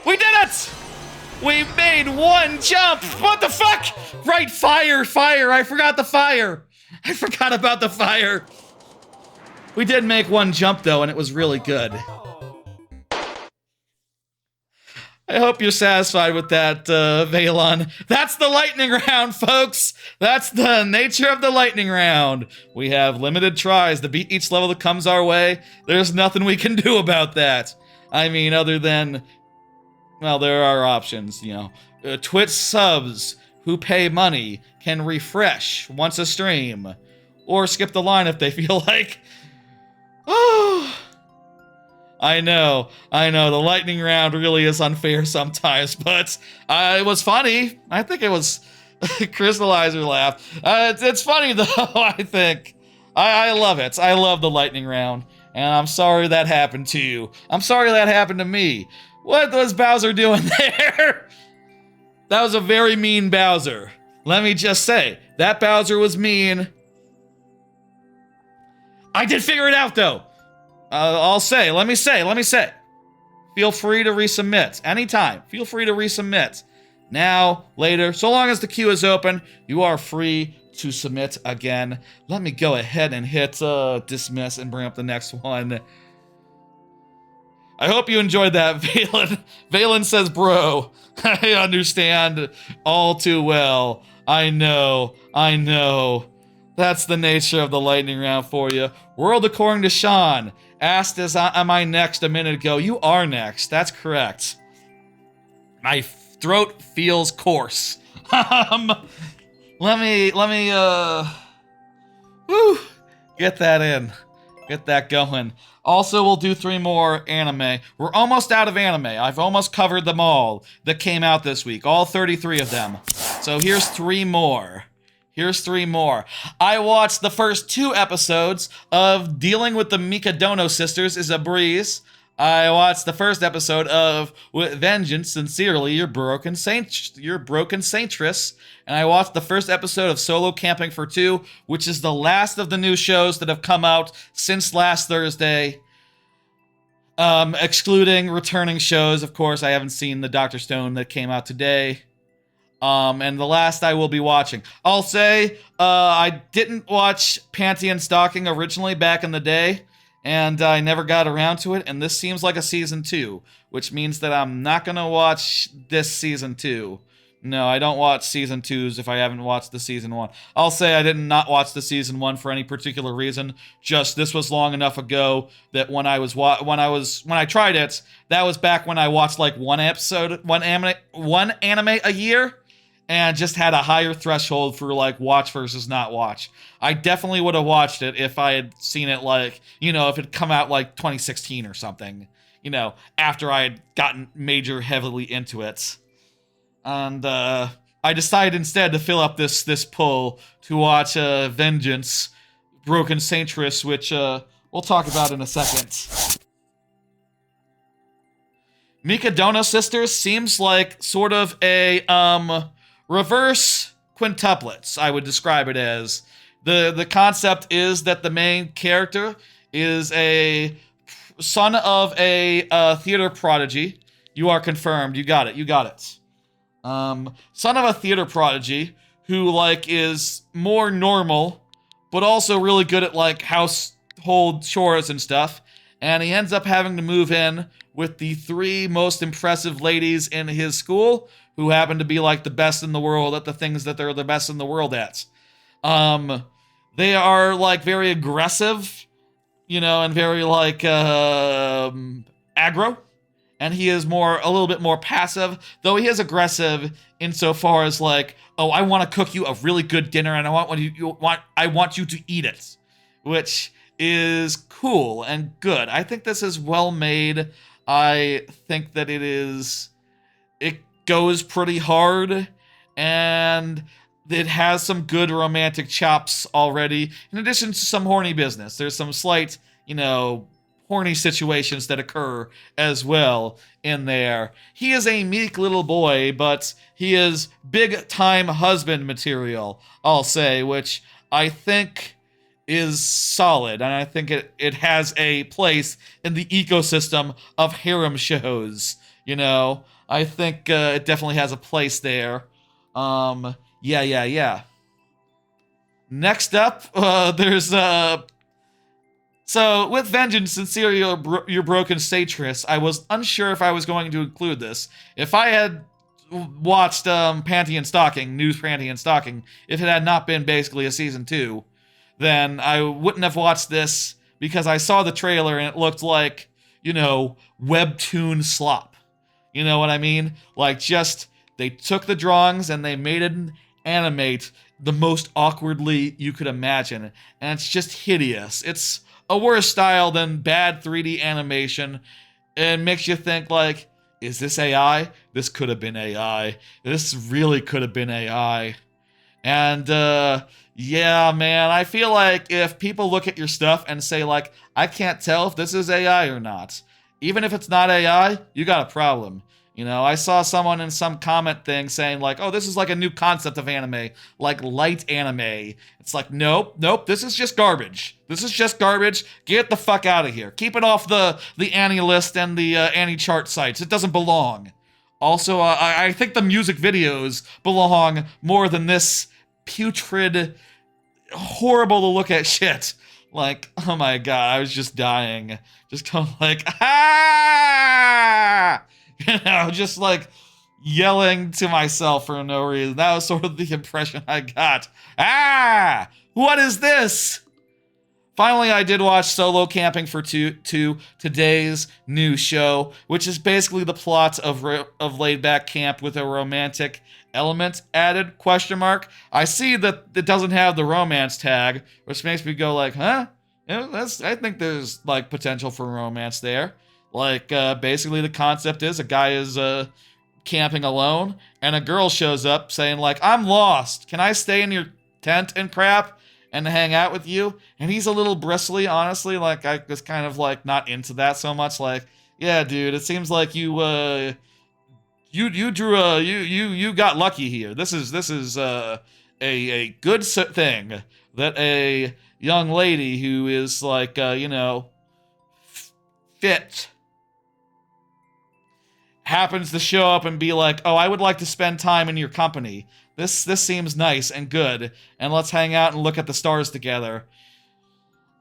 We did it! We made 1 jump! What the fuck? Right, fire! I forgot the fire! I forgot about the fire! We did make 1 jump, though, and it was really good. I hope you're satisfied with that, Valon. That's the lightning round, folks! That's the nature of the lightning round. We have limited tries to beat each level that comes our way. There's nothing we can do about that. I mean, other than... Well, there are options, you know. Twitch subs who pay money can refresh once a stream. Or skip the line if they feel like... Oh... I know, the lightning round really is unfair sometimes, but it was funny. I think it was Crystallizer laugh. It's funny though, I think. I love it. I love the lightning round, and I'm sorry that happened to you. I'm sorry that happened to me. What was Bowser doing there? That was a very mean Bowser. Let me just say, that Bowser was mean. I did figure it out though. Let me say. feel free to resubmit. Anytime, feel free to resubmit. Now, later, so long as the queue is open, you are free to submit again. Let me go ahead and hit dismiss and bring up the next one. I hope you enjoyed that, Valen. Valen says, bro, I understand all too well. I know. That's the nature of the lightning round for you. World according to Sean. Asked as am I next a minute ago. You are next. That's correct. My throat feels coarse. Let me get that in. Get that going. Also, we'll do 3 more anime. We're almost out of anime. I've almost covered them all that came out this week. All 33 of them. So here's 3 more. I watched the first 2 episodes of Dealing with the Mikadono Sisters is a Breeze. I watched the first episode of With Vengeance, Sincerely, Your Broken Saintress. And I watched the first episode of Solo Camping for 2, which is the last of the new shows that have come out since last Thursday. Excluding returning shows, of course. I haven't seen the Dr. Stone that came out today. And the last I will be watching. I'll say, I didn't watch Panty and Stocking originally back in the day, and I never got around to it, and this seems like a season 2, which means that I'm not gonna watch this season 2. No, I don't watch season 2s if I haven't watched the season 1. I'll say I did not watch the season 1 for any particular reason. Just this was long enough ago that when I tried it, that was back when I watched like one anime a year, and just had a higher threshold for like watch versus not watch. I definitely would have watched it if I had seen it like, if it come out like 2016 or something, after I had gotten heavily into it. And I decided instead to fill up this pull to watch Vengeance, Broken Saintress, which we'll talk about in a second. Mikadono Sisters seems like sort of a reverse quintuplets, I would describe it as. The concept is that the main character is a son of a theater prodigy. You are confirmed. You got it. Son of a theater prodigy who, like, is more normal, but also really good at, like, household chores and stuff. And he ends up having to move in with the 3 most impressive ladies in his school, who happen to be, like, the best in the world at the things that they're the best in the world at. They are, like, very aggressive, and very, like, aggro. And he is a little bit more passive, though he is aggressive insofar as, like, oh, I want to cook you a really good dinner, and I want you to eat it, which is cool and good. I think this is well made. I think that it goes pretty hard, and it has some good romantic chops already, in addition to some horny business. There's some slight, horny situations that occur as well in there. He is a meek little boy, but he is big-time husband material, I'll say, which I think is solid, and I think it has a place in the ecosystem of harem shows, I think it definitely has a place there. Yeah. Next up, there's so with Vengeance, Sincerely, Your Broken Saintress, I was unsure if I was going to include this. If I had watched Panty and Stocking, News Panty and Stocking, if it had not been basically a season 2, then I wouldn't have watched this, because I saw the trailer and it looked like, webtoon slop. You know what I mean? Like, just, they took the drawings and they made it animate the most awkwardly you could imagine. And it's just hideous. It's a worse style than bad 3D animation. It makes you think, like, is this AI? This could have been AI. This really could have been AI. And, yeah, man, I feel like if people look at your stuff and say, like, I can't tell if this is AI or not, even if it's not AI, you got a problem. You know, I saw someone in some comment thing saying like, "Oh, this is like a new concept of anime, like light anime." It's like, nope, nope, this is just garbage. This is just garbage. Get the fuck out of here. Keep it off the Annie list and the Annie chart sites. It doesn't belong. Also, I think the music videos belong more than this putrid, horrible to look at shit. Like, oh my god, I was just dying. Just going like, ah! You know, just like yelling to myself for no reason. That was sort of the impression I got. Ah! What is this? Finally, I did watch Solo Camping for two, today's new show, which is basically the plot of Laid Back Camp with a romantic element added, question mark. I see that it doesn't have the romance tag, which makes me go like, huh? Yeah, I think there's, like, potential for romance there. Like, basically the concept is a guy is, camping alone, and a girl shows up saying like, I'm lost. Can I stay in your tent and crap? And hang out with you, and he's a little bristly, honestly. Like, I was kind of like not into that so much. Like, yeah, dude, it seems like you got lucky here. This is a good thing that a young lady who is like you know, fit happens to show up and be like, oh, I would like to spend time in your company. This seems nice and good, and let's hang out and look at the stars together.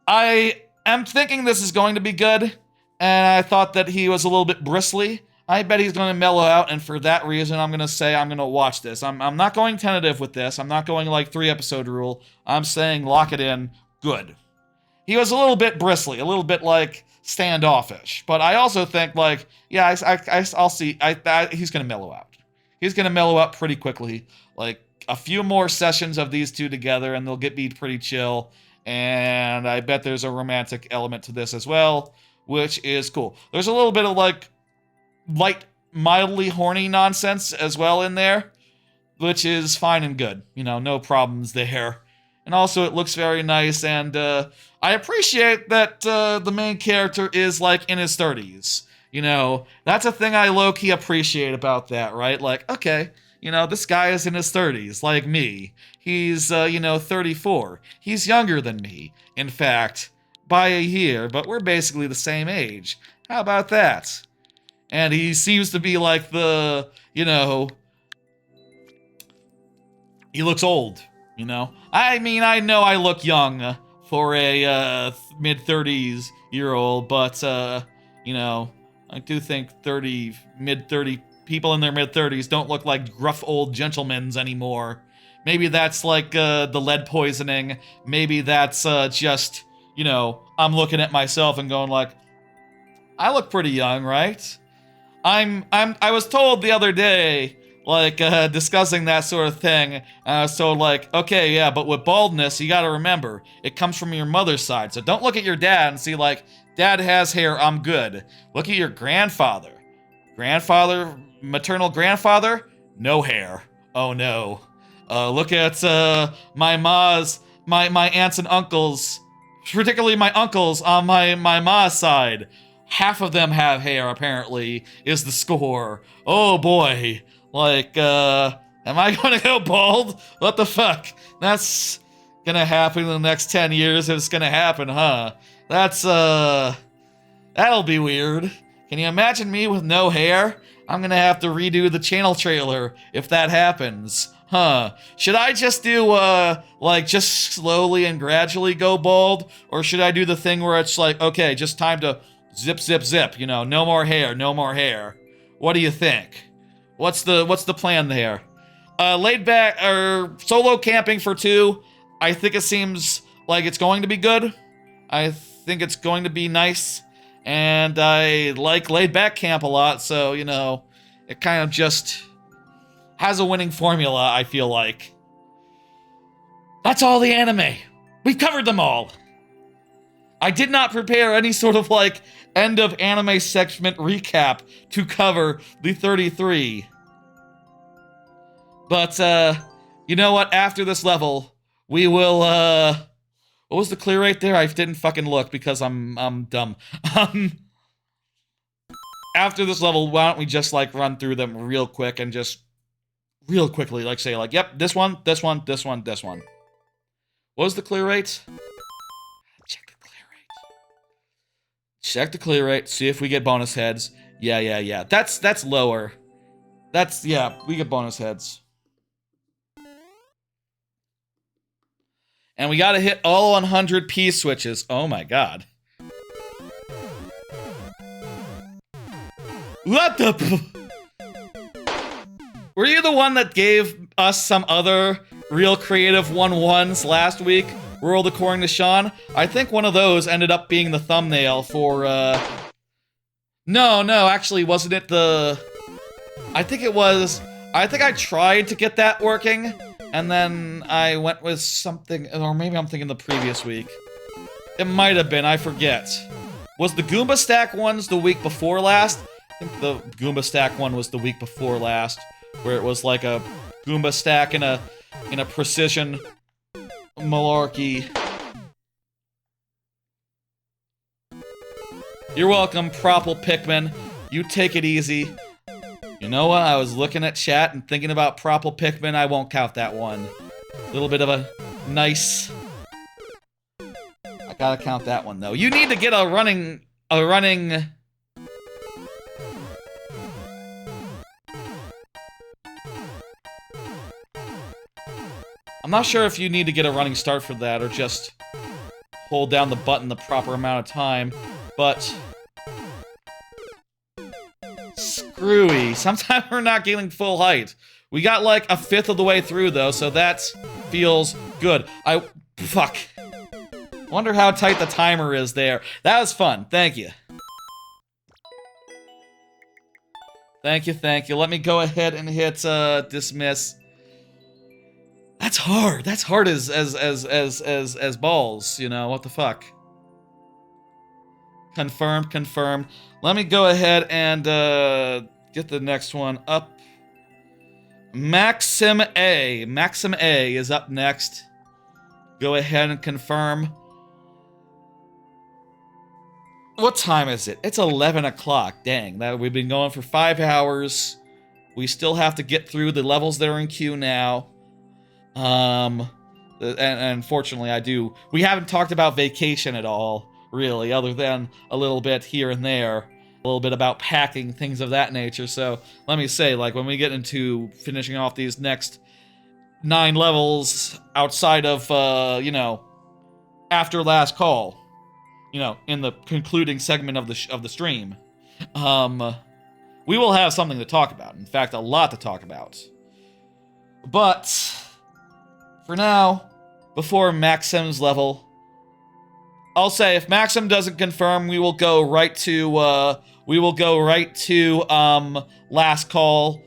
I am thinking this is going to be good, and I thought that he was a little bit bristly. I bet he's going to mellow out, and for that reason, I'm going to say I'm going to watch this. I'm not going tentative with this. I'm not going like 3-episode rule. I'm saying lock it in. Good. He was a little bit bristly, a little bit like standoffish, but I also think like, yeah, I'll see. He's going to mellow out. He's going to mellow out pretty quickly. Like, a few more sessions of these two together, and they'll be pretty chill. And I bet there's a romantic element to this as well, which is cool. There's a little bit of, like, light, mildly horny nonsense as well in there, which is fine and good. You know, no problems there. And also, it looks very nice, and I appreciate that the main character is, like, in his 30s. You know, that's a thing I low-key appreciate about that, right? Like, okay, you know, this guy is in his 30s, like me. He's, you know, 34. He's younger than me, in fact, by a year, but we're basically the same age. How about that? And he seems to be like the, you know, he looks old, you know? I mean, I know I look young for a mid-30s-year-old, but, you know, I do think mid-30 people in their mid-30s don't look like gruff old gentlemen anymore. Maybe that's like the lead poisoning. Maybe that's just, you know, I'm looking at myself and going like, I look pretty young, right? I was told the other day, like, discussing that sort of thing, so like, okay, yeah, but with baldness, you gotta remember, it comes from your mother's side, so don't look at your dad and see like, dad has hair, I'm good. Look at your grandfather. Maternal grandfather, no hair. Oh no. Look at my aunts and uncles, particularly my uncles on my ma's side. Half of them have hair, apparently, is the score. Oh boy. Like, am I gonna go bald? What the fuck? That's gonna happen in the next 10 years if it's gonna happen, huh? That's, that'll be weird. Can you imagine me with no hair? I'm gonna have to redo the channel trailer if that happens. Huh. Should I just do, like, just slowly and gradually go bald? Or should I do the thing where it's like, okay, just time to zip, zip, zip, you know, no more hair, no more hair. What do you think? What's the plan there? Laid back, or Solo Camping for 2, I think it seems like it's going to be good. I think it's going to be nice. And I like Laid Back Camp a lot, so, you know, it kind of just has a winning formula, I feel like. That's all the anime. We've covered them all. I did not prepare any sort of, like, end of anime segment recap to cover the 33. But, you know what? After this level, we will, what was the clear rate there? I didn't fucking look because I'm dumb. after this level, why don't we just, like, run through them real quick and just real quickly, like, say, like, yep, this one, this one, this one, this one. What was the clear rate? Check the clear rate. Check the clear rate, see if we get bonus heads. Yeah. That's lower. Yeah, we get bonus heads. And we gotta hit all 100 P switches. Oh my god. What the Were you the one that gave us some other real creative 1-1s last week? World according to Sean? I think one of those ended up being the thumbnail for, No, actually, wasn't it the... I think it was... I think I tried to get that working, and then I went with something... Or maybe I'm thinking the previous week. It might have been, I forget. Was the Goomba Stack ones the week before last? I think the Goomba Stack one was the week before last, where it was like a Goomba Stack in a precision malarkey. You're welcome, Propple Pikmin. You take it easy. You know what? I was looking at chat and thinking about Propple Pikmin. I won't count that one. A little bit of a nice... I gotta count that one, though. You need to get a running... I'm not sure if you need to get a running start for that, or just hold down the button the proper amount of time, but... Screwy. Sometimes we're not getting full height. We got like a fifth of the way through, though, so that feels good. Fuck. Wonder how tight the timer is there. That was fun. Thank you. Thank you. Let me go ahead and hit, dismiss. That's hard. That's hard as balls, you know, what the fuck. Confirmed. Let me go ahead and, get the next one up. Maxim A is up next. Go ahead and confirm. What time is it? It's 11 o'clock. Dang, we've been going for 5 hours. We still have to get through the levels that are in queue now. And unfortunately, we haven't talked about vacation at all, really, other than a little bit here and there. A little bit about packing, things of that nature. So, let me say, like, when we get into finishing off these next 9 levels outside of, you know, after last call, you know, in the concluding segment of the stream, we will have something to talk about. In fact, a lot to talk about. But for now, before Maxim's level, I'll say if Maxim doesn't confirm, we will go right to last call,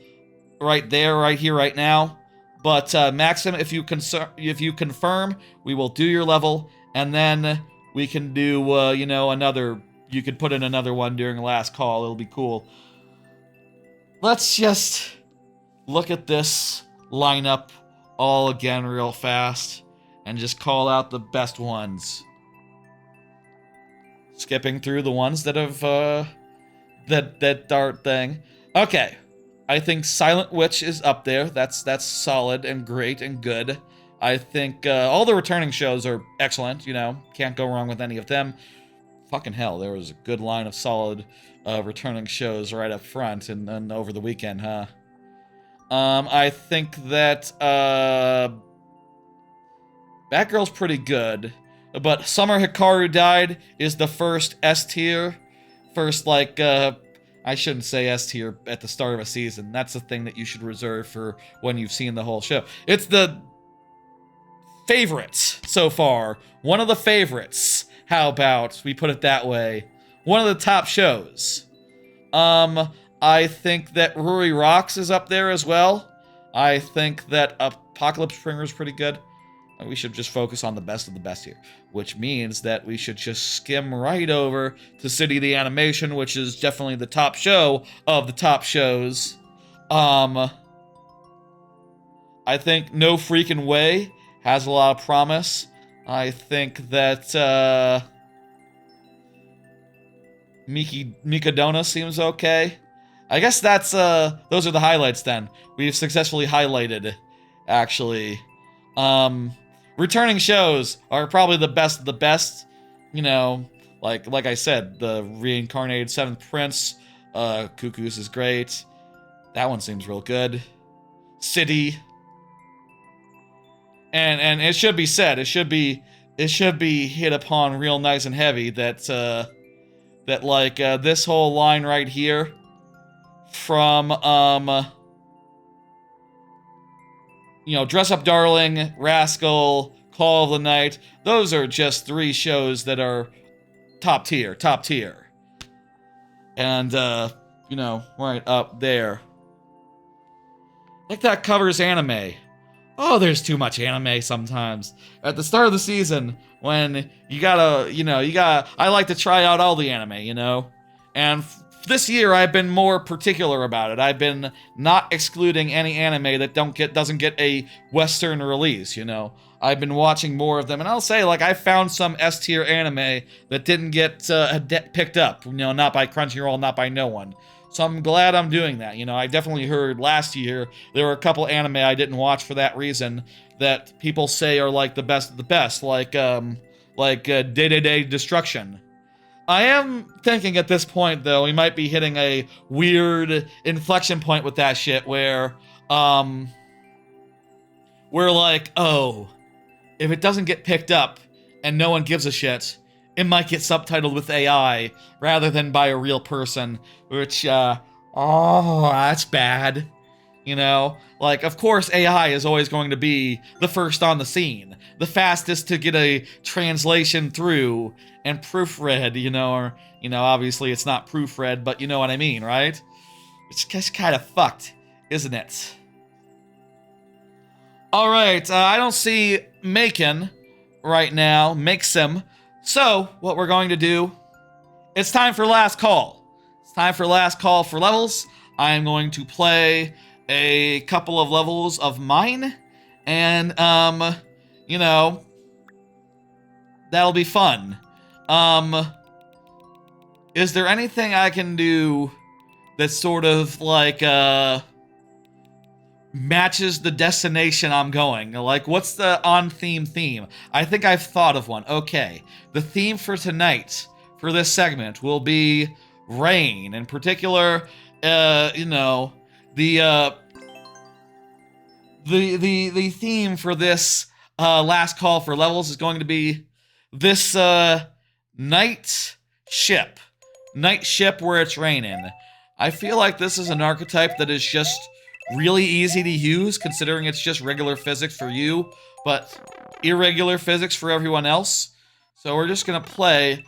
right there, right here, right now. But Maxim, if you confirm, we will do your level, and then we can do you know, another. You could put in another one during last call. It'll be cool. Let's just look at this lineup all again real fast and just call out the best ones. Skipping through the ones that have that dart thing. Okay. I think Silent Witch is up there. That's solid and great and good. I think all the returning shows are excellent, you know. Can't go wrong with any of them. Fucking hell, there was a good line of solid returning shows right up front and over the weekend, huh? I think that Batgirl's pretty good, but Summer Hikaru Died is the first S tier. First, like, I shouldn't say S tier at the start of a season. That's the thing that you should reserve for when you've seen the whole show. It's the favorites so far. One of the favorites. How about we put it that way? One of the top shows. I think that Ruri Rocks is up there as well. I think that Apocalypse Springer is pretty good. We should just focus on the best of the best here, which means that we should just skim right over to City of the Animation, which is definitely the top show of the top shows. I think No Freaking Way has a lot of promise. I think that, Mikadona seems okay. I guess that's, those are the highlights then. We've successfully highlighted, actually. Returning shows are probably the best of the best. You know, like I said, the reincarnated 7th Prince, Cuckoo's is great. That one seems real good. City. And it should be said, it should be hit upon real nice and heavy that, this whole line right here from, Dress Up Darling, Rascal, Call of the Night, those are just 3 shows that are top tier. And, right up there. Like that covers anime. Oh, there's too much anime sometimes. At the start of the season, when you gotta, I like to try out all the anime, And this year, I've been more particular about it. I've been not excluding any anime that doesn't get a Western release, I've been watching more of them, and I'll say, I found some S-tier anime that didn't get picked up, not by Crunchyroll, not by no one. So I'm glad I'm doing that. I definitely heard last year there were a couple anime I didn't watch for that reason that people say are the best of the best, like Day Destruction. I am thinking at this point though we might be hitting a weird inflection point with that shit where we're like, oh, if it doesn't get picked up and no one gives a shit, it might get subtitled with AI rather than by a real person, which, that's bad. Of course AI is always going to be the first on the scene, the fastest to get a translation through and proofread, obviously it's not proofread, but you know what I mean, right? It's just kind of fucked, isn't it? Alright, I don't see Macon right now, Makesem. So, what we're going to do, it's time for last call. It's time for last call for levels. I'm going to play a couple of levels of mine, and, that'll be fun. Is there anything I can do that's sort of, matches the destination I'm going? What's the on-theme theme? I think I've thought of one. Okay. The theme for tonight, for this segment, will be rain. In particular, the theme for this last call for levels is going to be this night ship. Night ship where it's raining. I feel like this is an archetype that is just really easy to use, considering it's just regular physics for you, but irregular physics for everyone else. So we're just gonna play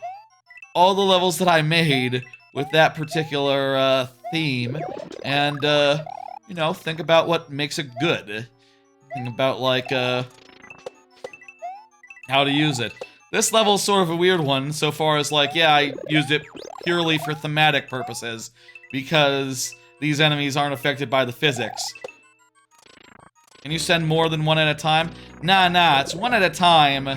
all the levels that I made with that particular theme, and think about what makes it good. Think about how to use it. This level's sort of a weird one, so far as I used it purely for thematic purposes, because these enemies aren't affected by the physics. Can you send more than one at a time? Nah, it's one at a time.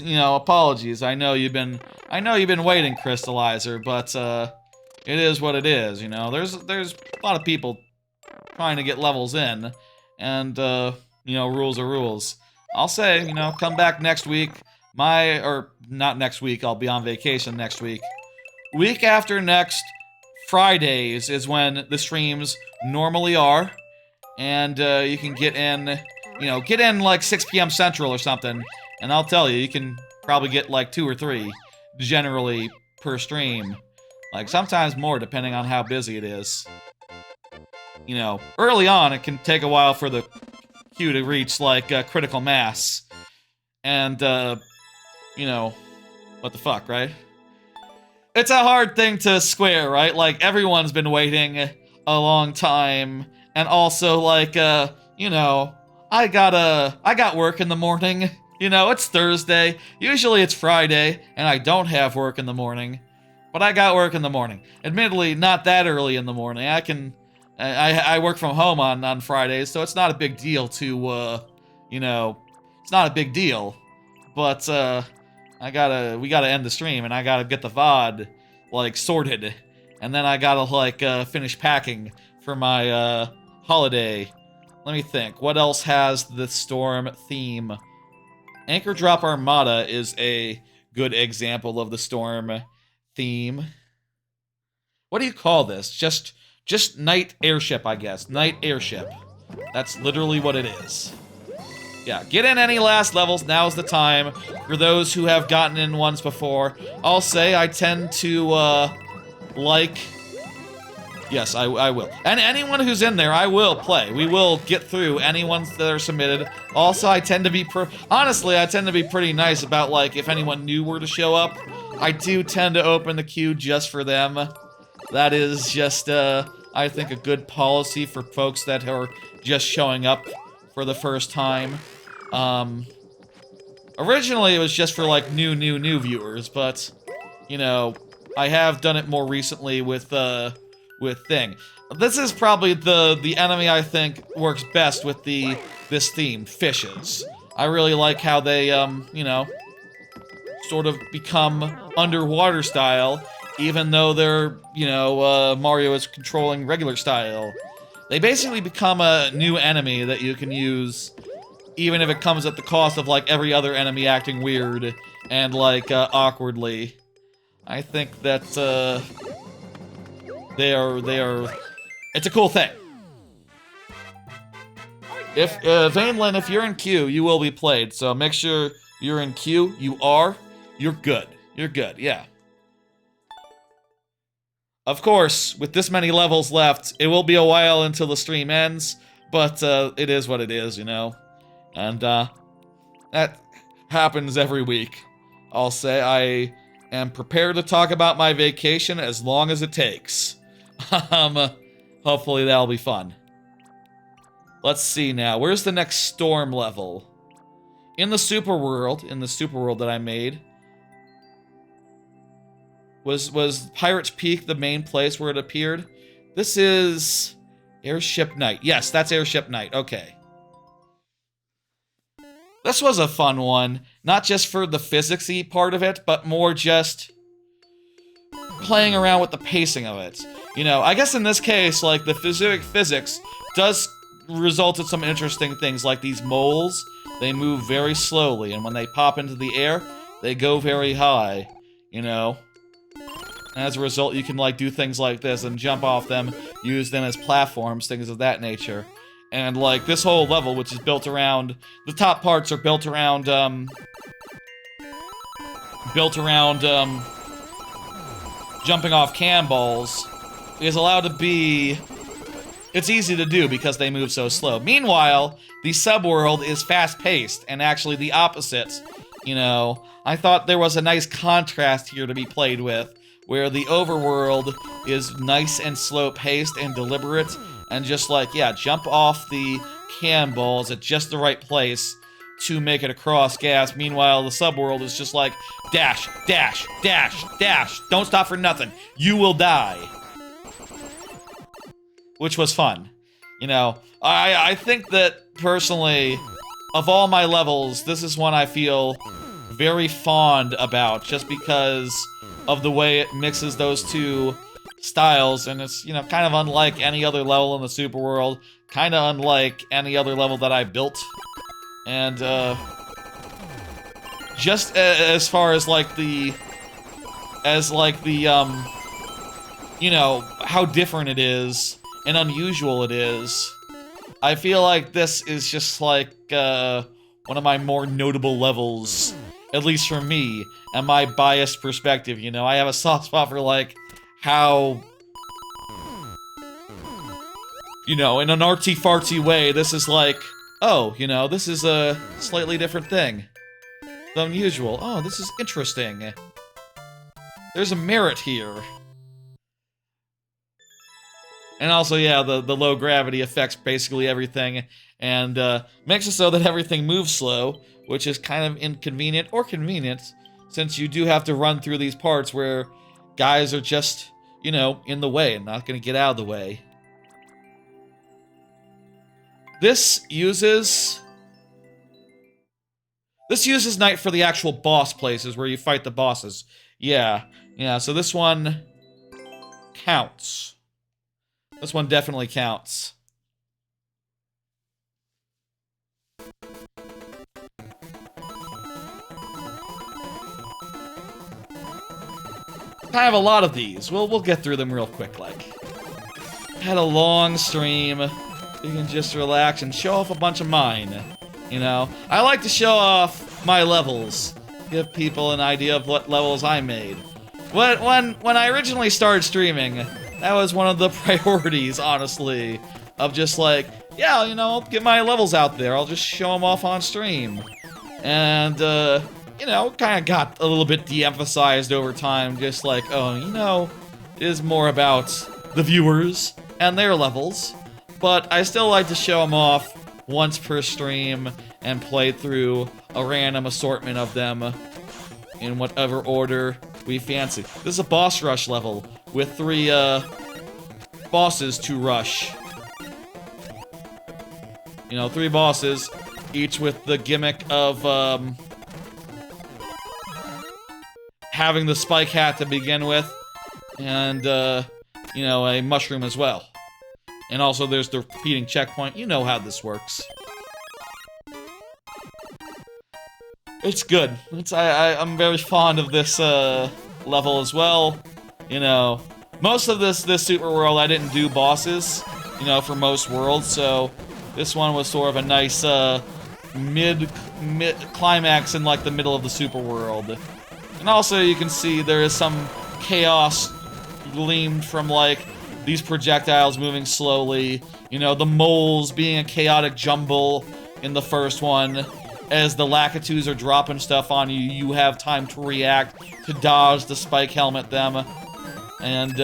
Apologies. I know you've been waiting, Crystallizer, but it is what it is, There's a lot of people trying to get levels in, and rules are rules. I'll say, come back next week. Not next week, I'll be on vacation next week. Week after next, Fridays is when the streams normally are, and you can get in 6 p.m. Central or something, and I'll tell you can probably get 2 or 3 generally per stream. Sometimes more depending on how busy it is. Early on it can take a while for the queue to reach critical mass, and what the fuck, right? It's a hard thing to square, right? Everyone's been waiting a long time, and also, I got work in the morning. It's Thursday. Usually it's Friday, and I don't have work in the morning. But I got work in the morning. Admittedly, not that early in the morning. I work from home on Fridays, so it's not a big deal to, it's not a big deal. But, we gotta end the stream, and I gotta get the VOD, like, sorted. And then I gotta, like, finish packing for my, holiday. Let me think. What else has the storm theme? Anchor Drop Armada is a good example of the storm theme. What do you call this? Just night airship, I guess. Night airship. That's literally what it is. Yeah, get in any last levels, now's the time. For those who have gotten in ones before, I'll say I tend to, like... Yes, I will. And anyone who's in there, I will play. We will get through any ones that are submitted. Also, I tend to be honestly, I tend to be pretty nice about, like, if anyone new were to show up, I do tend to open the queue just for them. That is just, I think, a good policy for folks that are just showing up for the first time. Originally, it was just for, like, new viewers, but, you know, I have done it more recently with Thing. This is probably the enemy I think works best with this theme, fishes. I really like how they, you know, sort of become underwater style, even though they're, you know, Mario is controlling regular style. They basically become a new enemy that you can use, even if it comes at the cost of, like, every other enemy acting weird and, like, awkwardly. I think that, they are, it's a cool thing. If, Vainlin, if you're in queue, you will be played, so make sure you're in queue. You're good. You're good, yeah. Of course, with this many levels left, it will be a while until the stream ends, but, it is what it is, you know? And, that happens every week. I'll say I am prepared to talk about my vacation as long as it takes. Hopefully that'll be fun. Let's see now. Where's the next storm level? In the super world that I made. Was Pirate's Peak the main place where it appeared? This is Airship Night. Yes, that's Airship Night. Okay. This was a fun one. Not just for the physics-y part of it, but more just playing around with the pacing of it. You know, I guess in this case, like, the physics does result in some interesting things, like these moles. They move very slowly, and when they pop into the air, they go very high, you know? And as a result, you can, like, do things like this and jump off them, use them as platforms, things of that nature. And, like, this whole level, which is built around... The top parts are built around, jumping off cannonballs, is allowed to be... It's easy to do because they move so slow. Meanwhile, the subworld is fast-paced, and actually the opposite. You know, I thought there was a nice contrast here to be played with, where the overworld is nice and slow-paced and deliberate, and just like, yeah, jump off the cannonballs at just the right place to make it across gas. Meanwhile, the subworld is just like, dash, dash, dash, dash, don't stop for nothing. You will die. Which was fun. You know, I think that, personally, of all my levels, this is one I feel very fond about, just because of the way it mixes those two styles, and it's, you know, kind of unlike any other level in the super world, kind of unlike any other level that I built, and, just as far as, like, you know, how different it is, and unusual it is, I feel like this is just, like, one of my more notable levels, at least for me, and my biased perspective, you know? I have a soft spot for, like, how, you know, in an artsy-fartsy way, this is like, oh, you know, this is a slightly different thing. The unusual. Oh, this is interesting. There's a merit here. And also, yeah, the low gravity affects basically everything, and makes it so that everything moves slow, which is kind of inconvenient or convenient, since you do have to run through these parts where guys are just, you know, in the way and not gonna get out of the way. This uses This uses night for the actual boss places where you fight the bosses. Yeah, so this one counts. This one definitely counts. I have a lot of these. We'll get through them real quick, like. Had a long stream. You can just relax and show off a bunch of mine. You know? I like to show off my levels. Give people an idea of what levels I made. When I originally started streaming, that was one of the priorities, honestly. Of just like, yeah, you know, I'll get my levels out there. I'll just show them off on stream. And, you know, kind of got a little bit de-emphasized over time. Just like, oh, you know, it is more about the viewers and their levels. But I still like to show them off once per stream and play through a random assortment of them in whatever order we fancy. This is a boss rush level with 3 bosses to rush. You know, 3 bosses, each with the gimmick of having the spike hat to begin with, and you know, a mushroom as well. And also there's the repeating checkpoint. You know how this works. It's good. I'm very fond of this level as well. You know, most of this super world I didn't do bosses, you know, for most worlds, so this one was sort of a nice mid climax in like the middle of the super world. And also you can see there is some chaos gleamed from like these projectiles moving slowly, you know, the moles being a chaotic jumble in the first one. As the Lakitus are dropping stuff on you, you have time to react, to dodge the spike helmet them. And,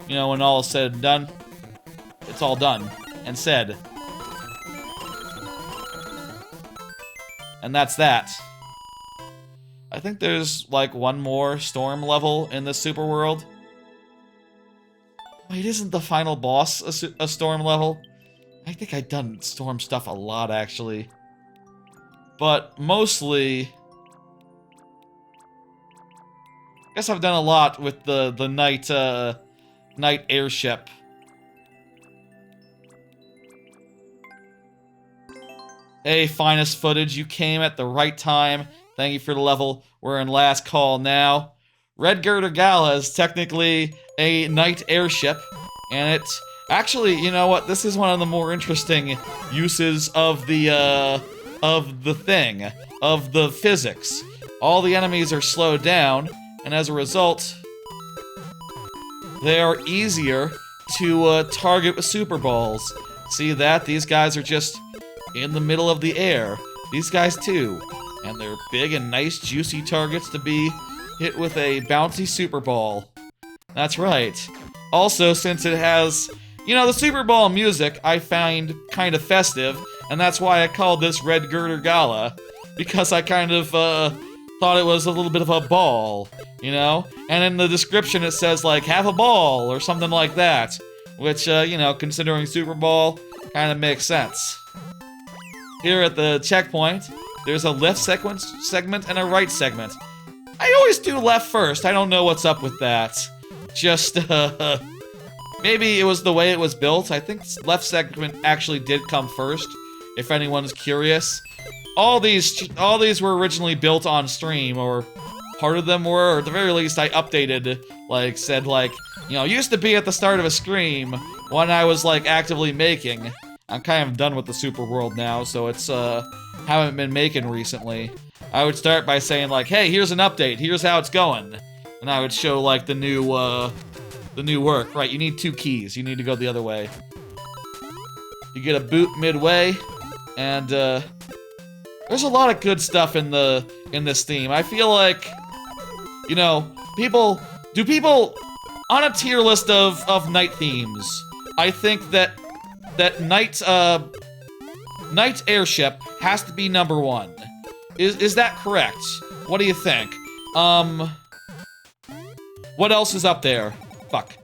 you know, when all is said and done, it's all done and said. And that's that. I think there's, like, one more storm level in this super world. Wait, isn't the final boss a storm level? I think I've done storm stuff a lot, actually. But mostly, I guess I've done a lot with the night airship. Hey, finest footage, you came at the right time. Thank you for the level. We're in last call now. Red Girder Gala is technically a night airship, and it's actually, you know what? This is one of the more interesting uses of the thing, of the physics. All the enemies are slowed down, and as a result, they are easier to target with super balls. See that? These guys are just in the middle of the air. These guys too. And they're big and nice juicy targets to be hit with a bouncy super ball. That's right. Also, since it has, you know, the super ball music I find kind of festive, and that's why I called this Red Girder Gala, because I kind of thought it was a little bit of a ball, you know? And in the description it says, like, have a ball, or something like that, which, you know, considering Super Ball, kind of makes sense. Here at the checkpoint, there's a left segment and a right segment. I always do left first, I don't know what's up with that. Just, maybe it was the way it was built. I think left segment actually did come first, if anyone's curious. All these were originally built on stream, or part of them were, or at the very least I updated, like, said, like, you know, used to be at the start of a stream, when I was, like, actively making. I'm kind of done with the super world now, so it's, haven't been making recently. I would start by saying, like, hey, here's an update, here's how it's going. And I would show, like, the new work. Right, you need 2 keys, you need to go the other way. You get a boot midway, and, there's a lot of good stuff in this theme. I feel like, you know, do people, on a tier list of night themes, I think that Night Airship has to be number 1. Is that correct? What do you think? What else is up there? Fuck.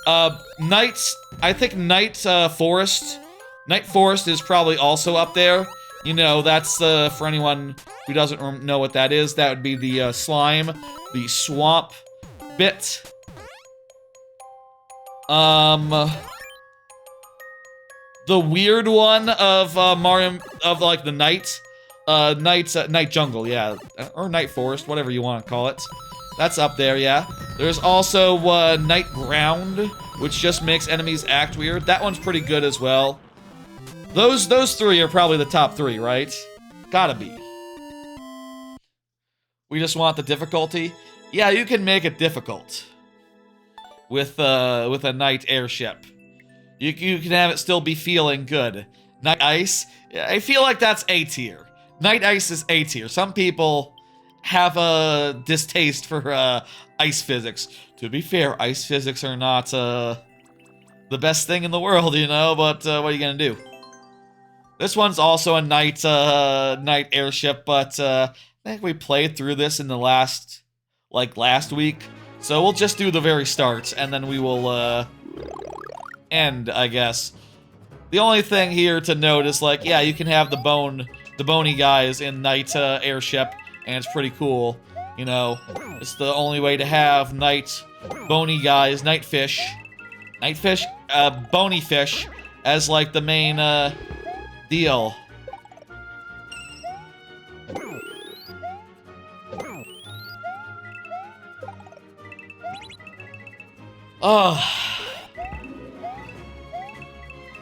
I think Night Forest. Night Forest is probably also up there. You know, that's, for anyone who doesn't know what that is, that would be the, slime, the swamp bit. The weird one of, Mario, of, like, the night jungle, yeah. Or night forest, whatever you want to call it. That's up there, yeah. There's also, night ground, which just makes enemies act weird. That one's pretty good as well. Those three are probably the top three, right? Gotta be. We just want the difficulty. Yeah, you can make it difficult. With a night airship. You can have it still be feeling good. Night ice, I feel like that's A tier. Night ice is A tier. Some people have a distaste for ice physics. To be fair, ice physics are not the best thing in the world, you know, but what are you gonna do? This one's also a night airship, but I think we played through this in the last week. So we'll just do the very start, and then we will end, I guess. The only thing here to note is, like, yeah, you can have the bony guys in night airship, and it's pretty cool. You know, it's the only way to have night bony guys, bony fish, as like the main deal. Oh.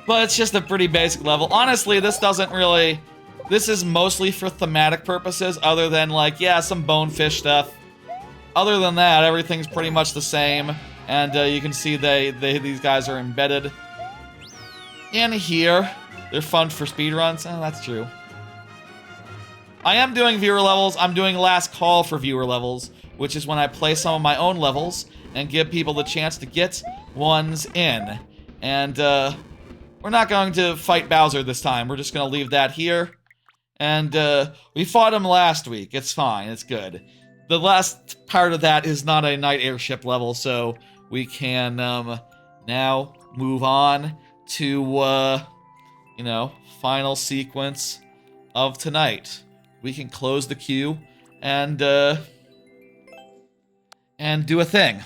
But it's just a pretty basic level. Honestly, this is mostly for thematic purposes, other than, like, yeah, some bonefish stuff. Other than that, everything's pretty much the same. And you can see these guys are embedded in here. They're fun for speedruns. Oh, that's true. I am doing viewer levels. I'm doing last call for viewer levels, which is when I play some of my own levels and give people the chance to get ones in. And, we're not going to fight Bowser this time. We're just going to leave that here. And, we fought him last week. It's fine. It's good. The last part of that is not a night airship level, so we can, now move on to, you know, final sequence of tonight. We can close the queue and do a thing.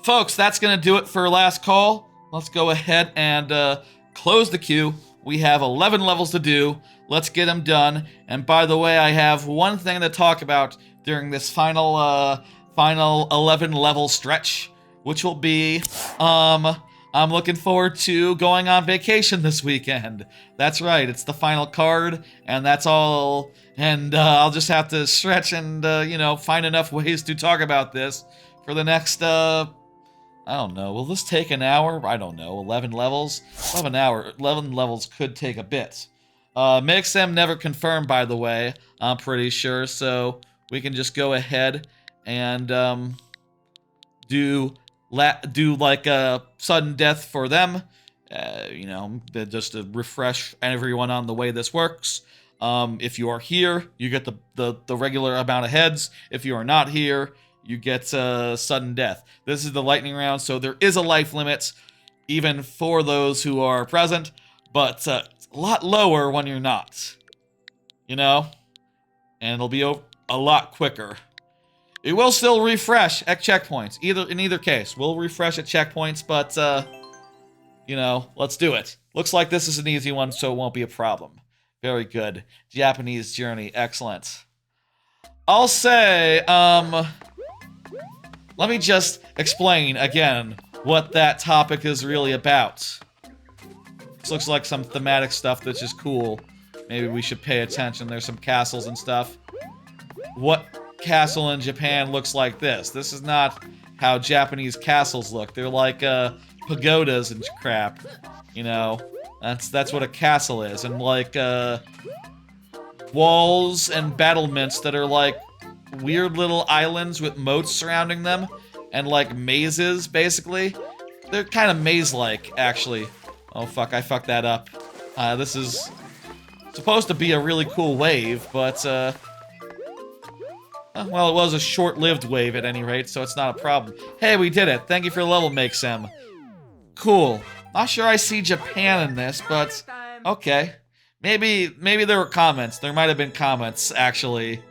Folks, that's going to do it for last call. Let's go ahead and close the queue. We have 11 levels to do. Let's get them done. And by the way, I have one thing to talk about during this final 11 level stretch, which will be, I'm looking forward to going on vacation this weekend. That's right, it's the final card, and that's all. And I'll just have to stretch and, you know, find enough ways to talk about this for the next, I don't know. Will this take an hour? I don't know. 11 levels? 11 levels could take a bit. Makes them never confirmed, by the way. I'm pretty sure. So we can just go ahead and do like a sudden death for them. You know, just to refresh everyone on the way this works. If you are here, you get the regular amount of heads. If you are not here, you get sudden death. This is the lightning round, so there is a life limit, even for those who are present, but it's a lot lower when you're not. You know? And it'll be a lot quicker. It will still refresh at checkpoints. In either case, we'll refresh at checkpoints, but, you know, let's do it. Looks like this is an easy one, so it won't be a problem. Very good. Japanese journey. Excellent. I'll say, let me just explain again what that topic is really about. This looks like some thematic stuff that's just cool. Maybe we should pay attention. There's some castles and stuff. What castle in Japan looks like this? This is not how Japanese castles look. They're like pagodas and crap. You know, that's what a castle is. And like walls and battlements that are like weird little islands with moats surrounding them, and like mazes, basically. They're kind of maze-like, actually. Oh fuck, I fucked that up. This is supposed to be a really cool wave, but well, it was a short-lived wave at any rate, so it's not a problem. Hey, we did it. Thank you for the level, Make Sem. Cool. Not sure I see Japan in this, but Okay. Maybe there were comments. There might have been comments, actually.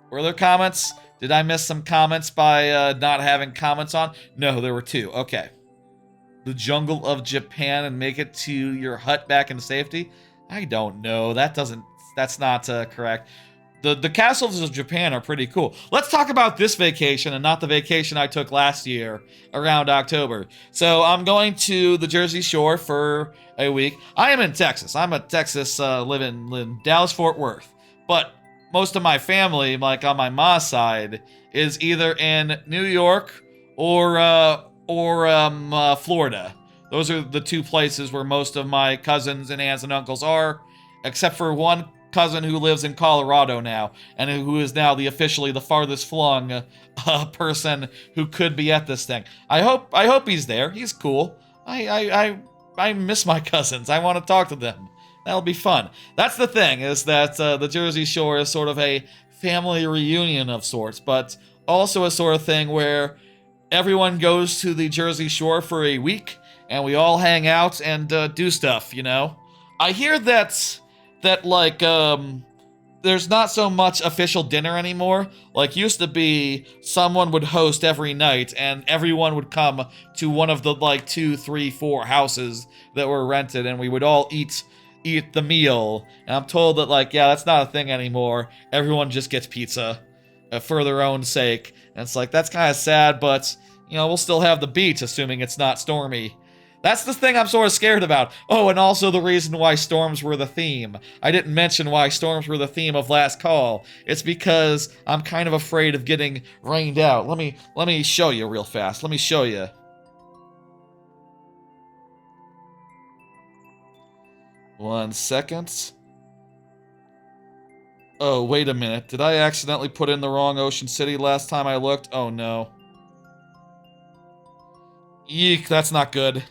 Were there comments? Did I miss some comments by not having comments on? No, there were 2. Okay. The jungle of Japan and make it to your hut back in safety? I don't know. That's not correct. The castles of Japan are pretty cool. Let's talk about this vacation and not the vacation I took last year around October. So I'm going to the Jersey Shore for a week. I am in Texas. I'm a Texas, live in Dallas-Fort Worth. But most of my family, like on my mom's side, is either in New York or Florida. Those are the 2 places where most of my cousins and aunts and uncles are, except for one cousin who lives in Colorado now, and who is now officially the farthest flung person who could be at this thing. I hope he's there. He's cool. I miss my cousins. I want to talk to them. That'll be fun. That's the thing, is that the Jersey Shore is sort of a family reunion of sorts, but also a sort of thing where everyone goes to the Jersey Shore for a week, and we all hang out and do stuff, you know? I hear that like, there's not so much official dinner anymore. Like, used to be someone would host every night, and everyone would come to one of the, like, 2, 3, 4 houses that were rented, and we would all eat the meal. And I'm told that, like, yeah, that's not a thing anymore. Everyone just gets pizza for their own sake. And it's like, that's kind of sad, but, you know, we'll still have the beach, assuming it's not stormy. That's the thing I'm sort of scared about. Oh, and also the reason why storms were the theme. I didn't mention why storms were the theme of Last Call. It's because I'm kind of afraid of getting rained out. Let me show you real fast. Let me show you. One second. Oh, wait a minute. Did I accidentally put in the wrong Ocean City last time I looked? Oh, no. Yeek, that's not good.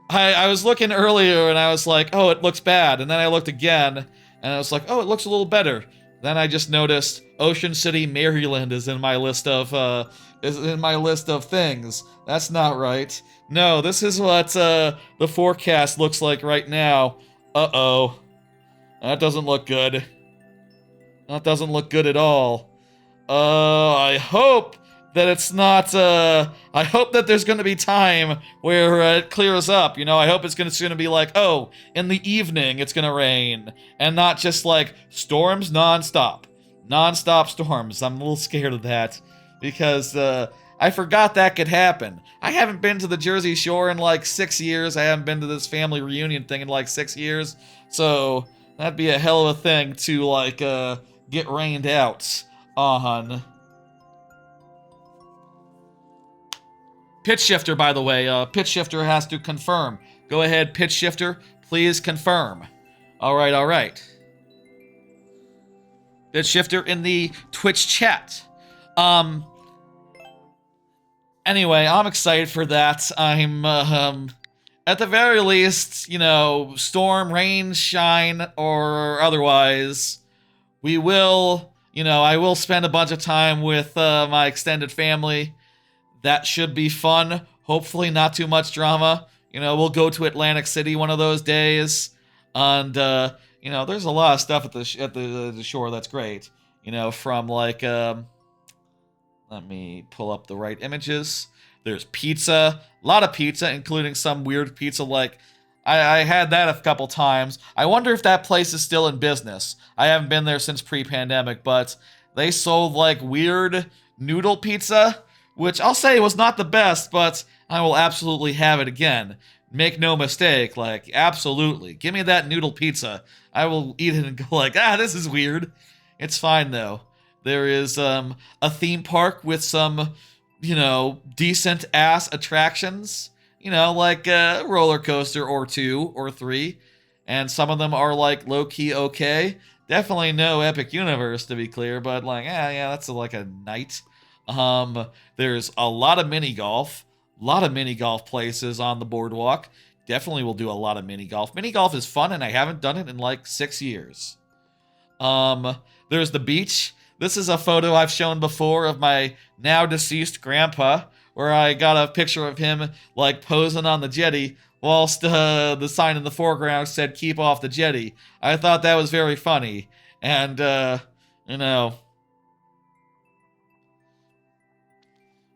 I was looking earlier and I was like, oh, it looks bad. And then I looked again and I was like, oh, it looks a little better. Then I just noticed Ocean City, Maryland is in my list of things. That's not right. No, this is what the forecast looks like right now. Uh-oh. That doesn't look good. That doesn't look good at all. I hope that it's not, I hope that there's gonna be time where it clears up, you know? I hope it's gonna be like, oh, in the evening it's gonna rain, and not just like storms non-stop. Non-stop storms. I'm a little scared of that, because I forgot that could happen. I haven't been to the Jersey Shore in like 6 years. I haven't been to this family reunion thing in like 6 years, so that'd be a hell of a thing to like, get rained out on. Pitch shifter, by the way. Pitch shifter has to confirm. Go ahead, pitch shifter. Please confirm. All right, all right. Pitch shifter in the Twitch chat. Anyway, I'm excited for that. I'm, at the very least, you know, storm, rain, shine, or otherwise, we will, you know, I will spend a bunch of time with my extended family. That should be fun. Hopefully not too much drama. You know, we'll go to Atlantic City one of those days. And, you know, there's a lot of stuff at the shore that's great. You know, from like, let me pull up the right images. There's pizza. A lot of pizza, including some weird pizza like, I had that a couple times. I wonder if that place is still in business. I haven't been there since pre-pandemic, but they sold like weird noodle pizza, which I'll say was not the best, but I will absolutely have it again. Make no mistake, like, absolutely. Give me that noodle pizza. I will eat it and go like, ah, this is weird. It's fine, though. There is a theme park with some, you know, decent-ass attractions. You know, like a roller coaster or 2 or 3. And some of them are, like, low-key okay. Definitely no Epic Universe, to be clear, but, like, yeah, that's like a night. There's a lot of mini golf, places on the boardwalk. Definitely will do a lot of mini golf. Mini golf is fun, and I haven't done it in like 6 years. There's the beach. This is a photo I've shown before of my now deceased grandpa where I got a picture of him, like, posing on the jetty, whilst the sign in the foreground said, "Keep off the jetty." I thought that was very funny. And, you know,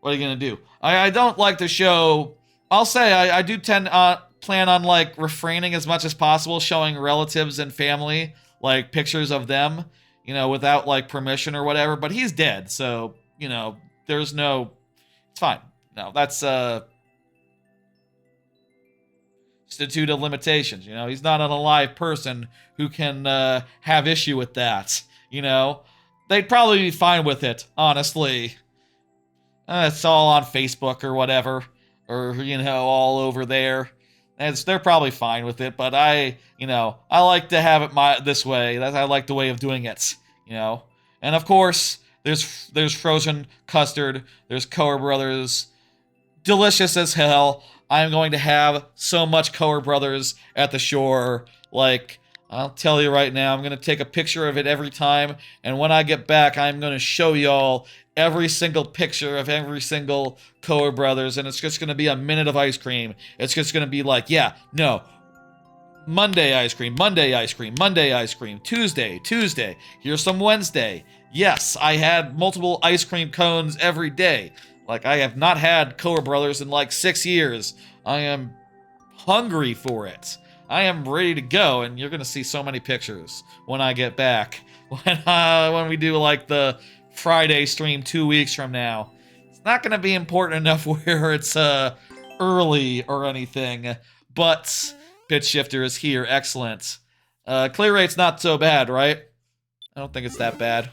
what are you gonna do? I don't like to show... I'll say I do plan on, like, refraining as much as possible, showing relatives and family, like, pictures of them, you know, without, like, permission or whatever. But he's dead, so, you know, there's no... It's fine. No, that's, statute of limitations, you know? He's not an alive person who can, have issue with that, you know? They'd probably be fine with it, honestly. It's all on Facebook or whatever, or, you know, all over there. They're probably fine with it, but I like to have it this way. I like the way of doing it, you know? And of course, there's frozen custard, there's Coer Brothers, delicious as hell. I'm going to have so much Coer Brothers at the shore. Like, I'll tell you right now, I'm going to take a picture of it every time, and when I get back, I'm going to show y'all every single picture of every single Coer Brothers, and it's just going to be a minute of ice cream. It's just going to be like, yeah, no, Monday ice cream, Monday ice cream, Monday ice cream, Tuesday, here's some Wednesday. Yes, I had multiple ice cream cones every day. Like, I have not had Coer Brothers in like 6 years. I am hungry for it. I am ready to go, and you're gonna see so many pictures when I get back. When we do like the Friday stream 2 weeks from now. It's not gonna be important enough where it's early or anything, but Bit Shifter is here. Excellent. Clear rate's not so bad, right? I don't think it's that bad.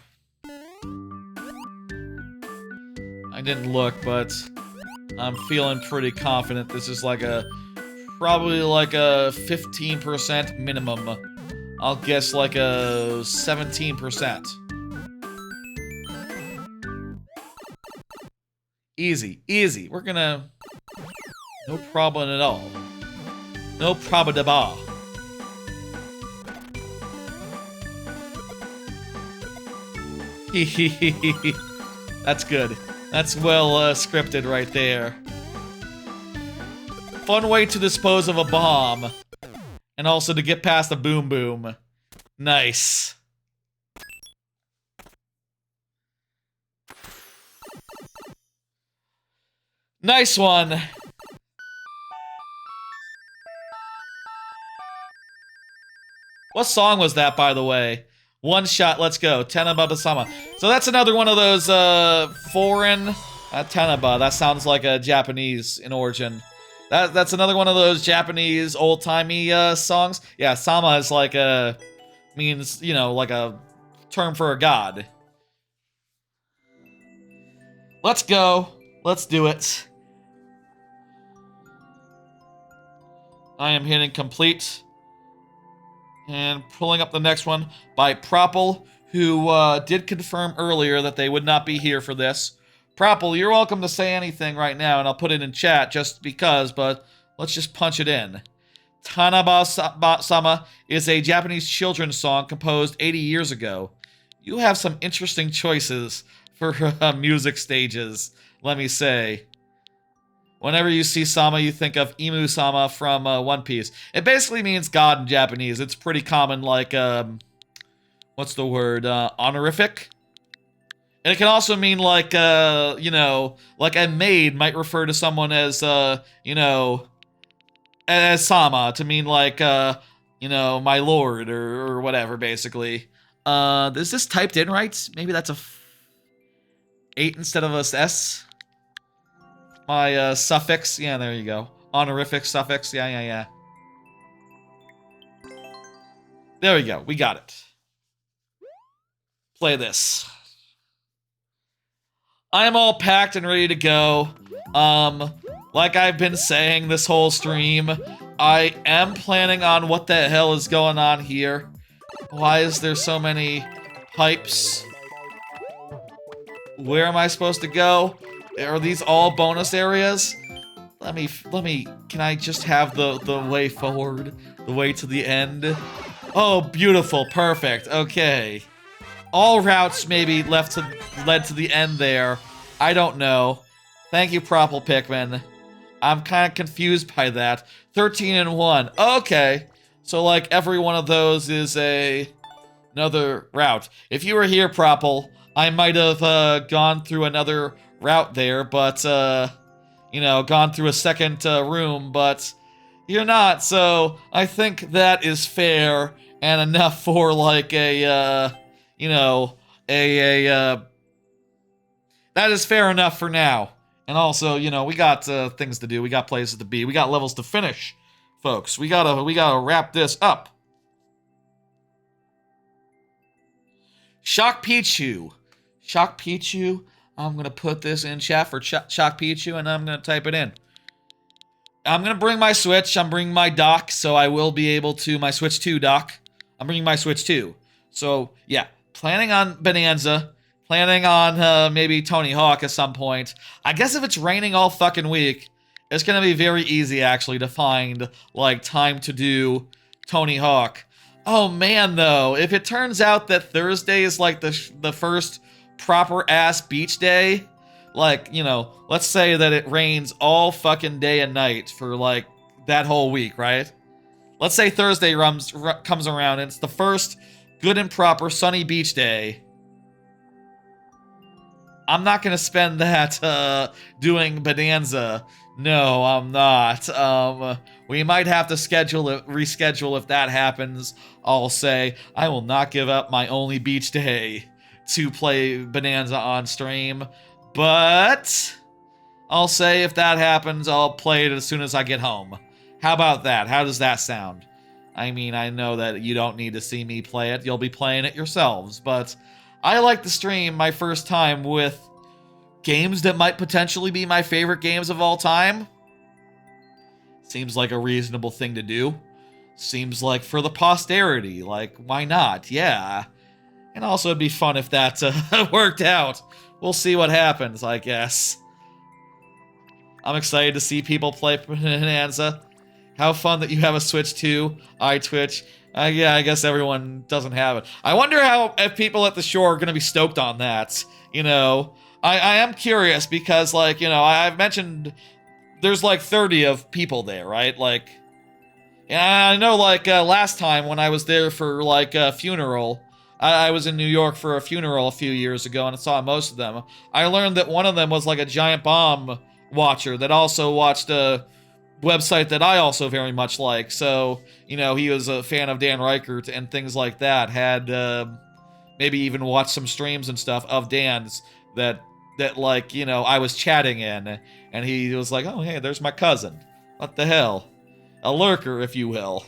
I didn't look, but I'm feeling pretty confident this is like probably like a 15% minimum. I'll guess like a 17%. Easy, easy. We're gonna... No problem at all. No problem at all. That's good. That's well scripted right there. Fun way to dispose of a bomb. And also to get past the boom boom. Nice. Nice one. What song was that, by the way? One shot, let's go. Tenaba Sama. So that's another one of those foreign... Tenaba, that sounds like a Japanese in origin. That's another one of those Japanese old-timey songs. Yeah, Sama is like a... means, you know, like a term for a god. Let's go. Let's do it. I am hitting complete. And pulling up the next one by Preamble, who did confirm earlier that they would not be here for this. Preamble, you're welcome to say anything right now, and I'll put it in chat just because, but let's just punch it in. Tanaba-sama is a Japanese children's song composed 80 years ago. You have some interesting choices for music stages, let me say. Whenever you see Sama, you think of Imu-sama from One Piece. It basically means God in Japanese. It's pretty common, like, what's the word? Honorific? And it can also mean, like, you know, like a maid might refer to someone as, you know, as Sama, to mean, like, you know, my lord, or whatever, basically. Is this typed in right? Maybe that's a 8 instead of a S? My suffix, yeah, there you go. Honorific suffix, yeah. There we go, we got it. Play this. I'm all packed and ready to go. Like I've been saying this whole stream, I am planning on what the hell is going on here. Why is there so many pipes? Where am I supposed to go? Are these all bonus areas? Let me, can I just have the way forward? The way to the end? Oh, beautiful, perfect, okay. All routes maybe led to the end there. I don't know. Thank you, Propel Pikmin. I'm kind of confused by that. 13 and 1. Okay. So, like, every one of those is another route. If you were here, Propel, I might have gone through another route there, but, you know, gone through a second room, but you're not, so I think that is fair and enough for, like, you know, that is fair enough for now. And also, you know, we got things to do. We got places to be. We got levels to finish, folks. We gotta wrap this up. Shock Pichu. Shock Pichu. I'm gonna put this in chat for Shock Pichu, and I'm gonna type it in. I'm gonna bring my Switch. I'm bringing my dock, so I will be able to my Switch 2 dock. I'm bringing my Switch 2. So yeah, planning on Bananza. Planning on maybe Tony Hawk at some point. I guess if it's raining all fucking week, it's gonna be very easy actually to find like time to do Tony Hawk. Oh man, though, if it turns out that Thursday is like the first proper ass beach day, like, you know, let's say that it rains all fucking day and night for like that whole week, right? Let's say Thursday comes around and it's the first good and proper sunny beach day. I'm not gonna spend that doing Bananza. No, I'm not. We might have to reschedule if that happens. I'll say I will not give up my only beach day to play Bananza on stream, but I'll say if that happens, I'll play it as soon as I get home. How about that? How does that sound? I mean, I know that you don't need to see me play it. You'll be playing it yourselves, but I like to stream my first time with games that might potentially be my favorite games of all time. Seems like a reasonable thing to do. Seems like for the posterity. Like, why not? Yeah. And also it'd be fun if that worked out. We'll see what happens, I guess. I'm excited to see people play Bananza. How fun that you have a Switch 2, iTwitch. Yeah, I guess everyone doesn't have it. I wonder if people at the shore are going to be stoked on that. You know, I am curious because, like, you know, I've mentioned there's like 30 of people there, right? Like, and I know, like, last time when I was there for, like, a funeral, I was in New York for a funeral a few years ago and I saw most of them. I learned that one of them was, like, a giant bomb watcher that also watched a website that I also very much like. So, you know, he was a fan of Dan Reichert and things like that. Had maybe even watched some streams and stuff of Dan's that like, you know, I was chatting in, and he was like, "Oh, hey, there's my cousin. What the hell? A lurker, if you will."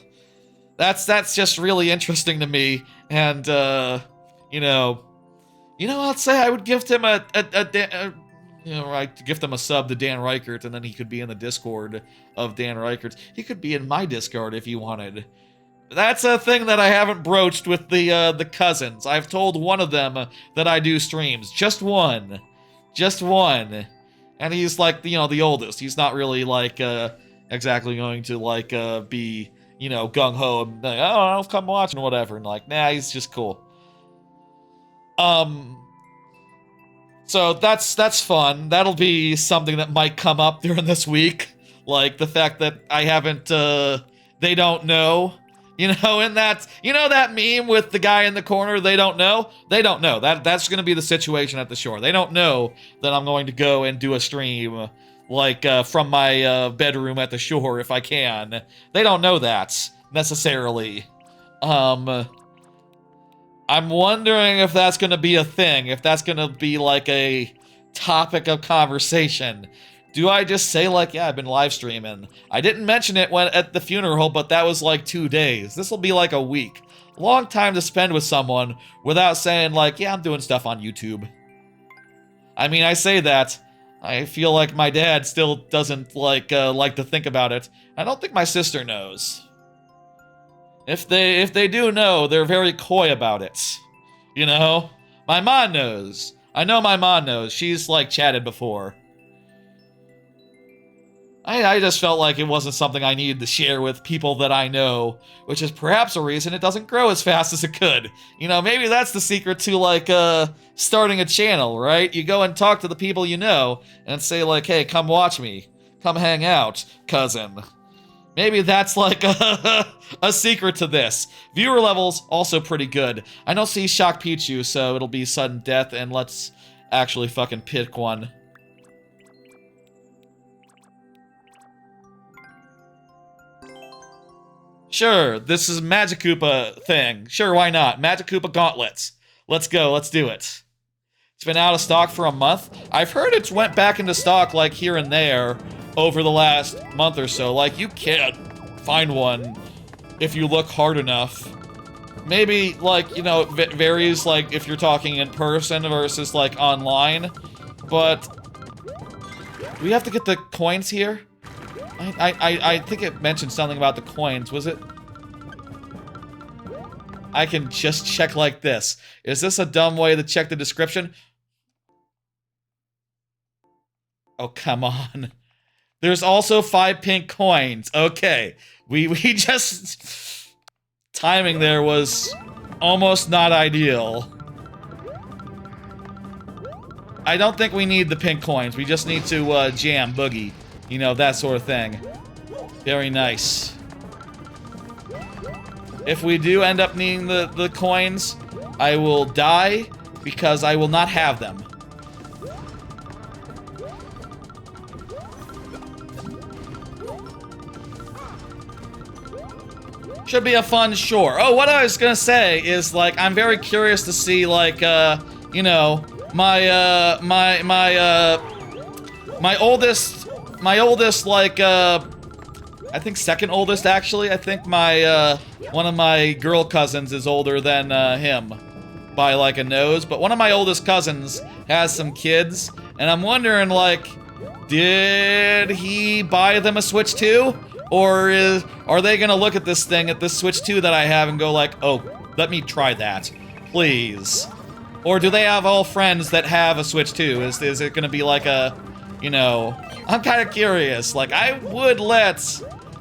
That's just really interesting to me, and you know, I'd say I would gift him I'd gift him a sub to Dan Reichert, and then he could be in the Discord of Dan Reichert. He could be in my Discord if you wanted. That's a thing that I haven't broached with the cousins. I've told one of them that I do streams. Just one. And he's like, you know, the oldest. He's not really like exactly going to like be, you know, gung-ho and like, oh, I'll come watch and whatever. And like, nah, he's just cool. So that's fun. That'll be something that might come up during this week. Like the fact that I haven't, they don't know. You know, and that, you know that meme with the guy in the corner, they don't know? They don't know. That's going to be the situation at the shore. They don't know that I'm going to go and do a stream, like, from my bedroom at the shore if I can. They don't know that, necessarily. I'm wondering if that's going to be a thing, if that's going to be, like, a topic of conversation. Do I just say, like, yeah, I've been live streaming? I didn't mention it at the funeral, but that was, like, 2 days. This will be, like, a week. Long time to spend with someone without saying, like, yeah, I'm doing stuff on YouTube. I mean, I say that. I feel like my dad still doesn't, like to think about it. I don't think my sister knows. If they do know, they're very coy about it. You know? My mom knows. I know my mom knows. She's, like, chatted before. I just felt like it wasn't something I needed to share with people that I know, which is perhaps a reason it doesn't grow as fast as it could. You know, maybe that's the secret to, like, starting a channel, right? You go and talk to the people you know, and say, like, hey, come watch me. Come hang out, cousin. Maybe that's, like, a secret to this. Viewer levels, also pretty good. I don't see Shock Pichu, so it'll be sudden death, and let's actually fucking pick one. Sure, this is Magic Koopa thing. Sure, why not? Magic Koopa gauntlets. Let's go, let's do it. It's been out of stock for a month. I've heard it's went back into stock, like, here and there over the last month or so. Like, you can't find one if you look hard enough. Maybe, like, you know, it varies, like, if you're talking in person versus, like, online. But do we have to get the coins here? I think it mentioned something about the coins, was it? I can just check like this. Is this a dumb way to check the description? Oh, come on. There's also 5 pink coins. Okay. We just... Timing there was almost not ideal. I don't think we need the pink coins. We just need to jam Boogie. You know, that sort of thing. Very nice. If we do end up needing the coins, I will die because I will not have them. Should be a fun shore. Oh, what I was gonna say is, like, I'm very curious to see, like, you know, my oldest, like, I think second oldest, actually. I think one of my girl cousins is older than, him by, like, a nose. But one of my oldest cousins has some kids, and I'm wondering, like, did he buy them a Switch 2? Or are they gonna look at this thing, at this Switch 2 that I have, and go like, oh, let me try that, please? Or do they have all friends that have a Switch 2? Is it gonna be like a, you know... I'm kind of curious. Like, I would let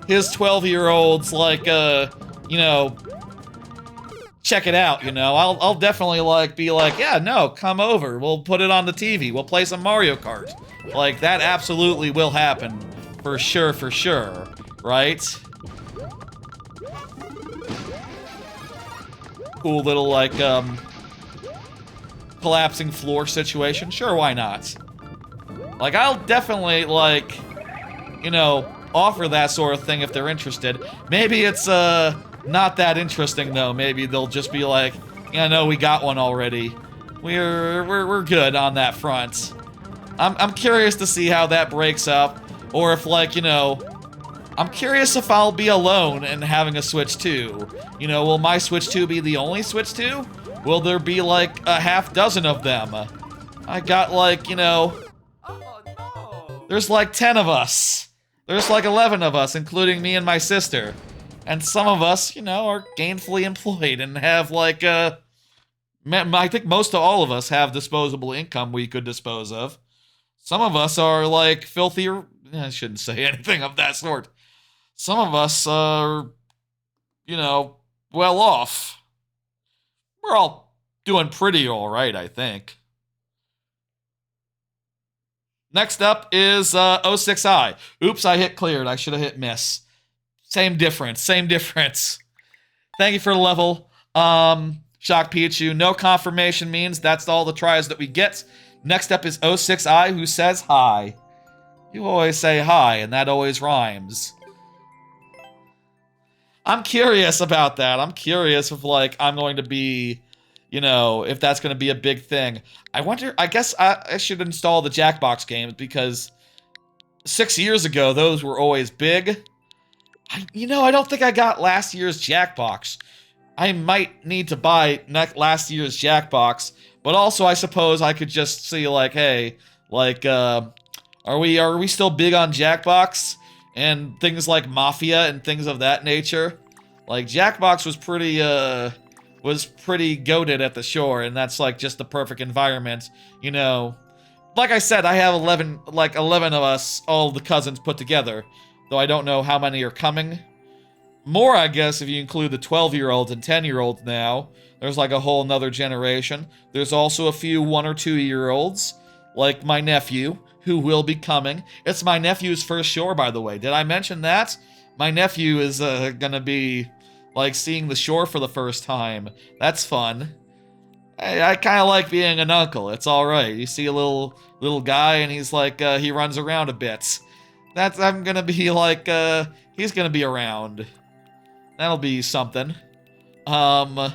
his 12-year-olds, like, you know, check it out, you know? I'll definitely, like, be like, yeah, no, come over. We'll put it on the TV. We'll play some Mario Kart. Like, that absolutely will happen. For sure, right? Cool little, like, collapsing floor situation. Sure, why not? Like, I'll definitely, like, you know, offer that sort of thing if they're interested. Maybe it's, not that interesting, though. Maybe they'll just be like, yeah, no, we got one already. We're good on that front. I'm curious to see how that breaks up. Or if, like, you know, I'm curious if I'll be alone and having a Switch 2. You know, will my Switch 2 be the only Switch 2? Will there be, like, a half dozen of them? I got, like, you know... There's like 10 of us. There's like 11 of us, including me and my sister. And some of us, you know, are gainfully employed and have, like, I think most of all of us have disposable income we could dispose of. Some of us are, like, filthier... I shouldn't say anything of that sort. Some of us are, you know, well off. We're all doing pretty alright, I think. Next up is 06I. Oops, I hit cleared. I should have hit miss. Same difference. Thank you for the level. Shock Pichu. No confirmation means that's all the tries that we get. Next up is 06I, who says hi. You always say hi, and that always rhymes. I'm curious about that. I'm curious if, like, I'm going to be... You know, if that's going to be a big thing. I wonder, I guess I should install the Jackbox games because 6 years ago, those were always big. You know, I don't think I got last year's Jackbox. I might need to buy last year's Jackbox, but also I suppose I could just see, like, hey, like, are we still big on Jackbox? And things like Mafia and things of that nature? Like, Jackbox was pretty goated at the shore, and that's, like, just the perfect environment, you know. like I said, I have 11 of us, all the cousins put together. Though I don't know how many are coming. More, I guess, if you include the 12-year-olds and 10-year-olds now. There's like a whole nother generation. There's also a few 1 or 2-year-olds, like my nephew, who will be coming. It's my nephew's first shore, by the way. Did I mention that? My nephew is gonna be, like, seeing the shore for the first time. That's fun. I kind of like being an uncle. It's alright. You see a little guy, and he's like, he runs around a bit. I'm gonna be like, he's gonna be around. That'll be something. But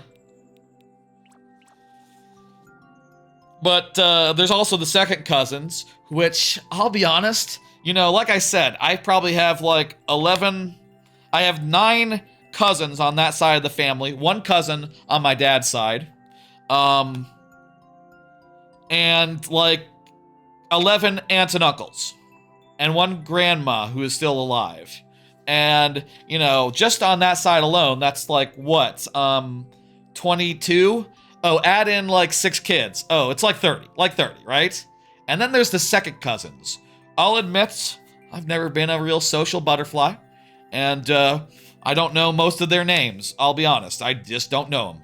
there's also the second cousins, which, I'll be honest, you know, like I said, I probably have like 11... I have 9 cousins on that side of the family, 1 cousin on my dad's side, and like 11 aunts and uncles, and 1 grandma who is still alive. And, you know, just on that side alone, that's like, what, 22? Oh, add in like 6 kids. Oh, it's like 30, right? And then there's the second cousins. I'll admit, I've never been a real social butterfly, and I don't know most of their names. I'll be honest, I just don't know them.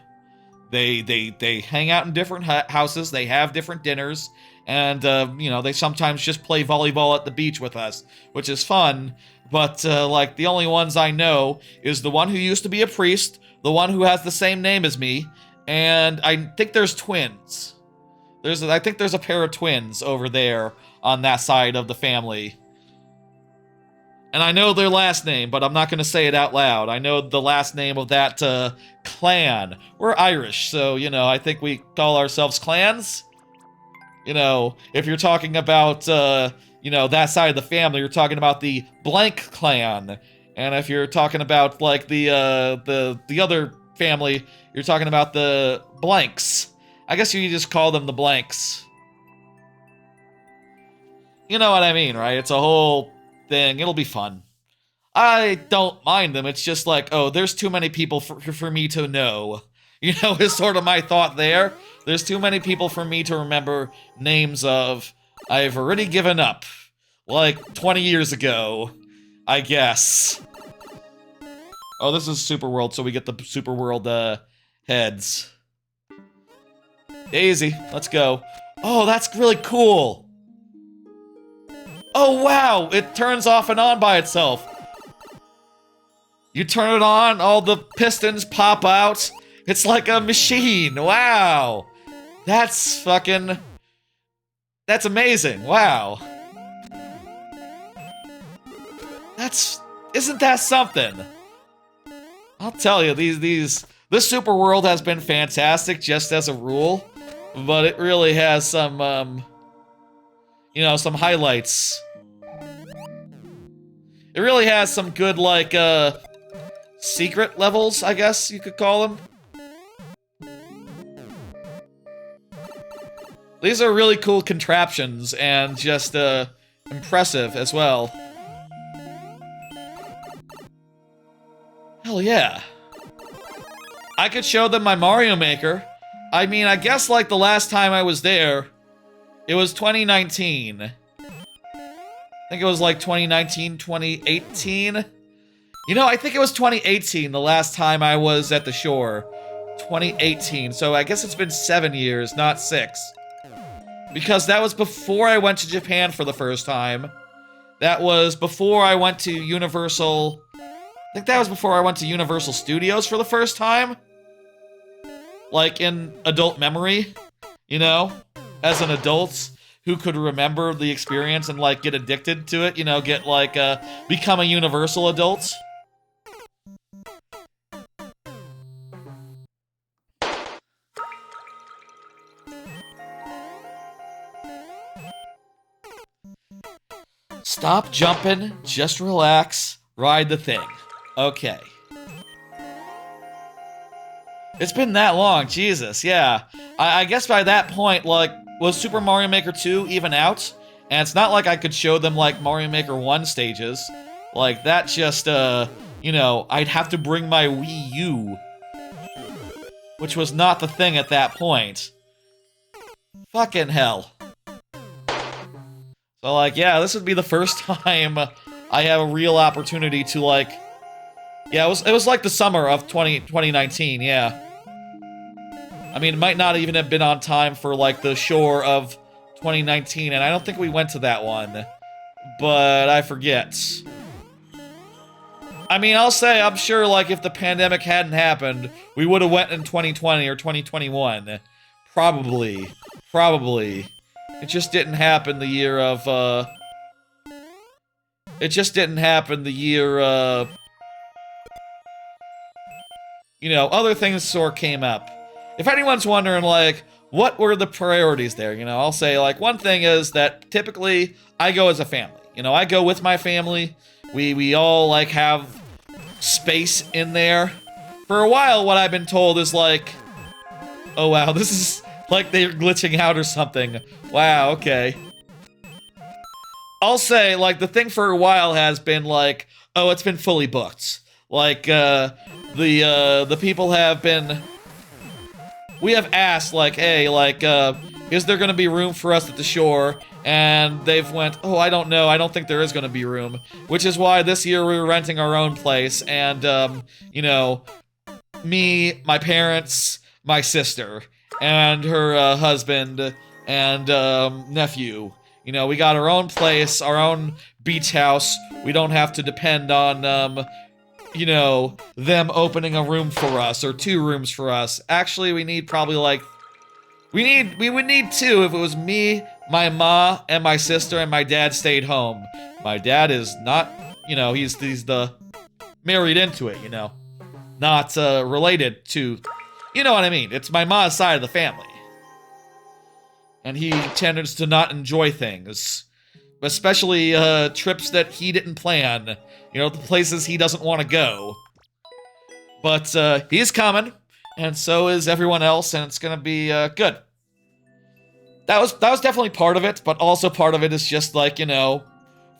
They hang out in different houses, they have different dinners, and, you know, they sometimes just play volleyball at the beach with us, which is fun, but, like, the only ones I know is the one who used to be a priest, the one who has the same name as me, and I think there's twins. I think there's a pair of twins over there on that side of the family. And I know their last name, but I'm not going to say it out loud. I know the last name of that clan. We're Irish, so, you know, I think we call ourselves clans. You know, if you're talking about, you know, that side of the family, you're talking about the blank clan. And if you're talking about, like, the other family, you're talking about the blanks. I guess you just call them the blanks. You know what I mean, right? It's a whole thing. It'll be fun. I don't mind them. It's just like, oh, there's too many people for me to know. You know, is sort of my thought there. There's too many people for me to remember names of. I've already given up. Like, 20 years ago, I guess. Oh, this is Super World, so we get the Super World, heads. Daisy, let's go. Oh, that's really cool. Oh, wow, it turns off and on by itself. You turn it on, all the pistons pop out. It's like a machine, wow. That's fucking... That's amazing, wow. Isn't that something? I'll tell you, this Super World has been fantastic just as a rule, but it really has some, you know, some highlights. It really has some good, like, secret levels, I guess you could call them. These are really cool contraptions and just, impressive as well. Hell yeah. I could show them my Mario Maker. I mean, I guess like the last time I was there, it was 2019. I think it was like 2019, 2018. You know, I think it was 2018 the last time I was at the shore. 2018, so I guess it's been 7 years, not 6. Because that was before I went to Japan for the first time. That was before I went to Universal... I think that was before I went to Universal Studios for the first time. Like, in adult memory, you know? As an adult who could remember the experience and, like, get addicted to it, you know, get, like, become a Universal adult. Stop jumping, just relax, ride the thing. Okay. It's been that long, Jesus, yeah. I guess by that point, like, was Super Mario Maker 2 even out? And it's not like I could show them, like, Mario Maker 1 stages. Like, that just, you know, I'd have to bring my Wii U. Which was not the thing at that point. Fucking hell. So, like, yeah, this would be the first time I have a real opportunity to, like... Yeah, it was like the summer of 2019, yeah. I mean, it might not even have been on time for, like, the shore of 2019, and I don't think we went to that one. But I forget. I mean, I'll say, I'm sure, like, if the pandemic hadn't happened, we would have went in 2020 or 2021. Probably. Probably. It just didn't happen the year of, It just didn't happen the year, you know, other things sort of came up. If anyone's wondering, like, what were the priorities there, you know, I'll say, like, one thing is that typically I go as a family. You know, I go with my family. We all, like, have space in there. For a while, what I've been told is, like... Oh, wow, this is like they're glitching out or something. Wow, okay. I'll say, like, the thing for a while has been, like, oh, it's been fully booked. Like, the people have been... We have asked, like, hey, like, is there gonna be room for us at the shore? And they've went, oh, I don't know, I don't think there is gonna be room. Which is why this year we were renting our own place, and, you know, me, my parents, my sister, and her, husband, and, nephew. You know, we got our own place, our own beach house. We don't have to depend on, you know, them opening a room for us, or 2 rooms for us. Actually, we need probably, like... We would need 2 if it was me, my ma, and my sister, and my dad stayed home. My dad is not, you know, he's the... married into it, you know. Not, related to... You know what I mean. It's my ma's side of the family. And he tends to not enjoy things. Especially, trips that he didn't plan. You know, the places he doesn't want to go. But, he's coming. And so is everyone else, and it's gonna be, good. That was definitely part of it, but also part of it is just, like, you know,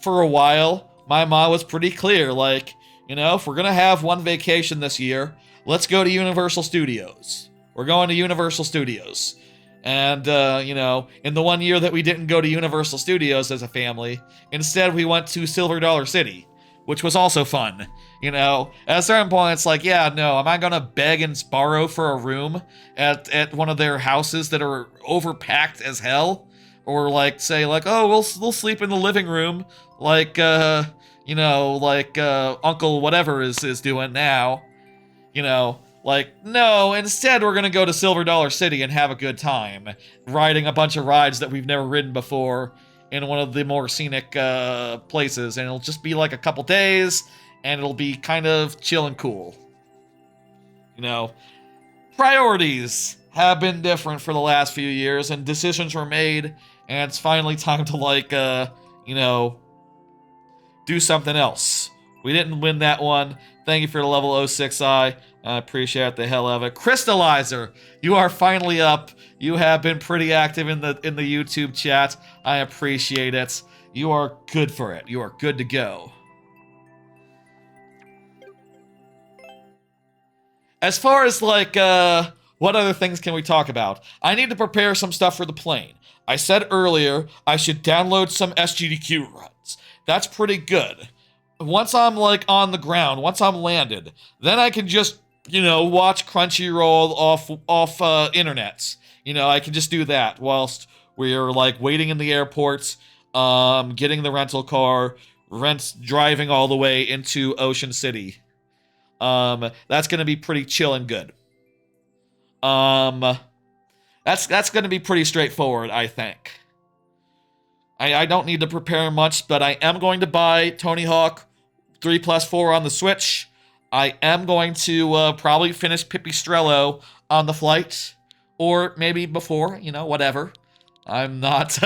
for a while, my mom was pretty clear, like, you know, if we're gonna have one vacation this year, let's go to Universal Studios. We're going to Universal Studios. And, you know, in the one year that we didn't go to Universal Studios as a family, instead we went to Silver Dollar City, which was also fun. You know, at a certain point, it's like, yeah, no, am I gonna beg and borrow for a room at one of their houses that are overpacked as hell? Or, like, say, like, oh, we'll sleep in the living room, like, you know, like, Uncle whatever is doing now. You know, like, no, instead we're gonna go to Silver Dollar City and have a good time, riding a bunch of rides that we've never ridden before in one of the more scenic, places, and it'll just be like a couple days, and it'll be kind of chill and cool. You know, priorities have been different for the last few years, and decisions were made, and it's finally time to, like, you know, do something else. We didn't win that one. Thank you for the level 06i. I appreciate the hell of it. Crystallizer, you are finally up. You have been pretty active in the YouTube chat. I appreciate it. You are good for it. You are good to go. As far as, like, what other things can we talk about? I need to prepare some stuff for the plane. I said earlier I should download some SGDQ runs. That's pretty good. Once I'm, like, on the ground, once I'm landed, then I can just, you know, watch Crunchyroll off internets. You know, I can just do that whilst we're, like, waiting in the airports, getting the rental car, driving all the way into Ocean City. That's gonna be pretty chill and good. That's gonna be pretty straightforward, I think. I don't need to prepare much, but I am going to buy Tony Hawk 3+4 on the Switch. I am going to probably finish Pipistrello on the flight, or maybe before, you know, whatever. I'm not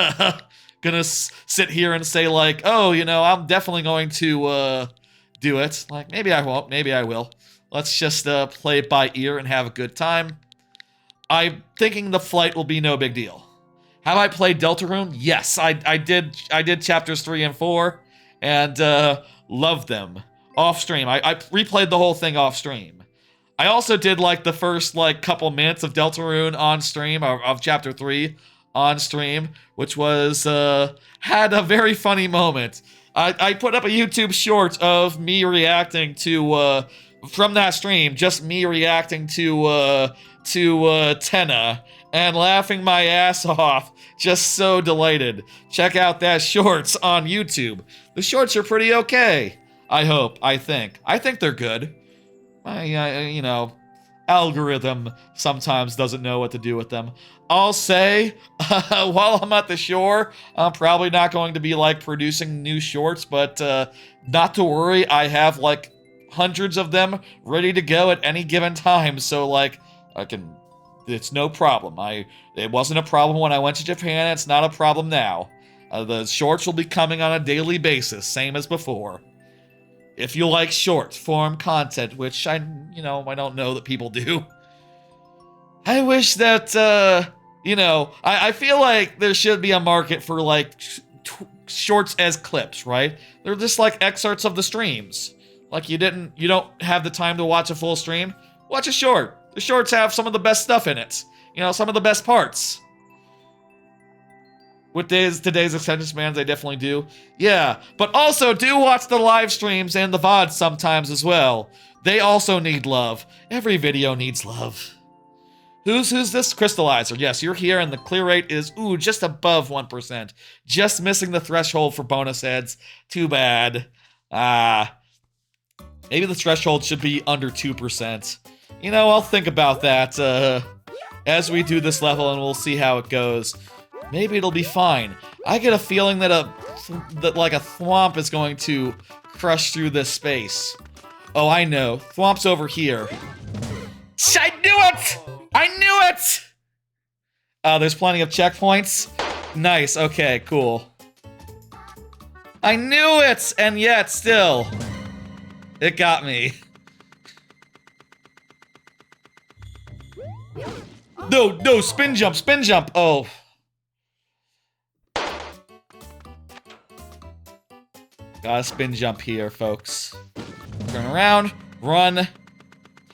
gonna sit here and say, like, oh, you know, I'm definitely going to do it. Like, maybe I won't, maybe I will. Let's just play it by ear and have a good time. I'm thinking the flight will be no big deal. Have I played Deltarune? Yes, I did chapters 3 and 4, and loved them. Off stream. I replayed the whole thing off stream. I also did, like, the first, like, couple minutes of Deltarune on stream of chapter 3. on stream, which was, had a very funny moment. I put up a YouTube short of me reacting to, from that stream, just me reacting to Tenna, and laughing my ass off, just so delighted. Check out that shorts on YouTube. The shorts are pretty okay, I hope, I think. I think they're good. You know, algorithm sometimes doesn't know what to do with them. I'll say, while I'm at the shore, I'm probably not going to be, like, producing new shorts, but, not to worry, I have, like, hundreds of them ready to go at any given time, so, like, it's no problem. It wasn't a problem when I went to Japan, it's not a problem now. The shorts will be coming on a daily basis, same as before. If you like short-form content, which I don't know that people do. I wish that, I feel like there should be a market for, like, shorts as clips, right? They're just like excerpts of the streams. Like, you don't have the time to watch a full stream? Watch a short. The shorts have some of the best stuff in it. Some of the best parts. With today's attention spans, they definitely do. Yeah, but also do watch the live streams and the VODs sometimes as well. They also need love. Every video needs love. Who's this? Crystallizer. Yes, you're here, and the clear rate is, just above 1%. Just missing the threshold for bonus heads. Too bad. Maybe the threshold should be under 2%. I'll think about that as we do this level, and we'll see how it goes. Maybe it'll be fine. I get a feeling that like a thwomp is going to crush through this space. Oh, I know. Thwomp's over here. I knew it! I knew it! There's plenty of checkpoints. Nice, okay, cool. I knew it! And yet, still, it got me. No, spin jump, oh. Gotta spin jump here, folks. Turn around, run,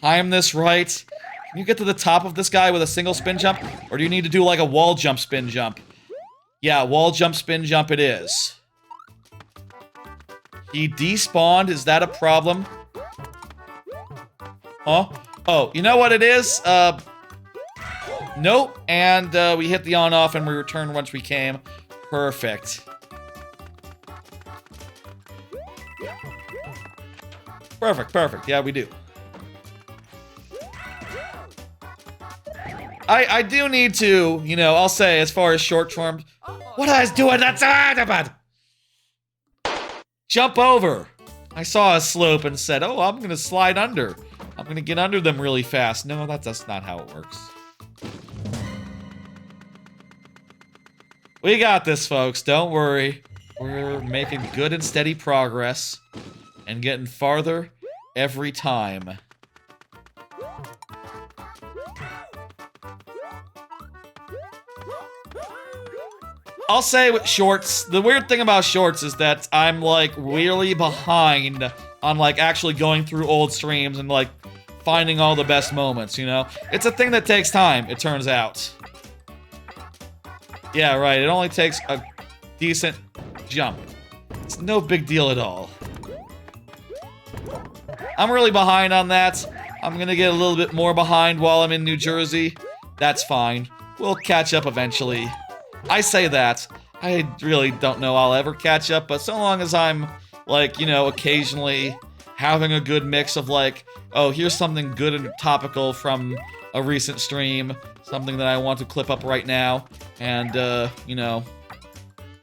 time this right. Can you get to the top of this guy with a single spin jump? Or do you need to do like a wall jump spin jump? Yeah, wall jump spin jump it is. He despawned, is that a problem? Huh? Oh, you know what it is? Nope, and we hit the on-off and we returned once we came. Perfect. Perfect. Yeah, we do. I do need to, I'll say, as far as short form, what I was doing, that's bad. Jump over. I saw a slope and said, oh, I'm gonna slide under. I'm gonna get under them really fast. No, that's not how it works. We got this, folks. Don't worry. We're making good and steady progress and getting farther every time. I'll say with shorts, the weird thing about shorts is that I'm, like, really behind on, like, actually going through old streams and, like, finding all the best moments, It's a thing that takes time, it turns out. Yeah, right, it only takes a decent jump. It's no big deal at all. I'm really behind on that. I'm gonna get a little bit more behind while I'm in New Jersey. That's fine. We'll catch up eventually. I say that. I really don't know I'll ever catch up, but so long as I'm, like, occasionally having a good mix of, like, oh, here's something good and topical from a recent stream, something that I want to clip up right now, and,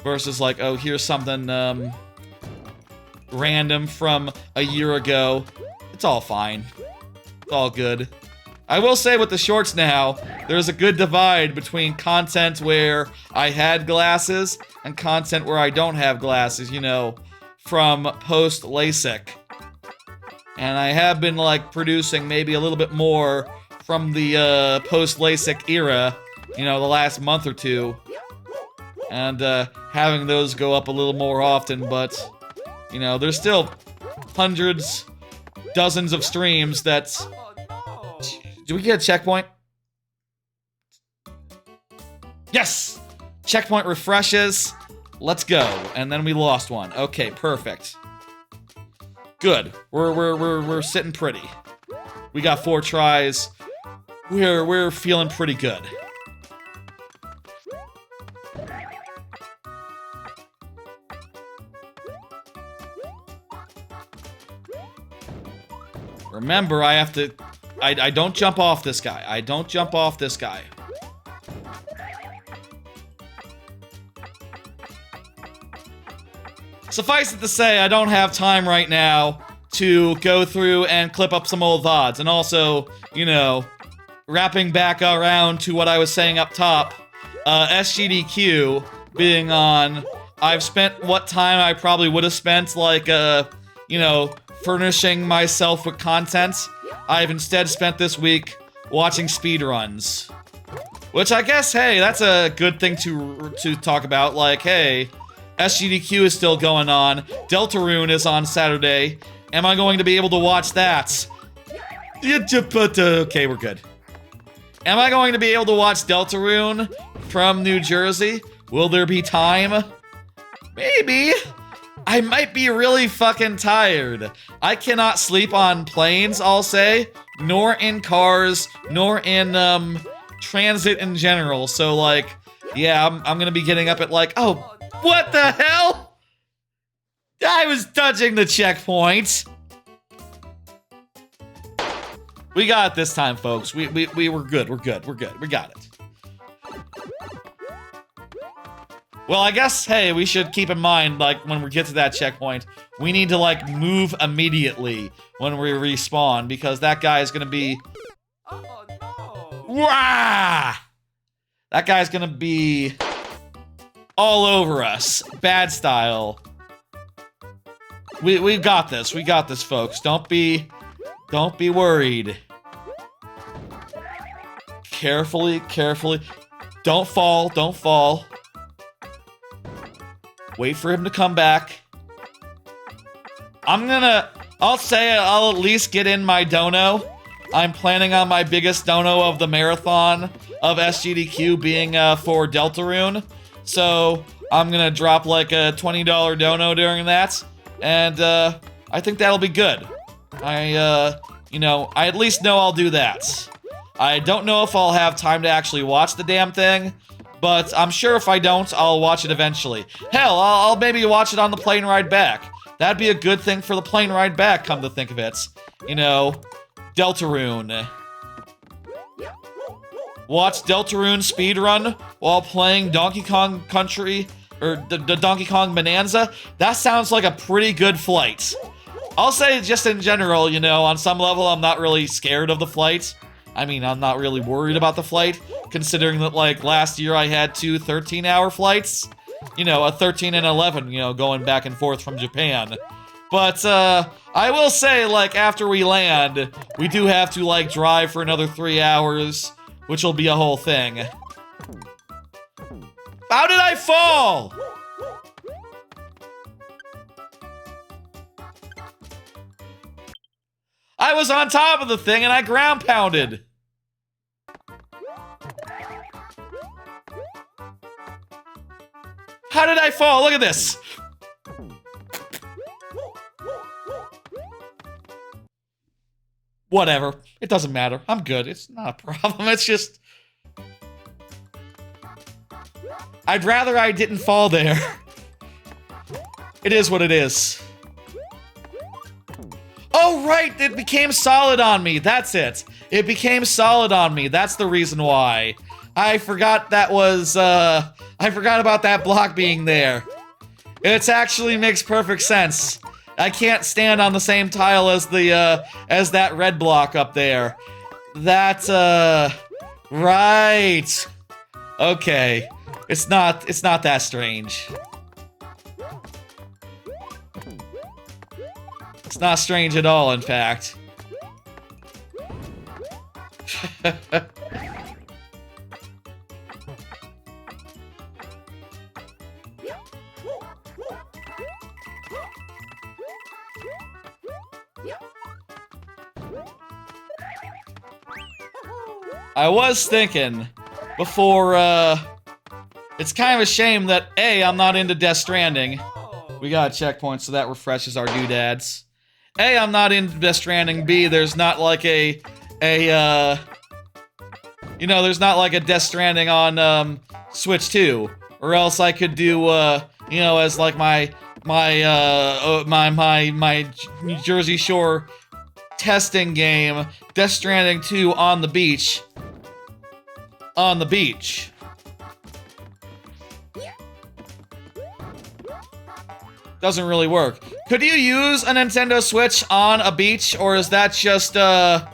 versus, like, oh, here's something, random from a year ago. It's all fine. It's all good. I will say with the shorts now, there's a good divide between content where I had glasses and content where I don't have glasses, from post-LASIK. And I have been, like, producing maybe a little bit more from the, post-LASIK era, the last month or two. And, having those go up a little more often, but, there's still hundreds, dozens of streams that... Do we get a checkpoint? Yes! Checkpoint refreshes. Let's go. And then we lost one. Okay, perfect. Good. We're sitting pretty. We got 4 tries. We're feeling pretty good. Remember, I have to... I don't jump off this guy. I don't jump off this guy. Suffice it to say, I don't have time right now to go through and clip up some old VODs. And also, you know, wrapping back around to what I was saying up top, SGDQ being on, I've spent what time I probably would have spent, like, you know, furnishing myself with content. I've instead spent this week watching speedruns. Which I guess, hey, that's a good thing to talk about. Like, hey, SGDQ is still going on. Deltarune is on Saturday. Am I going to be able to watch that? Okay, we're good. Am I going to be able to watch Deltarune from New Jersey? Will there be time? Maybe. I might be really fucking tired. I cannot sleep on planes, I'll say, nor in cars, nor in, transit in general. So, like, yeah, I'm gonna be getting up at, like, oh, what the hell? I was touching the checkpoint. We got it this time, folks. We were good. We're good. We got it. Well, I guess, hey, we should keep in mind, like, when we get to that checkpoint, we need to, like, move immediately when we respawn, because that guy is gonna be... Oh, no! Wah! That guy's gonna be... all over us. Bad style. We've got this. We got this, folks. Don't be worried. Carefully. Don't fall. Wait for him to come back. I'll say I'll at least get in my dono. I'm planning on my biggest dono of the marathon of SGDQ being for Deltarune. So I'm gonna drop like a $20 dono during that. And I think that'll be good. You know, I at least know I'll do that. I don't know if I'll have time to actually watch the damn thing. But I'm sure if I don't, I'll watch it eventually. Hell, I'll maybe watch it on the plane ride back. That'd be a good thing for the plane ride back, come to think of it. You know, Deltarune. Watch Deltarune speedrun while playing Donkey Kong Country, or the Donkey Kong Bananza. That sounds like a pretty good flight. I'll say just in general, you know, on some level, I'm not really scared of the flight. I mean, I'm not really worried about the flight, considering that, like, last year I had 2 13-hour flights. You know, a 13 and 11, you know, going back and forth from Japan. But, I will say, like, after we land, we do have to, like, drive for another 3 hours, which will be a whole thing. How did I fall? I was on top of the thing and I ground pounded. How did I fall? Look at this. Whatever. It doesn't matter. I'm good. It's not a problem. It's just... I'd rather I didn't fall there. It is what it is. Oh, right! It became solid on me. That's it. It became solid on me. That's the reason why. I forgot that was, I forgot about that block being there. It actually makes perfect sense. I can't stand on the same tile as the, as that red block up there. That, right. Okay. It's not that strange. It's not strange at all, in fact. I was thinking, before It's kind of a shame that A, I'm not into Death Stranding. We got a checkpoint, so that refreshes our doodads. A, I'm not into Death Stranding. B, there's not like there's not like a Death Stranding on, Switch 2. Or else I could do, as like my New Jersey Shore testing game, Death Stranding 2 on the beach. On the beach. Doesn't really work. Could you use a Nintendo Switch on a beach, or is that just a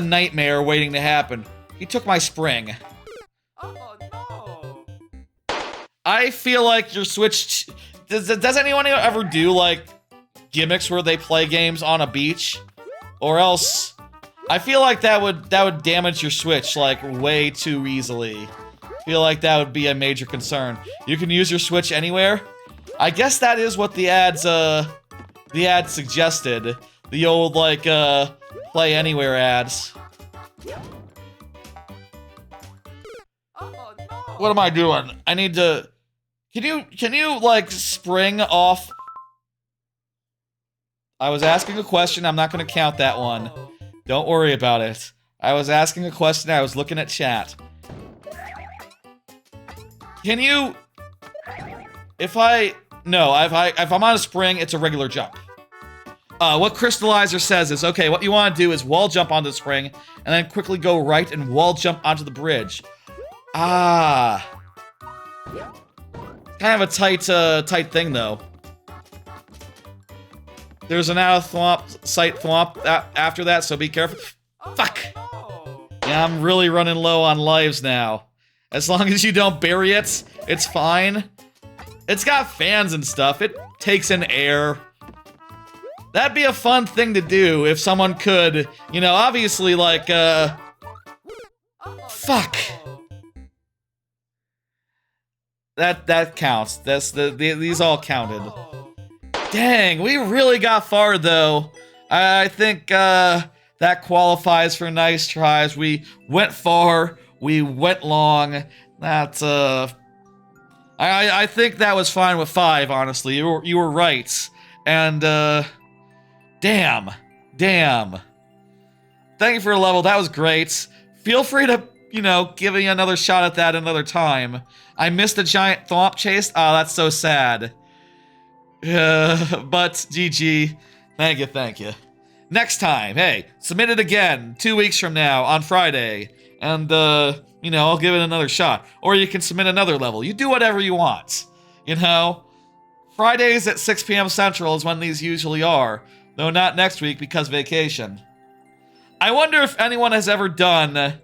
nightmare waiting to happen? He took my spring. Oh no! I feel like your Switch... Does anyone ever do, like, gimmicks where they play games on a beach? Or else... I feel like that would damage your Switch, like, way too easily. I feel like that would be a major concern. You can use your Switch anywhere? I guess that is what the ads suggested. The old, like, play anywhere ads. Oh no! What am I doing? I need to... Can you, like, spring off... I was asking a question, I'm not gonna count that one. Don't worry about it. I was asking a question, I was looking at chat. Can you... If I'm on a spring, it's a regular jump. What Crystallizer says is, okay, what you want to do is wall jump onto the spring, and then quickly go right and wall jump onto the bridge. Ah. Kind of a tight thing, though. There's an out-of-sight thwomp after that, so be careful. Fuck! Yeah, I'm really running low on lives now. As long as you don't bury it, it's fine. It's got fans and stuff. It takes in air. That'd be a fun thing to do if someone could, obviously, like, fuck. That counts. These all counted. Dang, we really got far, though. I think, that qualifies for nice tries. We went far. We went long. That's, I think that was fine with 5, honestly. You were right. And, damn. Thank you for the level. That was great. Feel free to, give me another shot at that another time. I missed a giant thwomp chase. Oh, that's so sad. But GG. Thank you. Next time, hey, submit it again 2 weeks from now on Friday. And, I'll give it another shot. Or you can submit another level. You do whatever you want. Fridays at 6 p.m. Central is when these usually are. Though not next week because vacation. I wonder if anyone has ever done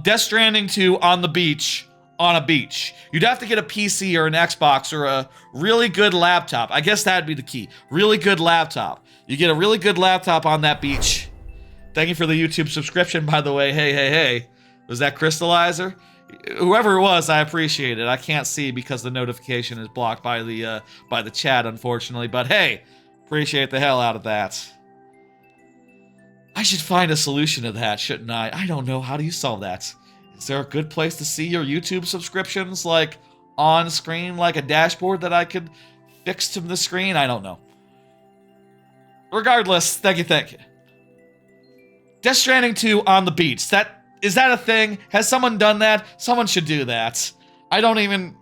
Death Stranding 2 on the beach. On a beach. You'd have to get a PC or an Xbox or a really good laptop. I guess that'd be the key. Really good laptop. You get a really good laptop on that beach. Thank you for the YouTube subscription, by the way. Hey. Was that Crystallizer? Whoever it was, I appreciate it. I can't see because the notification is blocked by the chat, unfortunately. But hey, appreciate the hell out of that. I should find a solution to that, shouldn't I? I don't know. How do you solve that? Is there a good place to see your YouTube subscriptions, like, on screen, like a dashboard that I could fix to the screen? I don't know. Regardless, thank you. Death Stranding 2 on the beach. Is that a thing? Has someone done that? Someone should do that. I don't even,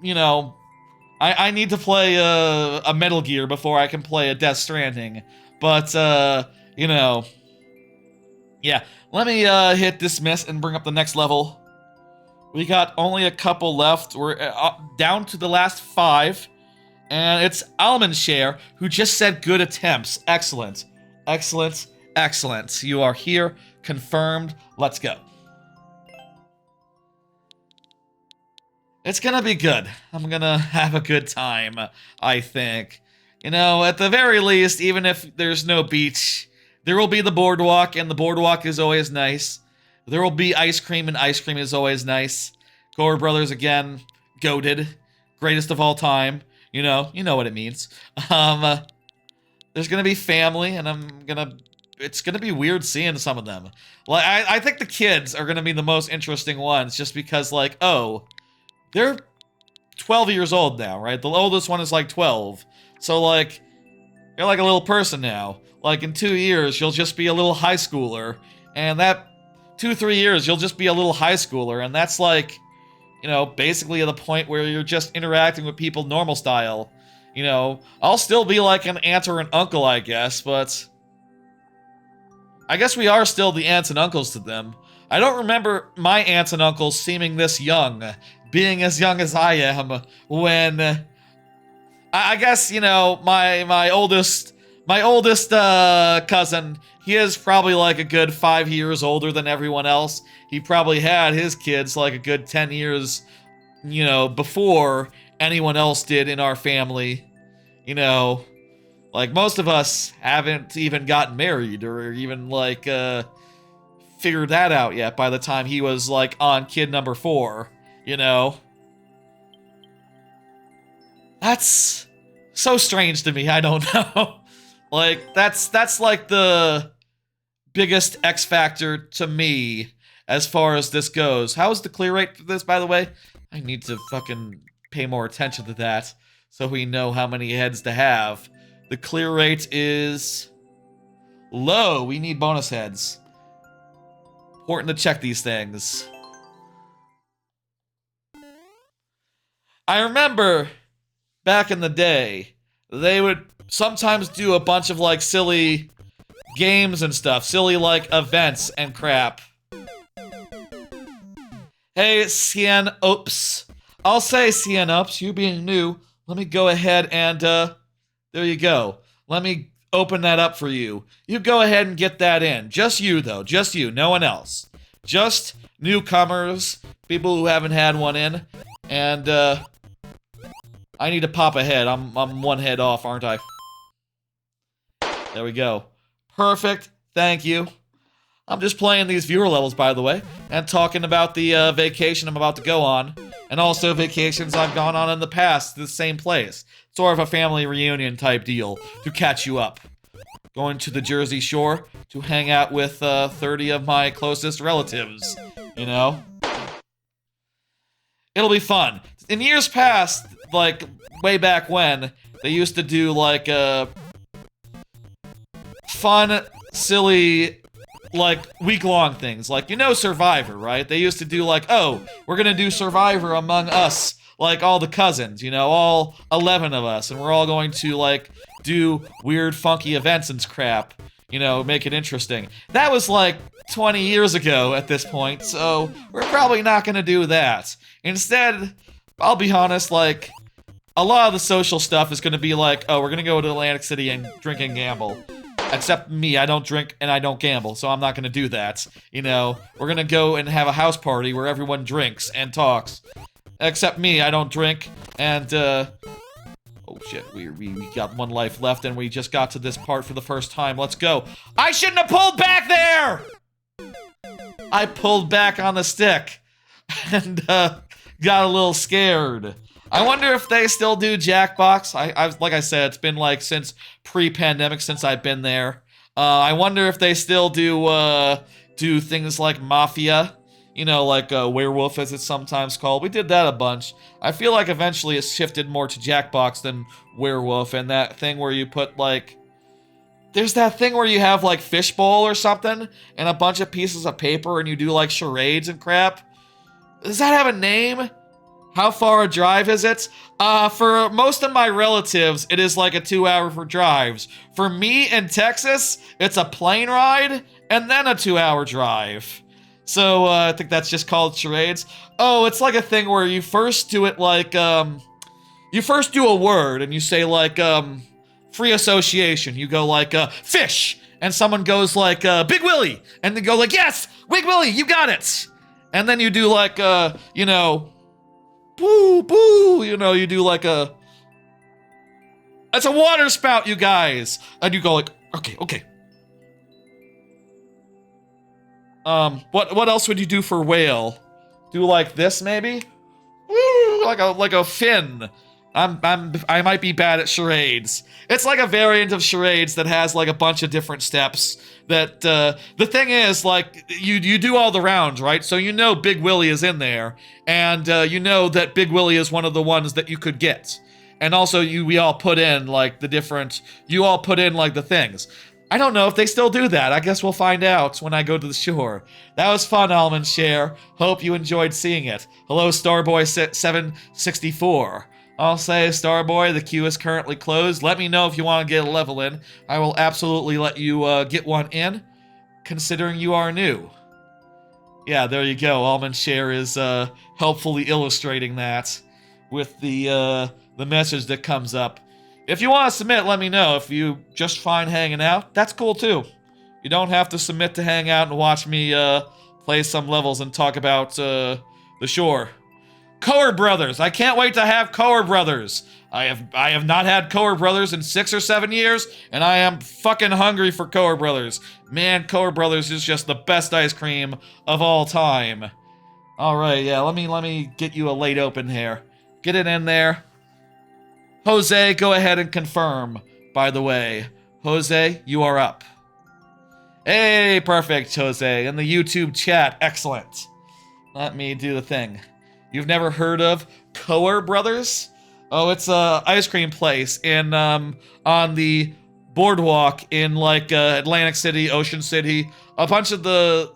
I need to play a Metal Gear before I can play a Death Stranding. But, yeah. Let me hit dismiss and bring up the next level. We got only a couple left. We're down to the last 5. And it's Almond Share, who just said good attempts. Excellent. You are here. Confirmed. Let's go. It's gonna be good. I'm gonna have a good time, I think. At the very least, even if there's no beach, there will be the boardwalk, and the boardwalk is always nice. There will be ice cream, and ice cream is always nice. Gore Brothers, again, goated. Greatest of all time. You know what it means. There's gonna be family, and it's gonna be weird seeing some of them. Like, I think the kids are gonna be the most interesting ones, just because, like, oh, they're 12 years old now, right? The oldest one is like 12. So, like, you're like a little person now. Like, in 2 years, you'll just be a little high schooler. And that 2-3 years, you'll just be a little high schooler. And that's like, you know, basically at the point where you're just interacting with people normal style. You know, I'll still be like an aunt or an uncle, I guess, but I guess we are still the aunts and uncles to them. I don't remember my aunts and uncles seeming this young, being as young as I am when I guess, you know, my oldest cousin, he is probably like a good 5 years older than everyone else. He probably had his kids like a good 10 years, you know, before anyone else did in our family. You know, like most of us haven't even gotten married or even like figured that out yet by the time he was like on kid number 4, you know. That's so strange to me, I don't know. Like, that's like the biggest X factor to me as far as this goes. How is the clear rate for this, by the way? I need to fucking pay more attention to that so we know how many heads to have. The clear rate is low. We need bonus heads. Important to check these things. I remember back in the day, they would sometimes do a bunch of like silly games and stuff, silly like events and crap. Hey, Cien Oops. I'll say Cien Oops, you being new, let me go ahead and there you go. Let me open that up for you. You go ahead and get that in. Just you though, just you, no one else. Just newcomers, people who haven't had one in, and I need to pop a head. I'm one head off, aren't I? There we go. Perfect. Thank you. I'm just playing these viewer levels, by the way, and talking about the vacation I'm about to go on, and also vacations I've gone on in the past to the same place. Sort of a family reunion type deal to catch you up. Going to the Jersey Shore to hang out with 30 of my closest relatives, you know? It'll be fun. In years past, like, way back when, they used to do, like, fun, silly, like, week-long things. Like, you know Survivor, right? They used to do, like, oh, we're gonna do Survivor among us, like, all the cousins, you know, all 11 of us, and we're all going to, like, do weird, funky events and crap, you know, make it interesting. That was, like, 20 years ago at this point, so we're probably not gonna do that. Instead, I'll be honest, like, a lot of the social stuff is gonna be like, oh, we're gonna go to Atlantic City and drink and gamble. Except me, I don't drink and I don't gamble, so I'm not gonna do that. You know, we're gonna go and have a house party where everyone drinks and talks. Except me, I don't drink, and, oh shit, we got one life left and we just got to this part for the first time. Let's go. I shouldn't have pulled back there! I pulled back on the stick, and, got a little scared. I wonder if they still do Jackbox. I've like I said, it's been like since pre-pandemic since I've been there. I wonder if they still do things like Mafia, you know, like Werewolf as it's sometimes called. We did that a bunch. I feel like eventually it's shifted more to Jackbox than Werewolf, and that thing where you put like, there's that thing where you have like fishbowl or something and a bunch of pieces of paper and you do like charades and crap. Does that have a name? How far a drive is it? For most of my relatives, it is like a 2-hour for drives. For me in Texas, it's a plane ride and then a 2-hour drive. So, I think that's just called charades. Oh, it's like a thing where you first do it like, you first do a word and you say like, free association. You go like, fish. And someone goes like, Big Willie. And they go like, yes, Big Willie, you got it. And then you do like, you know, boo, boo, you know, you do like a... It's a water spout, you guys! And you go like, okay. What else would you do for whale? Do like this, maybe? Woo, like a fin. I might be bad at charades. It's like a variant of charades that has like a bunch of different steps. That the thing is, like, you do all the rounds, right? So you know Big Willie is in there, and you know that Big Willie is one of the ones that you could get. And also we all put in like the things. I don't know if they still do that. I guess we'll find out when I go to the shore. That was fun, Almond Share. Hope you enjoyed seeing it. Hello, Starboy764. I'll say, Starboy, the queue is currently closed. Let me know if you want to get a level in. I will absolutely let you get one in, considering you are new. Yeah, there you go. Almond Share is helpfully illustrating that with the message that comes up. If you want to submit, let me know. If you just find hanging out, that's cool too. You don't have to submit to hang out and watch me play some levels and talk about the shore. Coer Brothers! I can't wait to have Coer Brothers! I have not had Coer Brothers in 6 or 7 years, and I am fucking hungry for Coer Brothers. Man, Coer Brothers is just the best ice cream of all time. Alright, yeah, let me get you a late open here. Get it in there. Jose, go ahead and confirm, by the way. Jose, you are up. Hey, perfect, Jose. In the YouTube chat, excellent. Let me do the thing. You've never heard of Coer Brothers? Oh, it's a ice cream place in on the boardwalk in like Atlantic City, Ocean City, a bunch of the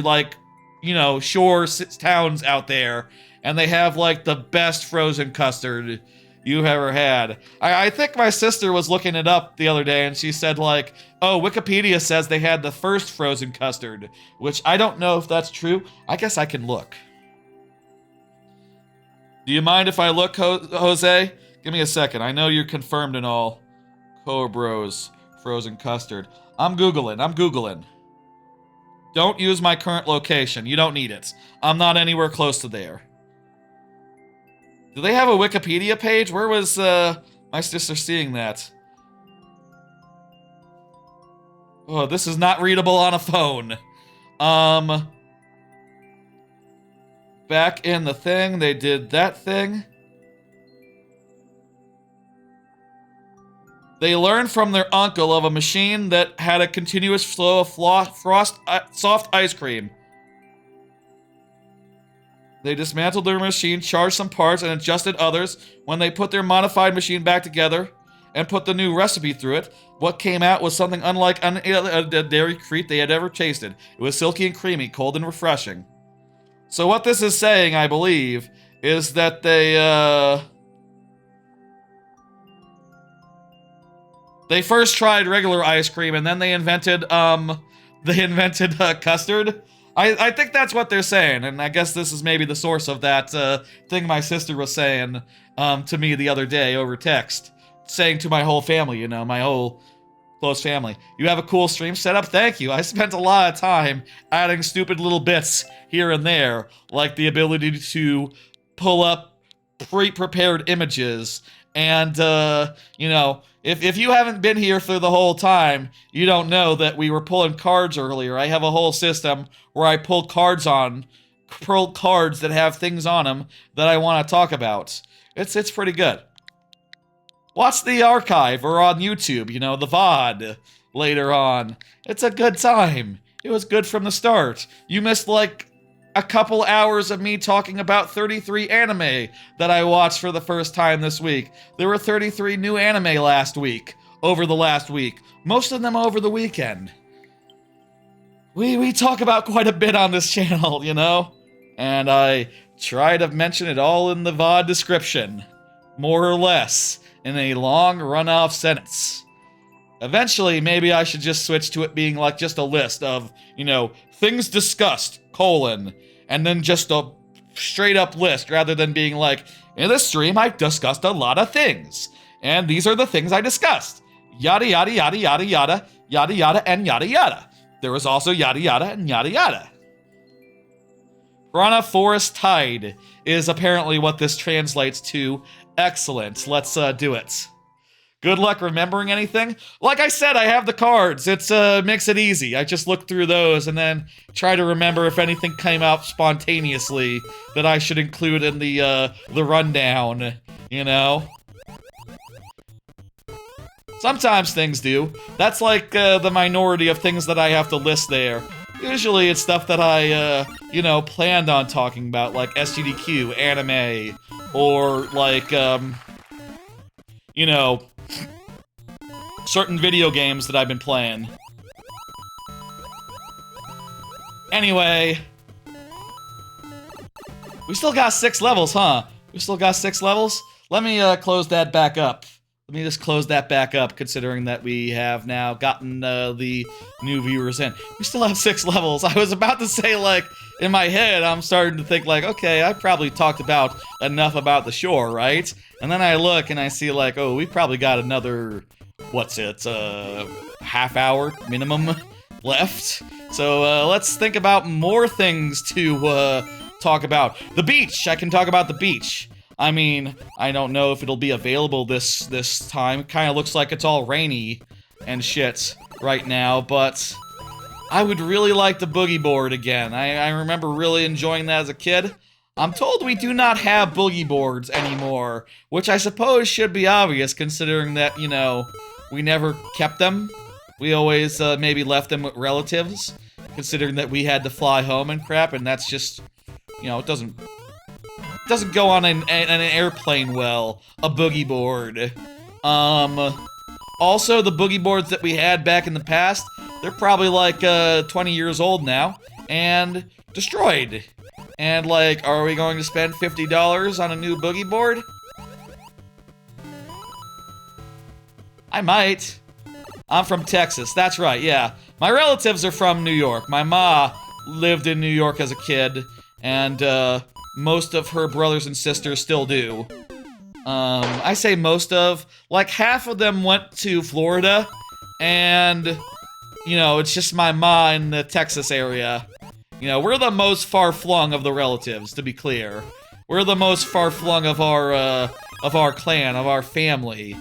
like, you know, shore towns out there, and they have like the best frozen custard you've ever had. I think my sister was looking it up the other day, and she said like, oh, Wikipedia says they had the first frozen custard, which I don't know if that's true. I guess I can look. Do you mind if I look, Jose? Give me a second. I know you're confirmed and all. Coer Bros. Frozen custard. I'm Googling. Don't use my current location. You don't need it. I'm not anywhere close to there. Do they have a Wikipedia page? Where was my sister seeing that? Oh, this is not readable on a phone. Back in the thing, they did that thing. They learned from their uncle of a machine that had a continuous flow of soft ice cream. They dismantled their machine, charged some parts, and adjusted others. When they put their modified machine back together and put the new recipe through it, what came out was something unlike a dairy treat they had ever tasted. It was silky and creamy, cold and refreshing. So what this is saying, I believe, is that they first tried regular ice cream and then they invented custard. I think that's what they're saying, and I guess this is maybe the source of that thing my sister was saying to me the other day over text, saying to my whole family, you know, my whole close family. You have a cool stream setup? Thank you. I spent a lot of time adding stupid little bits here and there, like the ability to pull up pre-prepared images, and, you know, if you haven't been here for the whole time, you don't know that we were pulling cards earlier. I have a whole system where I pull cards that have things on them that I want to talk about. It's pretty good. Watch the archive or on YouTube, you know, the VOD later on. It's a good time. It was good from the start. You missed like a couple hours of me talking about 33 anime that I watched for the first time this week. There were 33 new anime over the last week. Most of them over the weekend. We talk about quite a bit on this channel, you know? And I try to mention it all in the VOD description. More or less. In a long run-off sentence. Eventually, maybe I should just switch to it being like just a list of, you know, things discussed, and then just a straight-up list, rather than being like, in this stream, I discussed a lot of things. And these are the things I discussed. Yada, yada, yada, yada, yada, yada, yada, and yada, yada. There was also yada, yada, and yada, yada. Piranha Forest Tide is apparently what this translates to. Excellent. Let's do it. Good luck remembering anything. Like I said, I have the cards. It's makes it easy. I just look through those and then try to remember if anything came out spontaneously that I should include in the rundown. You know? Sometimes things do. That's like the minority of things that I have to list there. Usually it's stuff that I, you know, planned on talking about, like SGDQ, anime, or like, you know, certain video games that I've been playing. Anyway, we still got 6 levels, huh? We still got 6 levels? Let me close that back up. Let me just close that back up, considering that we have now gotten the new viewers in. We still have 6 levels. I was about to say, like, in my head, I'm starting to think, like, okay, I probably talked about enough about the shore, right? And then I look and I see, like, oh, we probably got another, what's it, half hour minimum left. So let's think about more things to talk about. The beach! I can talk about the beach. I mean, I don't know if it'll be available this time. It kind of looks like it's all rainy and shit right now, but I would really like the boogie board again. I remember really enjoying that as a kid. I'm told we do not have boogie boards anymore, which I suppose should be obvious considering that, you know, we never kept them. We always maybe left them with relatives, considering that we had to fly home and crap, and that's just, you know, it doesn't go on an airplane well, a boogie board. Also, the boogie boards that we had back in the past, they're probably like 20 years old now, and destroyed. And like, are we going to spend $50 on a new boogie board? I might. I'm from Texas, that's right, yeah. My relatives are from New York. My ma lived in New York as a kid, and most of her brothers and sisters still do. I say most of, like half of them went to Florida, and, you know, it's just my ma in the Texas area. You know, we're the most far-flung of the relatives, to be clear. We're the most far-flung of our clan, of our family.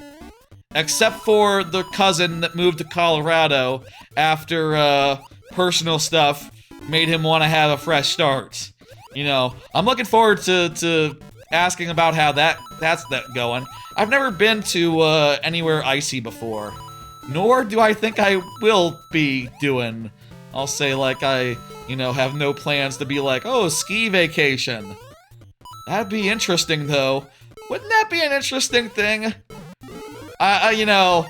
Except for the cousin that moved to Colorado after, personal stuff made him want to have a fresh start. You know, I'm looking forward to asking about how that's going. I've never been to anywhere icy before, nor do I think I will be doing. I'll say like I, you know, have no plans to be like, oh, ski vacation. That'd be interesting though. Wouldn't that be an interesting thing? You know,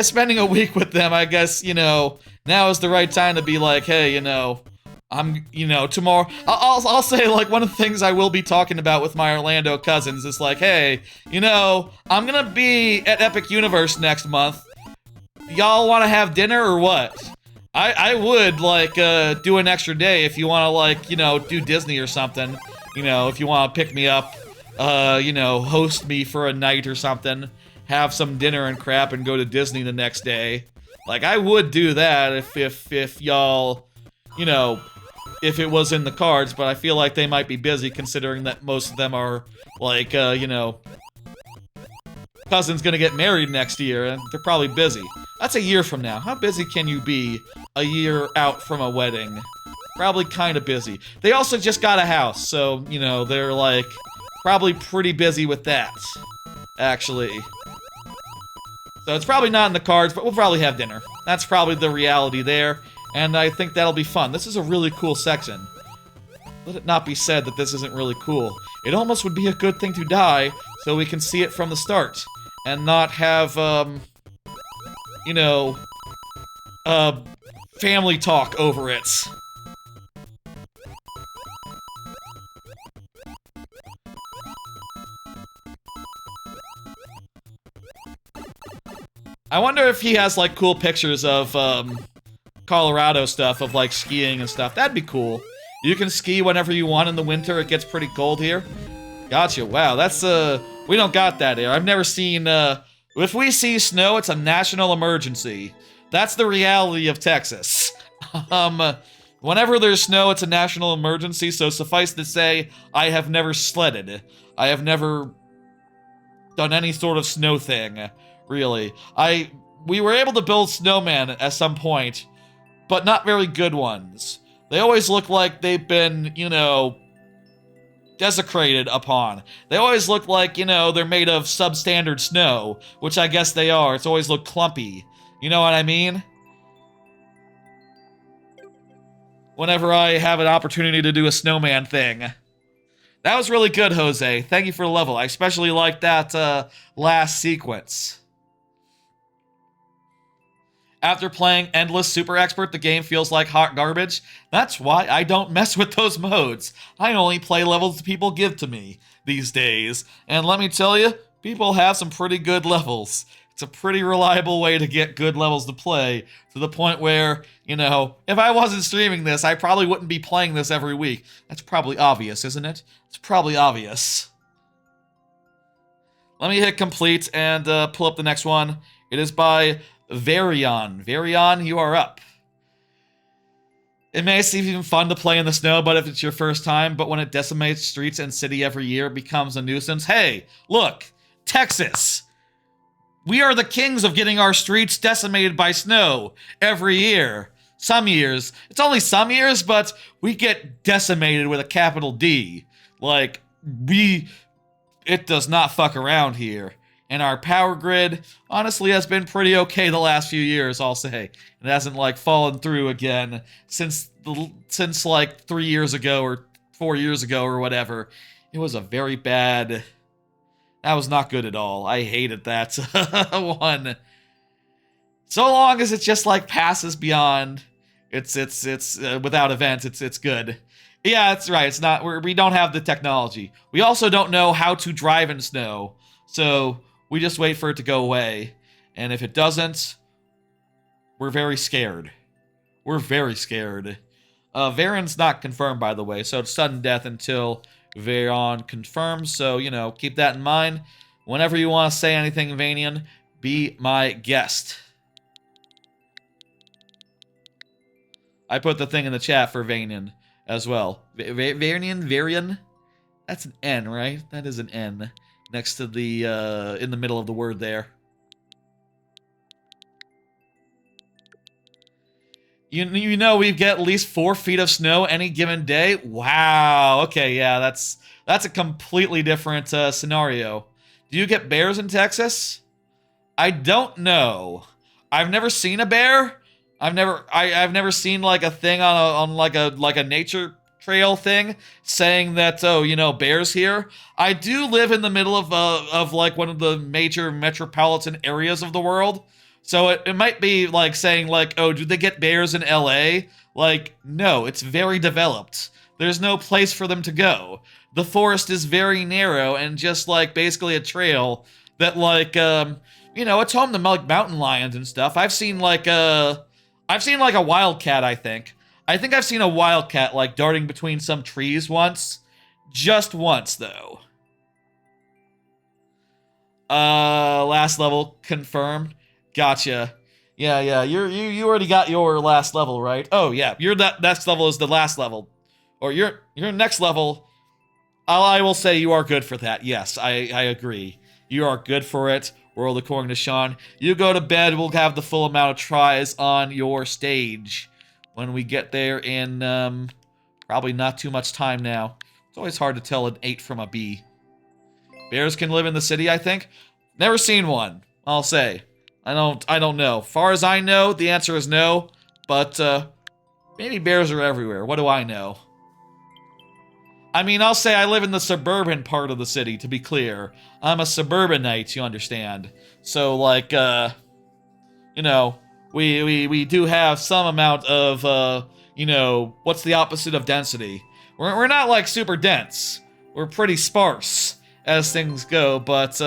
spending a week with them, I guess, you know, now is the right time to be like, hey, you know, you know, tomorrow, I'll say, like, one of the things I will be talking about with my Orlando cousins is like, hey, you know, I'm gonna be at Epic Universe next month. Y'all wanna have dinner or what? I would, like, do an extra day if you wanna, like, you know, do Disney or something. You know, if you wanna pick me up, you know, host me for a night or something, have some dinner and crap and go to Disney the next day. Like, I would do that if y'all, you know, if it was in the cards, but I feel like they might be busy considering that most of them are, like, you know, cousin's gonna get married next year, and they're probably busy. That's a year from now. How busy can you be a year out from a wedding? Probably kind of busy. They also just got a house, so, you know, they're, like, probably pretty busy with that, actually. So it's probably not in the cards, but we'll probably have dinner. That's probably the reality there. And I think that'll be fun. This is a really cool section. Let it not be said that this isn't really cool. It almost would be a good thing to die, so we can see it from the start. And not have, you know, family talk over it. I wonder if he has, like, cool pictures of, Colorado stuff, of, like, skiing and stuff. That'd be cool. You can ski whenever you want in the winter. It gets pretty cold here. Gotcha. Wow, that's, we don't got that here. I've never seen, if we see snow, it's a national emergency. That's the reality of Texas. Whenever there's snow, it's a national emergency, so suffice to say, I have never sledded. I have never done any sort of snow thing, really. We were able to build snowmen at some point, but not very good ones. They always look like they've been, you know, desecrated upon. They always look like, you know, they're made of substandard snow, which I guess they are. It's always looked clumpy. You know what I mean? Whenever I have an opportunity to do a snowman thing. That was really good, Jose. Thank you for the level. I especially like that last sequence. After playing Endless Super Expert, the game feels like hot garbage. That's why I don't mess with those modes. I only play levels people give to me these days. And let me tell you, people have some pretty good levels. It's a pretty reliable way to get good levels to play, to the point where, you know, if I wasn't streaming this, I probably wouldn't be playing this every week. That's probably obvious, isn't it? It's probably obvious. Let me hit complete and pull up the next one. It is by Varion. Varion, you are up. It may seem even fun to play in the snow, but if it's your first time, but when it decimates streets and city every year, it becomes a nuisance. Hey, look, Texas. We are the kings of getting our streets decimated by snow every year. Some years. It's only some years, but we get decimated with a capital D. Like, it does not fuck around here. And our power grid, honestly, has been pretty okay the last few years, I'll say. It hasn't, like, fallen through again since like, 3 years ago or 4 years ago or whatever. It was a very bad... That was not good at all. I hated that one. So long as it just, like, passes beyond... It's without events, it's good. Yeah, that's right. It's not... We don't have the technology. We also don't know how to drive in snow. So... we just wait for it to go away. And if it doesn't, we're very scared. We're very scared. Varen's not confirmed, by the way, so it's sudden death until Varen confirms. So, you know, keep that in mind. Whenever you want to say anything, Vanian, be my guest. I put the thing in the chat for Vanian as well. Varian? That's an N, right? That is an N. Next to the, in the middle of the word there. You know we get at least 4 feet of snow any given day? Wow, okay, yeah, that's a completely different scenario. Do you get bears in Texas? I don't know. I've never seen a bear. I've never seen, like, a thing on like a nature trail thing saying that, oh, you know, bears here. I do live in the middle of like one of the major metropolitan areas of the world, so it might be like saying like, oh, do they get bears in LA? Like, no, it's very developed. There's no place for them to go. The forest is very narrow and just like basically a trail that like you know, it's home to like mountain lions and stuff. I've seen like a wildcat, I think. I've seen a wildcat, like, darting between some trees once. Just once, though. Last level confirmed. Gotcha. Yeah, you already got your last level, right? Oh, yeah, your next level is the last level. Or your next level, I will say you are good for that. Yes, I agree. You are good for it. World according to Sean. You go to bed, we'll have the full amount of tries on your stage. When we get there in, probably not too much time now. It's always hard to tell an 8 from a B. Bears can live in the city, I think. Never seen one, I'll say. I don't know. Far as I know, the answer is no. But, maybe bears are everywhere. What do I know? I mean, I'll say I live in the suburban part of the city, to be clear. I'm a suburbanite, you understand. So, like, you know... We do have some amount of, you know, what's the opposite of density? We're not, like, super dense. We're pretty sparse as things go, but,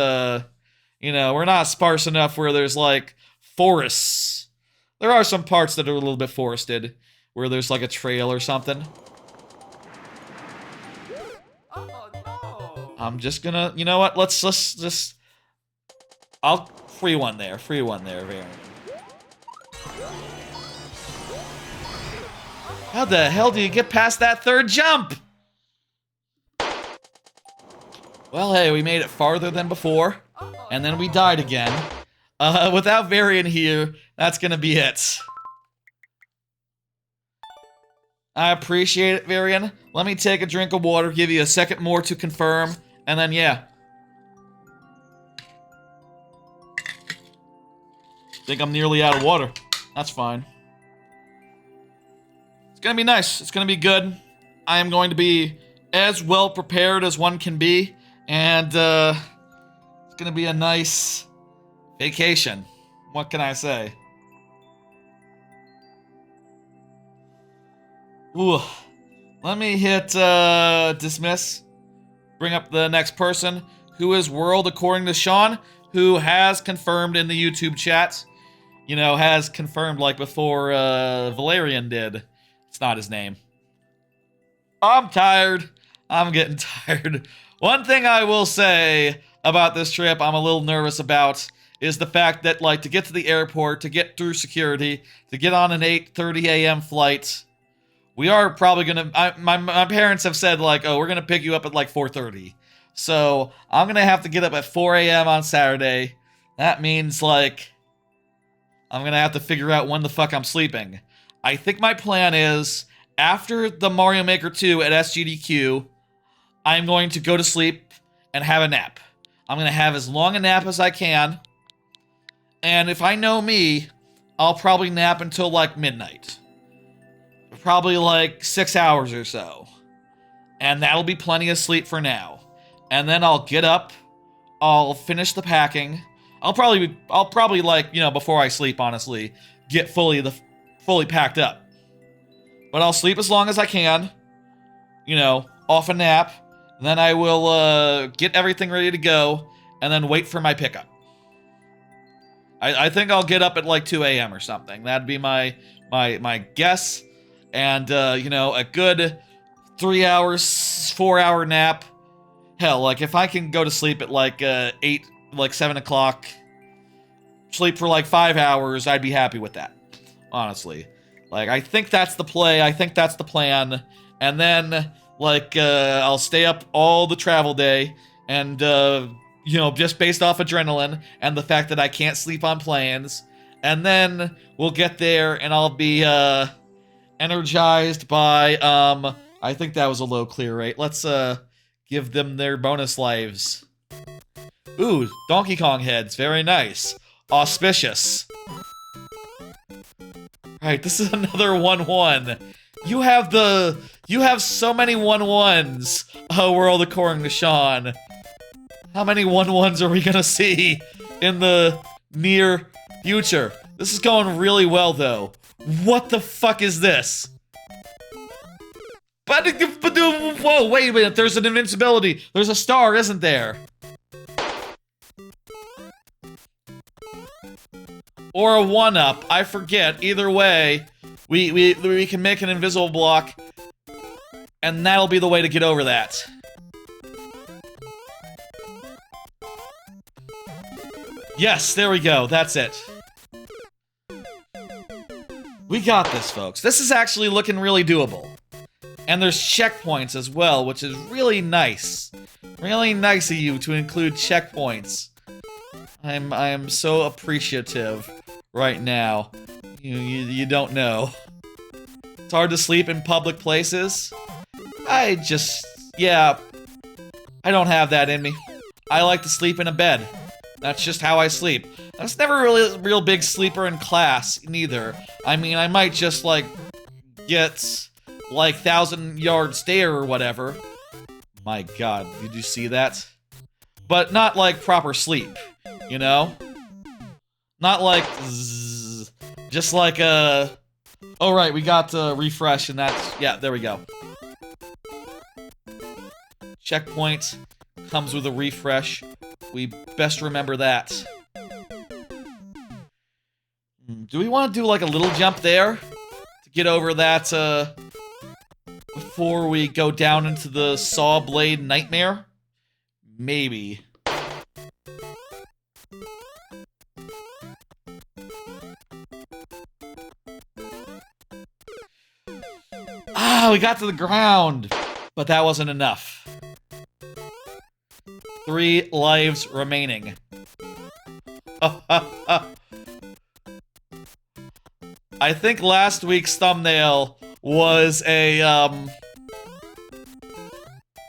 you know, we're not sparse enough where there's, like, forests. There are some parts that are a little bit forested, where there's, like, a trail or something. Oh, no. I'm just gonna, you know what, let's just... I'll free one there, Varian. How the hell do you get past that third jump? Well, hey, we made it farther than before, and then we died again. Without Varian here, that's gonna be it. I appreciate it, Varian. Let me take a drink of water, give you a second more to confirm, and then yeah. Think I'm nearly out of water. That's fine. It's gonna be nice. It's gonna be good. I am going to be as well prepared as one can be, and it's gonna be a nice vacation. What can I say? Ooh. Let me hit dismiss. Bring up the next person, who is World according to Sean, who has confirmed in the YouTube chat. You know, has confirmed like before Valerian did. It's not his name. I'm tired. I'm getting tired. One thing I will say about this trip I'm a little nervous about is the fact that, like, to get to the airport, to get through security, to get on an 8:30 a.m. flight, we are probably gonna... My parents have said, like, oh, we're gonna pick you up at, like, 4:30. So, I'm gonna have to get up at 4 a.m. on Saturday. That means, like, I'm gonna have to figure out when the fuck I'm sleeping. I think my plan is, after the Mario Maker 2 at SGDQ, I'm going to go to sleep and have a nap. I'm gonna have as long a nap as I can. And if I know me, I'll probably nap until, like, midnight. Probably, like, 6 hours or so. And that'll be plenty of sleep for now. And then I'll get up, I'll finish the packing. I'll probably like, you know, before I sleep, honestly, get fully packed up. But I'll sleep as long as I can, you know, off a nap. Then I will get everything ready to go, and then wait for my pickup. I think I'll get up at like 2 a.m. or something. That'd be my guess. And you know, a good 3 hours, 4-hour nap. Hell, like if I can go to sleep at like 7 o'clock, sleep for like 5 hours, I'd be happy with that. Honestly. Like, I think that's the play, I think that's the plan. And then, like, I'll stay up all the travel day, and, you know, just based off adrenaline, and the fact that I can't sleep on planes. And then, we'll get there, and I'll be, energized by, I think that was a low clear rate. Let's, give them their bonus lives. Ooh, Donkey Kong heads, very nice. Auspicious. Alright, this is another 1-1. You have so many 1-1s, World according to Sean. How many 1-1s are we gonna see in the near future? This is going really well, though. What the fuck is this? But whoa, wait a minute, there's an invincibility. There's a star, isn't there? Or a 1-up, I forget. Either way, we can make an invisible block, and that'll be the way to get over that. Yes, there we go, that's it. We got this, folks. This is actually looking really doable. And there's checkpoints as well, which is really nice. Really nice of you to include checkpoints. I am so appreciative right now. You don't know. It's hard to sleep in public places. I don't have that in me. I like to sleep in a bed. That's just how I sleep. I was never really a real big sleeper in class, neither. I mean, I might just, like, get, like, 1,000-yard stare or whatever. My god, did you see that? But not, like, proper sleep, you know? Not like, zzz, just like, oh right, we got, refresh, and that's, yeah, there we go. Checkpoint comes with a refresh. We best remember that. Do we want to do, like, a little jump there? To get over that, before we go down into the saw blade nightmare? Maybe. Ah, we got to the ground! But that wasn't enough. 3 lives remaining. I think last week's thumbnail was a,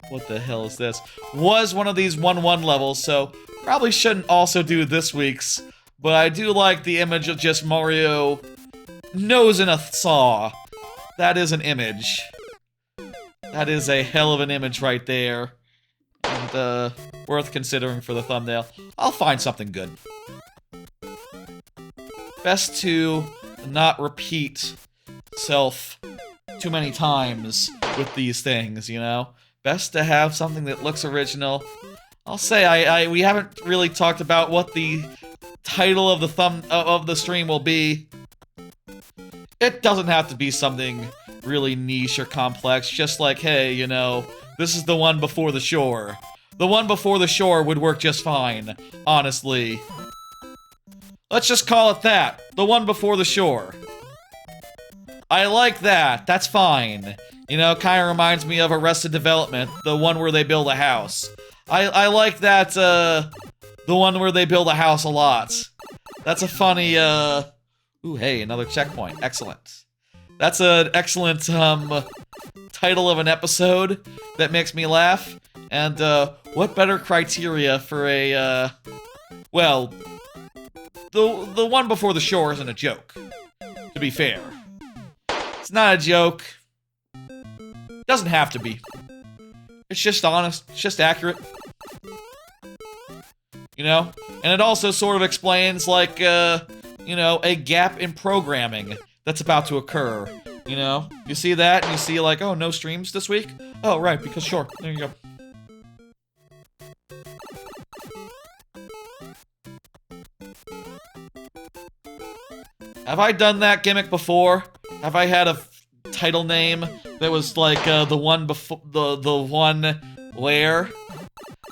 what the hell is this? Was one of these 1-1 levels, so probably shouldn't also do this week's, but I do like the image of just Mario nose in a saw. That is an image. That is a hell of an image right there. And, worth considering for the thumbnail. I'll find something good. Best to not repeat self too many times with these things, you know? Best to have something that looks original. I'll say we haven't really talked about what the title of the stream will be. It doesn't have to be something really niche or complex, just like, hey, you know, this is the one before the shore. The one before the shore would work just fine, honestly. Let's just call it that. The one before the shore. I like that. That's fine. You know, kind of reminds me of Arrested Development, the one where they build a house. I like that, the one where they build a house a lot. That's a funny, Ooh, hey, another checkpoint. Excellent. That's an excellent, title of an episode that makes me laugh. And, what better criteria for a, well, the one before the shore isn't a joke, to be fair. It's not a joke. Doesn't have to be. It's just honest. It's just accurate. You know? And it also sort of explains, like, you know, a gap in programming that's about to occur. You know? You see that, and you see, like, oh, no streams this week? Oh, right, because sure. There you go. Have I done that gimmick before? Have I had a title name that was like the one before the one where?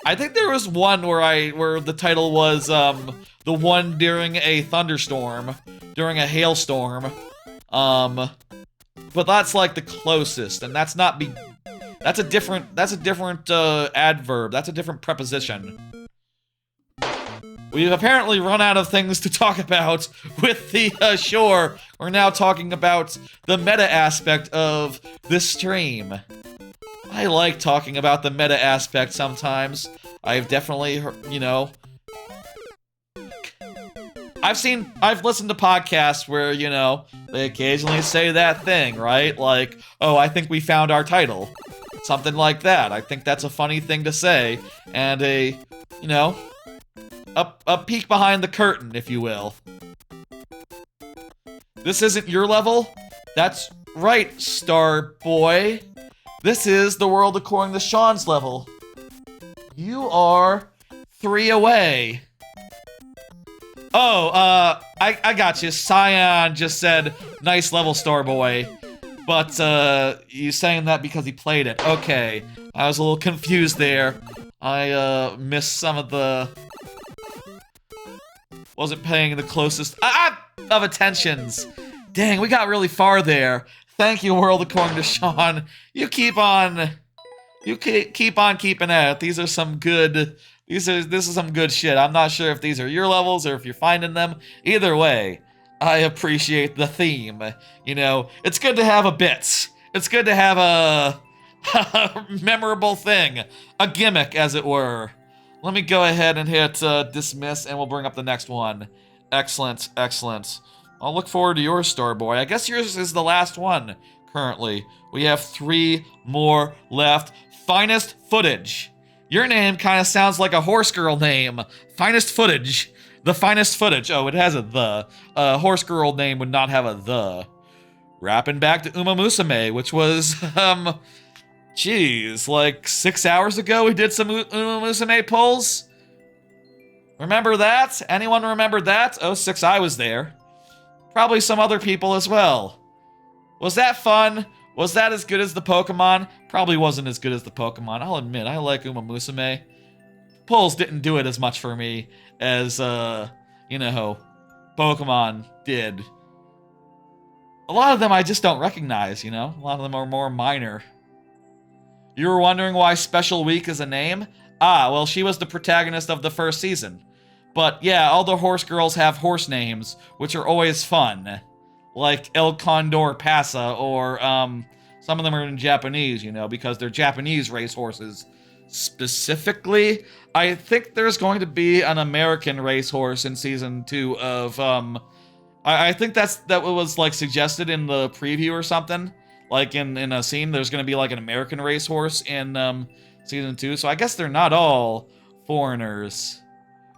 I think there was one where the title was the one during a thunderstorm, during a hailstorm. But that's like the closest, and that's not that's a different adverb. That's a different preposition. We've apparently run out of things to talk about with the shore. We're now talking about the meta aspect of this stream. I like talking about the meta aspect sometimes. I've definitely, you know... I've listened to podcasts where, you know, they occasionally say that thing, right? Like, oh, I think we found our title. Something like that. I think that's a funny thing to say. And a, you know... A peek behind the curtain, if you will. This isn't your level? That's right, Star Boy. This is the world according to Sean's level. You are 3 away. Oh, I got you. Cyan just said, nice level, Star Boy. But, you saying that because he played it. Okay. I was a little confused there. I, missed some of the... Wasn't paying the closest of attentions. Dang, we got really far there. Thank you, world according to Sean. You keep on keeping at it. These are some good. This is some good shit. I'm not sure if these are your levels or if you're finding them. Either way, I appreciate the theme. You know, it's good to have a bit. It's good to have a memorable thing, a gimmick, as it were. Let me go ahead and hit dismiss, and we'll bring up the next one. Excellent, excellent. I'll look forward to yours, Starboy. I guess yours is the last one, currently. We have 3 more left. Finest Footage. Your name kind of sounds like a horse girl name. Finest Footage. The Finest Footage. Oh, it has a the. Horse girl name would not have a the. Wrapping back to Uma Musume, which was, Jeez, like 6 hours ago we did some Uma Musume pulls? Remember that? Anyone remember that? 06, I was there. Probably some other people as well. Was that fun? Was that as good as the Pokemon? Probably wasn't as good as the Pokemon. I'll admit, I like Uma Musume. Pulls didn't do it as much for me as, you know, Pokemon did. A lot of them I just don't recognize, you know? A lot of them are more minor. You were wondering why Special Week is a name? Ah, well, she was the protagonist of the first season. But yeah, all the horse girls have horse names, which are always fun. like El Condor Pasa, or some of them are in Japanese, you know, because they're Japanese racehorses. Specifically, I think there's going to be an American racehorse in season 2 of I think that was like suggested in the preview or something. Like in a scene, there's gonna be like an American racehorse in season 2. So I guess they're not all foreigners,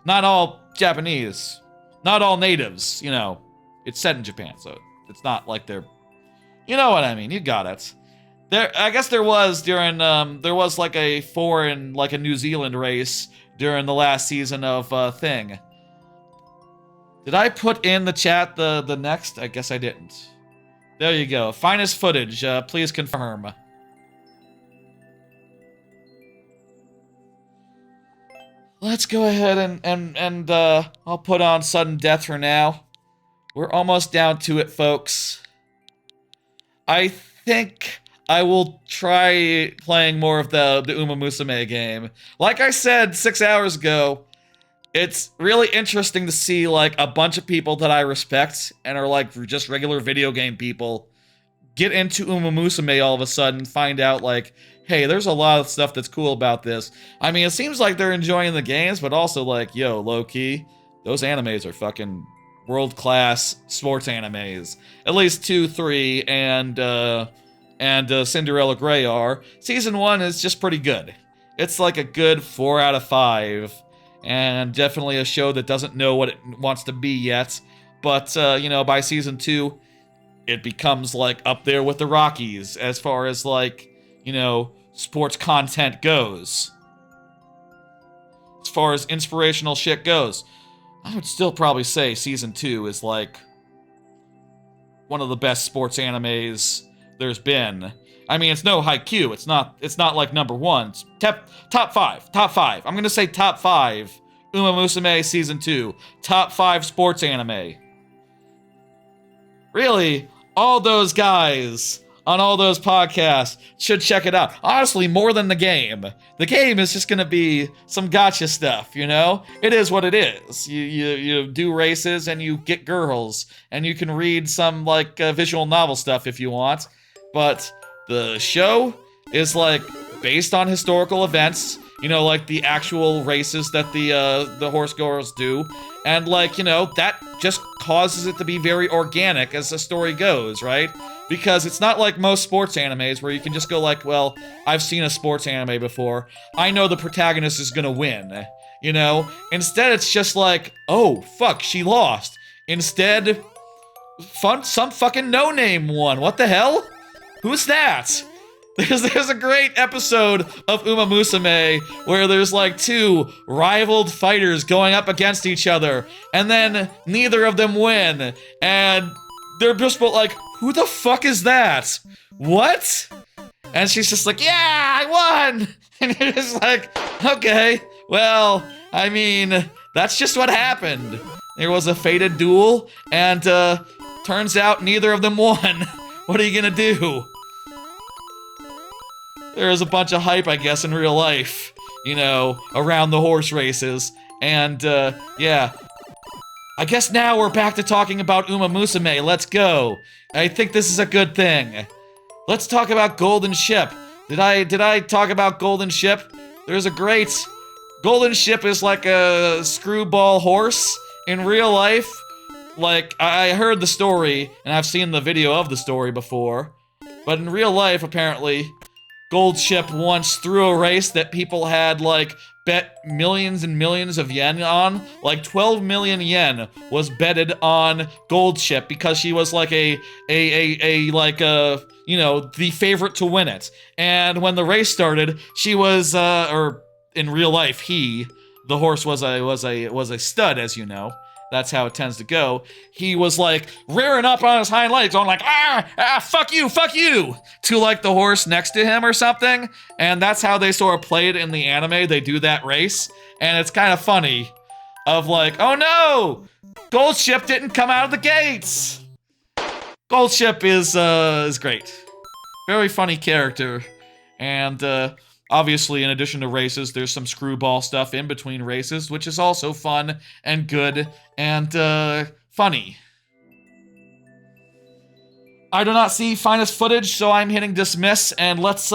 not all Japanese, not all natives. You know, it's set in Japan, so it's not like they're. You know what I mean? You got it. I guess there was during there was like a foreign, like a New Zealand race during the last season of Thing. Did I put in the chat the next? I guess I didn't. There you go. Finest footage. Please confirm. Let's go ahead and I'll put on sudden death for now. We're almost down to it, folks. I think I will try playing more of the Uma Musume game. Like I said 6 hours ago, it's really interesting to see, like, a bunch of people that I respect and are, like, just regular video game people get into Uma Musume all of a sudden, find out, like, hey, there's a lot of stuff that's cool about this. I mean, it seems like they're enjoying the games, but also, like, yo, low-key, those animes are fucking world-class sports animes. At least 2, 3, and Cinderella Grey are. Season 1 is just pretty good. It's like a good 4 out of 5. And definitely a show that doesn't know what it wants to be yet. But, you know, by season 2, it becomes, like, up there with the Rockies as far as, like, you know, sports content goes. As far as inspirational shit goes. I would still probably say season 2 is, like, one of the best sports animes there's been. I mean, it's no Haikyuu. It's not like number 1. It's top 5. Top 5. I'm gonna say top 5. Uma Musume Season 2. Top 5 sports anime. Really, all those guys on all those podcasts should check it out. Honestly, more than the game. The game is just gonna be some gotcha stuff, you know? It is what it is. You do races and you get girls. And you can read some, like, visual novel stuff if you want. But the show is, like, based on historical events, you know, like the actual races that the horse girls do, and, like, you know, that just causes it to be very organic as the story goes, right? Because it's not like most sports animes where you can just go like, well, I've seen a sports anime before, I know the protagonist is gonna win, you know? Instead, it's just like, oh, fuck, she lost. Instead, some fucking no-name won. What the hell? Who's that? There's a great episode of Uma Musume where there's like 2 rivaled fighters going up against each other, and then neither of them win, and they're just like, who the fuck is that? What? And she's just like, yeah, I won! And you're just like, okay, well, I mean, that's just what happened. There was a fated duel, and turns out neither of them won. What are you gonna do? There is a bunch of hype, I guess, in real life, you know, around the horse races, and, yeah. I guess now we're back to talking about Uma Musume, let's go. I think this is a good thing. Let's talk about Golden Ship. Did I talk about Golden Ship? There's a great... Golden Ship is like a screwball horse in real life. Like, I heard the story, and I've seen the video of the story before, but in real life, apparently, Gold Ship once threw a race that people had, like, bet millions and millions of yen on. Like, 12 million yen was betted on Gold Ship because she was, like, you know, the favorite to win it. And when the race started, she was, or in real life, the horse was a stud, as you know. That's how it tends to go. He was, like, rearing up on his hind legs, going like, fuck you, to, like, the horse next to him or something. And that's how they sort of play it in the anime. They do that race. And it's kind of funny. Of, like, oh no! Gold Ship didn't come out of the gates! Gold Ship is great. Very funny character. And, obviously, in addition to races, there's some screwball stuff in between races, which is also fun and good and funny. I do not see finest footage, so I'm hitting dismiss, and let's,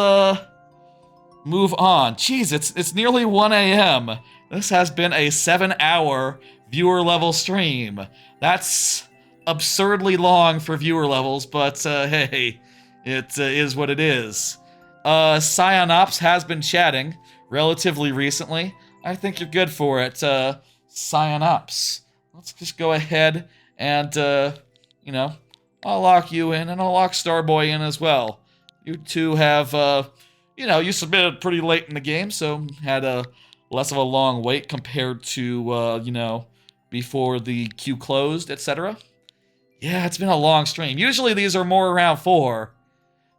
move on. Jeez, it's nearly 1 a.m. This has been a 7-hour viewer level stream. That's absurdly long for viewer levels, but, hey, it is what it is. Cyonops has been chatting relatively recently. I think you're good for it, Cyonops. Let's just go ahead and, you know, I'll lock you in, and I'll lock Starboy in as well. You two have, you know, you submitted pretty late in the game, so had a less of a long wait compared to, you know, before the queue closed, etc. Yeah, it's been a long stream. Usually these are more around 4.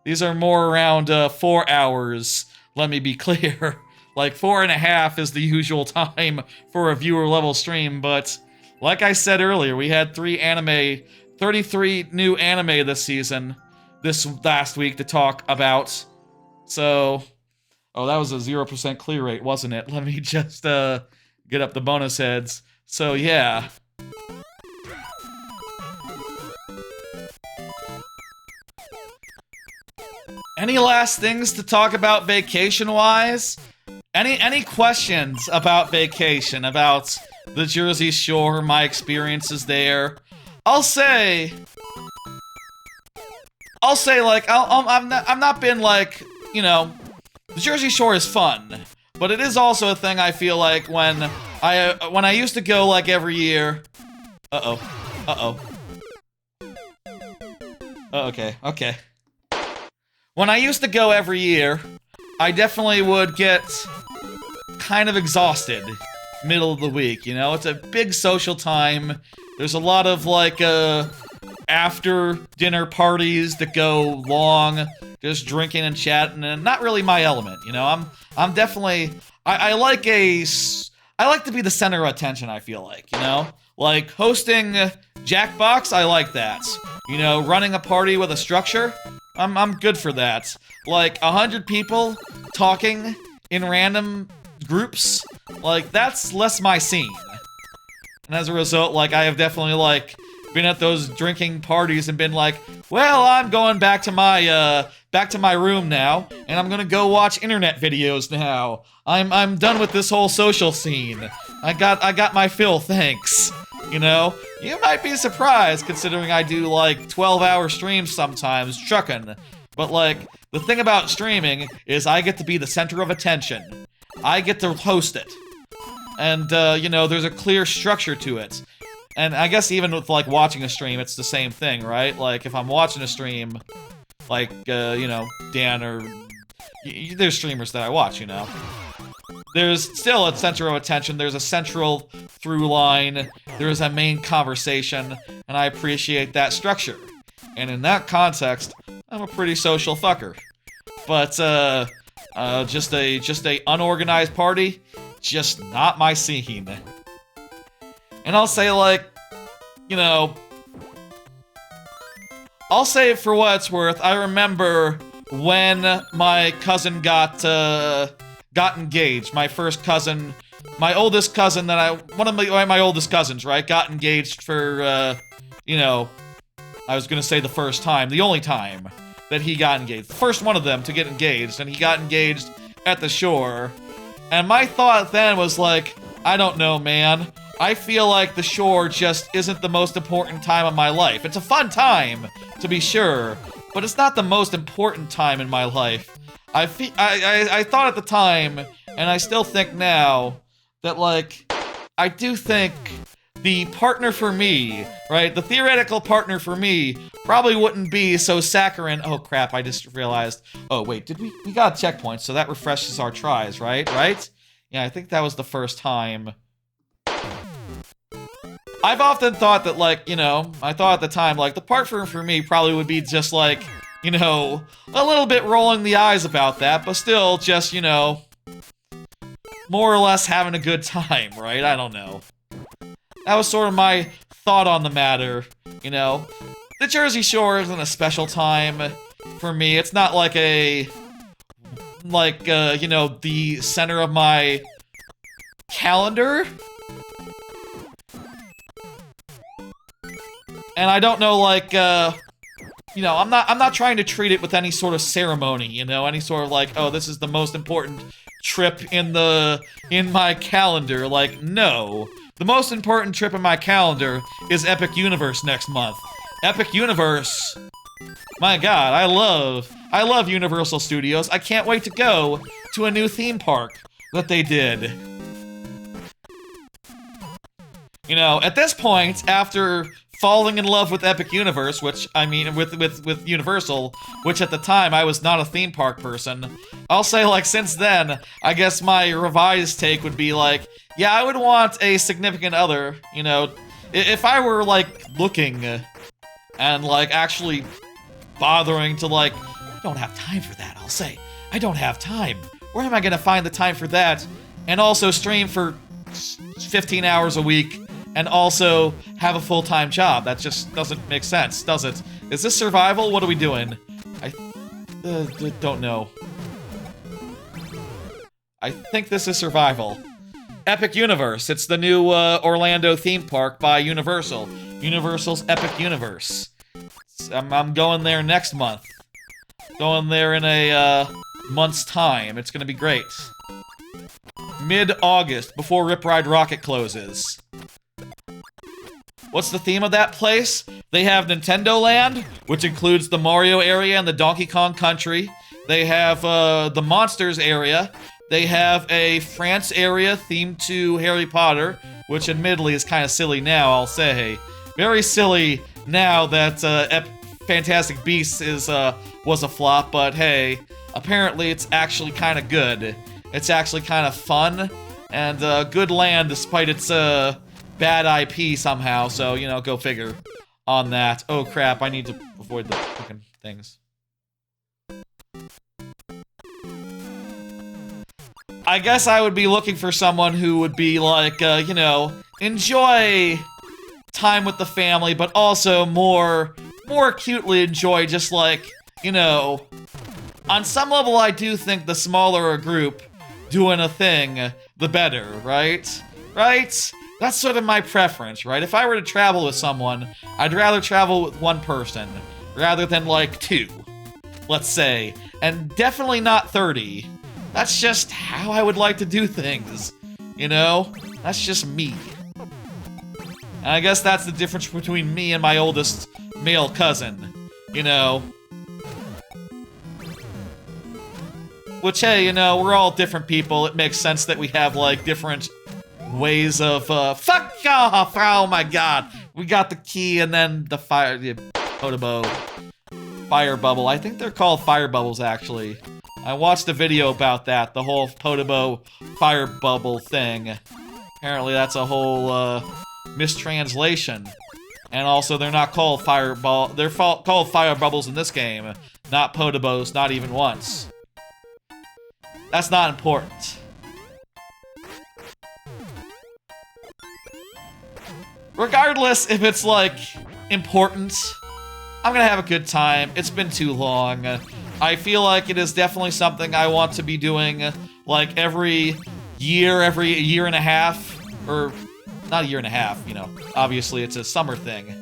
These are more around 4 hours, let me be clear. Like 4.5 is the usual time for a viewer level stream, but like I said earlier, we had 33 new anime this season, this last week to talk about. So, oh, that was a 0% clear rate, wasn't it? Let me just get up the bonus heads. So, yeah. Any last things to talk about vacation-wise? Any questions about vacation, about the Jersey Shore, my experiences there? I'll say, like, I'm not been like, you know, the Jersey Shore is fun, but it is also a thing I feel like when I used to go like every year. Okay. When I used to go every year, I definitely would get kind of exhausted middle of the week, you know? It's a big social time. There's a lot of, like, after dinner parties that go long, just drinking and chatting, and not really my element, you know? I'm definitely, I like to be the center of attention, I feel like, you know? Like, hosting Jackbox, I like that. You know, running a party with a structure, I'm good for that. Like, 100 people talking in random groups, like, that's less my scene. And as a result, like, I have definitely, like, been at those drinking parties and been like, well, I'm going back to my room now, and I'm gonna go watch internet videos now. I'm done with this whole social scene. I got my fill, thanks. You know? You might be surprised, considering I do, like, 12-hour streams sometimes, truckin'. But, like, the thing about streaming is I get to be the center of attention. I get to host it. And, you know, there's a clear structure to it. And I guess even with, like, watching a stream, it's the same thing, right? Like, if I'm watching a stream, like, you know, Dan or... there's streamers that I watch, you know? There's still a center of attention, there's a central through line, there's a main conversation, and I appreciate that structure. And in that context, I'm a pretty social fucker. But, just a unorganized party, just not my scene. And I'll say, like, you know, I'll say it for what it's worth, I remember when my cousin got engaged. My first cousin, my oldest cousin one of my oldest cousins, right, got engaged for, you know, I was gonna say the first time, the only time that he got engaged. The first one of them to get engaged, and he got engaged at the shore. And my thought then was like, I don't know, man. I feel like the shore just isn't the most important time of my life. It's a fun time, to be sure, but it's not the most important time in my life. I thought at the time, and I still think now, that, like, I do think the partner for me, right, the theoretical partner for me, probably wouldn't be so saccharine. Oh crap, I just realized. Oh wait, we got a checkpoint, so that refreshes our tries, right? Yeah, I think that was the first time. I've often thought that, like, you know, I thought at the time, like, the partner for me probably would be just, like, you know, a little bit rolling the eyes about that, but still just, you know, more or less having a good time, right? I don't know. That was sort of my thought on the matter, you know? The Jersey Shore isn't a special time for me. It's not like you know, the center of my calendar. And I don't know, like, you know, I'm not trying to treat it with any sort of ceremony, you know, any sort of like, oh, this is the most important trip in my calendar. Like, no. The most important trip in my calendar is Epic Universe next month. Epic Universe. My god, I love Universal Studios. I can't wait to go to a new theme park that they did. You know, at this point, after falling in love with Epic Universe, which, I mean, with Universal, which at the time I was not a theme park person, I'll say, like, since then, I guess my revised take would be like, yeah, I would want a significant other, you know, if I were, like, looking and, like, actually bothering to, like, I don't have time for that, I'll say. I don't have time. Where am I gonna find the time for that? And also stream for 15 hours a week, and also have a full-time job. That just doesn't make sense, does it? Is this survival? What are we doing? I don't know. I think this is survival. Epic Universe. It's the new Orlando theme park by Universal. Universal's Epic Universe. I'm going there next month. Going there in a month's time. It's gonna be great. Mid-August, before Rip Ride Rocket closes. What's the theme of that place? They have Nintendo Land, which includes the Mario area and the Donkey Kong Country. They have the Monsters area. They have a France area themed to Harry Potter, which admittedly is kind of silly now, I'll say. Very silly now that Fantastic Beasts was a flop, but hey, apparently it's actually kind of good. It's actually kind of fun, and good land despite its bad IP somehow, so, you know, go figure on that. Oh crap, I need to avoid the fucking things. I guess I would be looking for someone who would be like, you know, enjoy time with the family, but also more acutely enjoy just like, you know, on some level I do think the smaller a group doing a thing, the better, right? Right? That's sort of my preference, right? If I were to travel with someone, I'd rather travel with one person, rather than, like, 2, let's say. And definitely not 30. That's just how I would like to do things, you know? That's just me. And I guess that's the difference between me and my oldest male cousin, you know? Which, hey, you know, we're all different people. It makes sense that we have, like, different ways of, fuck off! Oh my god! We got the key and then the Podobo fire bubble. I think they're called fire bubbles, actually. I watched a video about that, the whole Podobo fire bubble thing. Apparently that's a whole, mistranslation. And also, they're not called fireball. They're called fire bubbles in this game, not Podobos, not even once. That's not important. Regardless if it's, like, important, I'm gonna have a good time. It's been too long. I feel like it is definitely something I want to be doing, like, every year and a half, or not a year and a half, you know. Obviously, it's a summer thing.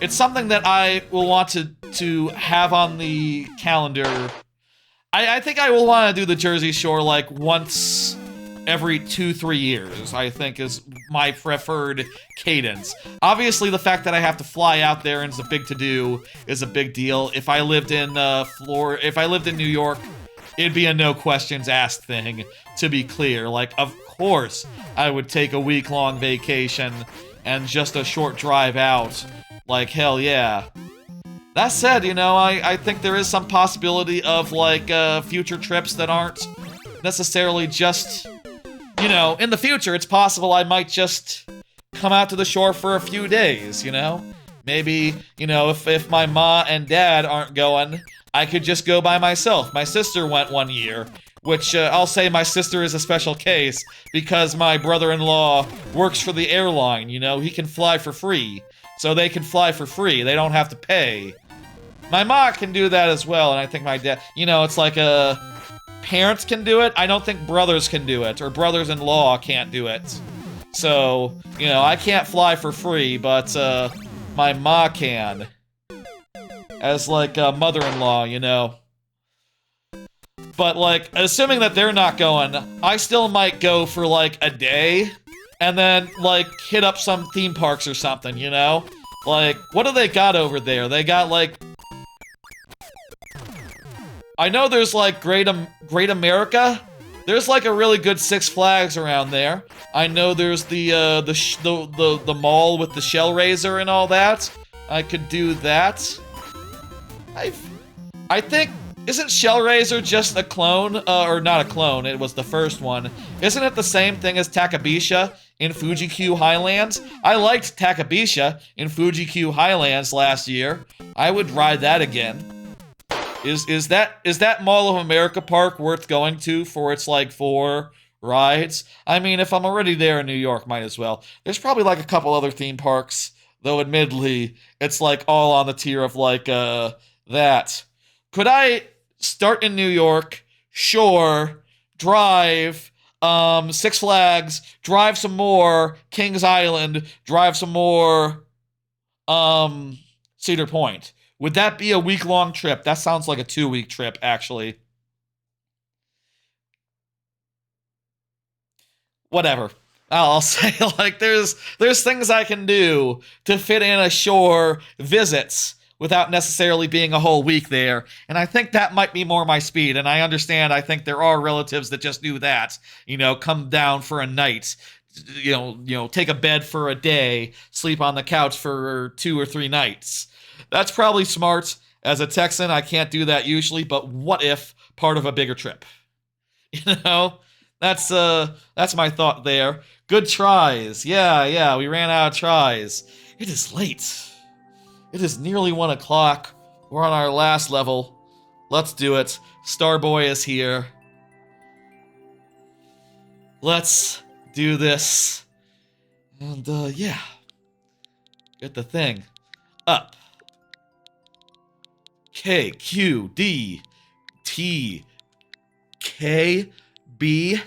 It's something that I will want to have on the calendar. I think I will want to do the Jersey Shore, like, once every 2-3 years, I think is my preferred cadence. Obviously, the fact that I have to fly out there and it's a big to-do is a big deal. If I lived in if I lived in New York, it'd be a no questions asked thing, to be clear. Like, of course, I would take a week-long vacation and just a short drive out. Like, hell yeah. That said, you know, I think there is some possibility of, like, future trips that aren't necessarily just, you know, in the future, it's possible I might just come out to the shore for a few days, you know? Maybe, you know, if my ma and dad aren't going, I could just go by myself. My sister went one year, which I'll say my sister is a special case because my brother-in-law works for the airline, you know? He can fly for free. So they can fly for free. They don't have to pay. My ma can do that as well, and I think my dad... You know, it's like parents can do it. I don't think brothers can do it, or brothers-in-law can't do it. So, you know, I can't fly for free, but my ma can. as like a mother-in-law, you know. But like, assuming that they're not going, I still might go for like a day, and then like hit up some theme parks or something, you know? Like, what do they got over there? They got like, I know there's like Great America. There's like a really good Six Flags around there. I know there's the mall with the Shell Razor and all that. I could do that. I think, isn't Shell Razor just a clone? Or not a clone, it was the first one. Isn't it the same thing as Takabisha in Fuji-Q Highlands? I liked Takabisha in Fuji-Q Highlands last year. I would ride that again. Is that Mall of America park worth going to for its like 4 rides? I mean, if I'm already there in New York, might as well. There's probably like a couple other theme parks, though admittedly, it's like all on the tier of like that. Could I start in New York? Sure. Drive Six Flags, drive some more Kings Island, drive some more Cedar Point. Would that be a week-long trip? That sounds like a 2-week trip, actually. Whatever. I'll say, like, there's things I can do to fit in a shore visits without necessarily being a whole week there, and I think that might be more my speed, and I understand I think there are relatives that just do that, you know, come down for a night, you know, take a bed for a day, sleep on the couch for 2 or 3 nights. That's probably smart. As a Texan, I can't do that usually, but what if part of a bigger trip? You know? That's my thought there. Good tries. Yeah, we ran out of tries. It is late. It is nearly 1 o'clock. We're on our last level. Let's do it. Starboy is here. Let's do this. And, yeah. Get the thing up. K, Q, D, T, K, B,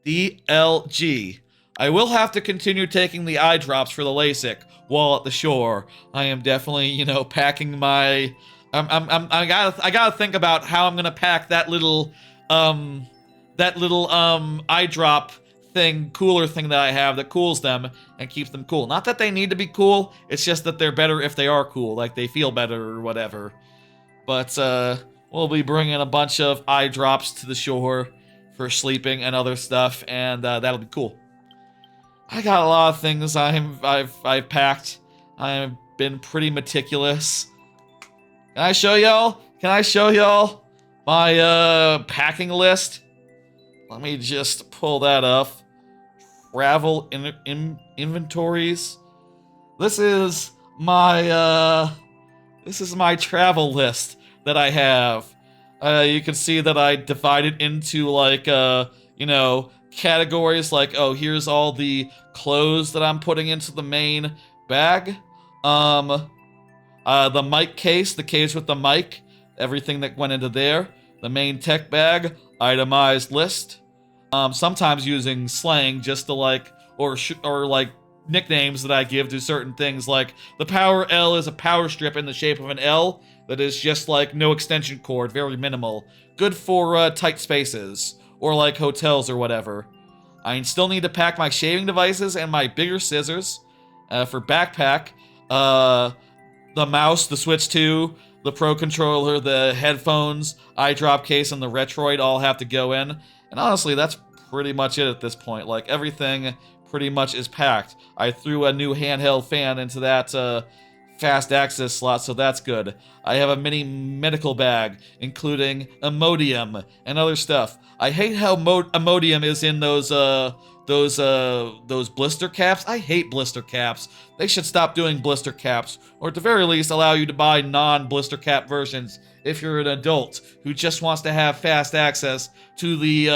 D, L, G. I will have to continue taking the eye drops for the LASIK while at the shore. I am definitely, you know, packing my... I gotta think about how I'm gonna pack that little eye drop thing, cooler thing that I have that cools them and keeps them cool. Not that they need to be cool, it's just that they're better if they are cool, like they feel better or whatever. But we'll be bringing a bunch of eye drops to the shore for sleeping and other stuff, and that'll be cool. I got a lot of things I've packed. I've been pretty meticulous. Can I show y'all? My packing list? Let me just pull that up. Travel inventories. This is my travel list that I have. You can see that I divided into like you know, categories like, oh, here's all the clothes that I'm putting into the main bag. The mic case, the case with the mic, everything that went into there. The main tech bag, itemized list. Sometimes using slang just to like, or like nicknames that I give to certain things, like the power L is a power strip in the shape of an L that is just like no extension cord, very minimal. Good for tight spaces, or like hotels or whatever. I still need to pack my shaving devices and my bigger scissors for backpack. The mouse, the Switch 2, the Pro Controller, the headphones, eye drop case, and the Retroid all have to go in. And honestly, that's pretty much it at this point. Like, everything pretty much is packed. I threw a new handheld fan into that fast access slot, so that's good. I have a mini medical bag, including Imodium and other stuff. I hate how Imodium is in those blister caps. I hate blister caps. They should stop doing blister caps, or at the very least allow you to buy non-blister cap versions if you're an adult who just wants to have fast access to the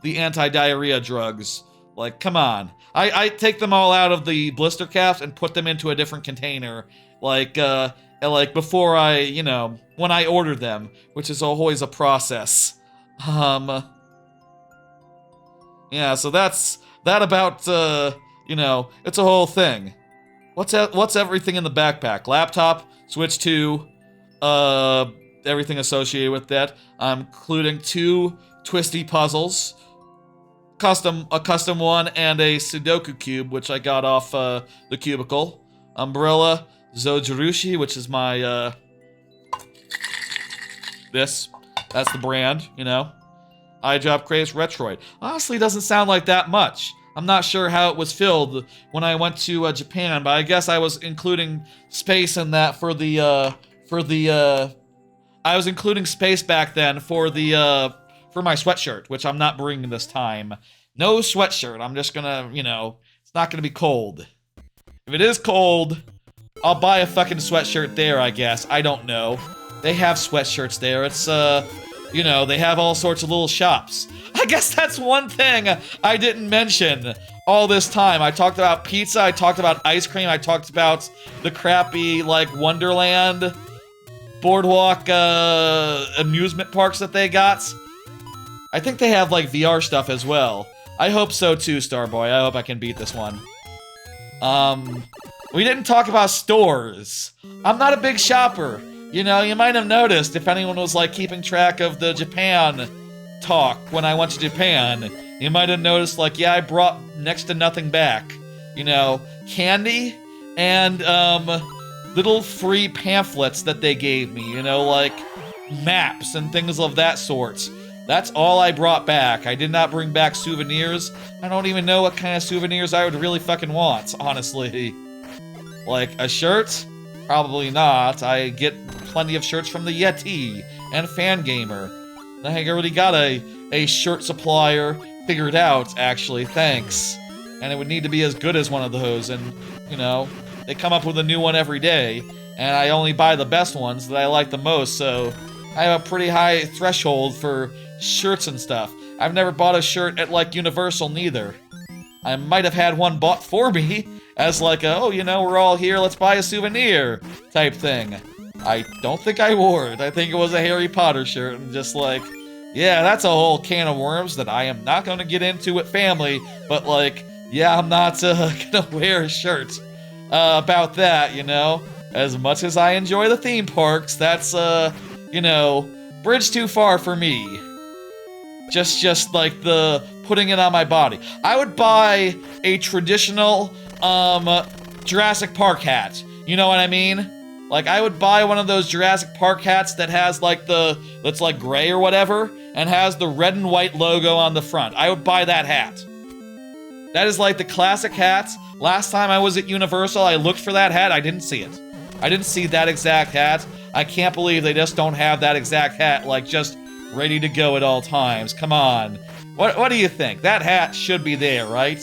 anti-diarrhea drugs. Like, come on. I take them all out of the blister caps and put them into a different container. Like before I, you know, when I order them, which is always a process. Yeah, so that's that about, you know, it's a whole thing. What's everything in the backpack? Laptop, Switch 2, everything associated with that. I'm including 2 twisty puzzles, a custom one, and a Sudoku cube, which I got off the cubicle. Umbrella, Zojirushi, which is my that's the brand, you know. iDrop craze Retroid. Honestly, doesn't sound like that much. I'm not sure how it was filled when I went to Japan, but I guess I was including space in that for the I was including space back then for my sweatshirt, which I'm not bringing this time. No sweatshirt. I'm just gonna, you know, it's not gonna be cold. If it is cold, I'll buy a fucking sweatshirt there, I guess. I don't know. They have sweatshirts there. It's, you know, they have all sorts of little shops. I guess that's one thing I didn't mention all this time. I talked about pizza, I talked about ice cream, I talked about the crappy, like, Wonderland boardwalk, amusement parks that they got. I think they have, like, VR stuff as well. I hope so too, Starboy. I hope I can beat this one. We didn't talk about stores. I'm not a big shopper. You know, you might have noticed if anyone was, like, keeping track of the Japan talk when I went to Japan. You might have noticed, like, yeah, I brought next to nothing back. You know, candy and, little free pamphlets that they gave me, you know, like maps and things of that sort. That's all I brought back. I did not bring back souvenirs. I don't even know what kind of souvenirs I would really fucking want, honestly. Like, a shirt? Probably not. I get plenty of shirts from the Yeti and Fangamer. I already got a shirt supplier figured out, actually, thanks. And it would need to be as good as one of those, and, you know, they come up with a new one every day, and I only buy the best ones that I like the most, so I have a pretty high threshold for shirts and stuff. I've never bought a shirt at, like, Universal, neither. I might have had one bought for me, as like a, oh, you know, we're all here, let's buy a souvenir type thing. I don't think I wore it. I think it was a Harry Potter shirt, and just like, yeah, that's a whole can of worms that I am not gonna get into with family, but like, yeah, I'm not gonna wear a shirt about that, you know? As much as I enjoy the theme parks, that's, you know, bridge too far for me. Just like the putting it on my body. I would buy a traditional, Jurassic Park hat. You know what I mean? Like, I would buy one of those Jurassic Park hats that has, like, that's, like, gray or whatever, and has the red and white logo on the front. I would buy that hat. That is, like, the classic hat. Last time I was at Universal, I looked for that hat, I didn't see it. I didn't see that exact hat. I can't believe they just don't have that exact hat, like, just ready to go at all times. Come on. What do you think? That hat should be there, right?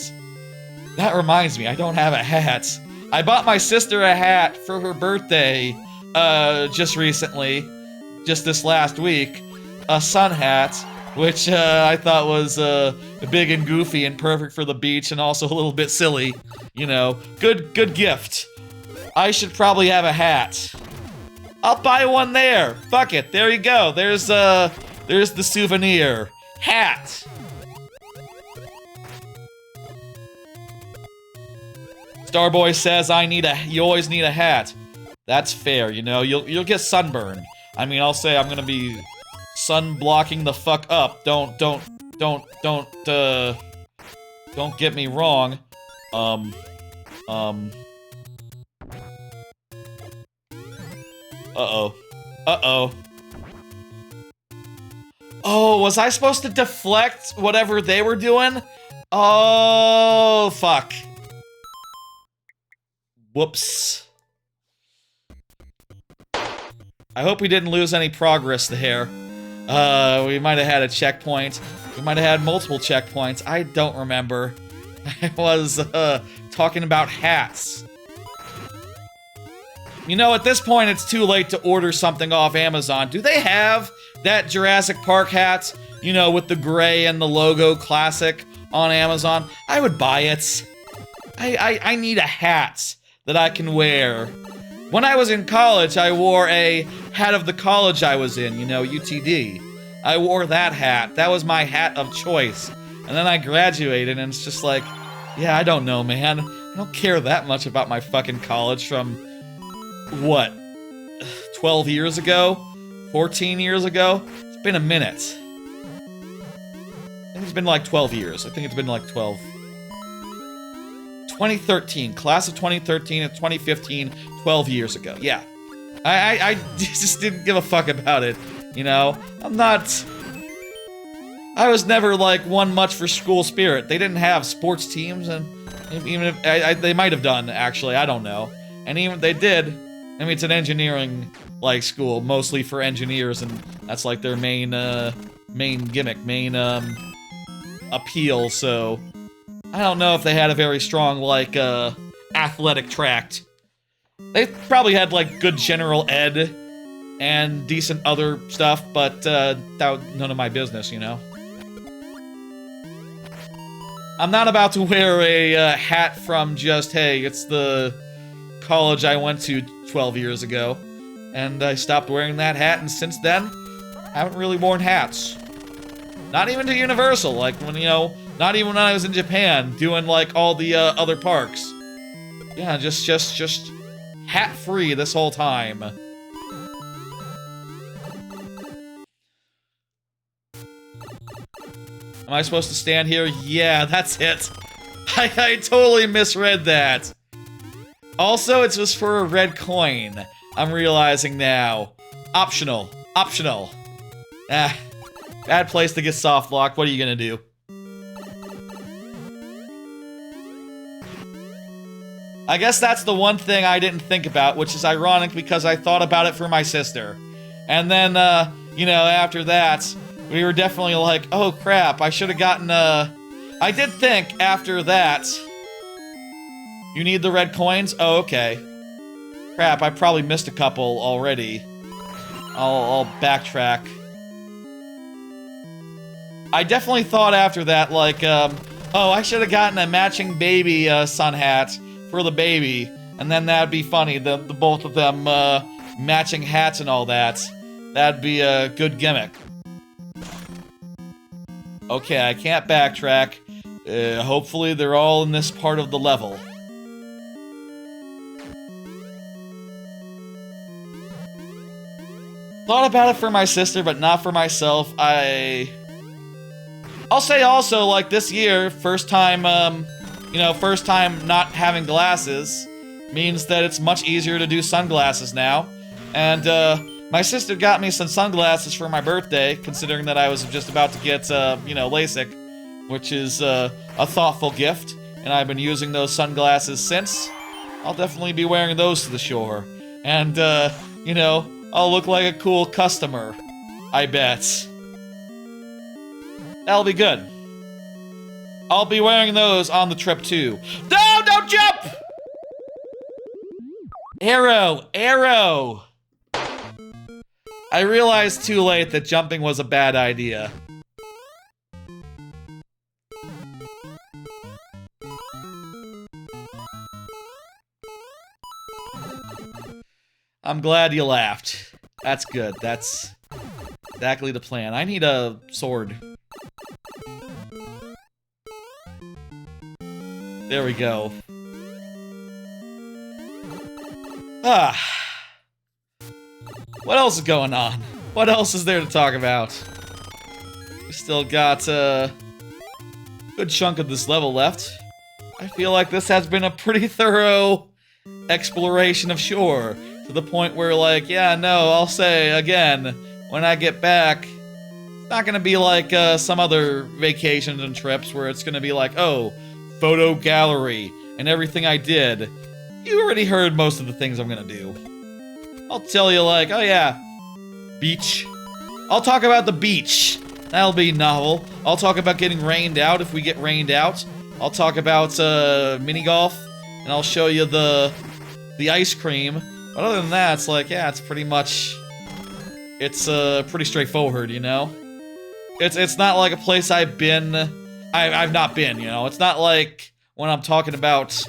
That reminds me, I don't have a hat. I bought my sister a hat for her birthday, just recently, just this last week. A sun hat, which, I thought was, big and goofy and perfect for the beach and also a little bit silly. You know, good gift. I should probably have a hat. I'll buy one there. Fuck it, there you go. There's the souvenir. Hat. Starboy says you always need a hat. That's fair, you know, you'll get sunburned. I mean, I'll say I'm gonna be sun blocking the fuck up. Don't get me wrong. Uh-oh. Uh-oh. Oh, was I supposed to deflect whatever they were doing? Oh, fuck. Whoops. I hope we didn't lose any progress there. We might have had a checkpoint. We might have had multiple checkpoints. I don't remember. I was, talking about hats. You know, at this point, it's too late to order something off Amazon. Do they have that Jurassic Park hat, you know, with the gray and the logo classic on Amazon? I would buy it. I need a hat that I can wear. When I was in college, I wore a hat of the college I was in, you know, UTD. I wore that hat. That was my hat of choice. And then I graduated, and it's just like, yeah, I don't know, man. I don't care that much about my fucking college from, what, 12 years ago? 14 years ago? It's been a minute. I think it's been like 12 years. I think it's been like 12. 2013. Class of 2013 and 2015, 12 years ago. Yeah. I just didn't give a fuck about it, you know? I was never, like, one much for school spirit. They didn't have sports teams, and even if, they might have done, actually, I don't know. And even if they did, I mean, it's an engineering, like, school, mostly for engineers, and that's, like, their main gimmick, main appeal, so I don't know if they had a very strong, like, athletic tract. They probably had, like, good general ed and decent other stuff, but, that was none of my business, you know? I'm not about to wear a, hat from just, hey, it's the college I went to 12 years ago, and I stopped wearing that hat, and since then, haven't really worn hats. Not even to Universal, like, when, you know, not even when I was in Japan, doing, like, all the, other parks. Yeah, just hat-free this whole time. Am I supposed to stand here? Yeah, that's it. I totally misread that. Also, it's just for a red coin. I'm realizing now. Optional. Optional. Ah. Bad place to get soft locked. What are you gonna do? I guess that's the one thing I didn't think about, which is ironic because I thought about it for my sister. And then, you know, after that, we were definitely like, oh crap, I should have gotten, I did think after that, you need the red coins? Oh, okay. Crap, I probably missed a couple already. I'll backtrack. I definitely thought after that, like, oh, I should have gotten a matching baby, sun hat for the baby. And then that'd be funny, the both of them, matching hats and all that. That'd be a good gimmick. Okay, I can't backtrack. Hopefully they're all in this part of the level. Thought about it for my sister, but not for myself. I'll say also, like, this year, first time, you know, first time not having glasses means that it's much easier to do sunglasses now. And, my sister got me some sunglasses for my birthday, considering that I was just about to get, you know, LASIK, which is, a thoughtful gift, and I've been using those sunglasses since. I'll definitely be wearing those to the shore. And, you know, I'll look like a cool customer, I bet. That'll be good. I'll be wearing those on the trip, too. No, don't jump! Arrow, arrow! I realized too late that jumping was a bad idea. I'm glad you laughed. That's good. That's exactly the plan. I need a sword. There we go. Ah. What else is going on? What else is there to talk about? We still got a good chunk of this level left. I feel like this has been a pretty thorough exploration of shore. To the point where, like, yeah, no, I'll say again, when I get back, it's not gonna be like some other vacations and trips where it's gonna be like, oh, photo gallery and everything I did. You already heard most of the things I'm gonna do. I'll tell you, like, oh yeah, beach. I'll talk about the beach. That'll be novel. I'll talk about getting rained out if we get rained out. I'll talk about mini golf, and I'll show you the ice cream. But other than that, it's like, yeah, it's pretty much, it's pretty straightforward, you know? It's not like a place I've not been, you know? It's not like when I'm talking about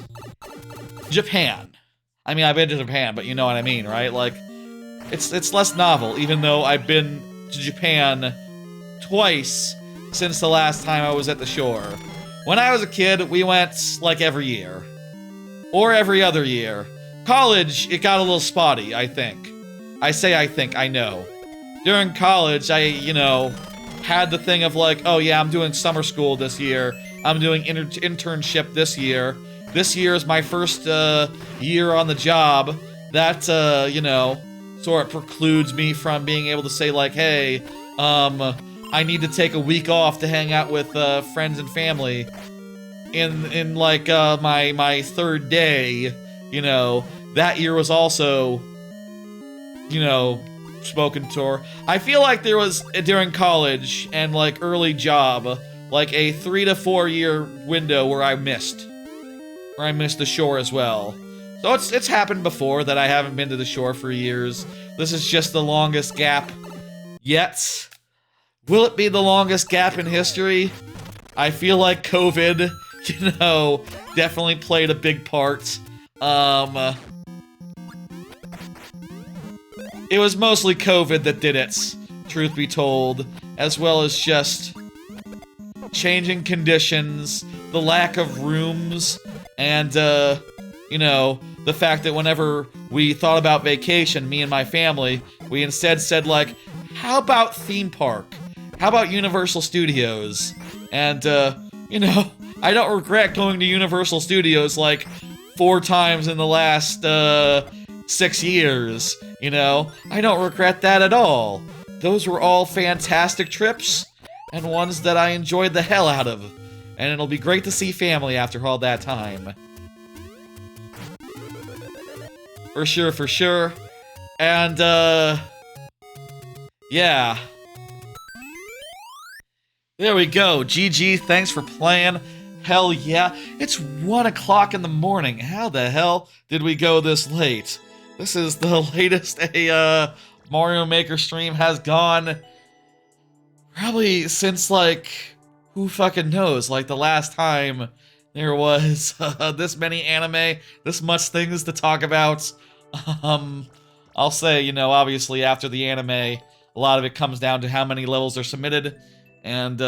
Japan. I mean, I've been to Japan, but you know what I mean, right? Like, it's less novel, even though I've been to Japan twice since the last time I was at the shore. When I was a kid, we went, like, every year. or every other year. College, it got a little spotty, I think. I say I think, I know. During college, I, had the thing of like, oh yeah, I'm doing summer school this year. I'm doing internship this year. This year is my first year on the job. That, sort of precludes me from being able to say like, hey, I need to take a week off to hang out with friends and family. In like my third day, that year was also, spoken to. I feel like there was, during college and like early job, like a 3 to 4 year window where I missed the shore as well. So it's happened before that I haven't been to the shore for years. This is just the longest gap yet. Will it be the longest gap in history? I feel like COVID, definitely played a big part. It was mostly COVID that did it, truth be told, as well as just changing conditions, the lack of rooms, and, the fact that whenever we thought about vacation, me and my family, we instead said, like, how about theme park? How about Universal Studios? And, I don't regret going to Universal Studios, like, 4 times in the last, 6 years, I don't regret that at all. Those were all fantastic trips, and ones that I enjoyed the hell out of. And it'll be great to see family after all that time. For sure, for sure. And, yeah. There we go. GG, thanks for playing. Hell yeah. It's 1 o'clock in the morning. How the hell did we go this late? This is the latest a, Mario Maker stream has gone. Probably since, like, who fucking knows? Like, the last time there was this many anime, this much things to talk about. I'll say, obviously after the anime, a lot of it comes down to how many levels are submitted. And,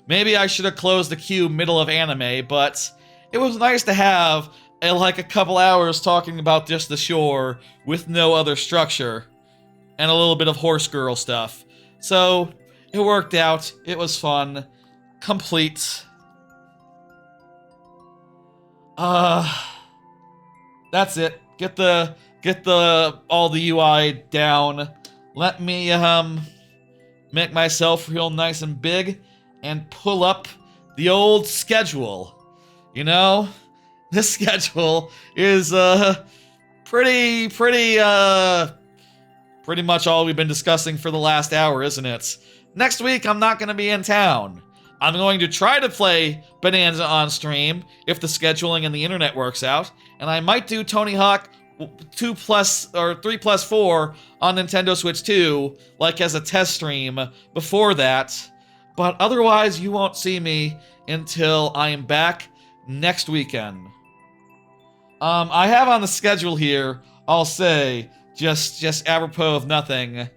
maybe I should have closed the queue middle of anime, but it was nice to have, like, a couple hours talking about just the shore with no other structure. And a little bit of horse girl stuff. So, it worked out. It was fun. Complete. That's it. Get all the UI down. Let me, make myself real nice and big and pull up the old schedule. This schedule is, pretty much all we've been discussing for the last hour, isn't it? Next week, I'm not going to be in town. I'm going to try to play Bananza on stream if the scheduling and the internet works out, and I might do Tony Hawk 3+4 on Nintendo Switch 2, like as a test stream before that. But otherwise, you won't see me until I am back next weekend. I have on the schedule here, I'll say, just apropos of nothing,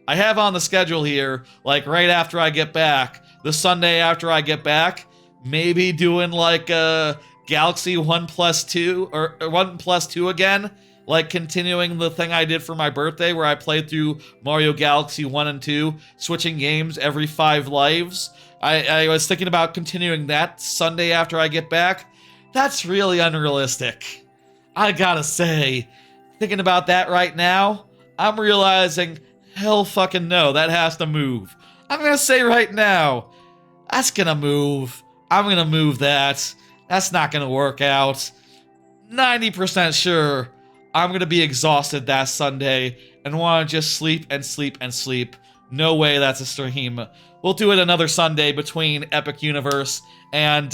I have on the schedule here, like right after I get back, the Sunday after I get back, maybe doing like Galaxy 1+2, or 1+2 again, like continuing the thing I did for my birthday where I played through Mario Galaxy 1 and 2, switching games every 5 lives. I was thinking about continuing that Sunday after I get back. That's really unrealistic. I gotta say, thinking about that right now, I'm realizing, hell fucking no, that has to move. I'm gonna say right now, that's gonna move. I'm gonna move that. That's not gonna work out. 90% sure I'm gonna be exhausted that Sunday and want to just sleep and sleep and sleep. No way that's a stream. We'll do it another Sunday between Epic Universe and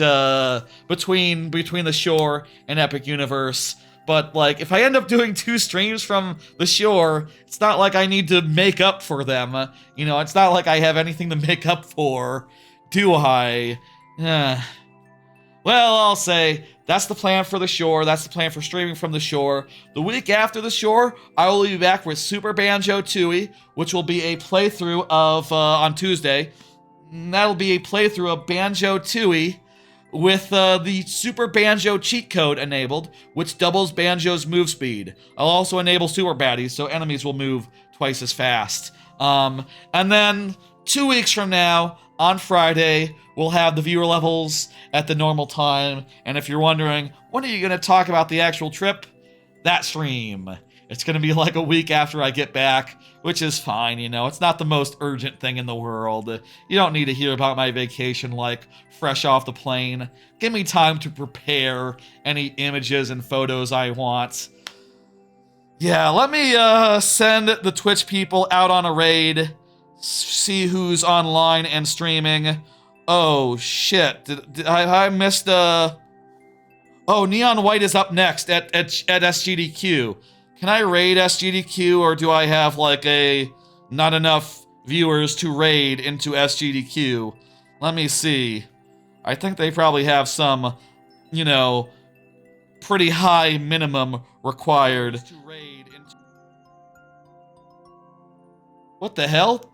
between the shore and Epic Universe. But, like, if I end up doing 2 streams from the shore, it's not like I need to make up for them. It's not like I have anything to make up for, do I? Well, I'll say, that's the plan for the shore, that's the plan for streaming from the shore. The week after the shore, I will be back with Super Banjo-Tooie, which will be a playthrough of, on Tuesday. That'll be a playthrough of Banjo-Tooie, with the Super Banjo cheat code enabled, which doubles Banjo's move speed. I'll also enable Super Baddies, so enemies will move twice as fast. And then 2 weeks from now, on Friday, we'll have the viewer levels at the normal time. And if you're wondering, when are you going to talk about the actual trip? That stream. It's going to be like a week after I get back, which is fine, you know. It's not the most urgent thing in the world. You don't need to hear about my vacation like fresh off the plane. Give me time to prepare any images and photos I want. Yeah, let me send the Twitch people out on a raid, see who's online and streaming. Oh, shit. I missed... Oh, Neon White is up next at SGDQ. Can I raid SGDQ, or do I have, like, not enough viewers to raid into SGDQ? Let me see. I think they probably have some, you know, pretty high minimum required. What the hell?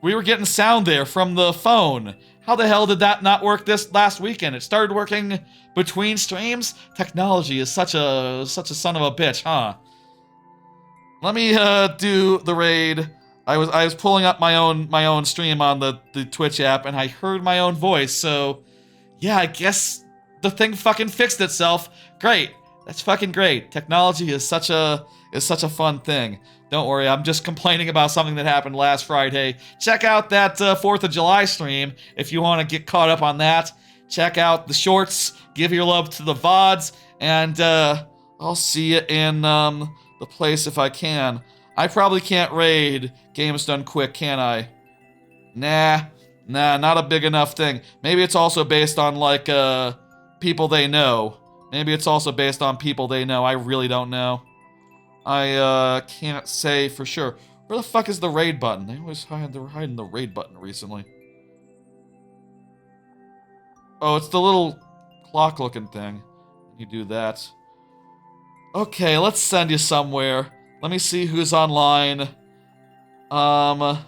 We were getting sound there from the phone. How the hell did that not work this last weekend? It started working between streams? Technology is such a son of a bitch, huh? Let me do the raid. I was pulling up my own stream on the Twitch app, and I heard my own voice, so yeah, I guess the thing fucking fixed itself. Great. That's fucking great. Technology is such a fun thing. Don't worry, I'm just complaining about something that happened last Friday. Check out that 4th of July stream if you want to get caught up on that. Check out the shorts, give your love to the VODs, and I'll see you in the place if I can. I probably can't raid Games Done Quick, can I? Nah, not a big enough thing. Maybe it's also based on, like, people they know. Maybe it's also based on people they know. I really don't know. I can't say for sure. Where the fuck is the raid button? They always they're hiding the raid button recently. Oh, it's the little clock looking thing. You do that. Okay, let's send you somewhere. Let me see who's online. No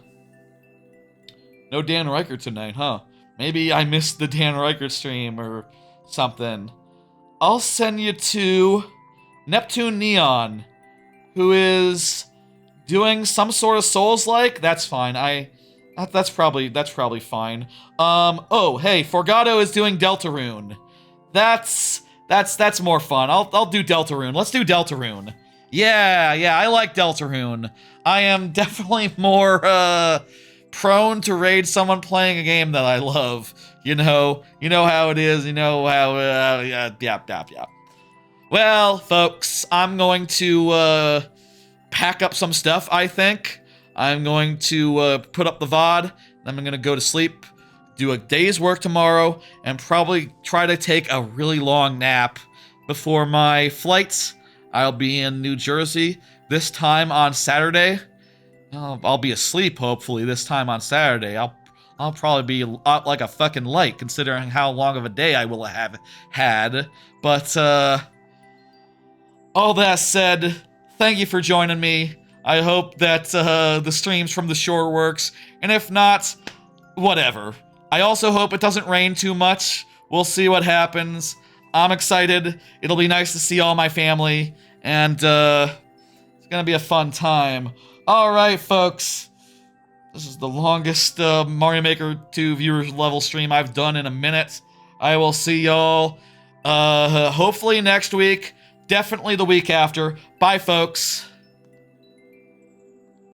Dan Reichert tonight, huh? Maybe I missed the Dan Reichert stream or something. I'll send you to Neptune Neon, who is doing some sort of Souls-like. That's fine. That's probably fine. Oh, hey, Forgato is doing Deltarune. That's more fun. I'll do Deltarune. Let's do Deltarune. Yeah, I like Deltarune. I am definitely more prone to raid someone playing a game that I love. You know how it is. You know how yeah. Well, folks, I'm going to pack up some stuff, I think. I'm going to put up the VOD, then I'm going to go to sleep, do a day's work tomorrow, and probably try to take a really long nap before my flights. I'll be in New Jersey this time on Saturday. I'll be asleep, hopefully, this time on Saturday. I'll probably be out like a fucking light, considering how long of a day I will have had. But, all that said, thank you for joining me. I hope that the streams from the shore works, and if not, whatever. I also hope it doesn't rain too much. We'll see what happens. I'm excited. It'll be nice to see all my family, and it's gonna be a fun time. Alright, folks. This is the longest Mario Maker 2 viewers level stream I've done in a minute. I will see y'all hopefully next week. Definitely the week after. Bye, folks.